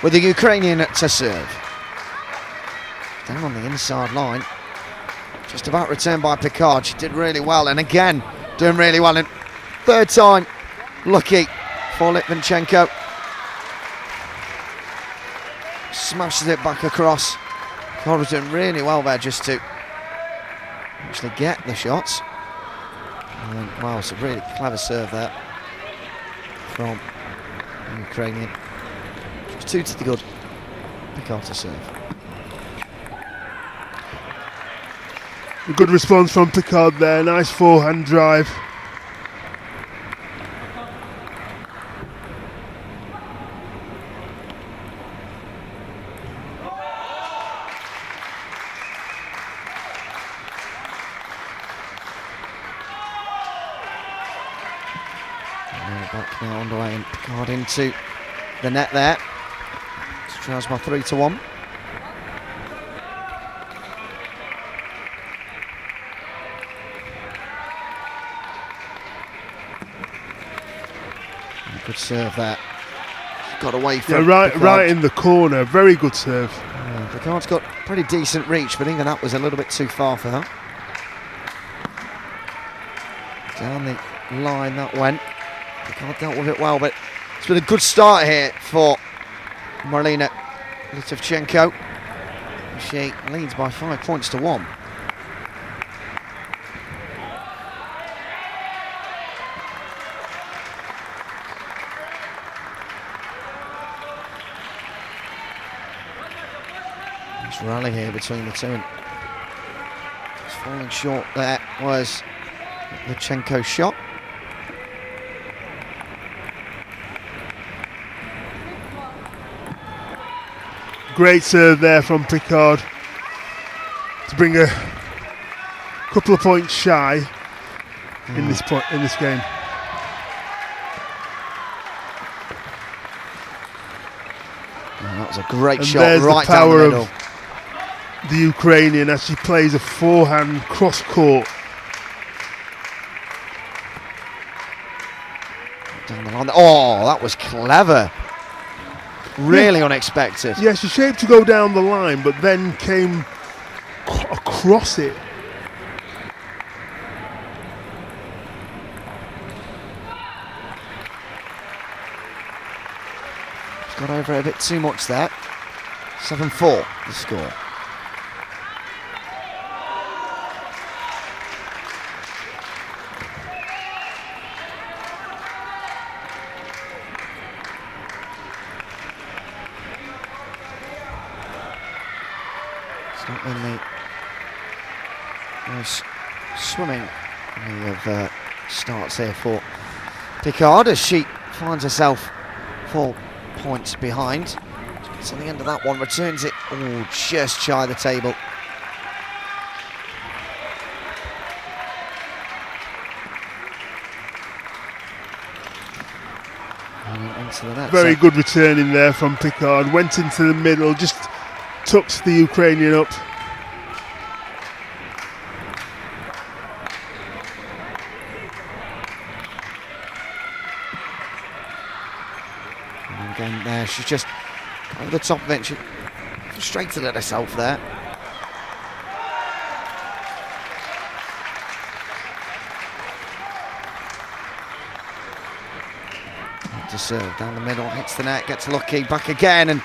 with the Ukrainian to serve. Down on the inside line. Just about returned by Picard. She did really well, and again, doing really well. And third time, lucky for Lytvynenko. Smashes it back across. Picard was doing really well there just to actually get the shots. And, wow, it's a really clever serve there from the Ukrainian. Just 2 to the good. Picard to serve. A good response from Picard there, nice forehand drive. Back now underway, and Picard into the net there. It's trails by 3-1. Good serve there. Got away from right in the corner. Very good serve. Yeah, Picard's got pretty decent reach, but even that was a little bit too far for her. Down the line that went. Picard dealt with it well, but it's been a good start here for Marina Lytvynenko. She leads by 5 points to 1. Nice rally here between the two. And just falling short there was Lytvynenko's shot. Great serve there from Picard to bring a couple of points shy in this game. That was a great and shot there's right the power down the middle. Of the Ukrainian as she plays a forehand cross court. Down the line. Oh, that was clever. Really unexpected. Yeah, she shaped to go down the line, but then came across it. She's got over it a bit too much there. 7-4 the score. Not really nice swimming of starts here for Picard as she finds herself 4 points behind. So the end of that one, returns it, just shy of the table. And into the net. Very good return in there from Picard, went into the middle, just tucks the Ukrainian up. And again there, she's just over the top of it, she frustrated at herself there. To serve down the middle, hits the net, gets lucky, back again, and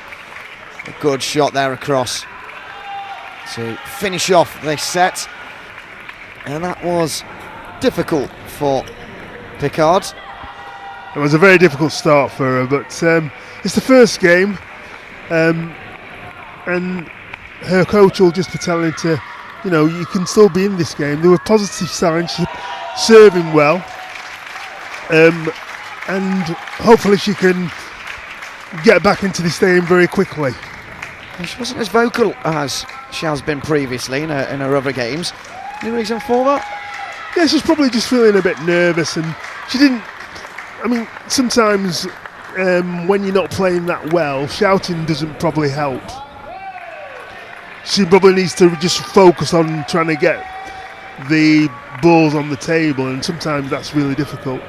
a good shot there across to finish off this set. And that was difficult for Picard. It was a very difficult start for her, but it's the first game, and her coach will just be telling her to, you can still be in this game. There were positive signs, she's serving well, and hopefully she can get back into this game very quickly. She wasn't as vocal as she has been previously in her other games. Any reason for that? Yeah, she's probably just feeling a bit nervous, and she didn't. I mean, sometimes when you're not playing that well, shouting doesn't probably help. She probably needs to just focus on trying to get the balls on the table, and sometimes that's really difficult.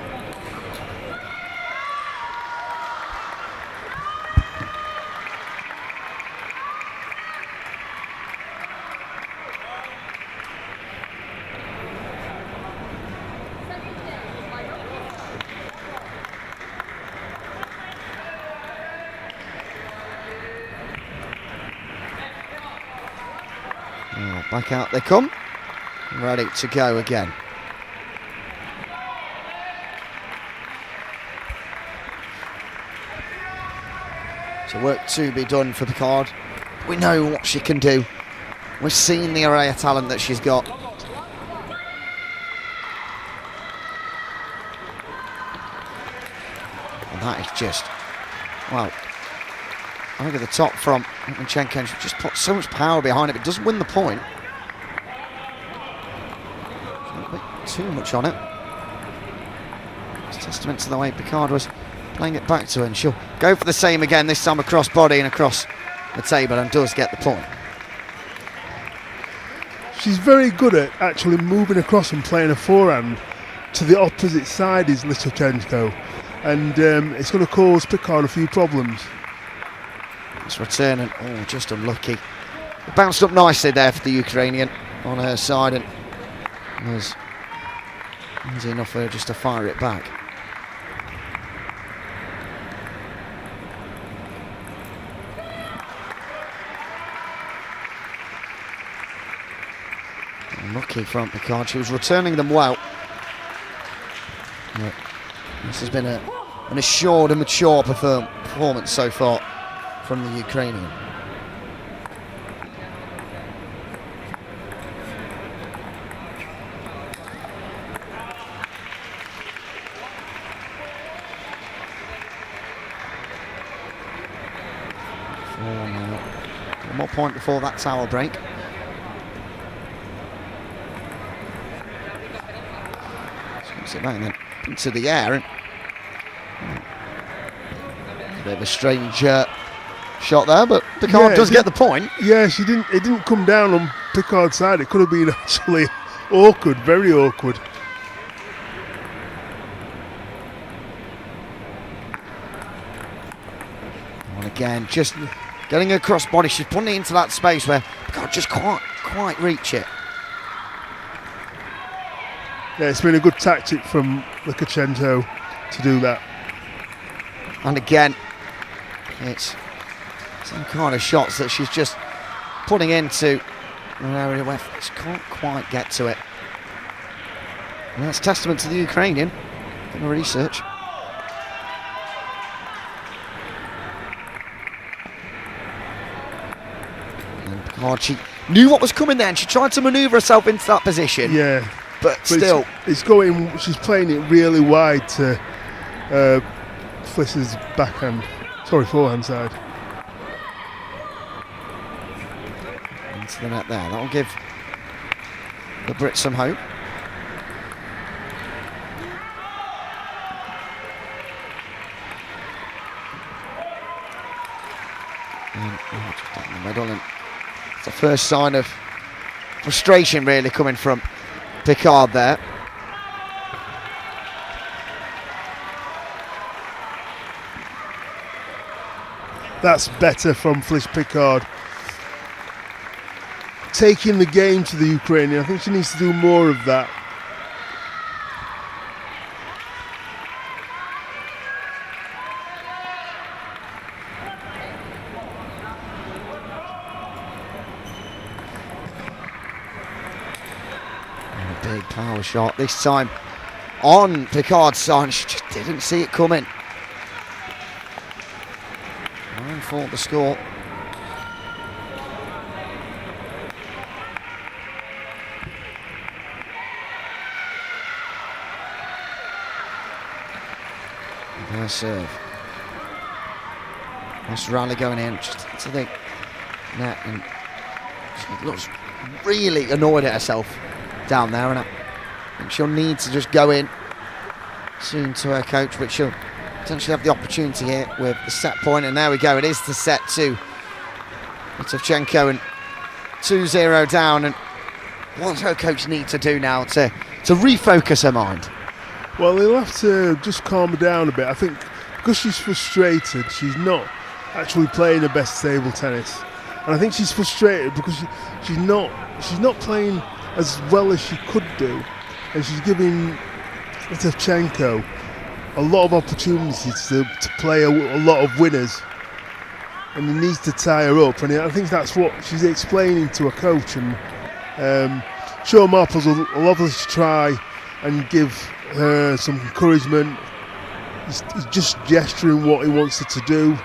Back out they come, ready to go again. So work to be done for Picard. We know what she can do. We've seen the array of talent that she's got. And that is just, well, I think at the top from Lytvynenko, she just put so much power behind it, but doesn't win the point. Too much on it. It's testament to the way Picard was playing it back to her, and she'll go for the same again, this time across body and across the table, and does get the point. She's very good at actually moving across and playing a forehand to the opposite side is Lytvynenko, and it's going to cause Picard a few problems. It's return, and just unlucky. It bounced up nicely there for the Ukrainian on her side, and was easy enough for her just to fire it back. Lucky from Picard, she was returning them well. But this has been an assured and mature performance so far from the Ukrainian. One more point before that tower break. Swings it back and then into the air. And a bit of a strange shot there, but Picard does get the point. Yeah, it didn't come down on Picard's side. It could have been actually awkward, very awkward. And again, just getting her cross body. She's putting it into that space where Picard just can't quite reach it. Yeah, it's been a good tactic from Lytvynenko to do that. And again, it's some kind of shots that she's just putting into an area where she can't quite get to it. And that's testament to the Ukrainian in the research. And Picard, she knew what was coming there and she tried to manoeuvre herself into that position. Yeah. But still. It's going, she's playing it really wide to Fliss's forehand side. Into the net there. That'll give the Brits some hope. And just down the middle, and it's the first sign of frustration really coming from Picard there. That's better from Fliss Picard. Taking the game to the Ukrainian. I think she needs to do more of that. And a big power shot this time on Picard's side. She just didn't see it coming. 9-4 the score. Her serve. Nice rally going in just to the net, and she looks really annoyed at herself down there, and I think she'll need to just go in soon to her coach, but she'll potentially have the opportunity here with the set point, and there we go, it is the set to Lytvynenko, and 2-0 down, and what's her coach need to do now to refocus her mind? Well, he'll have to just calm her down a bit. I think because she's frustrated, she's not actually playing her best table tennis, and I think she's frustrated because she's not playing as well as she could do, and she's giving Lytvynenko a lot of opportunities to play a lot of winners, and he needs to tie her up, and I think that's what she's explaining to her coach. And Sean Marples will obviously try and give her some encouragement. He's just gesturing what he wants her to do,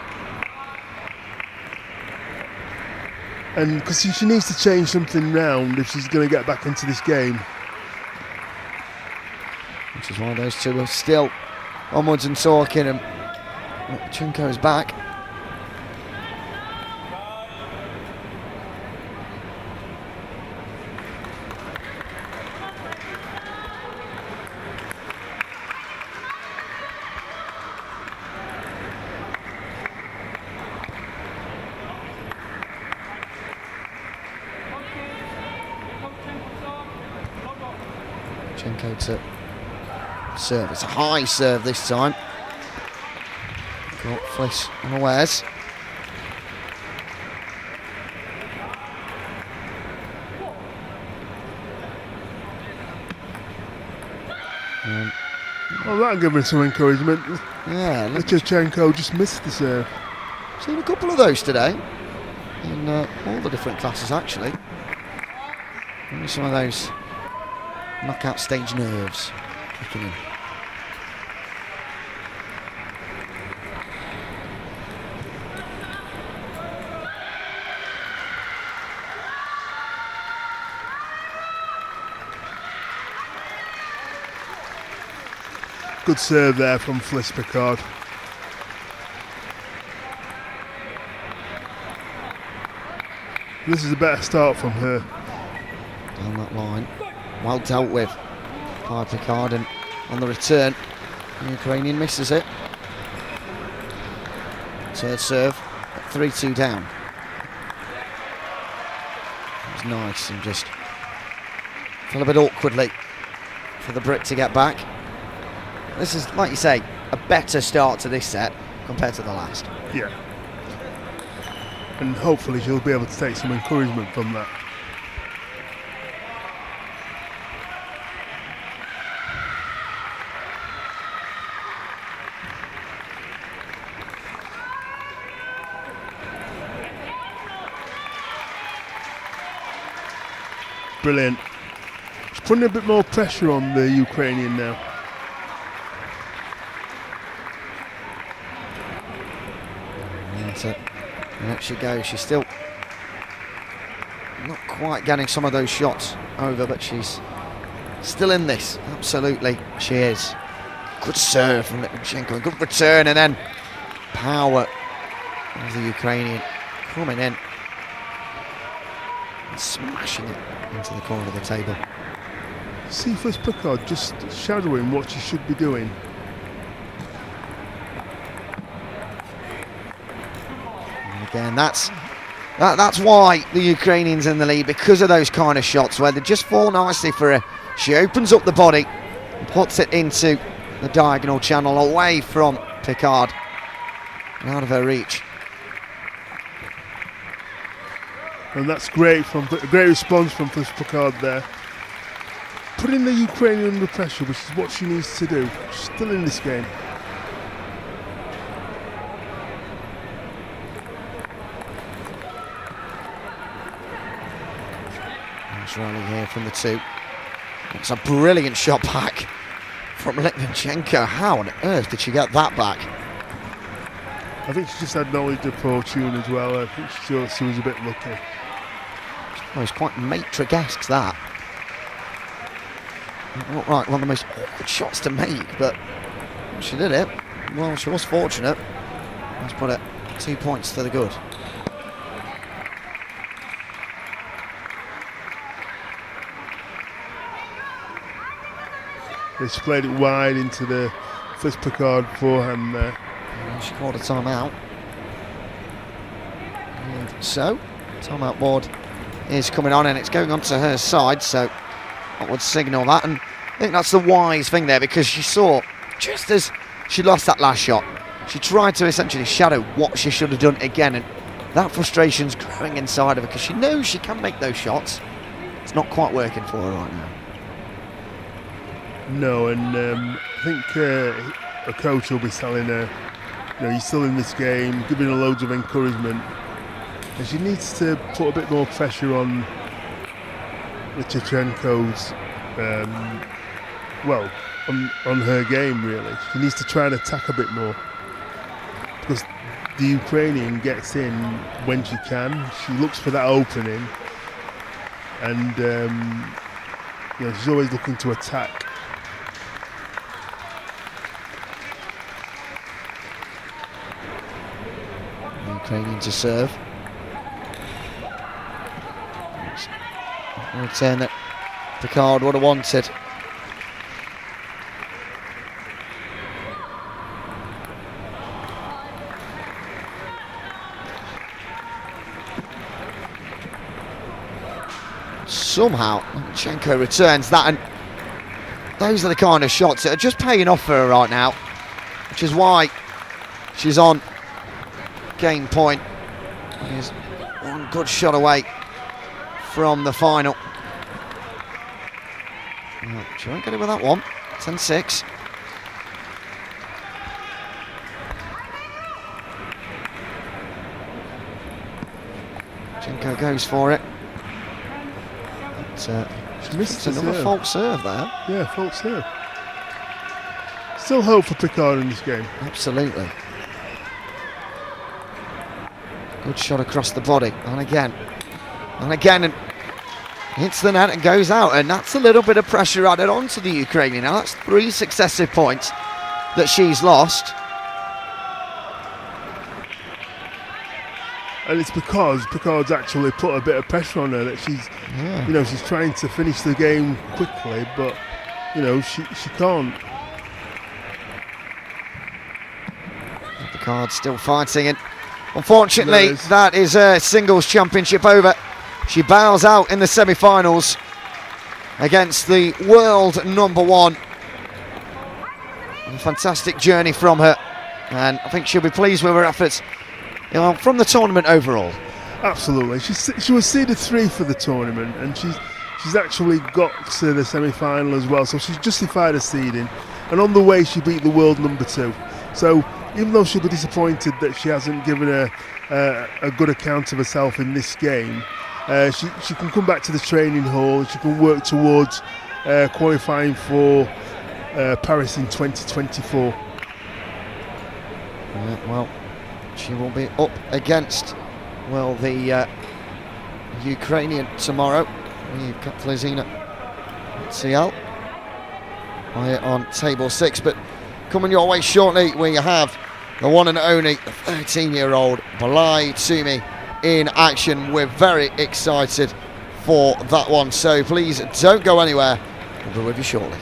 and because she needs to change something round if she's going to get back into this game. Which is why those two are still onwards and talking, and Lytvynenko is back. Lytvynenko to serve. It's a high serve this time. Got Fliss unawares. Well, that'll give her some encouragement. Yeah, Lytvynenko just missed the serve. Seen a couple of those today in all the different classes actually. Maybe some of those knockout stage nerves kicking in. Good serve there from Fliss Picard. This is a better start from her. Down that line. Well dealt with by Picard, and on the return, the Ukrainian misses it. Third serve, 3-2 down. It was nice and just fell a bit awkwardly for the Brit to get back. This is, like you say, a better start to this set compared to the last. Yeah. and hopefully she'll be able to take some encouragement from that. Brilliant. She's putting a bit more pressure on the Ukrainian now. So there she goes. She's still not quite getting some of those shots over, but she's still in this. Absolutely, she is. Good serve from Lytvynenko. Good return, and then power of the Ukrainian coming in and smashing it into the corner of the table. See first Picard just shadowing what she should be doing. And again, that's why the Ukrainians in the lead, because of those kind of shots where they just fall nicely for her. She opens up the body and puts it into the diagonal channel away from Picard, out of her reach. And that's great a great response from first Picard there. Putting the Ukrainian under pressure, which is what she needs to do. She's still in this game. Nice rally here from the two. It's a brilliant shot back from Lytvynenko. How on earth did she get that back? I think she just had knowledge of fortune as well. I think she was a bit lucky. Oh, it's quite Matrix-esque, that. Not like one of the most awkward shots to make, but she did it. Well, she was fortunate. Let's put it 2 points to the good. She played it wide into the first Picard forehand there. And she called a timeout. And so, timeout board is coming on, and it's going on to her side, so that would signal that. And I think that's the wise thing there, because she saw, just as she lost that last shot, she tried to essentially shadow what she should have done again, and that frustration's growing inside of her because she knows she can make those shots. It's not quite working for her right now. No, and I think a coach will be telling her, you're still in this game, giving her loads of encouragement. And she needs to put a bit more pressure on Lytvynenko's, on her game, really. She needs to try and attack a bit more. Because the Ukrainian gets in when she can. She looks for that opening. And, she's always looking to attack. Ukrainian to serve. A return that Picard would have wanted. Somehow, Lytvynenko returns that, and those are the kind of shots that are just paying off for her right now, which is why she's on game point. He's one good shot away from the final. She won't get it with that one. 10-6. Lytvynenko goes for it. She missed another false serve there. Yeah, false serve. Still hope for Picard in this game. Absolutely. Good shot across the body, and again, and hits the net and goes out, and that's a little bit of pressure added on to the Ukrainian. Now that's 3 successive points that she's lost. And it's because Picard's actually put a bit of pressure on her, that she's, she's trying to finish the game quickly, but, she can't. Picard's still fighting, and unfortunately, that is her singles championship over. She bows out in the semi-finals against the world #1. A fantastic journey from her, and I think she'll be pleased with her efforts from the tournament overall. Absolutely. She was seeded 3 for the tournament, and she's actually got to the semi-final as well, so she's justified her seeding. And on the way, she beat the world number 2. So even though she'll be disappointed that she hasn't given a good account of herself in this game, she can come back to the training hall. She can work towards qualifying for Paris in 2024. Well, she will be up against, well, the Ukrainian tomorrow. We've got Lytvynenko on table 6, but coming your way shortly, we have the one and only 13-year-old Toomey in action. We're very excited for that one, so please don't go anywhere. We'll be with you shortly.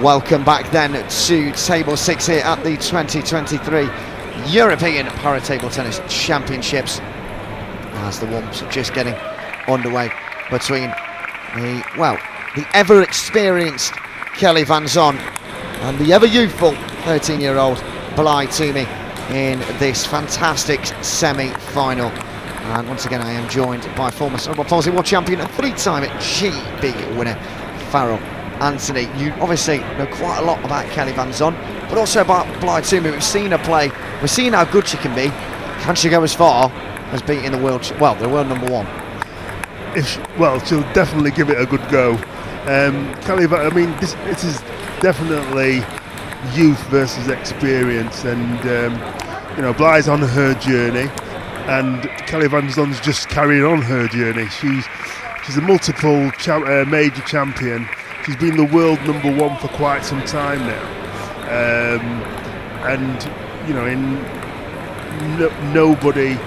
Welcome back then to Table 6 here at the 2023 European Para-Table Tennis Championships, as the warm-ups are just getting underway between the ever-experienced Kelly Van Zon and the ever-youthful 13-year-old Toomey in this fantastic semi-final. And once again, I am joined by former Cerebral Palsy World Champion and 3-time GB winner Farrell Anthony. You obviously know quite a lot about Kelly Van Zon, but also about Toomey. We've seen her play, we've seen how good she can be. Can she go as far as beating the world number one? She'll definitely give it a good go. Kelly, I mean, this is definitely youth versus experience, and Bly's on her journey, and Kelly Van Zon's just carrying on her journey. She's a multiple major champion. She's been the world number one for quite some time now, nobody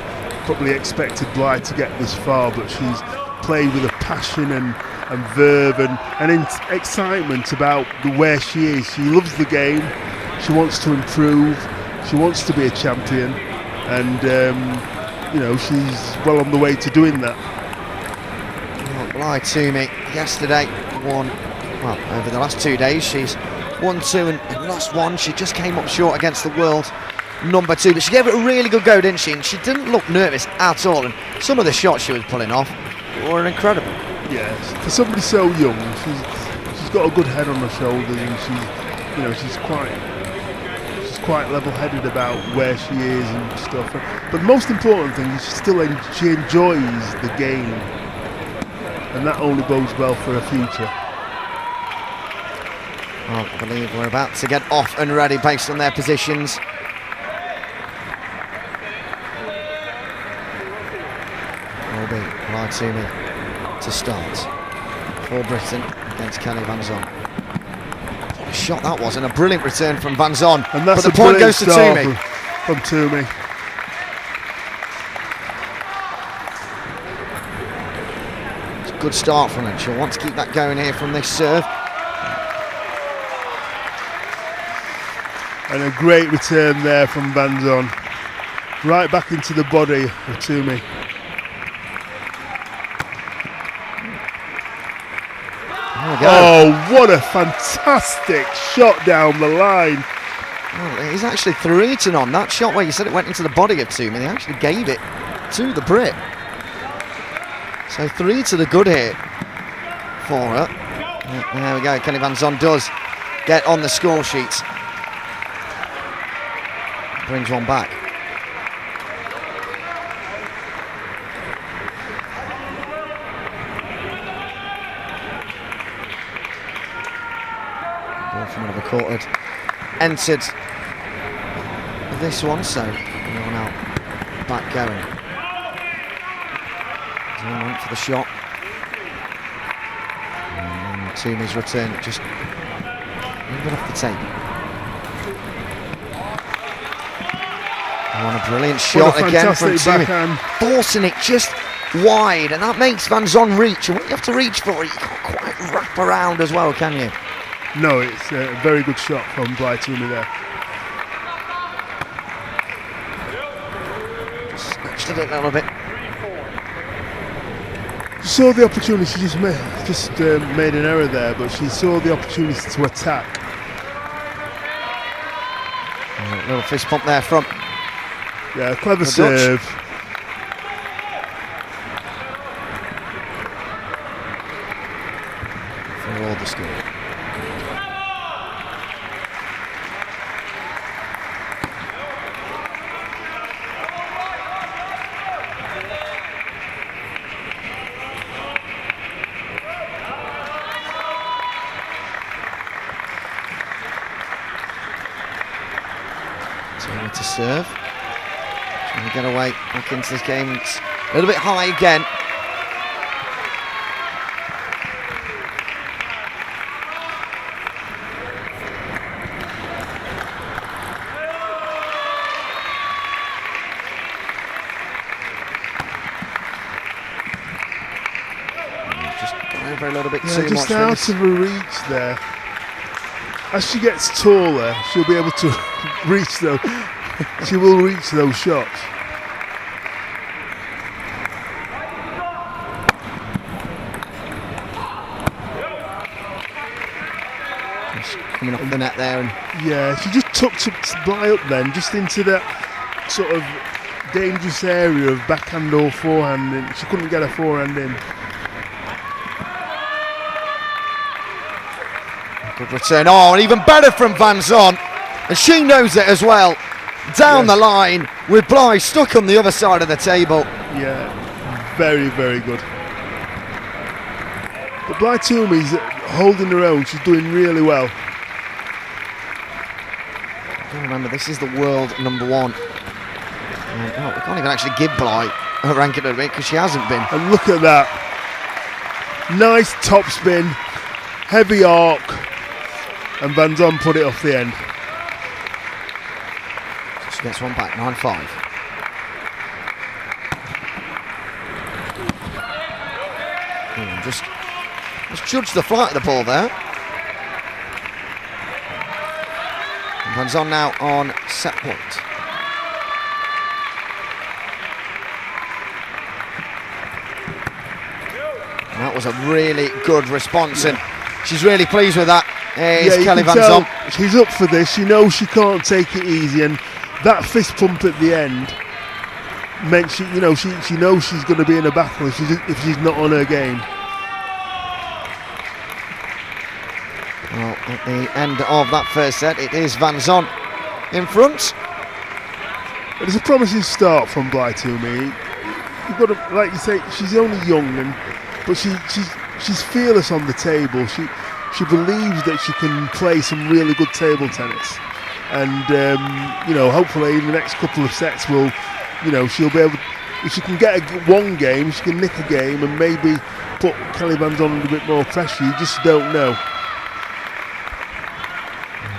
probably expected Bly to get this far, but she's played with a passion and verve and excitement about where she is. She loves the game. She wants to improve. She wants to be a champion, and she's well on the way to doing that. Bly Toomey yesterday won. Well, over the last 2 days, she's won 2 and lost 1. She just came up short against the world number 2, but she gave it a really good go, didn't she? And she didn't look nervous at all. And some of the shots she was pulling off were incredible. Yes, for somebody so young, she's got a good head on her shoulders, and she's quite level-headed about where she is and stuff. But the most important thing is she enjoys the game, and that only bodes well for her future. I believe we're about to get off and ready based on their positions. Will be Bly Toomey to start for Britain against Kelly Van Zon. What a shot that was, and a brilliant return from Van Zon. And that's but the point goes to Toomey. From Toomey. It's a good start from her. She'll want to keep that going here from this serve. And a great return there from Van Zon. Right back into the body of Toomey. Oh, what a fantastic shot down the line. Well, he's actually 3-2 on that shot where you said it went into the body of Toomey. They actually gave it to the Brit. So 3 to the good here for her. There we go. Kelly Van Zon does get on the score sheets. Brings one back. Ball from another court had entered this one, so we're now back going. Zon went for the shot. And Toomey's return just a little bit off the tape. A brilliant shot again from Toomey, forcing it just wide, and that makes Van Zon reach. And what you have to reach for, you can't quite wrap around as well, can you? No, it's a very good shot from Bly Toomey there. Just snatched it a little bit. She saw the opportunity. She just made an error there, but she saw the opportunity to attack. A little fist pump there from. Yeah, clever serve. For all the score. Toomey to serve. Trying to get away back into this game. It's a little bit high again. Just over a little bit too much. Just out of her reach there. as she gets taller, she'll be able to reach those. She will reach those shots. Just coming off the net there, and yeah, she just tucked Bly up then, just into that sort of dangerous area of backhand or forehand, and she couldn't get her forehand in. good return. Oh, and even better from Van Zon, and she knows it as well. Down the line with Bly stuck on the other side of the table. Yeah, very, very good. But Bly Toomey's holding her own. She's doing really well. Remember, this is the world number one. We can't even actually give Bly a ranking of it because she hasn't been. And look at that. Nice top spin, heavy arc, and Van Zon put it off the end. She gets one back, 9-5. Just judge the flight of the ball there. Van Zon now on set point. And that was a really good response, and she's really pleased with that. Kelly Van Zon. She's up for this. She knows she can't take it easy, and that fist pump at the end meant she knows she's going to be in a battle if she's not on her game. Well, at the end of that first set, it is Van Zon in front. It's a promising start from Bly Toomey. You've got to, like you say, she's only young, but she's fearless on the table. She believes that she can play some really good table tennis, and hopefully in the next couple of sets she'll be able. If she can get one game, she can nick a game and maybe put Kelly Van Zon under a bit more pressure. You just don't know.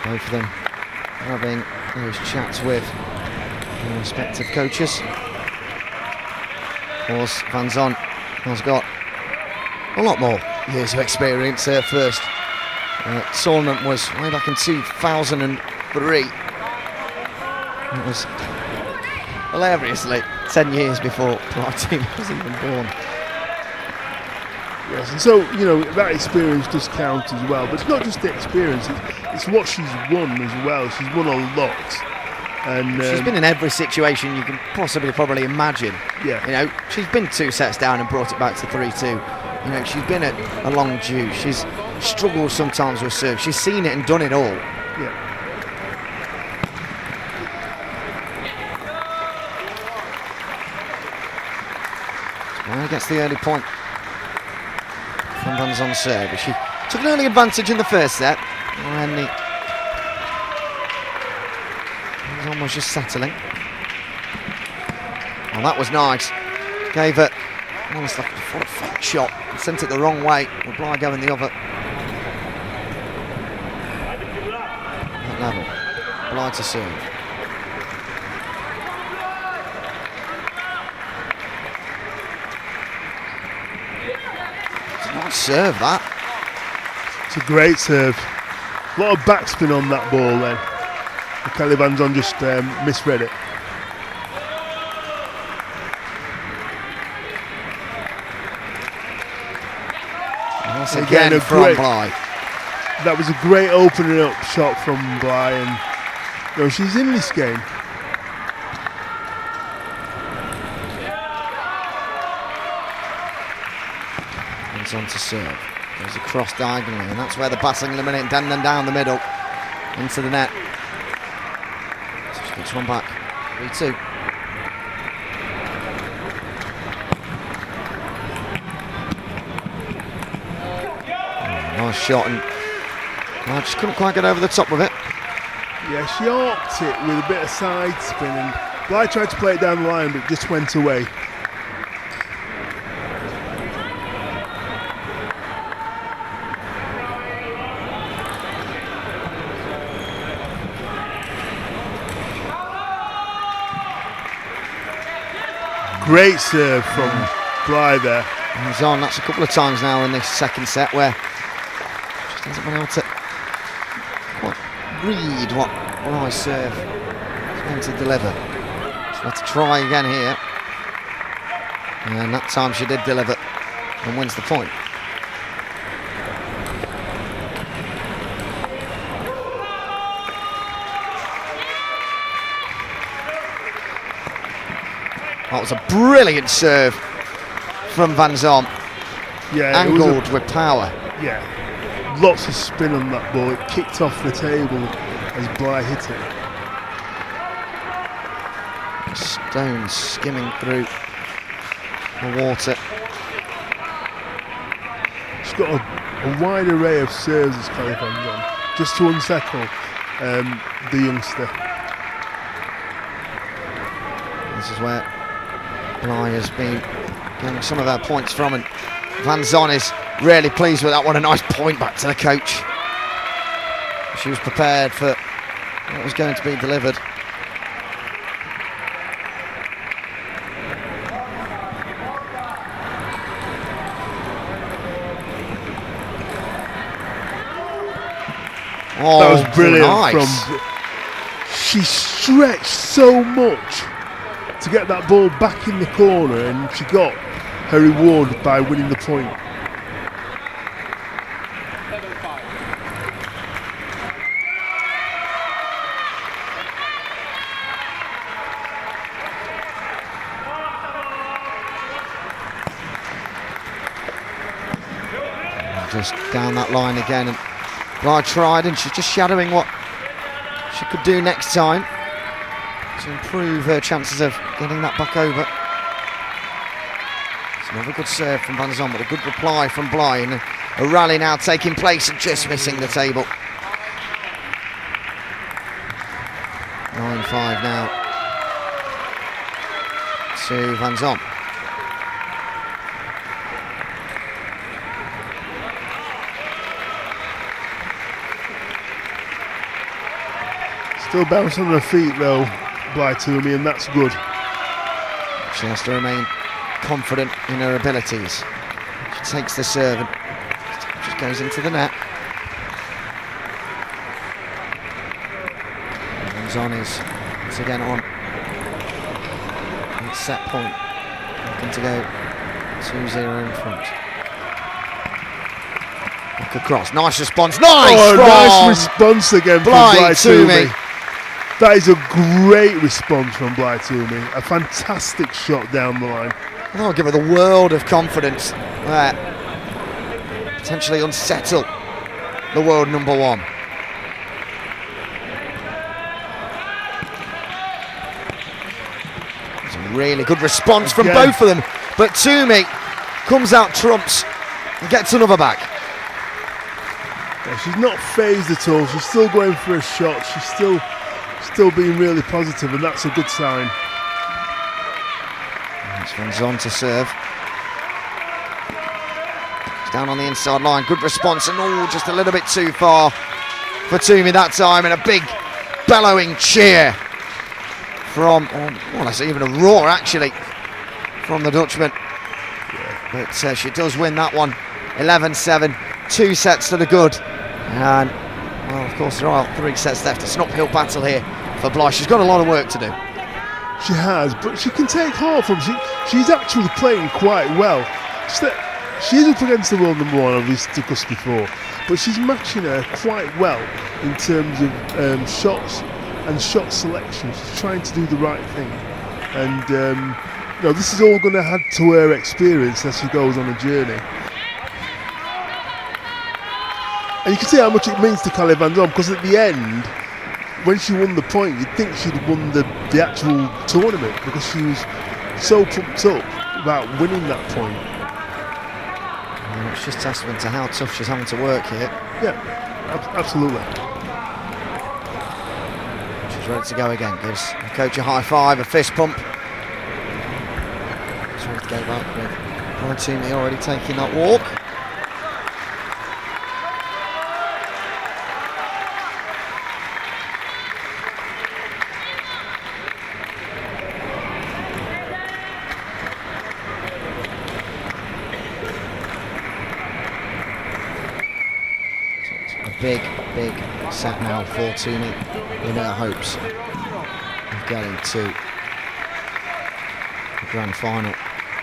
Both of them having those chats with their respective coaches. Of course, Van Zon has got a lot more years of experience. Her first tournament was way back in 2003. It was hilariously 10 years before our team was even born. Yes, and so that experience does count as well. But it's not just the experience; it's what she's won as well. She's won a lot, and she's been in every situation you can probably imagine. Yeah, she's been 2 sets down and brought it back to 3-2. She's been at a long due. She's struggled sometimes with serve. She's seen it and done it all. Yeah. Well, gets the early point from Van Zon's serve. She took an early advantage in the first set when Van Zon was just settling. Well, that was nice. Gave it almost like a flat shot. Sent it the wrong way. With Bly going the other. That level. Bly to serve. Nice serve, that. It's a great serve. A lot of backspin on that ball then. Kelly Van Zon just misread it. Once again from Bly. That was a great opening up shot from Bly, and she's in this game. On to serve, goes across diagonally, and that's where the passing eliminating and then down the middle into the net. So she gets one back, 3-2. Nice shot, and I just couldn't quite get over the top of it. Yeah, she arced it with a bit of side spin, and Bly tried to play it down the line, but it just went away. Great serve from Bly there. He's on. That's a couple of times now in this second set where just hasn't been able to quite read what I serve is going to deliver. So let's try again here. And that time she did deliver and wins the point. That was a brilliant serve from Van Zon. Yeah, angled with power. Yeah, lots of spin on that ball. It kicked off the table as Bly hit it. Stones skimming through the water. She's got a wide array of serves, this Van Zon, just to unsettle the youngster. This is where Bly has been getting some of her points from, and Van Zon is really pleased with that. What a nice point back to the coach. She was prepared for what was going to be delivered. Oh, that was brilliant. Nice. She stretched so much to get that ball back in the corner, and she got her reward by winning the point. Just down that line again, and Bly tried, and she's just shadowing what she could do next time to improve her chances of getting that back over. It's another good serve from Van Zon, but a good reply from Bly, and a rally now taking place and just missing the table. 9-5 now to Van Zon. Still bouncing on her feet though, Bly Toomey, and that's good. She has to remain confident in her abilities. She takes the serve and just goes into the net. Van Zon is once again on its set point, looking to go 2-0 in front. Back across, nice response, nice response again from Bly Toomey. That is a great response from Bly Toomey. A fantastic shot down the line. I'll give her the world of confidence there. Potentially unsettle the world number one. It's a really good response from both of them, but Toomey comes out trumps and gets another back. Yeah, she's not phased at all. She's still going for a shot. She's still being really positive, and that's a good sign. It's Van Zon to serve. It's down on the inside line. Good response, and just a little bit too far for Toomey that time, and a big bellowing cheer from, well, that's even a roar actually from the Dutchman. But she does win that one, 11-7, 2 sets to the good. And, well, of course, there are 3 sets left. It's an uphill battle here for Bly. She's got a lot of work to do. She has, but she can take heart from. She's actually playing quite well. She is up against the world number one, as we've discussed before, but she's matching her quite well in terms of shots and shot selection. She's trying to do the right thing, and this is all going to add to her experience as she goes on a journey. And you can see how much it means to Callie Van Zon, because at the end, when she won the point, you'd think she'd won the actual tournament, because she was so pumped up about winning that point. Well, it's just testament to how tough she's having to work here. Yeah, absolutely. She's ready to go again. Gives the coach a high five, a fist pump. She's ready to go back with Bly Toomey already taking that walk. Big set now for Toomey in her hopes of getting to the grand final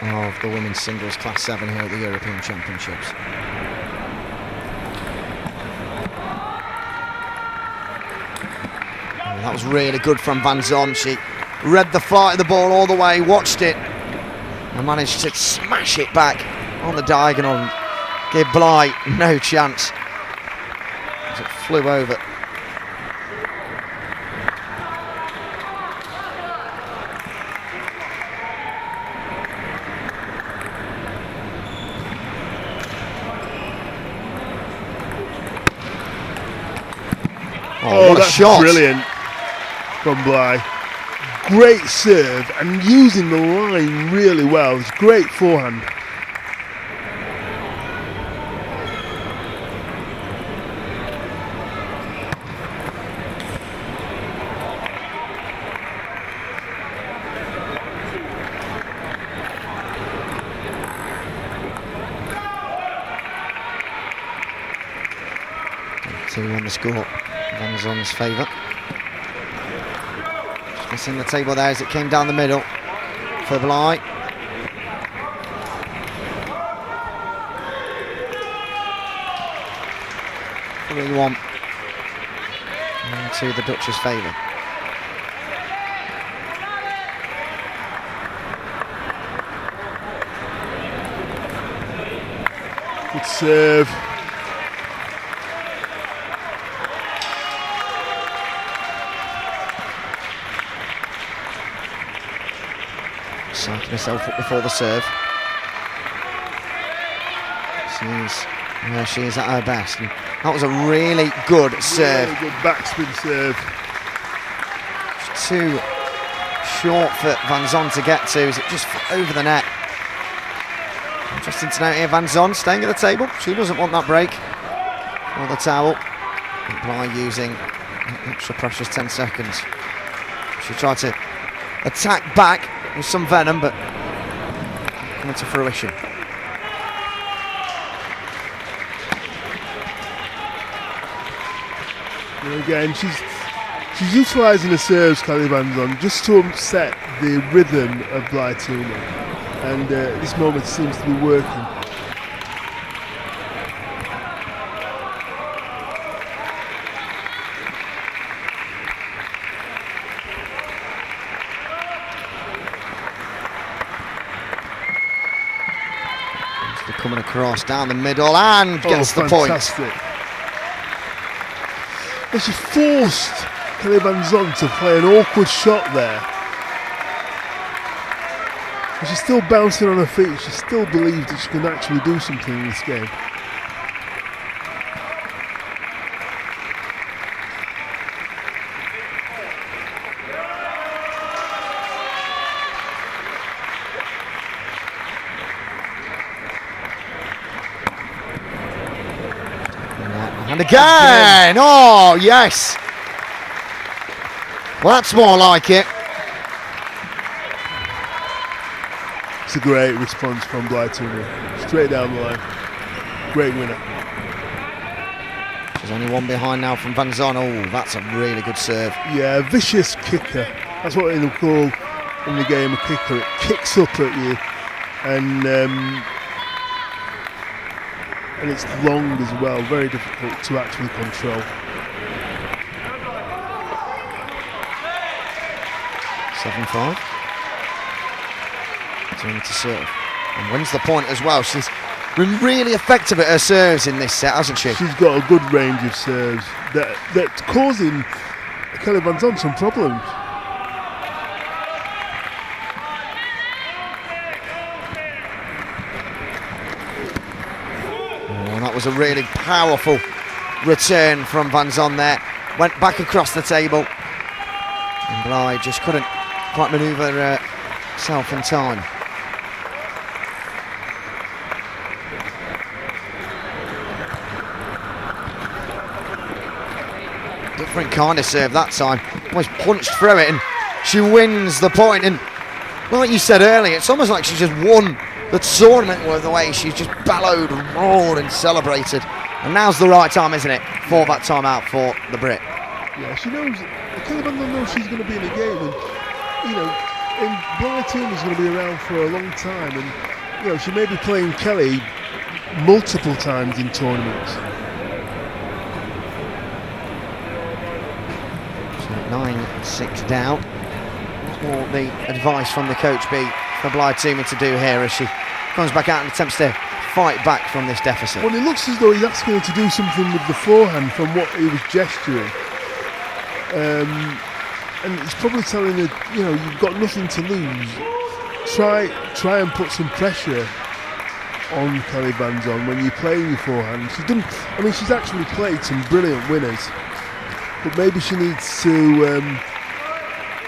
of the women's singles Class 7 here at the European Championships. That was really good from Van Zon. She read the flight of the ball all the way, watched it, and managed to smash it back on the diagonal and give Bly no chance as it flew over. Oh, what a that's shot. Brilliant from Bly. Great serve and using the line really well. It's great forehand. Two on the score, Van Zon's favour. Just missing the table there as it came down the middle for Bly. Three one to the Dutch's favour. Good serve. Psyching herself up before the serve. She is at her best. And that was a really good serve. Really good backspin serve. Too short for Van Zon to get to. Is it just over the net? Interesting to note here, Van Zon staying at the table. She doesn't want that break or the towel. And Bly using an extra precious 10 seconds. She tried to attack back with some venom, but coming to fruition. And again, she's utilising the serves, Kelly Van Zon, just to upset the rhythm of Bly Toomey. And this moment seems to be working. Coming across down the middle and gets the point. But she forced Kelly Van Zon to play an awkward shot there. But she's still bouncing on her feet. She still believed that she can actually do something in this game. And again! Oh, yes! Well, that's more like it. It's a great response from Bly Toomey. Straight down the line. Great winner. There's only one behind now from Van Zon. Oh, that's a really good serve. Yeah, vicious kicker. That's what they'll call in the game a kicker. It kicks up at you. And it's long as well, very difficult to actually control. 7-5. Toomey to serve. And wins the point as well. She's been really effective at her serves in this set, hasn't she? She's got a good range of serves that's causing Kelly Van Zon some problems. That was a really powerful return from Van Zon there. Went back across the table. And Bly just couldn't quite manoeuvre herself in time. Different kind of serve that time. Almost punched through it and she wins the point. And like you said earlier, it's almost like she just won the tournament with the way she's just bellowed and roared and celebrated And now's the right time, isn't it, for that time out for the Brit. Yeah, she knows, Kelly Van Zon knows she's going to be in the game, and, you know, and Toomey is going to be around for a long time, and, you know, she may be playing Kelly multiple times in tournaments. So 9-6 down. What will the advice from the coach be for Toomey to do here as she comes back out and attempts to fight back from this deficit? Well, it looks as though he's asking her to do something with the forehand from what he was gesturing. And he's probably telling her, you know, you've got nothing to lose. Try and put some pressure on Kelly Van Zon when you're playing your forehand. She's actually played some brilliant winners, but maybe she needs to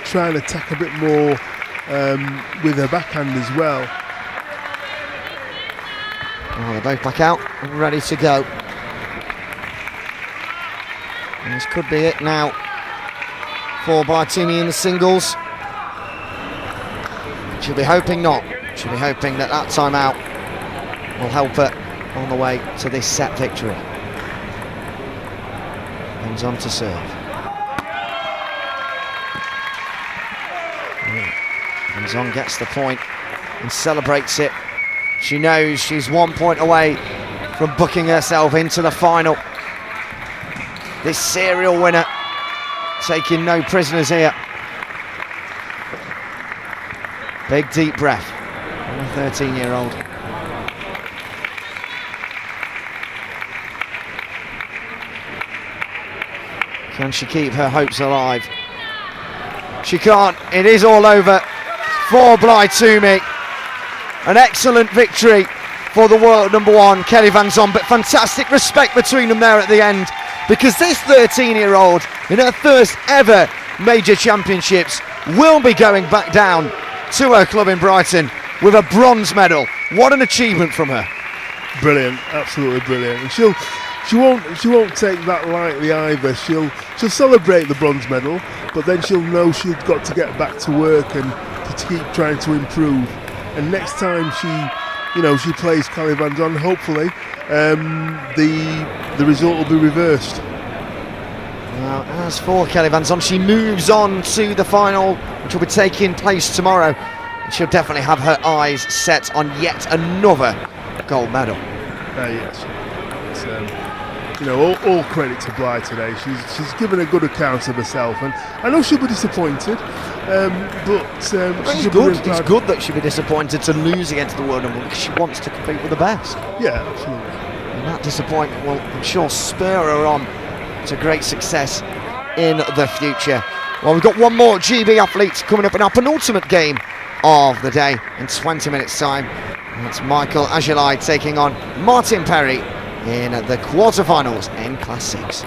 try and attack a bit more with her backhand as well. Oh, they're both back out and ready to go. And this could be it now for Toomey in the singles. She'll be hoping not. She'll be hoping that time out will help her on the way to this set victory. Comes on to serve. Van Zon gets the point and celebrates it. She knows she's 1 point away from booking herself into the final. This serial winner taking no prisoners here. Big deep breath on a 13-year-old. Can she keep her hopes alive? She can't. It is all over for Toomey. An excellent victory for the world number one, Kelly Van Zon, but fantastic respect between them there at the end, because this 13-year-old, in her first ever major championships, will be going back down to her club in Brighton with a bronze medal. What an achievement from her. Brilliant, absolutely brilliant. And she won't take that lightly either. She'll celebrate the bronze medal, but then she'll know she's got to get back to work and to keep trying to improve. And next time she plays Kelly Van Zon, hopefully the result will be reversed. Well, as for Kelly Van Zon, she moves on to the final, which will be taking place tomorrow. She'll definitely have her eyes set on yet another gold medal. Yes. All credit to Bly today. She's given a good account of herself, and I know she'll be disappointed, but it's good. It's good that she'll be disappointed to lose against the world number one, because she wants to compete with the best. Yeah, absolutely. And that disappointment will, I'm sure, spur her on to great success in the future. Well, we've got one more GB athlete coming up in our penultimate game of the day in 20 minutes' time. And it's Michael Agelai taking on Martin Perry in the quarterfinals in Class 6.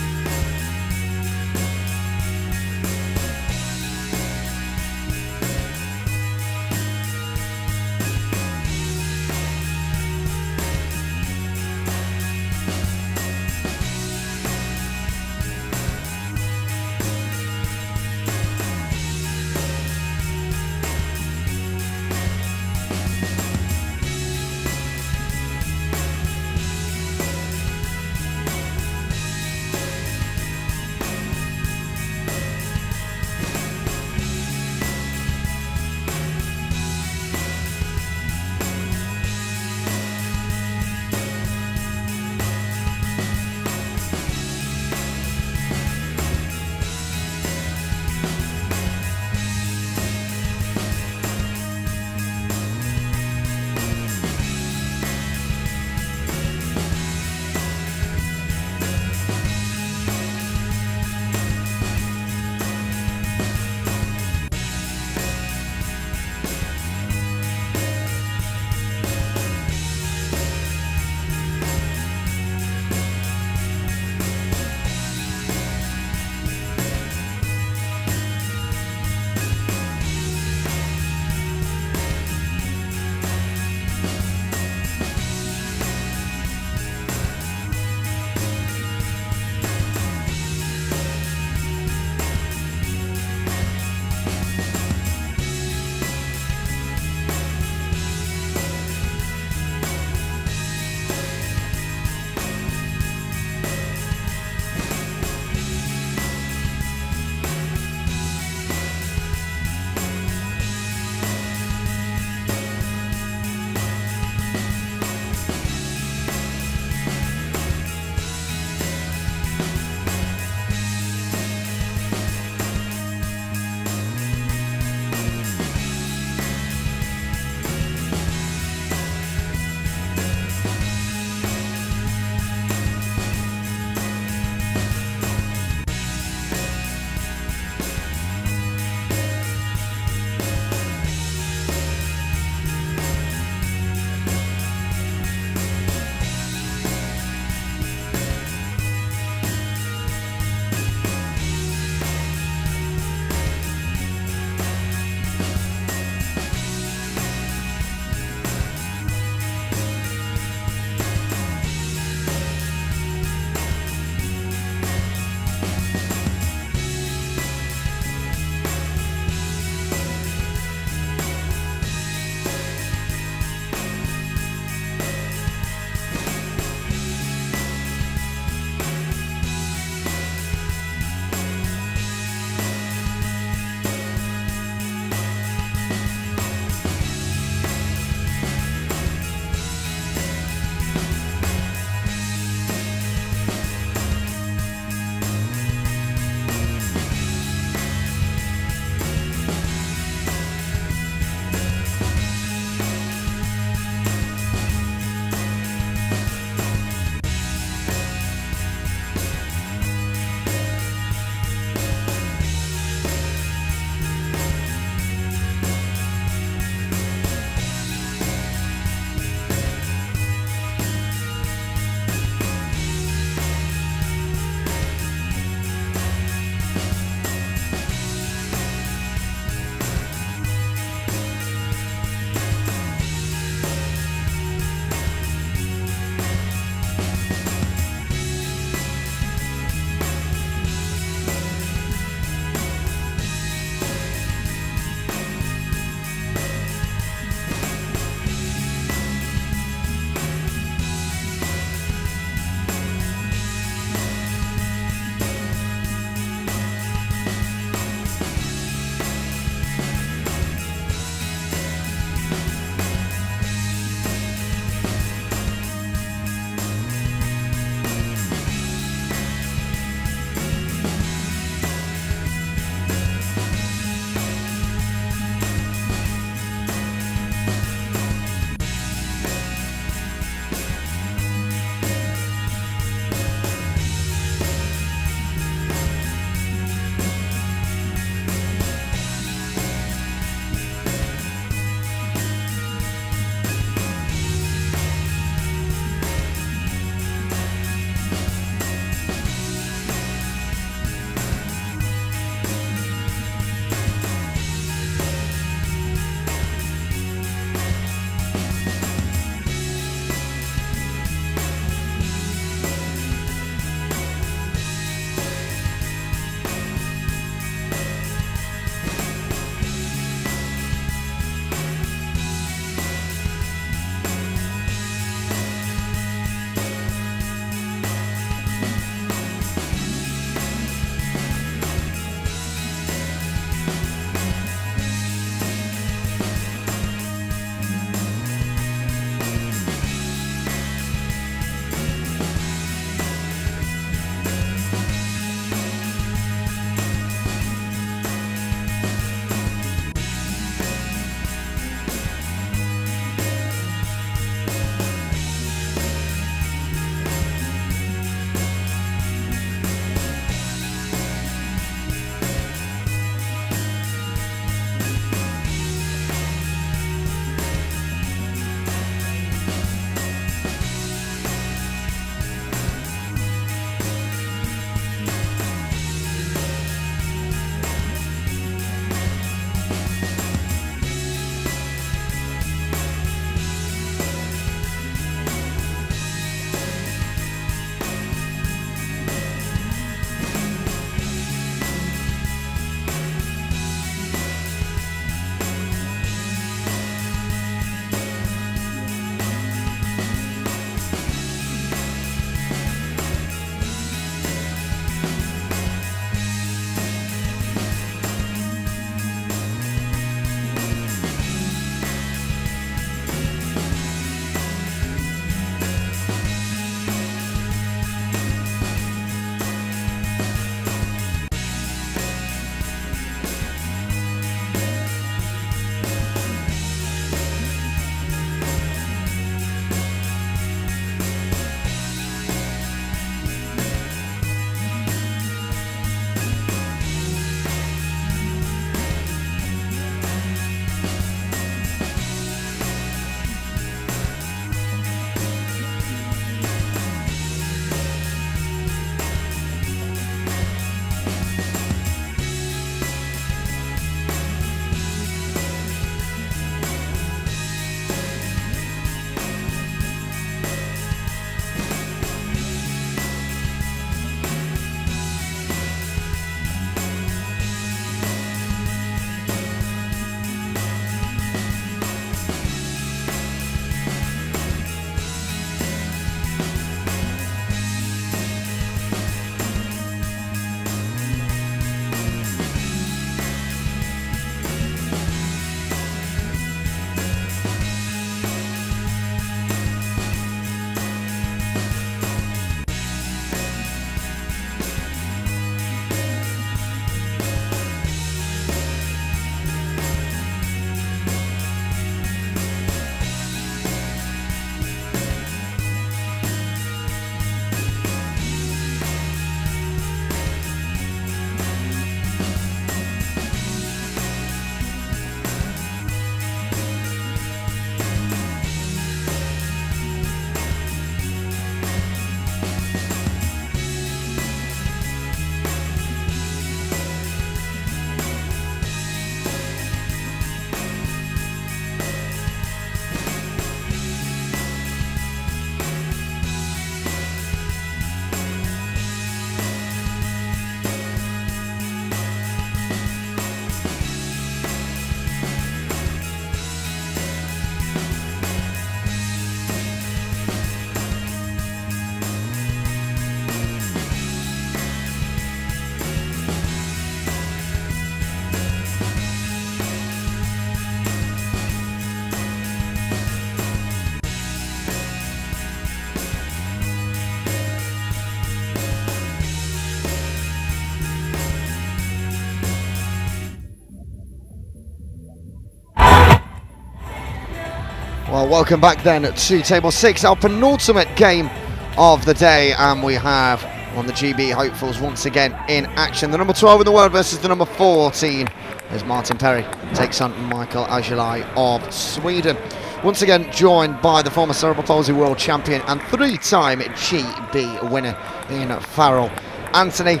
Well, welcome back then to Table 6, our penultimate game of the day, and we have on the GB hopefuls once again in action. The number 12 in the world versus the number 14 as Martin Perry takes on Michael Ajelaj of Sweden. Once again joined by the former cerebral palsy world champion and 3-time GB winner in Farrell Anthony.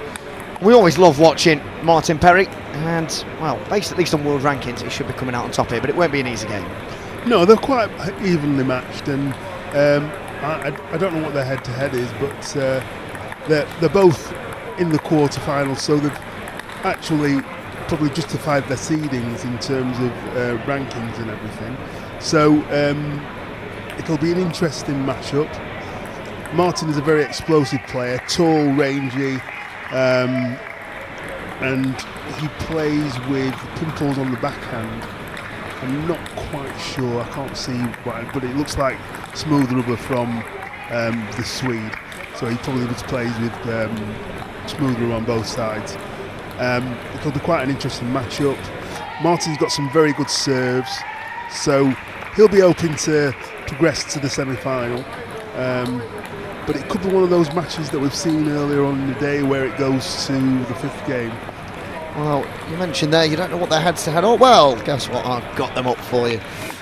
We always love watching Martin Perry, and well, based at least on world rankings, he should be coming out on top here, but it won't be an easy game. No, they're quite evenly matched, and I don't know what their head-to-head is, but they're both in the quarterfinals, so they've actually probably justified their seedings in terms of rankings and everything. So it'll be an interesting matchup. Martin is a very explosive player, tall, rangy, and he plays with pimples on the backhand. I'm not quite sure, I can't see why, but it looks like smooth rubber from the Swede. So he probably just plays with smooth rubber on both sides. It'll be quite an interesting matchup. Martin's got some very good serves, so he'll be hoping to progress to the semi-final. But it could be one of those matches that we've seen earlier on in the day where it goes to the fifth game. Well, you mentioned there you don't know what their heads-to-head are. Well, guess what? I've got them up for you.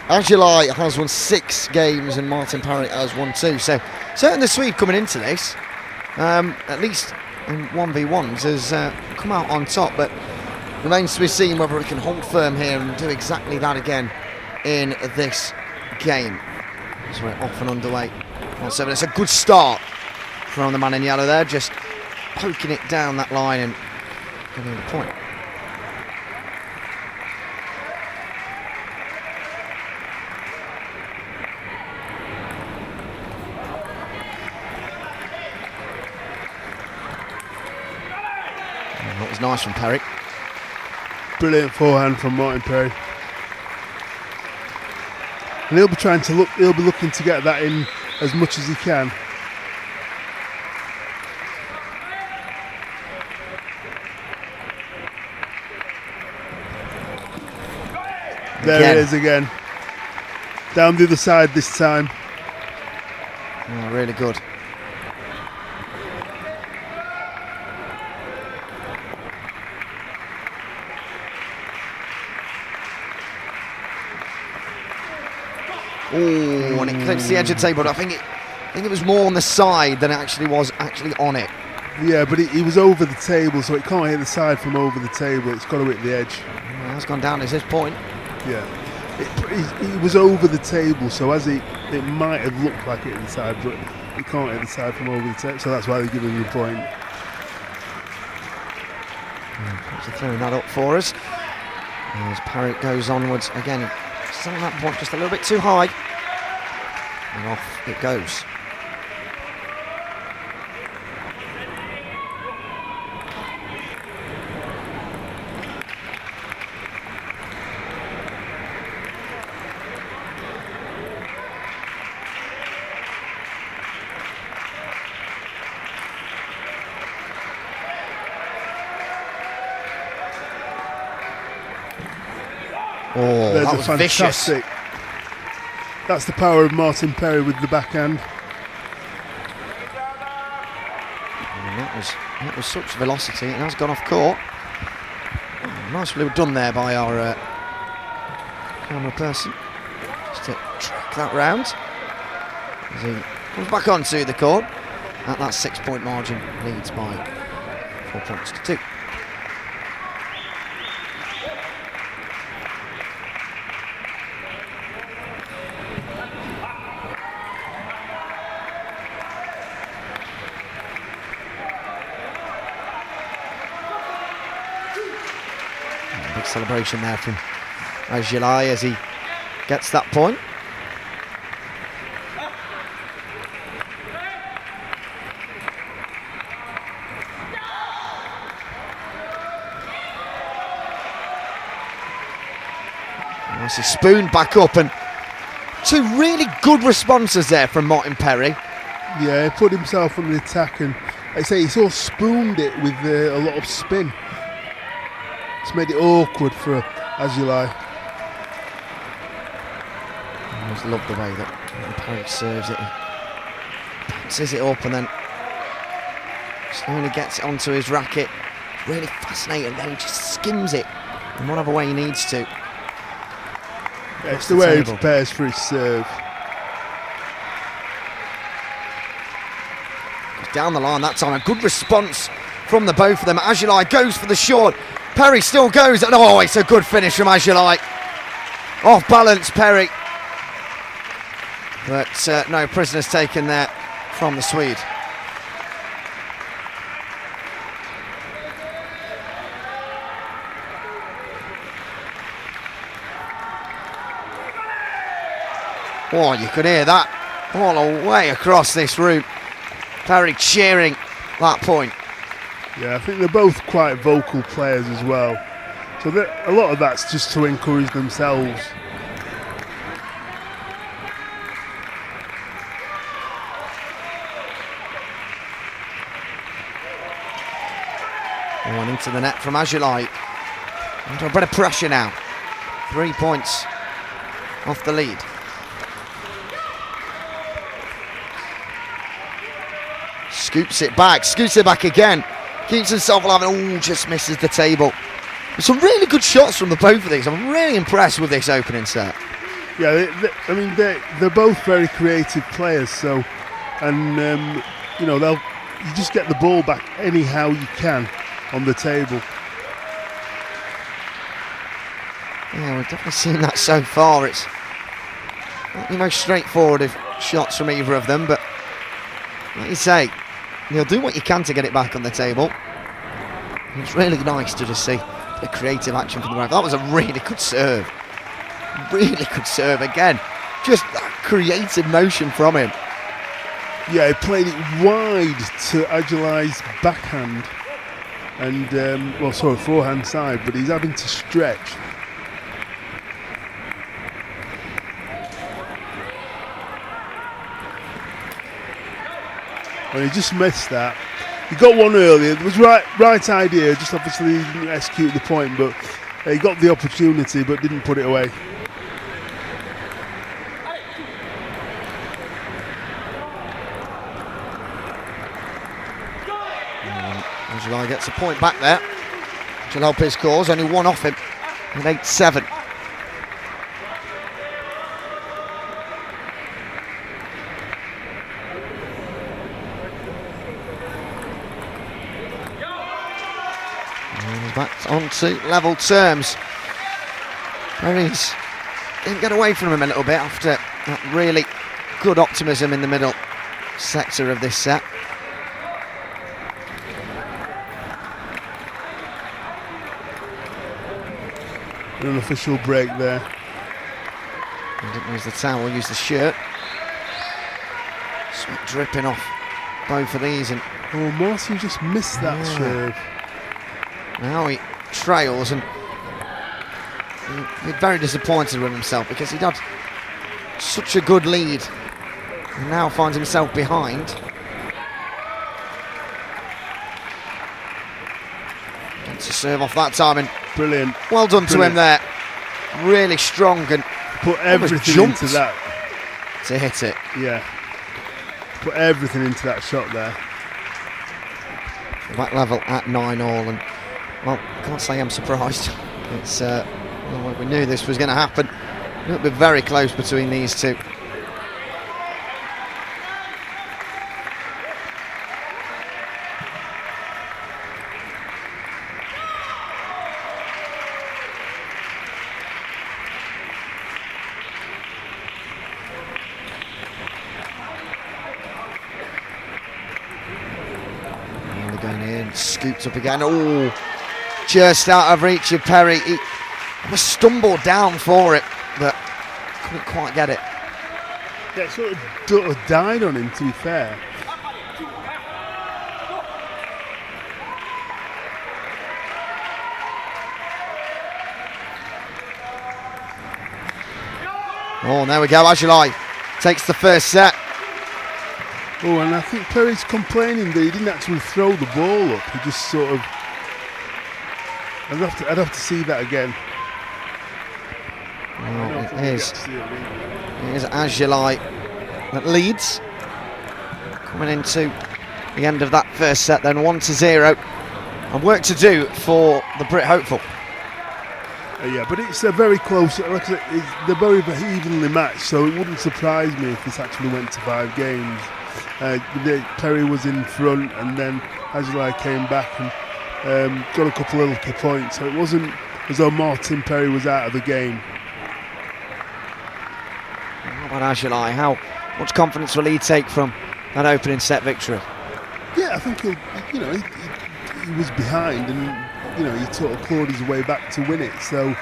Ajelaj has won 6 games and Martin Perry has won 2. So certainly the Swede coming into this, at least in 1v1s, has come out on top. But remains to be seen whether he can hold firm here and do exactly that again in this game. So we're off and underway. 1-7. It's a good start from the man in yellow there, just poking it down that line and getting the point. That was nice from Perry. Brilliant forehand from Martin Perry. And he'll be looking to get that in as much as he can. There it is again. Down the other side this time. Oh, really good. Oh, and it clips the edge of the table. I think it was more on the side than it actually was on it. Yeah, but he was over the table, so it can't hit the side from over the table. It's got to hit the edge. Yeah, that's gone down as his point. Yeah, he was over the table, so it might have looked like it hit the side, but it can't hit the side from over the table, so that's why they're giving him the point. They're clearing that up for us. As Perry goes onwards again, setting that point just a little bit too high, and off it goes. Oh, that was fantastic. Vicious. That's the power of Martin Perry with the backhand. And that was such velocity. It has gone off court. Oh, nicely done there by our camera person, just to track that round as he comes back onto the court. At that 6-point margin, leads by 4 points to 2. Big celebration there from Ajelaj as he gets that point. Nicely spooned back up, and 2 really good responses there from Martin Perry. Yeah, he put himself on the attack, and like I say, he sort of spooned it with a lot of spin. It's made it awkward for Ajelaj. just love the way that Perry serves it. He bounces it up and then slowly gets it onto his racket. Really fascinating. Then he just skims it in whatever way he needs to. Yeah, it's the way he prepares for his serve. Down the line that time, a good response from the both of them. Ajulai goes for the short. Perry still goes, and oh, it's a good finish from Ajulai. Off balance, Perry. But no prisoners taken there from the Swede. Oh, you could hear that all the way across this room. Perry cheering that point. Yeah, I think they're both quite vocal players as well. So a lot of that's just to encourage themselves. One into the net from Ajulai. Under a bit of pressure now. 3 points off the lead. Scoops it back again. Keeps himself alive and just misses the table. There's some really good shots from the both of these. I'm really impressed with this opening set. Yeah, I mean, they're both very creative players. So, and you know, you just get the ball back anyhow you can on the table. Yeah, we've definitely seen that so far. It's not the most straightforward of shots from either of them, but like you say, you'll do what you can to get it back on the table. It's really nice to just see the creative action from the right. That was a really good serve. Really good serve again. Just that creative motion from him. Yeah, he played it wide to Ajulai's backhand and, forehand side, but he's having to stretch. And he just missed that. He got one earlier. It was right idea. Just obviously he didn't execute the point, but he got the opportunity, but didn't put it away. Ajulai gets a point back there. Which will help his cause. Only one off him. At 8-7. Back onto level terms. Perry's didn't get away from him a little bit after that really good optimism in the middle sector of this set. An unofficial break there. He didn't use the towel, use the shirt. Sweat dripping off both of these. And oh, Martin just missed that serve. Now he trails and he's very disappointed with himself because he'd had such a good lead and now finds himself behind. Gets a serve off that time and brilliant. Well done to him there. Really strong and put everything into that. To hit it. Yeah. Put everything into that shot there. Back level at 9-all and well, I can't say I'm surprised. It's well, we knew this was going to happen. It'll be very close between these two. And they're going in, scoops up again. Oh! Just out of reach of Perry. He almost stumbled down for it, but couldn't quite get it. Yeah, it sort of died on him, to be fair. Oh, there we go. Ajulai takes the first set. Oh, and I think Perry's complaining that he didn't actually throw the ball up. He just sort of... I'd have to see that again. Oh, It is Azulai that leads. Coming into the end of that first set then, 1-0. And work to do for the Brit hopeful. Yeah, but it's a very close, like I said, they're very evenly matched, so it wouldn't surprise me if this actually went to 5 games. Perry was in front, and then Azulai came back and got a couple of little points, so it wasn't as though Martin Perry was out of the game. How about Azulai? How much confidence will he take from that opening set victory? Yeah, I think he was behind, and he sort of clawed his way back to win it. So,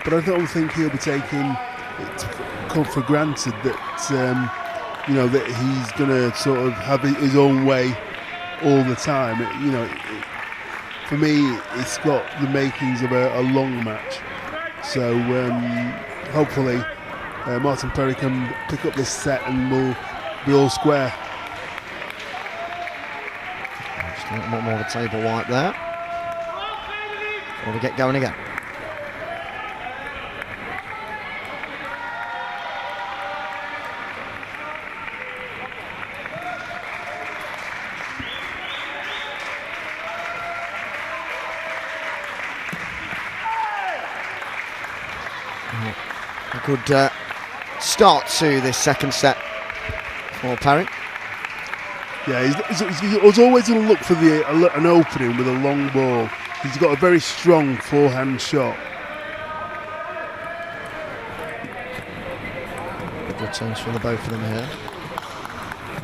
but I don't think he'll be taking it for granted that that he's going to sort of have his own way all the time. For me, it's got the makings of a long match. So hopefully Martin Perry can pick up this set and we'll be all square. Just a little more of a table wipe there. Before we get going again. A good start to this second set for Perry. Yeah, he's always going to look for an opening with a long ball. He's got a very strong forehand shot. Good returns from the both of them here.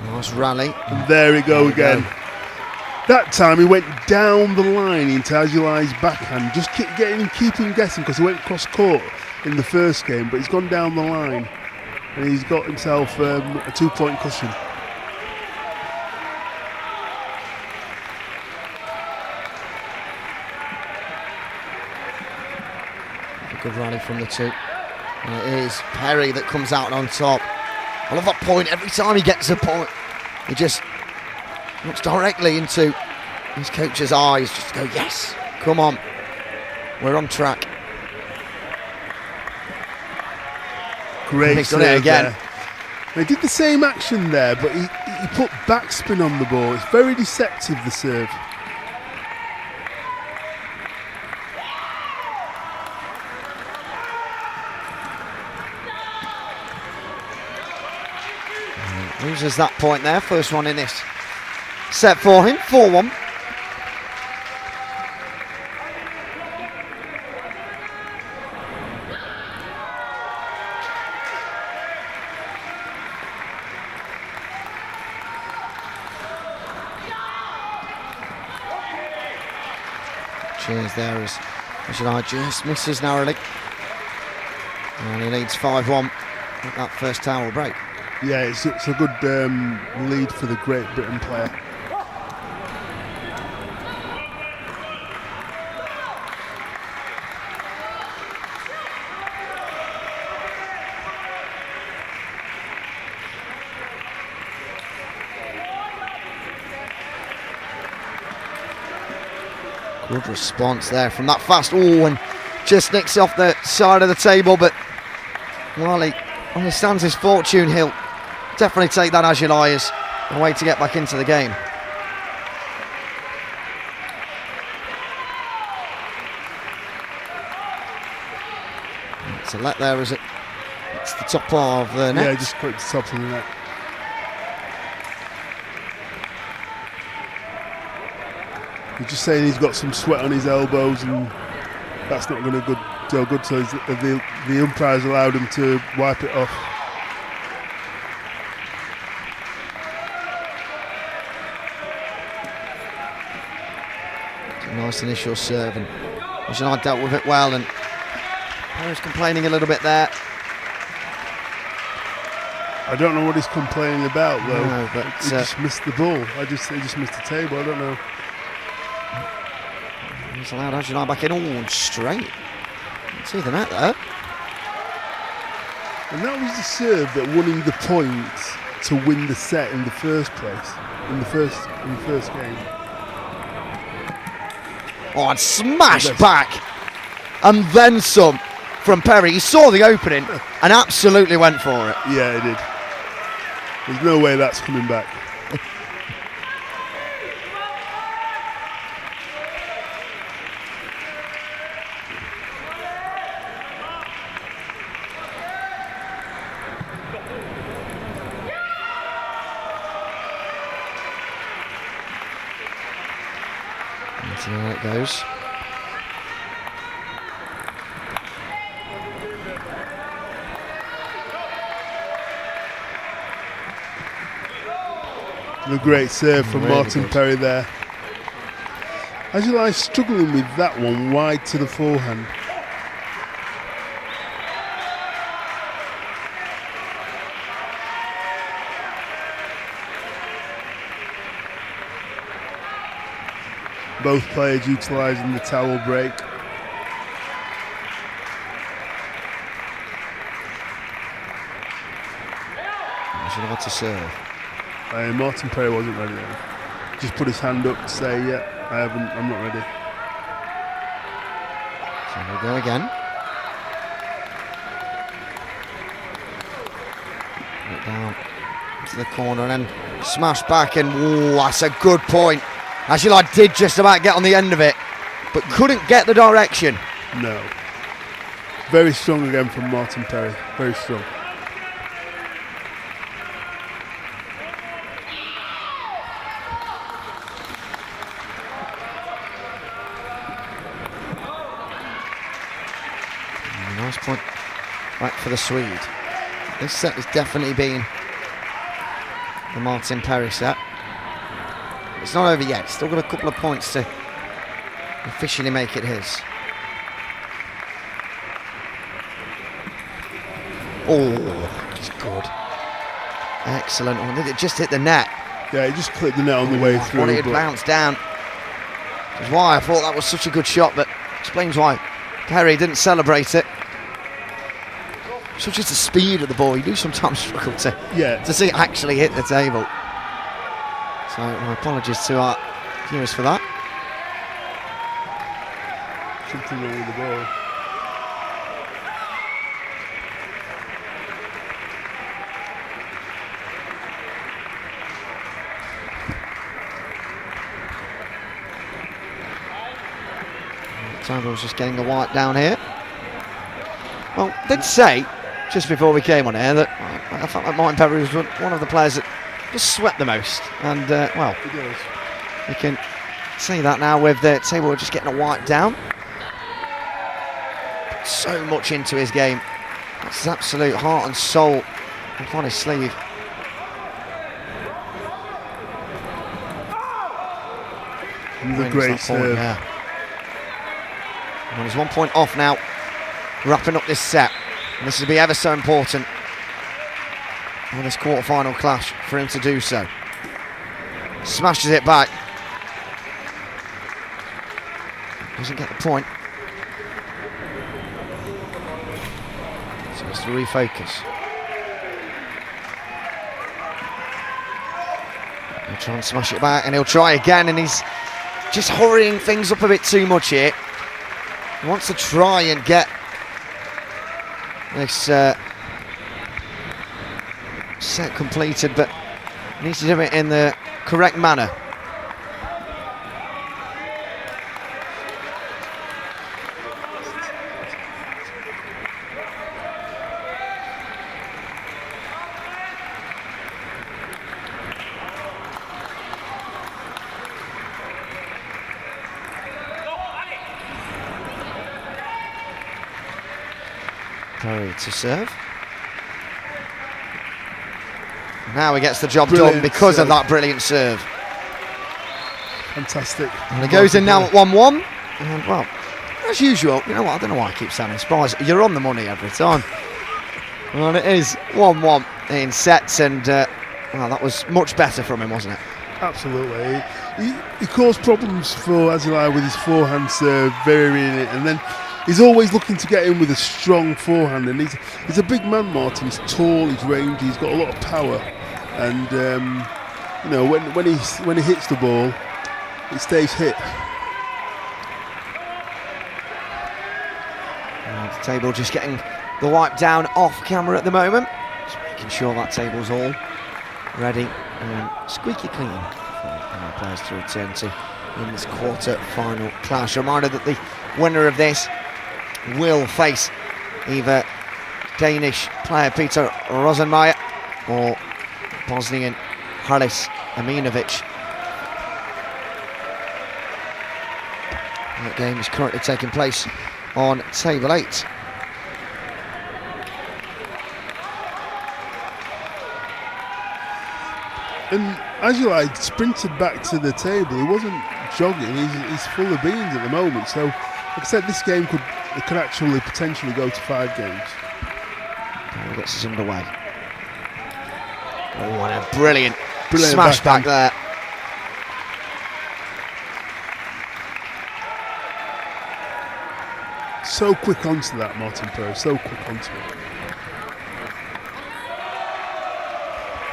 Nice rally. And there we go again. That time he went down the line into Azulai's backhand, just keeping guessing because he went cross court in the first game, but he's gone down the line and he's got himself a 2-point cushion. Good rally from the two. And it is Perry that comes out on top. I love that point. Every time he gets a point, he just looks directly into his coach's eyes. Just go, yes, come on. We're on track. Great. He's done it again. He did the same action there, but he put backspin on the ball. It's very deceptive, the serve. Loses that point there, first one in this set for him, 4-1. Cheers there as Azulai just misses narrowly. And he leads 5-1 at that first tower break. Yeah, it's a good lead for the Great Britain player. Good response there from that fast. Oh, and just nicks off the side of the table, but while he understands his fortune, he'll definitely take that Azulai as a way to get back into the game. It's a let there as it's the top of the net. Yeah, just put the top of the net. He's just saying he's got some sweat on his elbows and that's not going to go good, so the umpires allowed him to wipe it off. Nice initial serve, and Azulai dealt with it well, and Perry's complaining a little bit there. I don't know what he's complaining about though. No, but he just missed the ball. He just missed the table. I don't know. He's allowed Azulai back in. Oh, straight. See the net there. And that was the serve that won him the point to win the set in the first place. In the first game. Oh, and smashed back, and then some from Perry. He saw the opening and absolutely went for it. Yeah, he did. There's no way that's coming back. So there it goes. A great serve from Really Martin good. Perry there. As you like, struggling with that one wide to the forehand. Both players utilising the towel break. Should have had to serve. Martin Perry wasn't ready then. Just put his hand up to say, yeah, I'm not ready. So we'll go again. Right down to the corner and then smash back, and ooh, that's a good point. Actually, I did just about get on the end of it, but couldn't get the direction. No. Very strong again from Martin Perry. Very strong. Nice point back for the Swede. This set has definitely been the Martin Perry set. It's not over yet. Still got a couple of points to officially make it his. Oh, he's good. Excellent. Oh, did it just hit the net? Yeah, he just clipped the net on the way through. Well, it had bounced down. That's why I thought that was such a good shot, but explains why Perry didn't celebrate it. So just the speed of the ball, you do sometimes struggle to see it actually hit the table. So my apologies to our viewers for that. Something wrong with the ball. Jambo's just getting the white down here. Well, did say just before we came on air that I felt like Martin Perry was one of the players that just sweat the most, and well, He does. you can see that now with the table just getting a white down. So much into his game. That's his absolute heart and soul upon his sleeve. He's a Wins great that point, serve. yeah. Well, he's 1 point off now, wrapping up this set. And this will be ever so important in this quarter-final clash for him to do so. Smashes it back. Doesn't get the point. So has to refocus. He'll try and smash it back, and he'll try again, and he's just hurrying things up a bit too much here. He wants to try and get this set completed, but needs to do it in the correct manner. Perry to serve. Now he gets the job done because of that brilliant serve. Fantastic. And he goes in now at 1-1. And well, as usual, you know what, I don't know why I keep sounding surprised. You're on the money every time. Well, it is 1-1 in sets, and well, that was much better from him, wasn't it? Absolutely. He caused problems for Azilai with his forehand serve, varying it, and then he's always looking to get in with a strong forehand, and he's a big man, Martin. He's tall, he's rangy, he's got a lot of power, and you know, when he hits the ball, it stays hit. The table just getting the wipe down off camera at the moment. Just making sure that table's all ready and squeaky clean for our players to return to in this quarter-final clash. Reminder that the winner of this will face either Danish player Peter Rosenmeier or Bosnian Haris Aminovic. That game is currently taking place on table 8. And Azulai sprinted back to the table. He wasn't jogging. He's full of beans at the moment. So, like I said, this game could actually potentially go to 5 games. He gets us underway. Oh, what a brilliant smash back there. So quick onto that, Martin Perry. So quick onto it.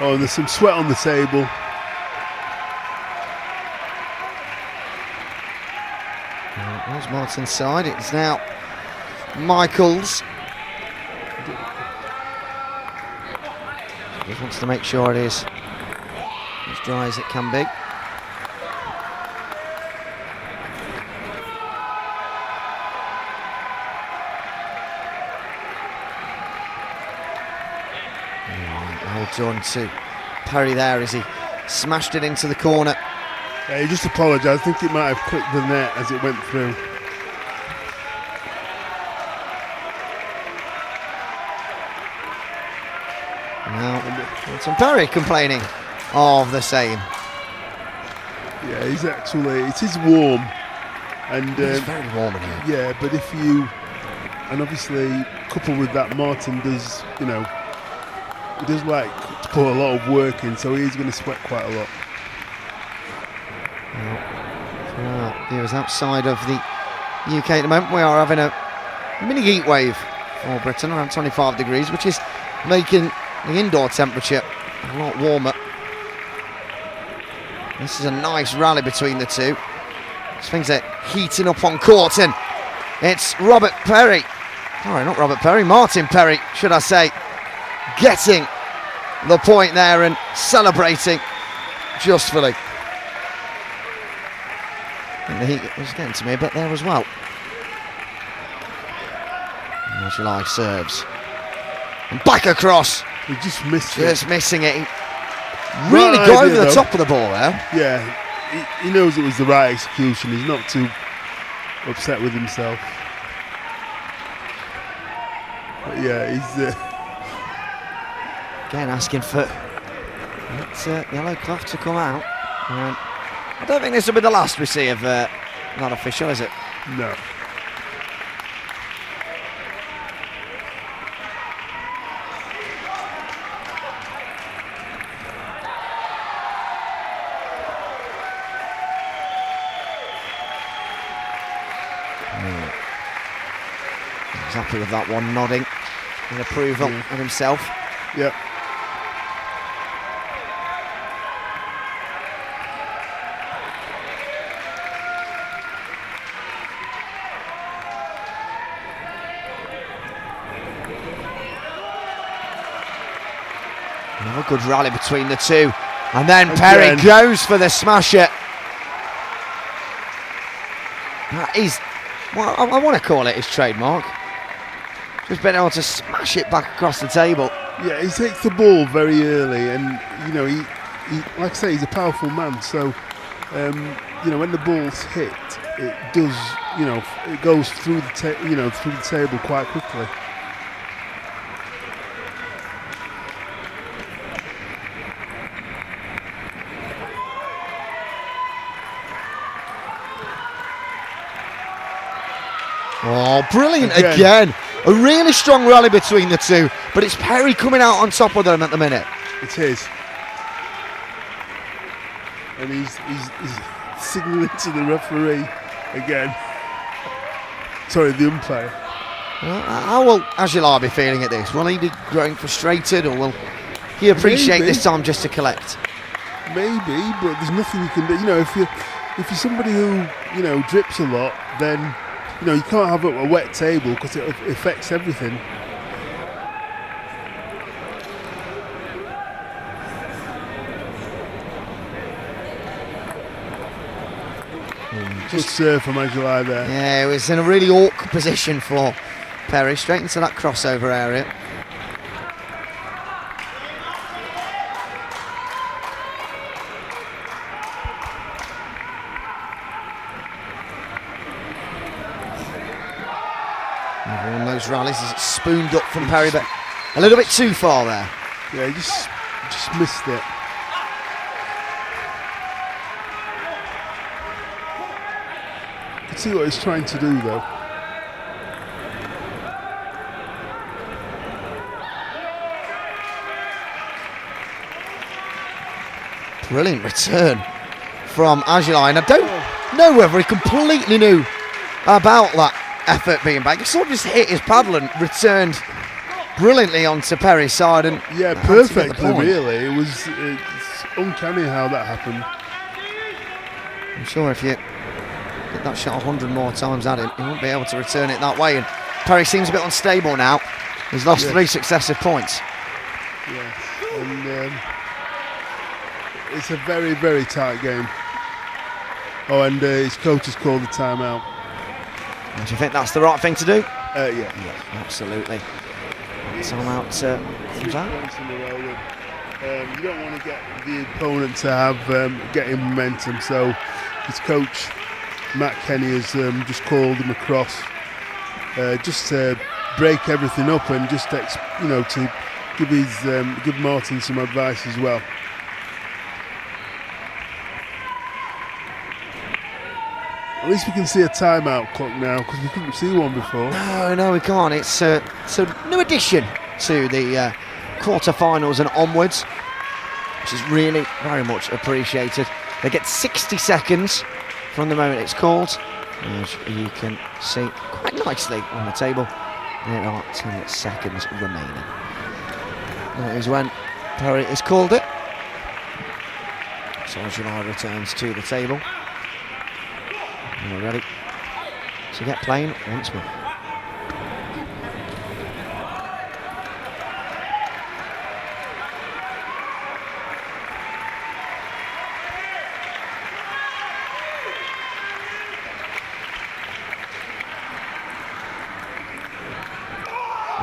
Oh, and there's some sweat on the table. It was Martin's side. It's now Michael's. Just wants to make sure it is as dry as it can be. Well done to Perry there as he smashed it into the corner. Yeah, he just apologised. I think it might have clipped the net as it went through. Now, Martin Perry complaining of the same. Yeah, he's actually, it is warm. And it's very warm in here. Yeah, but if you, and obviously coupled with that, Martin does, you know, he does like to put a lot of work in, so he's going to sweat quite a lot. He was outside of the UK at the moment. We are having a mini heat wave for Britain, around 25 degrees, which is making the indoor temperature a lot warmer. This is a nice rally between the two. Things are heating up on court, and it's Robert Perry. Sorry, not Robert Perry, Martin Perry, should I say, getting the point there and celebrating justly. And the heat was getting to me a bit there as well. July serves. And back across. He just missed it. Just missing it. He really got over the top of the ball there. Yeah, he knows it was the right execution. He's not too upset with himself. But yeah, he's... Again, asking for that yellow cloth to come out. I don't think this will be the last we see of that official, is it? No. He's happy with that one, nodding in approval of himself. Yep. Another good rally between the two. And then Perry goes for the smasher. That is, well, I want to call it his trademark. Just been able to smash it back across the table. Yeah, he takes the ball very early, and you know, he like I say, he's a powerful man. So, you know, when the ball's hit, it does, you know, it goes through the through the table quite quickly. Oh, brilliant again. A really strong rally between the two, but it's Perry coming out on top of them at the minute. It is. And he's signalling to the referee again. Sorry, the umpire. How will Azulai be feeling at this? Will he be growing frustrated, or will he appreciate this time just to collect? Maybe, but there's nothing you can do. You know, if you're somebody who, you know, drips a lot, then you can't have a wet table because it affects everything. Good serve from Ajulai there. Yeah, it was in a really awkward position for Perry, straight into that crossover area. One of those rallies is spooned up from Perry, but a little bit too far there. Yeah, he just missed it. You can see what he's trying to do though. Brilliant return from Ajulai, and I don't know whether he completely knew about that effort being back. He sort of just hit his paddle and returned brilliantly onto Perry's side, and yeah, perfectly really. It's uncanny how that happened. I'm sure if you get that shot 100 more times at him, he won't be able to return it that way, and Perry seems a bit unstable now. He's lost 3 successive points. Yeah, and it's a very, very tight game. Oh, and his coach has called the timeout. And do you think that's the right thing to do? Yeah, absolutely. Timeout comes out. You don't want to get the opponent to have getting momentum, so his coach Matt Kenny has just called him across, just to break everything up and just to give Martin some advice as well. At least we can see a timeout clock now, because we couldn't see one before. No, we can't. It's a new addition to the quarterfinals and onwards, which is really very much appreciated. They get 60 seconds from the moment it's called, as you can see quite nicely on the table. There are 10 seconds remaining. That is when Perry has called it. So July returns to the table. And we're ready to get playing once more.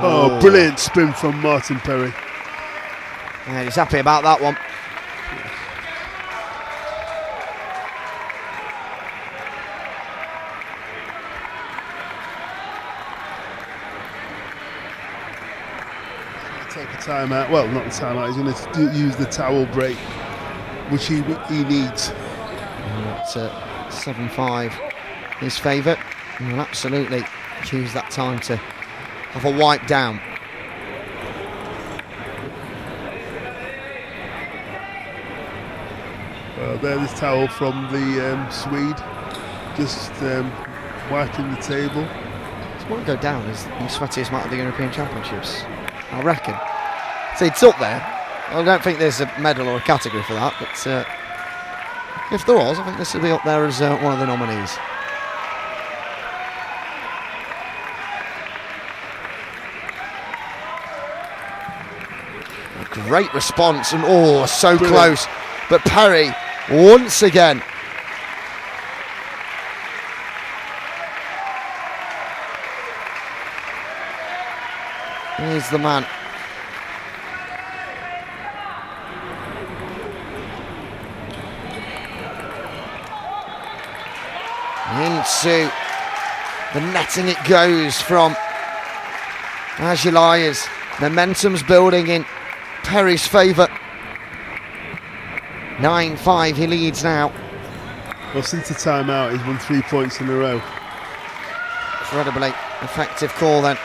Oh, brilliant spin from Martin Perry. Yeah, he's happy about that one. Take a timeout. Well, not the timeout. He's going to use the towel break, which he needs. It's 7-5 his favour. He'll absolutely use that time to have a wipe down. There's the towel from the Swede, just wiping the table. This won't go down as the sweatiest match of the European Championships, I reckon. So it's up there. I don't think there's a medal or a category for that, but if there was, I think this would be up there as one of the nominees. A great response, and so brilliant. Close. But Perry, once again, he's the man. Into the netting it goes from Ajulai as momentum's building in Perry's favour. 9-5 he leads now. Well, since the timeout, he's won 3 points in a row. Incredibly effective call then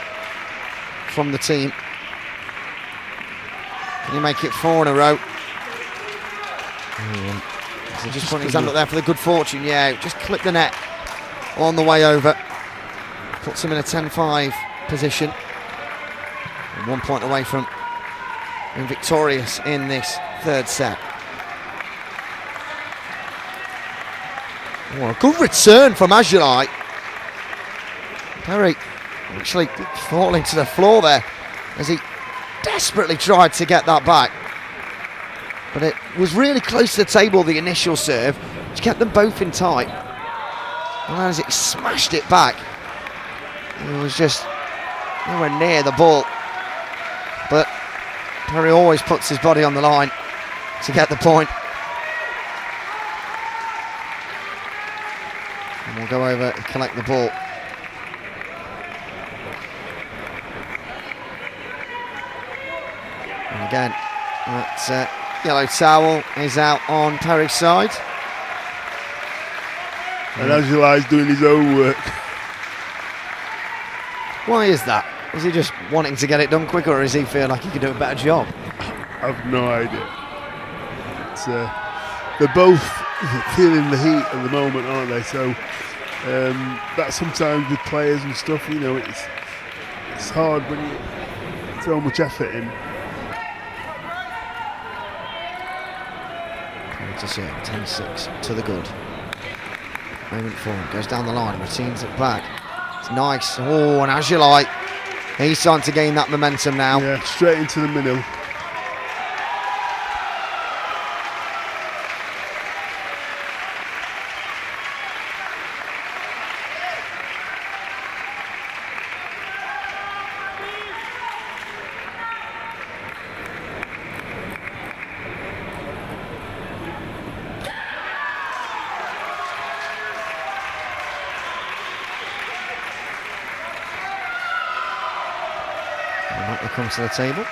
from the team. Can he make it 4 in a row? So just putting his hand up there for the good fortune. Yeah, just clipped the net on the way over. Puts him in a 10-5 position. And 1 point away from being victorious in this third set. A good return from Ajulai. Perry actually falling to the floor there as he desperately tried to get that back. But it was really close to the table, the initial serve, which kept them both in tight. And as it smashed it back, it was just nowhere near the ball. But Perry always puts his body on the line to get the point. And we'll go over and collect the ball. And again, that yellow towel is out on Perry's side. And Angelai's doing his own work. Why is that? Is he just wanting to get it done quicker, or does he feel like he could do a better job? I've no idea. They're both feeling the heat at the moment, aren't they? So that sometimes with players and stuff, you know, it's hard when you throw much effort in. To serve, 10-6 to the good. Moment forward, goes down the line, retains it back. It's nice. Oh, and Angelai, he's starting to gain that momentum now. Yeah, straight into the middle. Come to the table.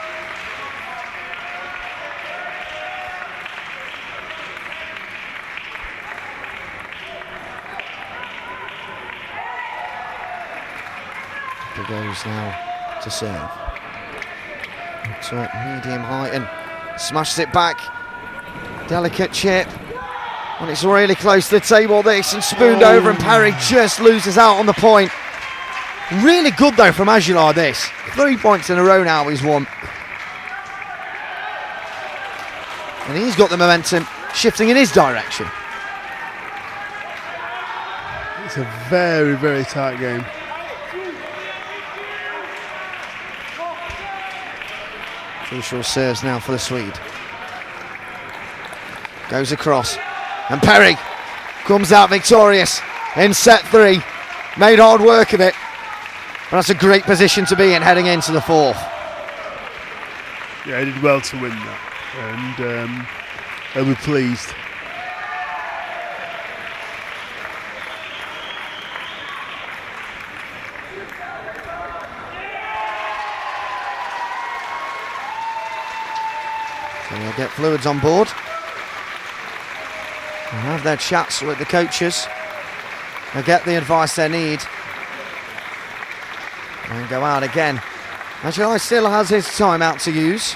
He goes now to serve. Top, medium height, and smashes it back. Delicate chip. And it's really close to the table, this, and spooned over, and Perry just loses out on the point. Really good though from Angelai, this. 3 points in a row now he's won. And he's got the momentum shifting in his direction. It's a very, very tight game. Crucial serves now for the Swede. Goes across. And Perry comes out victorious in set 3. Made hard work of it. And that's a great position to be in heading into the fourth. Yeah, he did well to win that, and they'll be pleased. So they'll get fluids on board and have their chats with the coaches. They'll get the advice they need. And go out again. Angelai still has his timeout to use.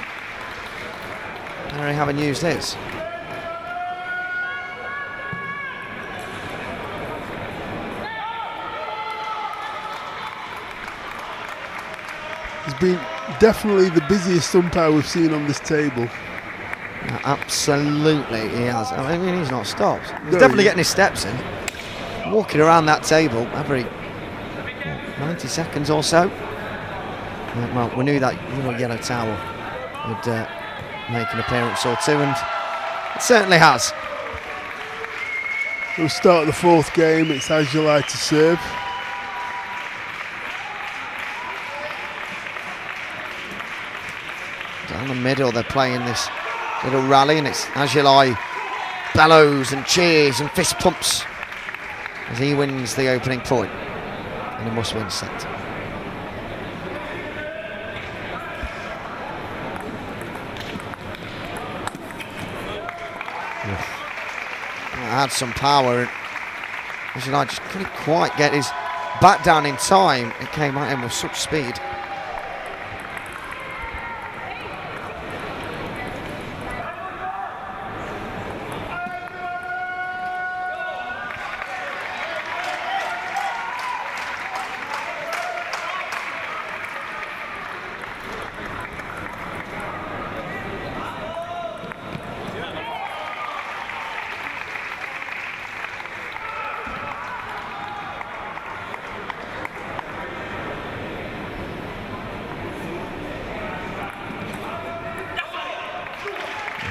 Perry haven't used his. He's been definitely the busiest umpire we've seen on this table. Yeah, absolutely, he has. I mean, he's not stopped. He's definitely getting his steps in. Walking around that table every 90 seconds or so. Well, we knew that yellow towel would make an appearance or two, and it certainly has. We'll start the fourth game. It's Angelai to serve. Down the middle, they're playing this little rally, and it's Angelai bellows and cheers and fist pumps as he wins the opening point in a must-win set. Had some power, and Angelai just couldn't quite get his back down in time. It came at him with such speed.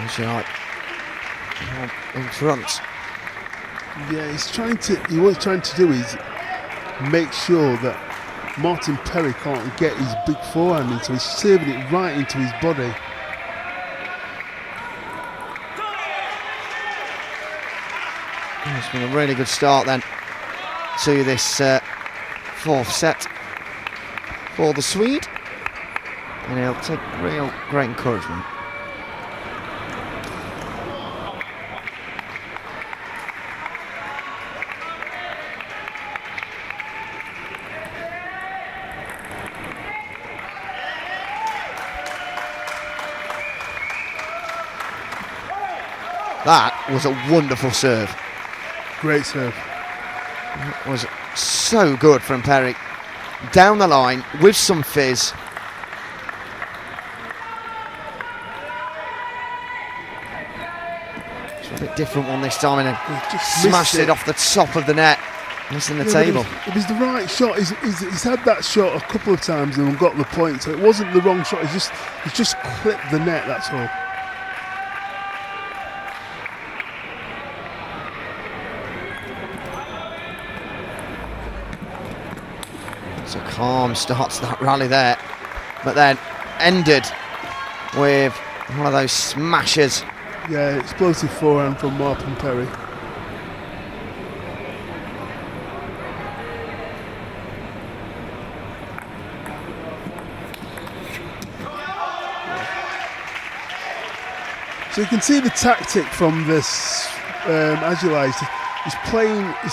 Ajilai in front. Yeah, what he's trying to do is make sure that Martin Perry can't get his big forehand in, so he's serving it right into his body. It's been a really good start then to this fourth set for the Swede, and he'll take real great encouragement. That was a wonderful serve. Great serve. It was so good from Perry. Down the line with some fizz. It's a bit different one this time, and then Just smashed it off the top of the net. Missing the table. It was the right shot. He's had that shot a couple of times and got the point, so it wasn't the wrong shot. He's just clipped the net, that's all. It's a calm start to that rally there, but then ended with one of those smashes. Yeah, explosive forehand from Martin Perry. So you can see the tactic from this Ajilai. He's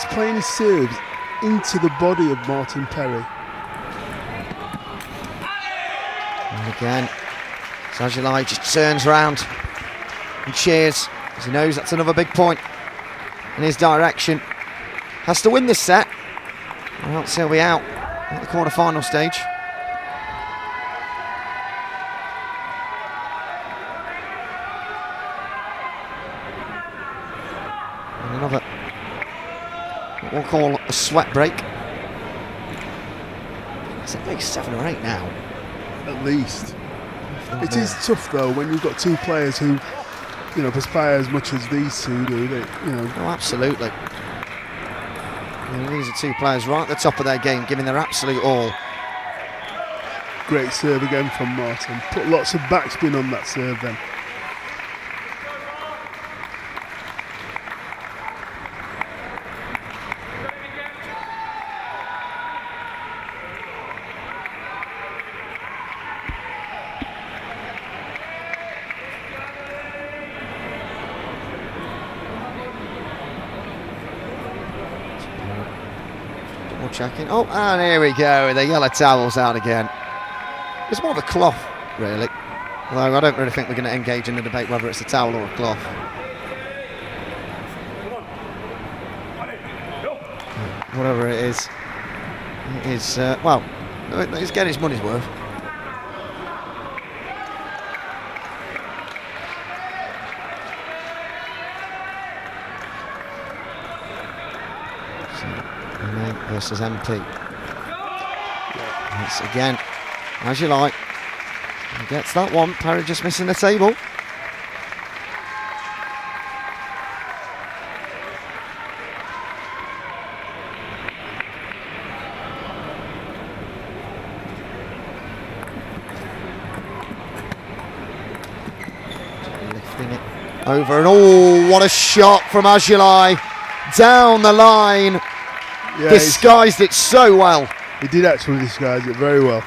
playing his serves into the body of Martin Perry. And again, Ajilai just turns round and cheers, as he knows that's another big point in his direction. Has to win this set, or else he'll be out at the quarter-final stage. And another, what we'll call a sweat break. It's at least 7 or 8 now. At least. It is tough though when you've got two players who, perspire as much as these two do. Oh, absolutely. These are two players right at the top of their game, giving their absolute all. Great serve again from Martin. Put lots of backspin on that serve then. Checking. Oh, and here we go. The yellow towel's out again. It's more of a cloth, really. Although I don't really think we're going to engage in the debate whether it's a towel or a cloth. Whatever it is, well, he's getting his money's worth. Versus MP. It's again, Ajilai. He gets that one. Perry just missing the table. Lifting it over, and oh, what a shot from Ajilai down the line. Yeah, disguised it so well. He did actually disguise it very well.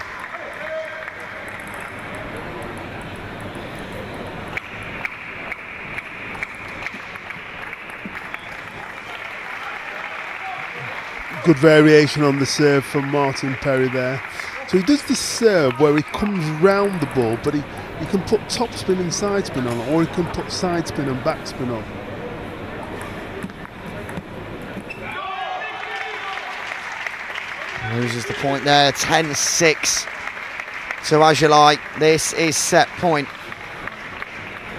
Good variation on the serve from Martin Perry there. So he does this serve where he comes round the ball, but he can put topspin and side spin on, or he can put side spin and backspin on. Loses the point there, 10-6 to Ajilai. This is set point.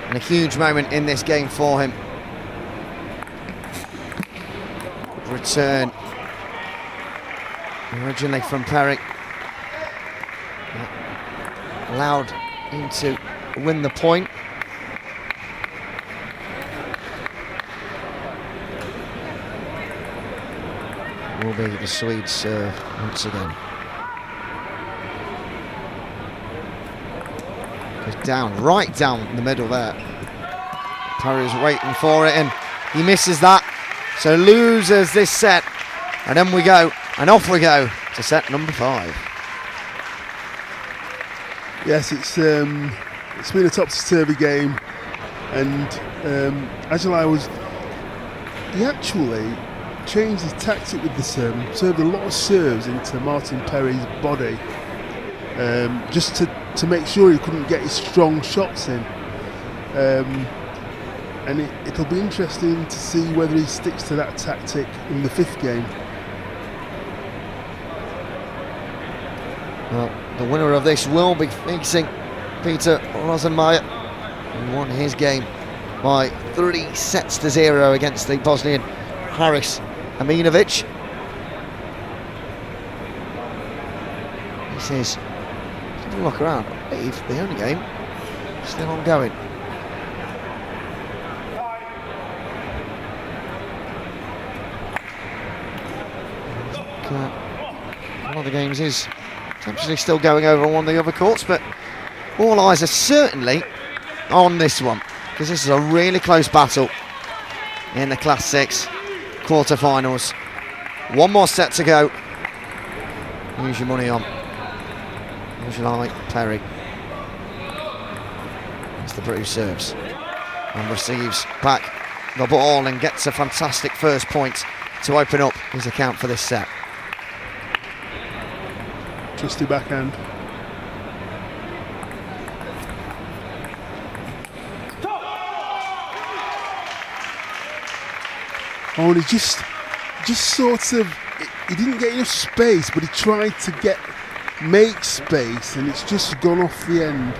And a huge moment in this game for him. Return. Originally from Perry. Allowed him to win the point. will be the Swedes serve once again. Goes down, right down the middle there. Parry's waiting for it and he misses that. So loses this set. And then we go, and off we go to set number 5. Yes, it's been a topsy-turvy game, and he actually changed his tactic with the serve, served a lot of serves into Martin Perry's body, just to make sure he couldn't get his strong shots in. And it'll be interesting to see whether he sticks to that tactic in the 5th game. Well, the winner of this will be facing Peter Rosenmeier, who won his game by 3-0 against the Bosnian Haris Aminovic. This is, have a look around, I believe the only game still ongoing. One of the games is potentially still going over on one of the other courts, but all eyes are certainly on this one, because this is a really close battle in the Class 6 quarterfinals. One more set to go. Use your money on, as you like, Perry. As the Brew serves and receives back the ball and gets a fantastic first point to open up his account for this set. Trusty backhand. Oh, and he just sort of, he didn't get enough space, but he tried to make space, and it's just gone off the end.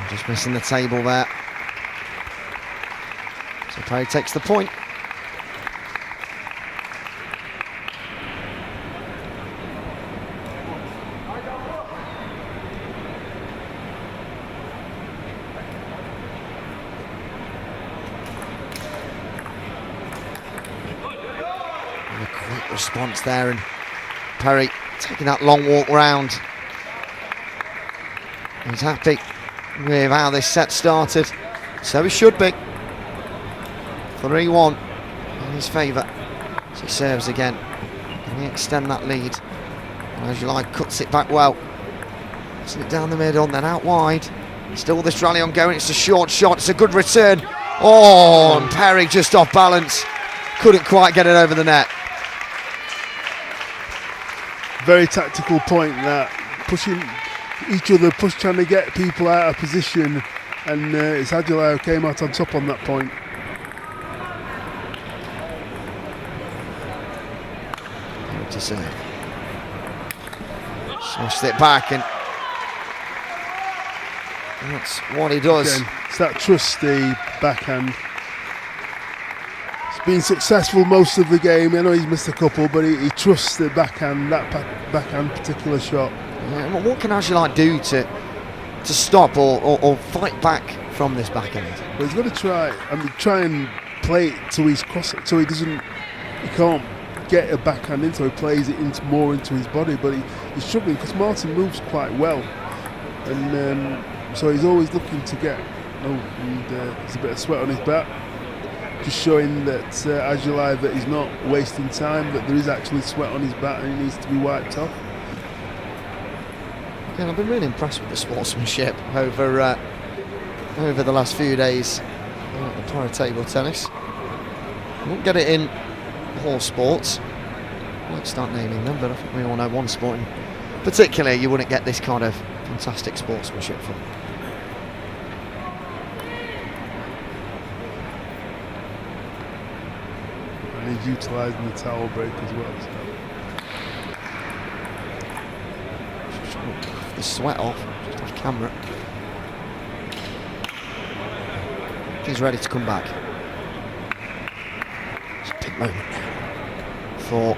Just missing the table there. So Perry takes the point. And a quick response there, and Perry taking that long walk round. He's happy with how this set started, so he should be. 3-1 in his favour. So he serves again. Can he extend that lead? And as you like, cuts it back well. Puts it down the middle, then out wide. Still this rally ongoing. It's a short shot. It's a good return. Oh, and Perry just off balance. Couldn't quite get it over the net. Very tactical point, that pushing each other, trying to get people out of position, and it's Agilio came out on top on that point. To serve. Smashed it back, and that's what he does. Again, it's that trusty backhand. He's been successful most of the game. I know he's missed a couple, but he trusts the backhand, that backhand particular shot. Yeah, well, what can Agilio do to stop or fight back from this backhand? Well, he's got to try and play it to his cross, so he can't get a backhand in, so he plays it more into his body, but he's struggling because Martin moves quite well, and so he's always looking to get. There's a bit of sweat on his back, just showing that Agilio that he's not wasting time, that there is actually sweat on his back and he needs to be wiped off. Yeah, I've been really impressed with the sportsmanship over the last few days at the Para Table Tennis. You won't get it in all sports. I won't start naming them, but I think we all know one sport in particular you wouldn't get this kind of fantastic sportsmanship from. And he's utilising the towel break as well. The sweat off, just off camera. He's ready to come back. It's a big moment now for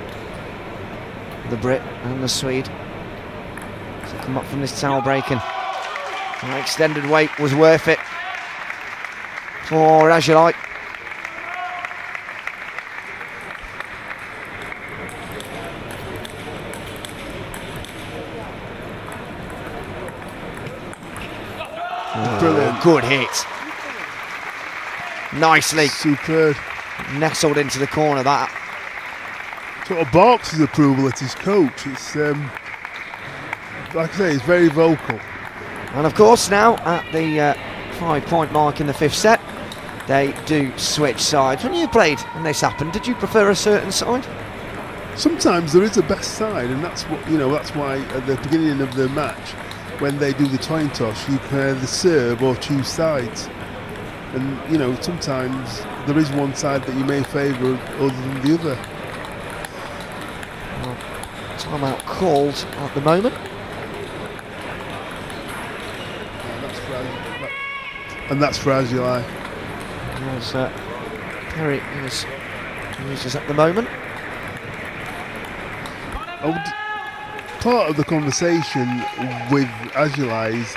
the Brit and the Swede. So come up from this towel break, and That extended wait was worth it for Azulai. Brilliant. Good hit. Nicely Superb. nestled into the corner, that. Sort of barks his approval at his coach. It's like I say, he's very vocal. And of course now at the 5-point mark in the 5th set, they do switch sides. When you played and this happened, did you prefer a certain side? Sometimes there is a best side, and that's what that's why at the beginning of the match, when they do the coin toss, you can either serve or choose sides. And sometimes there is one side that you may favour other than the other. Well, timeout called at the moment. And that's for Azulai. As Perry uses at the moment. Part of the conversation with Azulai is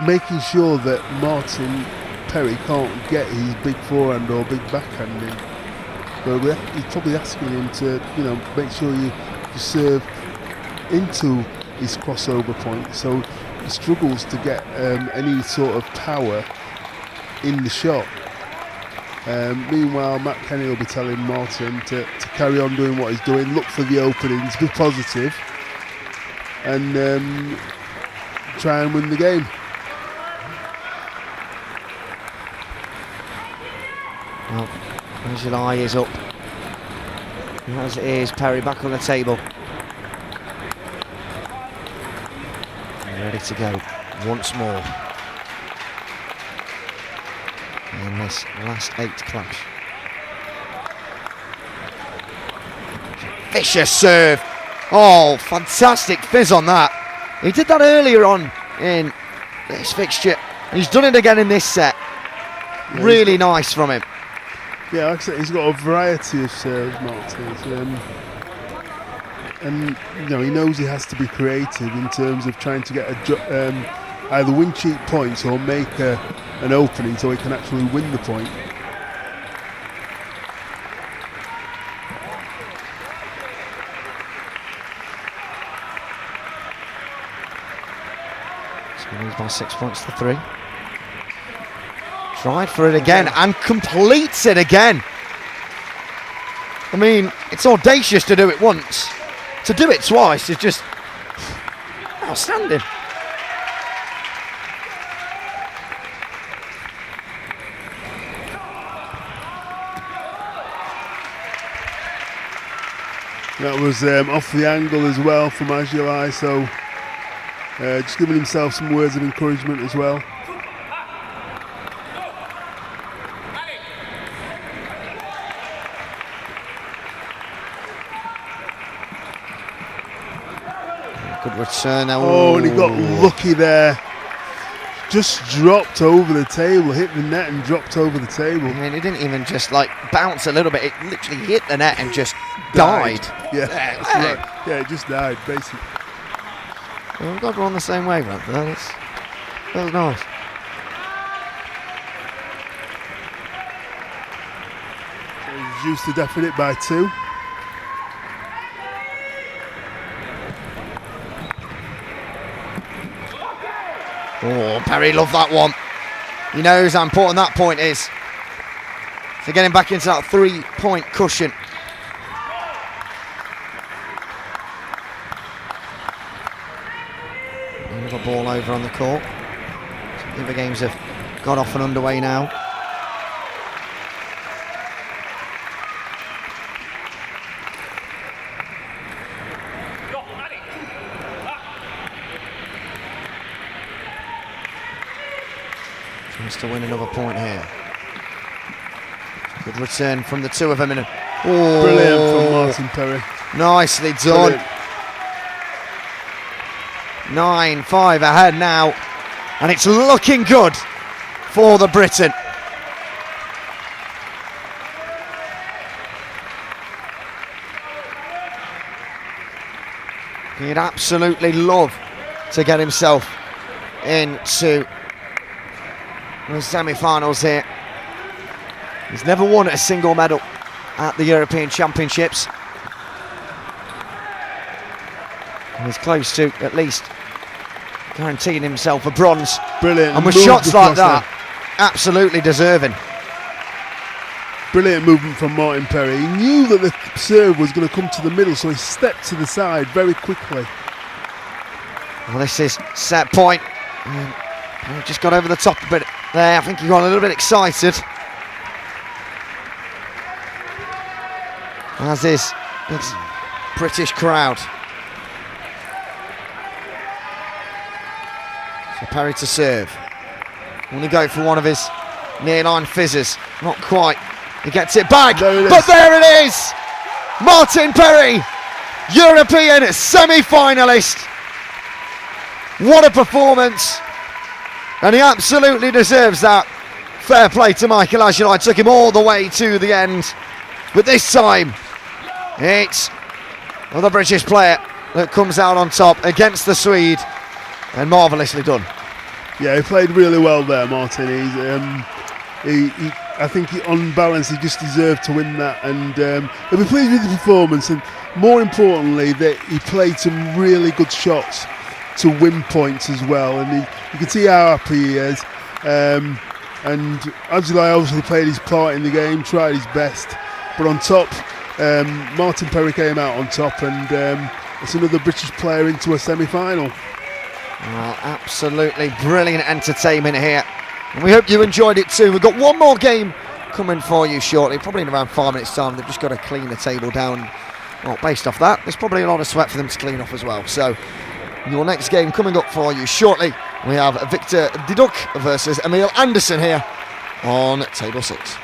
making sure that Martin Perry can't get his big forehand or big backhand in. So he's probably asking him to, make sure you serve into his crossover point, so he struggles to get any sort of power in the shot. Meanwhile, Matt Kenny will be telling Martin to carry on doing what he's doing, look for the openings, be positive, and try and win the game. Well, Azulai is up, as is Perry back on the table. Ready to go once more in this last 8 clash. Vicious serve. Oh, fantastic fizz on that. He did that earlier on in this fixture. He's done it again in this set. Yeah, really nice from him. Yeah, like I said, he's got a variety of serves, Martin. And he knows he has to be creative in terms of trying to get either win cheap points or make an opening so he can actually win the point. So he leads by 6 points to 3. Tried for it again and completes it again. I mean, it's audacious to do it once. To do it twice is just outstanding. That was off the angle as well from Azulai, so just giving himself some words of encouragement as well. Good return. Oh, and he got lucky there. Just dropped over the table, hit the net and dropped over the table. I mean, it didn't even just bounce a little bit. It literally hit the net and just died. Yeah, that's right. Yeah, it just died, basically. Well, I'm glad we're on the same wavelength. That was nice. So he's reduced the deficit by 2. Oh, Perry loved that one. He knows how important that point is. So getting back into that 3-point cushion. Another ball over on the court. The other games have got off and underway now. To win another point here. Good return from the two of them. Brilliant from Martin Perry. Nicely done. Brilliant. 9-5 ahead now, and it's looking good for the Briton. He'd absolutely love to get himself into the semi-finals here. He's never won a single medal at the European Championships. And he's close to at least guaranteeing himself a bronze. Brilliant. And with shots like that, absolutely deserving. Brilliant movement from Martin Perry. He knew that the serve was going to come to the middle, so he stepped to the side very quickly. Well, this is set point. He just got over the top a bit there. I think he got a little bit excited. As is this British crowd. So Perry to serve. Want to go for one of his near-line fizzes. Not quite. He gets it back. But there it is! Martin Perry, European semi-finalist. What a performance. And he absolutely deserves that. Fair play to Michael Aguilar. Took him all the way to the end. But this time, it's another British player that comes out on top against the Swede. And marvellously done. Yeah, he played really well there, Martin. I think on balance, he just deserved to win that. And he'll be pleased with the performance. And more importantly, that he played some really good shots to win points as well. And you can see how happy he is. And Aguilar obviously played his part in the game, tried his best. But on top, Martin Perry came out on top. And it's another British player into a semi-final. Well, absolutely brilliant entertainment here. And we hope you enjoyed it too. We've got one more game coming for you shortly, probably in around 5 minutes' time. They've just got to clean the table down. Well, based off that, there's probably a lot of sweat for them to clean off as well. So, your next game coming up for you shortly. We have Victor Dudek versus Emil Andersson here on table 6.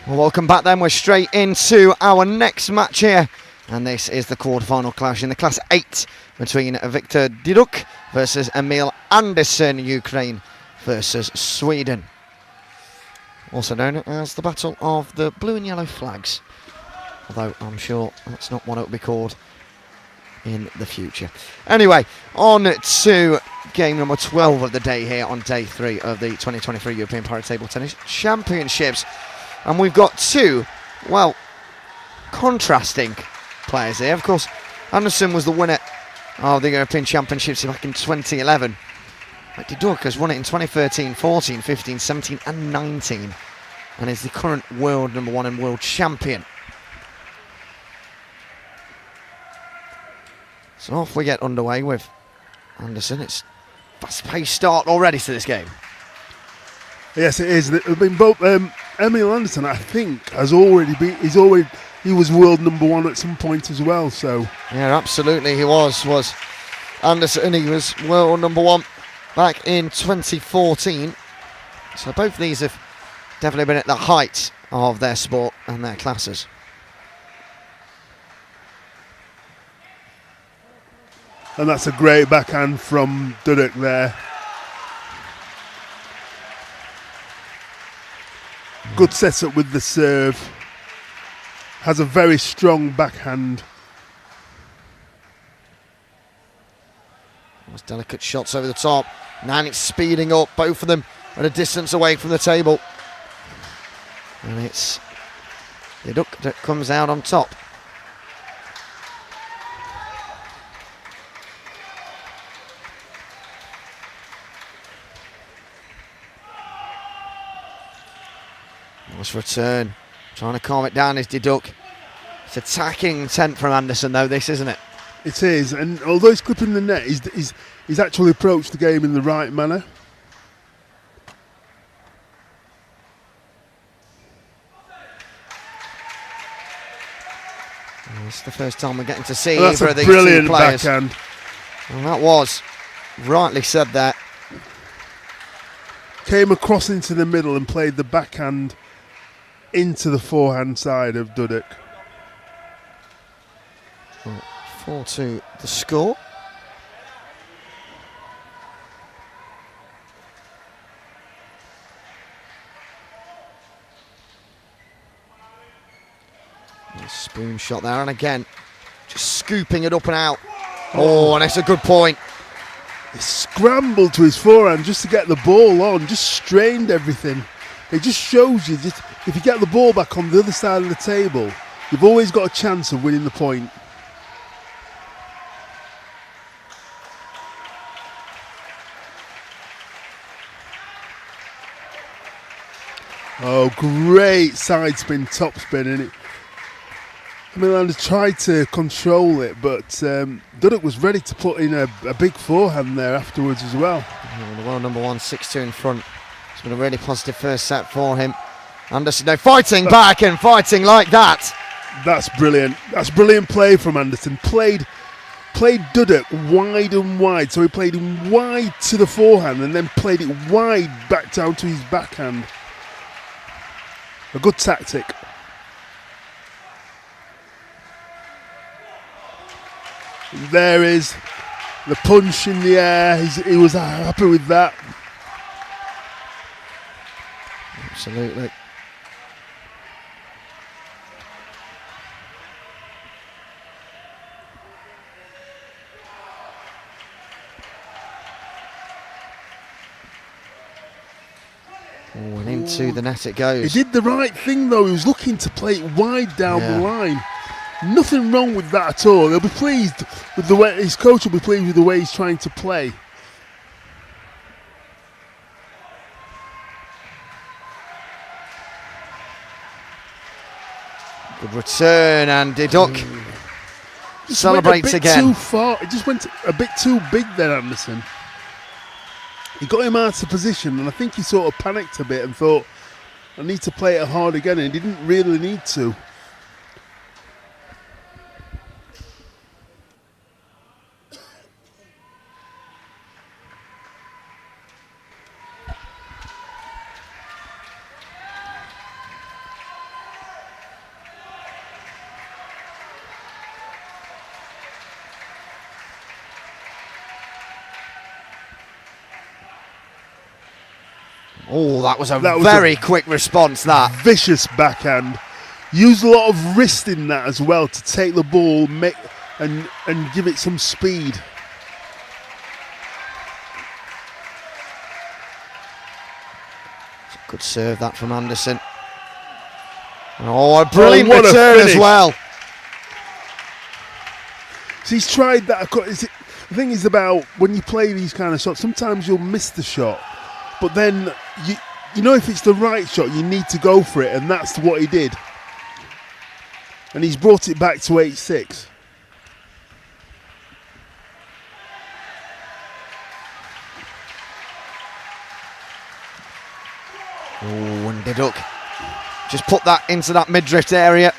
Well, welcome back then. We're straight into our next match here. And this is the quarterfinal clash in the Class 8 between Victor Dudek versus Emil Andersson, Ukraine versus Sweden. Also known as the Battle of the Blue and Yellow Flags. Although I'm sure that's not what it will be called in the future. Anyway, on to game number 12 of the day here on day 3 of the 2023 European Para Table Tennis Championships. And we've got two, well, contrasting players here. Of course, Andersson was the winner of the European Championships back in 2011. But Dudek has won it in 2013, 14, 15, 17 and 19. And is the current world number 1 and world champion. So off we get underway with Andersson. It's fast-paced start already to this game. Yes, it is. I mean, both Emil Andersson, I think, he was world number 1 at some point as well. So yeah, absolutely, he was Andersson. He was world number 1 back in 2014. So both of these have definitely been at the height of their sport and their classes. And that's a great backhand from Dudek there. Good setup with the serve. Has a very strong backhand. Those delicate shots over the top. Now it's speeding up. Both of them at a distance away from the table. And it's Dudek that comes out on top. Nice return. Trying to calm it down is Dudek. It's attacking intent from Andersson though, this, isn't it? It is, and although he's clipping the net, he's actually approached the game in the right manner. Well, it's the first time we're getting to see That's either a of these brilliant two players. backhand. And that was rightly said there. Came across into the middle and played the backhand into the forehand side of Dudek. 4-2 the score. Nice spoon shot there, and again, just scooping it up and out. Oh, and it's a good point. He scrambled to his forehand just to get the ball on, just strained everything. It just shows you, just if you get the ball back on the other side of the table, you've always got a chance of winning the point. Oh, great side spin, top spin, and Milan tried to control it, but Dudek was ready to put in a big forehand there afterwards as well. The world number 1, 6-2 in front. It's been a really positive first set for him. Andersson now fighting back and fighting like that. That's brilliant. That's brilliant play from Andersson. Played Dudek wide and wide, so he played him wide to the forehand and then played it wide back down to his backhand. A good tactic. There is the punch in the air. He was happy with that. Absolutely. Oh, and into the net it goes. He did the right thing though. He was looking to play it wide down the line. Nothing wrong with that at all. He'll be pleased with the way his coach will be pleased with the way he's trying to play. Good return, and Dudek celebrates again. Too far. It just went a bit too big there, Andersson. He got him out of position, and I think he sort of panicked a bit and thought, I need to play it hard again, and he didn't really need to. Oh, that was a very quick response, that. Vicious backhand. Used a lot of wrist in that as well to take the ball and give it some speed. Good serve that from Andersson. Oh, a brilliant return as well. So he's tried that. The thing is about when you play these kind of shots, sometimes you'll miss the shot, but then you know if it's the right shot, you need to go for it, and that's what he did. And he's brought it back to 8-6. Oh, and Dudek just put that into that mid-drift area.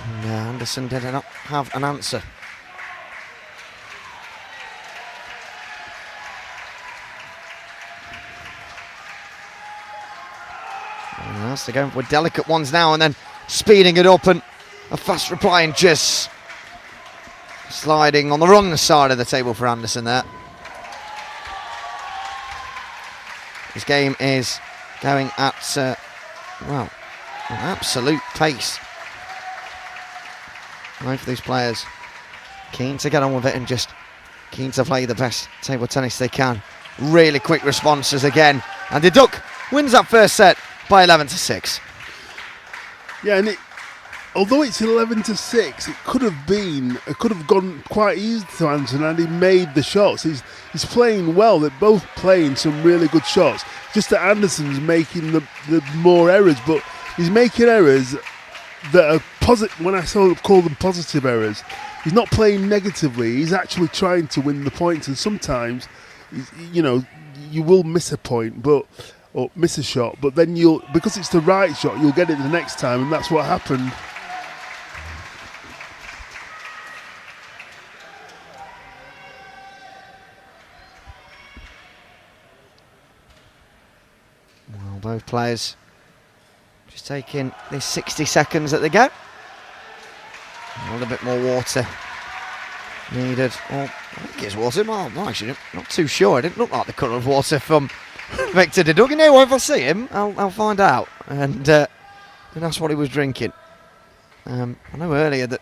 And Andersson did not have an answer. And has to go with delicate ones now and then speeding it up, and a fast reply and just sliding on the wrong side of the table for Andersson there. This game is going at, well, an absolute pace. Both of these players keen to get on with it and just keen to play the best table tennis they can. Really quick responses again. And Dudek wins that first set by 11-6. Yeah, and although it's 11-6, it could have gone quite easy to Andersson, and he made the shots. He's playing well. They're both playing some really good shots. Just that Andersson's making the more errors, but he's making errors that are positive. When I call them positive errors, he's not playing negatively. He's actually trying to win the points, and sometimes, you will miss a point, or miss a shot, but then because it's the right shot, you'll get it the next time, and that's what happened. Well, both players just taking this 60 seconds that they get. A little bit more water needed. Oh, I think it's water. Well, I'm actually not too sure. It didn't look like the colour of water from Victor Dudek. You know, if I see him, I'll find out. And that's what he was drinking. I know earlier that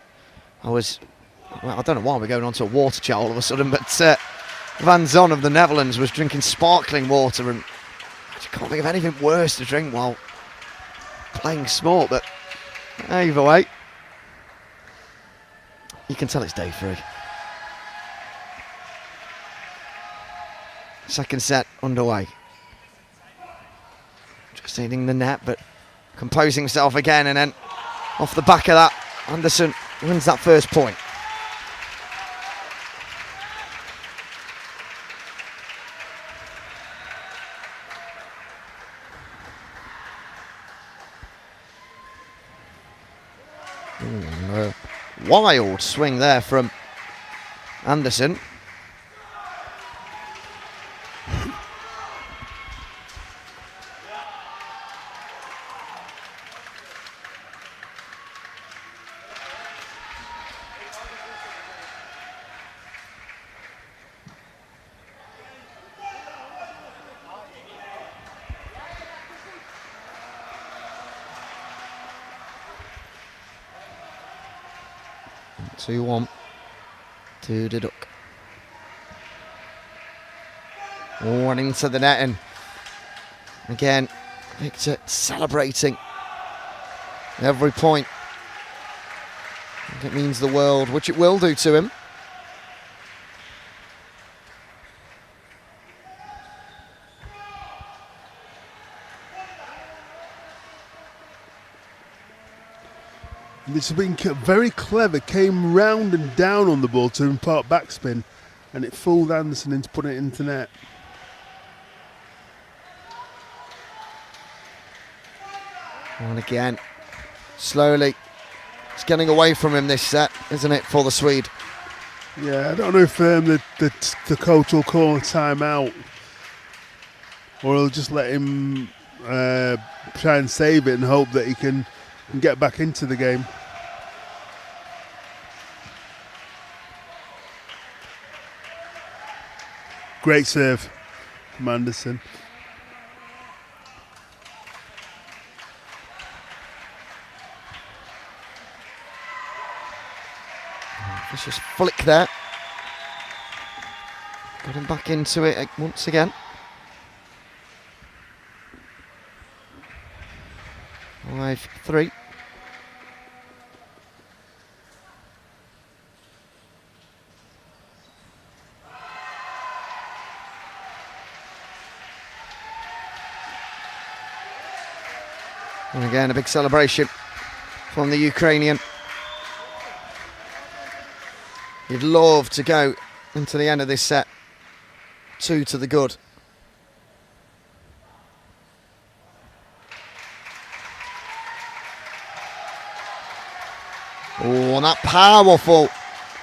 I don't know why we're going on to a water chat all of a sudden, but Van Zon of the Netherlands was drinking sparkling water, and I just can't think of anything worse to drink while playing sport. But either way, you can tell it's day 3. Second set underway. Just hitting the net, but composing himself again, and then off the back of that, Andersson wins that first point. Ooh, wild swing there from Andersson. Two one to Dudek. Oh, and into the net, and again, Victor celebrating every point. It means the world, which it will do to him. This has been very clever. Came round and down on the ball to impart backspin, and it fooled Andersson into putting it into net. And again, slowly, it's getting away from him this set, isn't it, for the Swede? Yeah, I don't know if the coach will call a timeout, or he'll just let him try and save it and hope that he can get back into the game. Great serve. from Andersson. Vicious flick there. Got him back into it once again. 5-3. And again, a big celebration from the Ukrainian. He'd love to go into the end of this set 2 to the good. Oh, and that powerful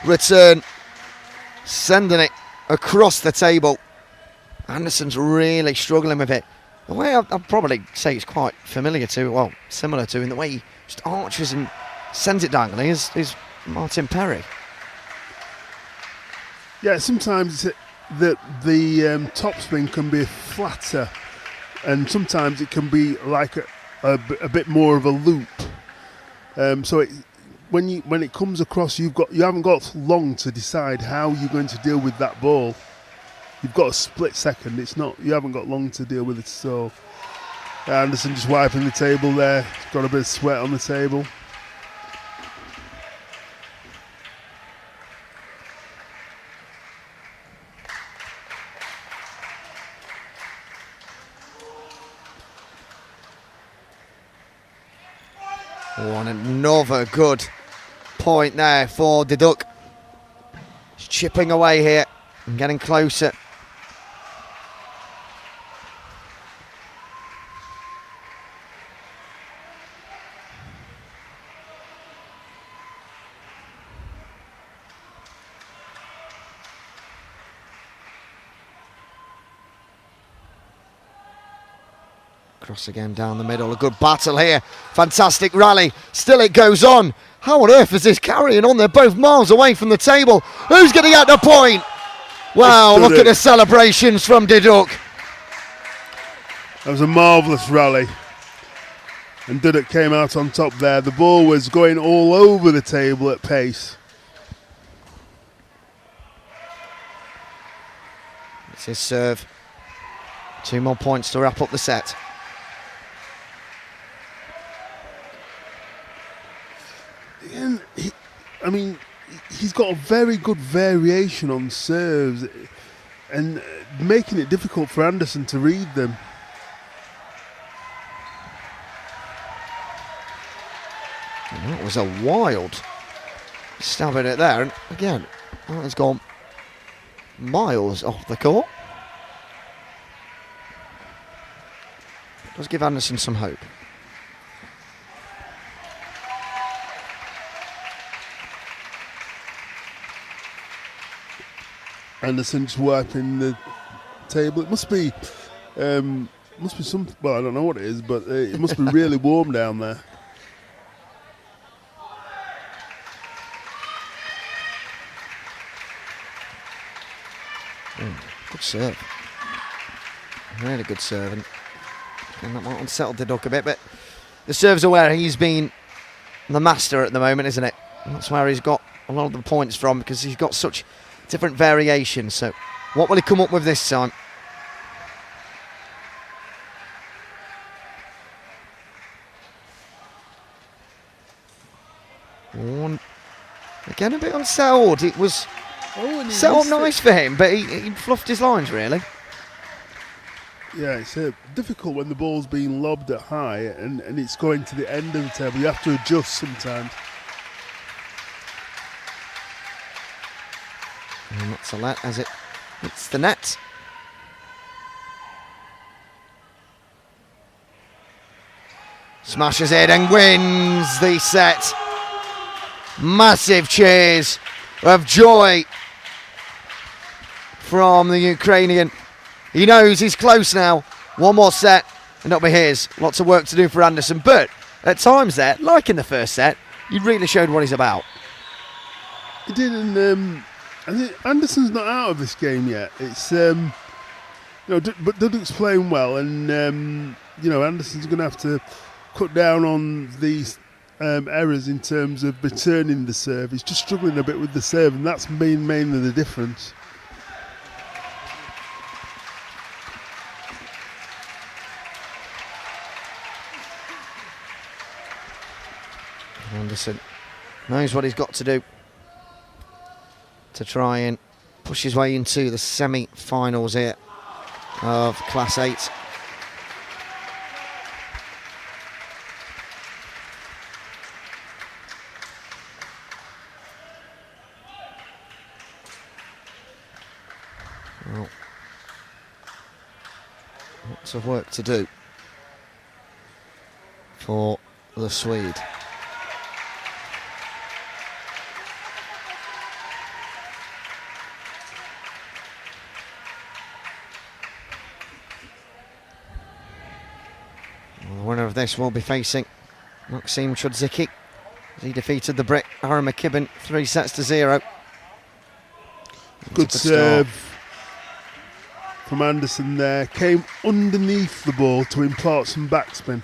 return, sending it across the table. Andersson's really struggling with it. The way I'd probably say it's quite familiar to, well, similar to, in the way he just arches and sends it diagonally is Martin Perry. Yeah, sometimes the topspin can be flatter, and sometimes it can be like a bit more of a loop. So when it comes across, you haven't got long to decide how you're going to deal with that ball. You've got a split second. You haven't got long to deal with it. So Andersson just wiping the table there. He's got a bit of sweat on the table. Oh, and another good point there for Dudek. He's chipping away here and getting closer. Cross again down the middle, a good battle here, fantastic rally, still it goes on. How on earth is this carrying on? They're both miles away from the table. Who's going to get the point? Wow, look at the celebrations from Dudek. That was a marvellous rally, and Dudek came out on top there. The ball was going all over the table at pace. It's his serve. 2 more points to wrap up the set. And he's got a very good variation on serves and making it difficult for Andersson to read them. And that was a wild stab at it there, and again, that has gone miles off the court. Does give Andersson some hope. Andersson just wiping the table. It must be some. Well, I don't know what it is, but it must be really warm down there. Good serve. Really good serve. And that might unsettle Dudek a bit, but the serves are where he's been the master at the moment, isn't it? And that's where he's got a lot of the points from, because he's got such different variations. So what will he come up with this time? One. Again, a bit unsettled. It was set up nice for him, but he fluffed his lines, really. Yeah, it's difficult when the ball's being lobbed at high and it's going to the end of the table. You have to adjust sometimes. And that's a let as it hits the net. Smashes it and wins the set. Massive cheers of joy from the Ukrainian. He knows he's close now. One more set and that'll be his. Lots of work to do for Andersson, but at times there, like in the first set, he really showed what he's about. He did, and I think Andersson's not out of this game yet. It's but Dudek's playing well, and Andersson's going to have to cut down on these errors in terms of returning the serve. He's just struggling a bit with the serve, and that's mainly the difference. Andersson knows what he's got to do to try and push his way into the semi-finals here of Class 8. Well, lots of work to do for the Swede. The winner of this will be facing Maxim Chudzicki as he defeated the Brit Aaron McKibben 3-0. Good serve from Andersson there. Came underneath the ball to impart some backspin.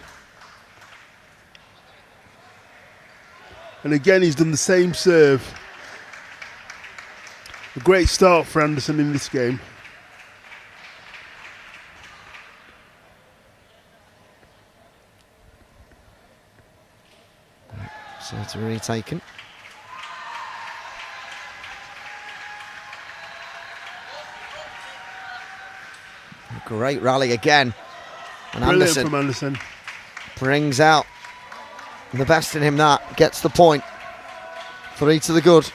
And again, he's done the same serve. A great start for Andersson in this game. So it's retaken. A great rally again. And Brilliant from Andersson. Brings out the best in him, that gets the point. 3 to the good.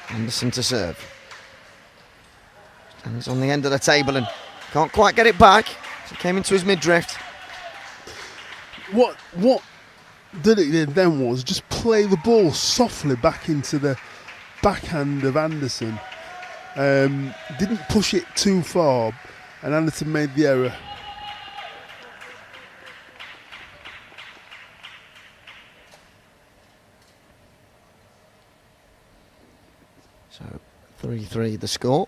Andersson to serve. And he's on the end of the table and can't quite get it back. So he came into his mid-drift. What Dudek did then was just play the ball softly back into the backhand of Andersson. Didn't push it too far, and Andersson made the error. So 3-3 the score.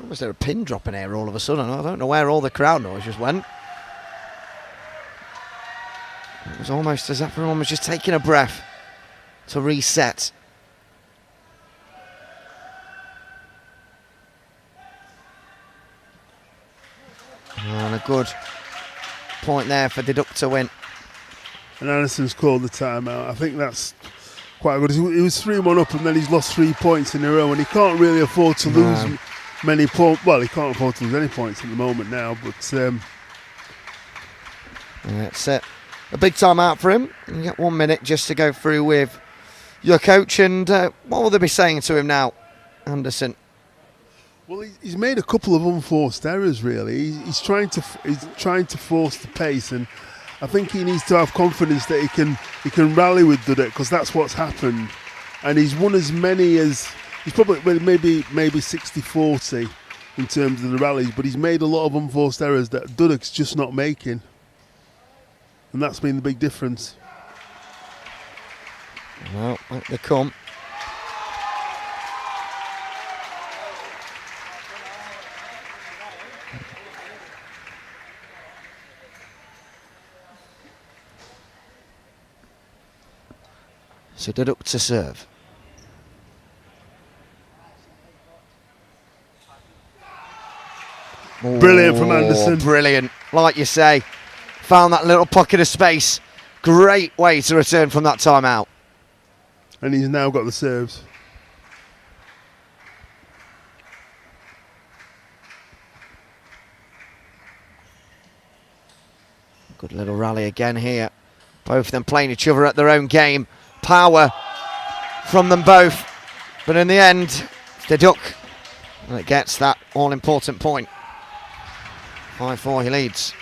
Was there a pin drop in here all of a sudden? I don't know where all the crowd noise just went. It was almost as if everyone was just taking a breath to reset. And a good point there for Dudek to win. And Andersson's called the timeout. I think that's quite good. He was 3-1 up and then he's lost 3 points in a row, and he can't really afford to lose many points. Well, he can't afford to lose any points at the moment now, but that's it. A big time out for him. You get 1 minute just to go through with your coach, and what will they be saying to him now, Andersson? Well, he's made a couple of unforced errors. Really, he's trying to force the pace, and I think he needs to have confidence that he can rally with Dudek, because that's what's happened. And he's won as many as he's probably maybe 60-40 in terms of the rallies, but he's made a lot of unforced errors that Dudek's just not making. And that's been the big difference. Well, back they come. So Dudek to serve. Brilliant from Andersson. Brilliant. Like you say, found that little pocket of space. Great way to return from that timeout. And he's now got the serves. Good little rally again here. Both of them playing each other at their own game. Power from them both. But in the end, Dudek, and it gets that all-important point. 5-4 he leads.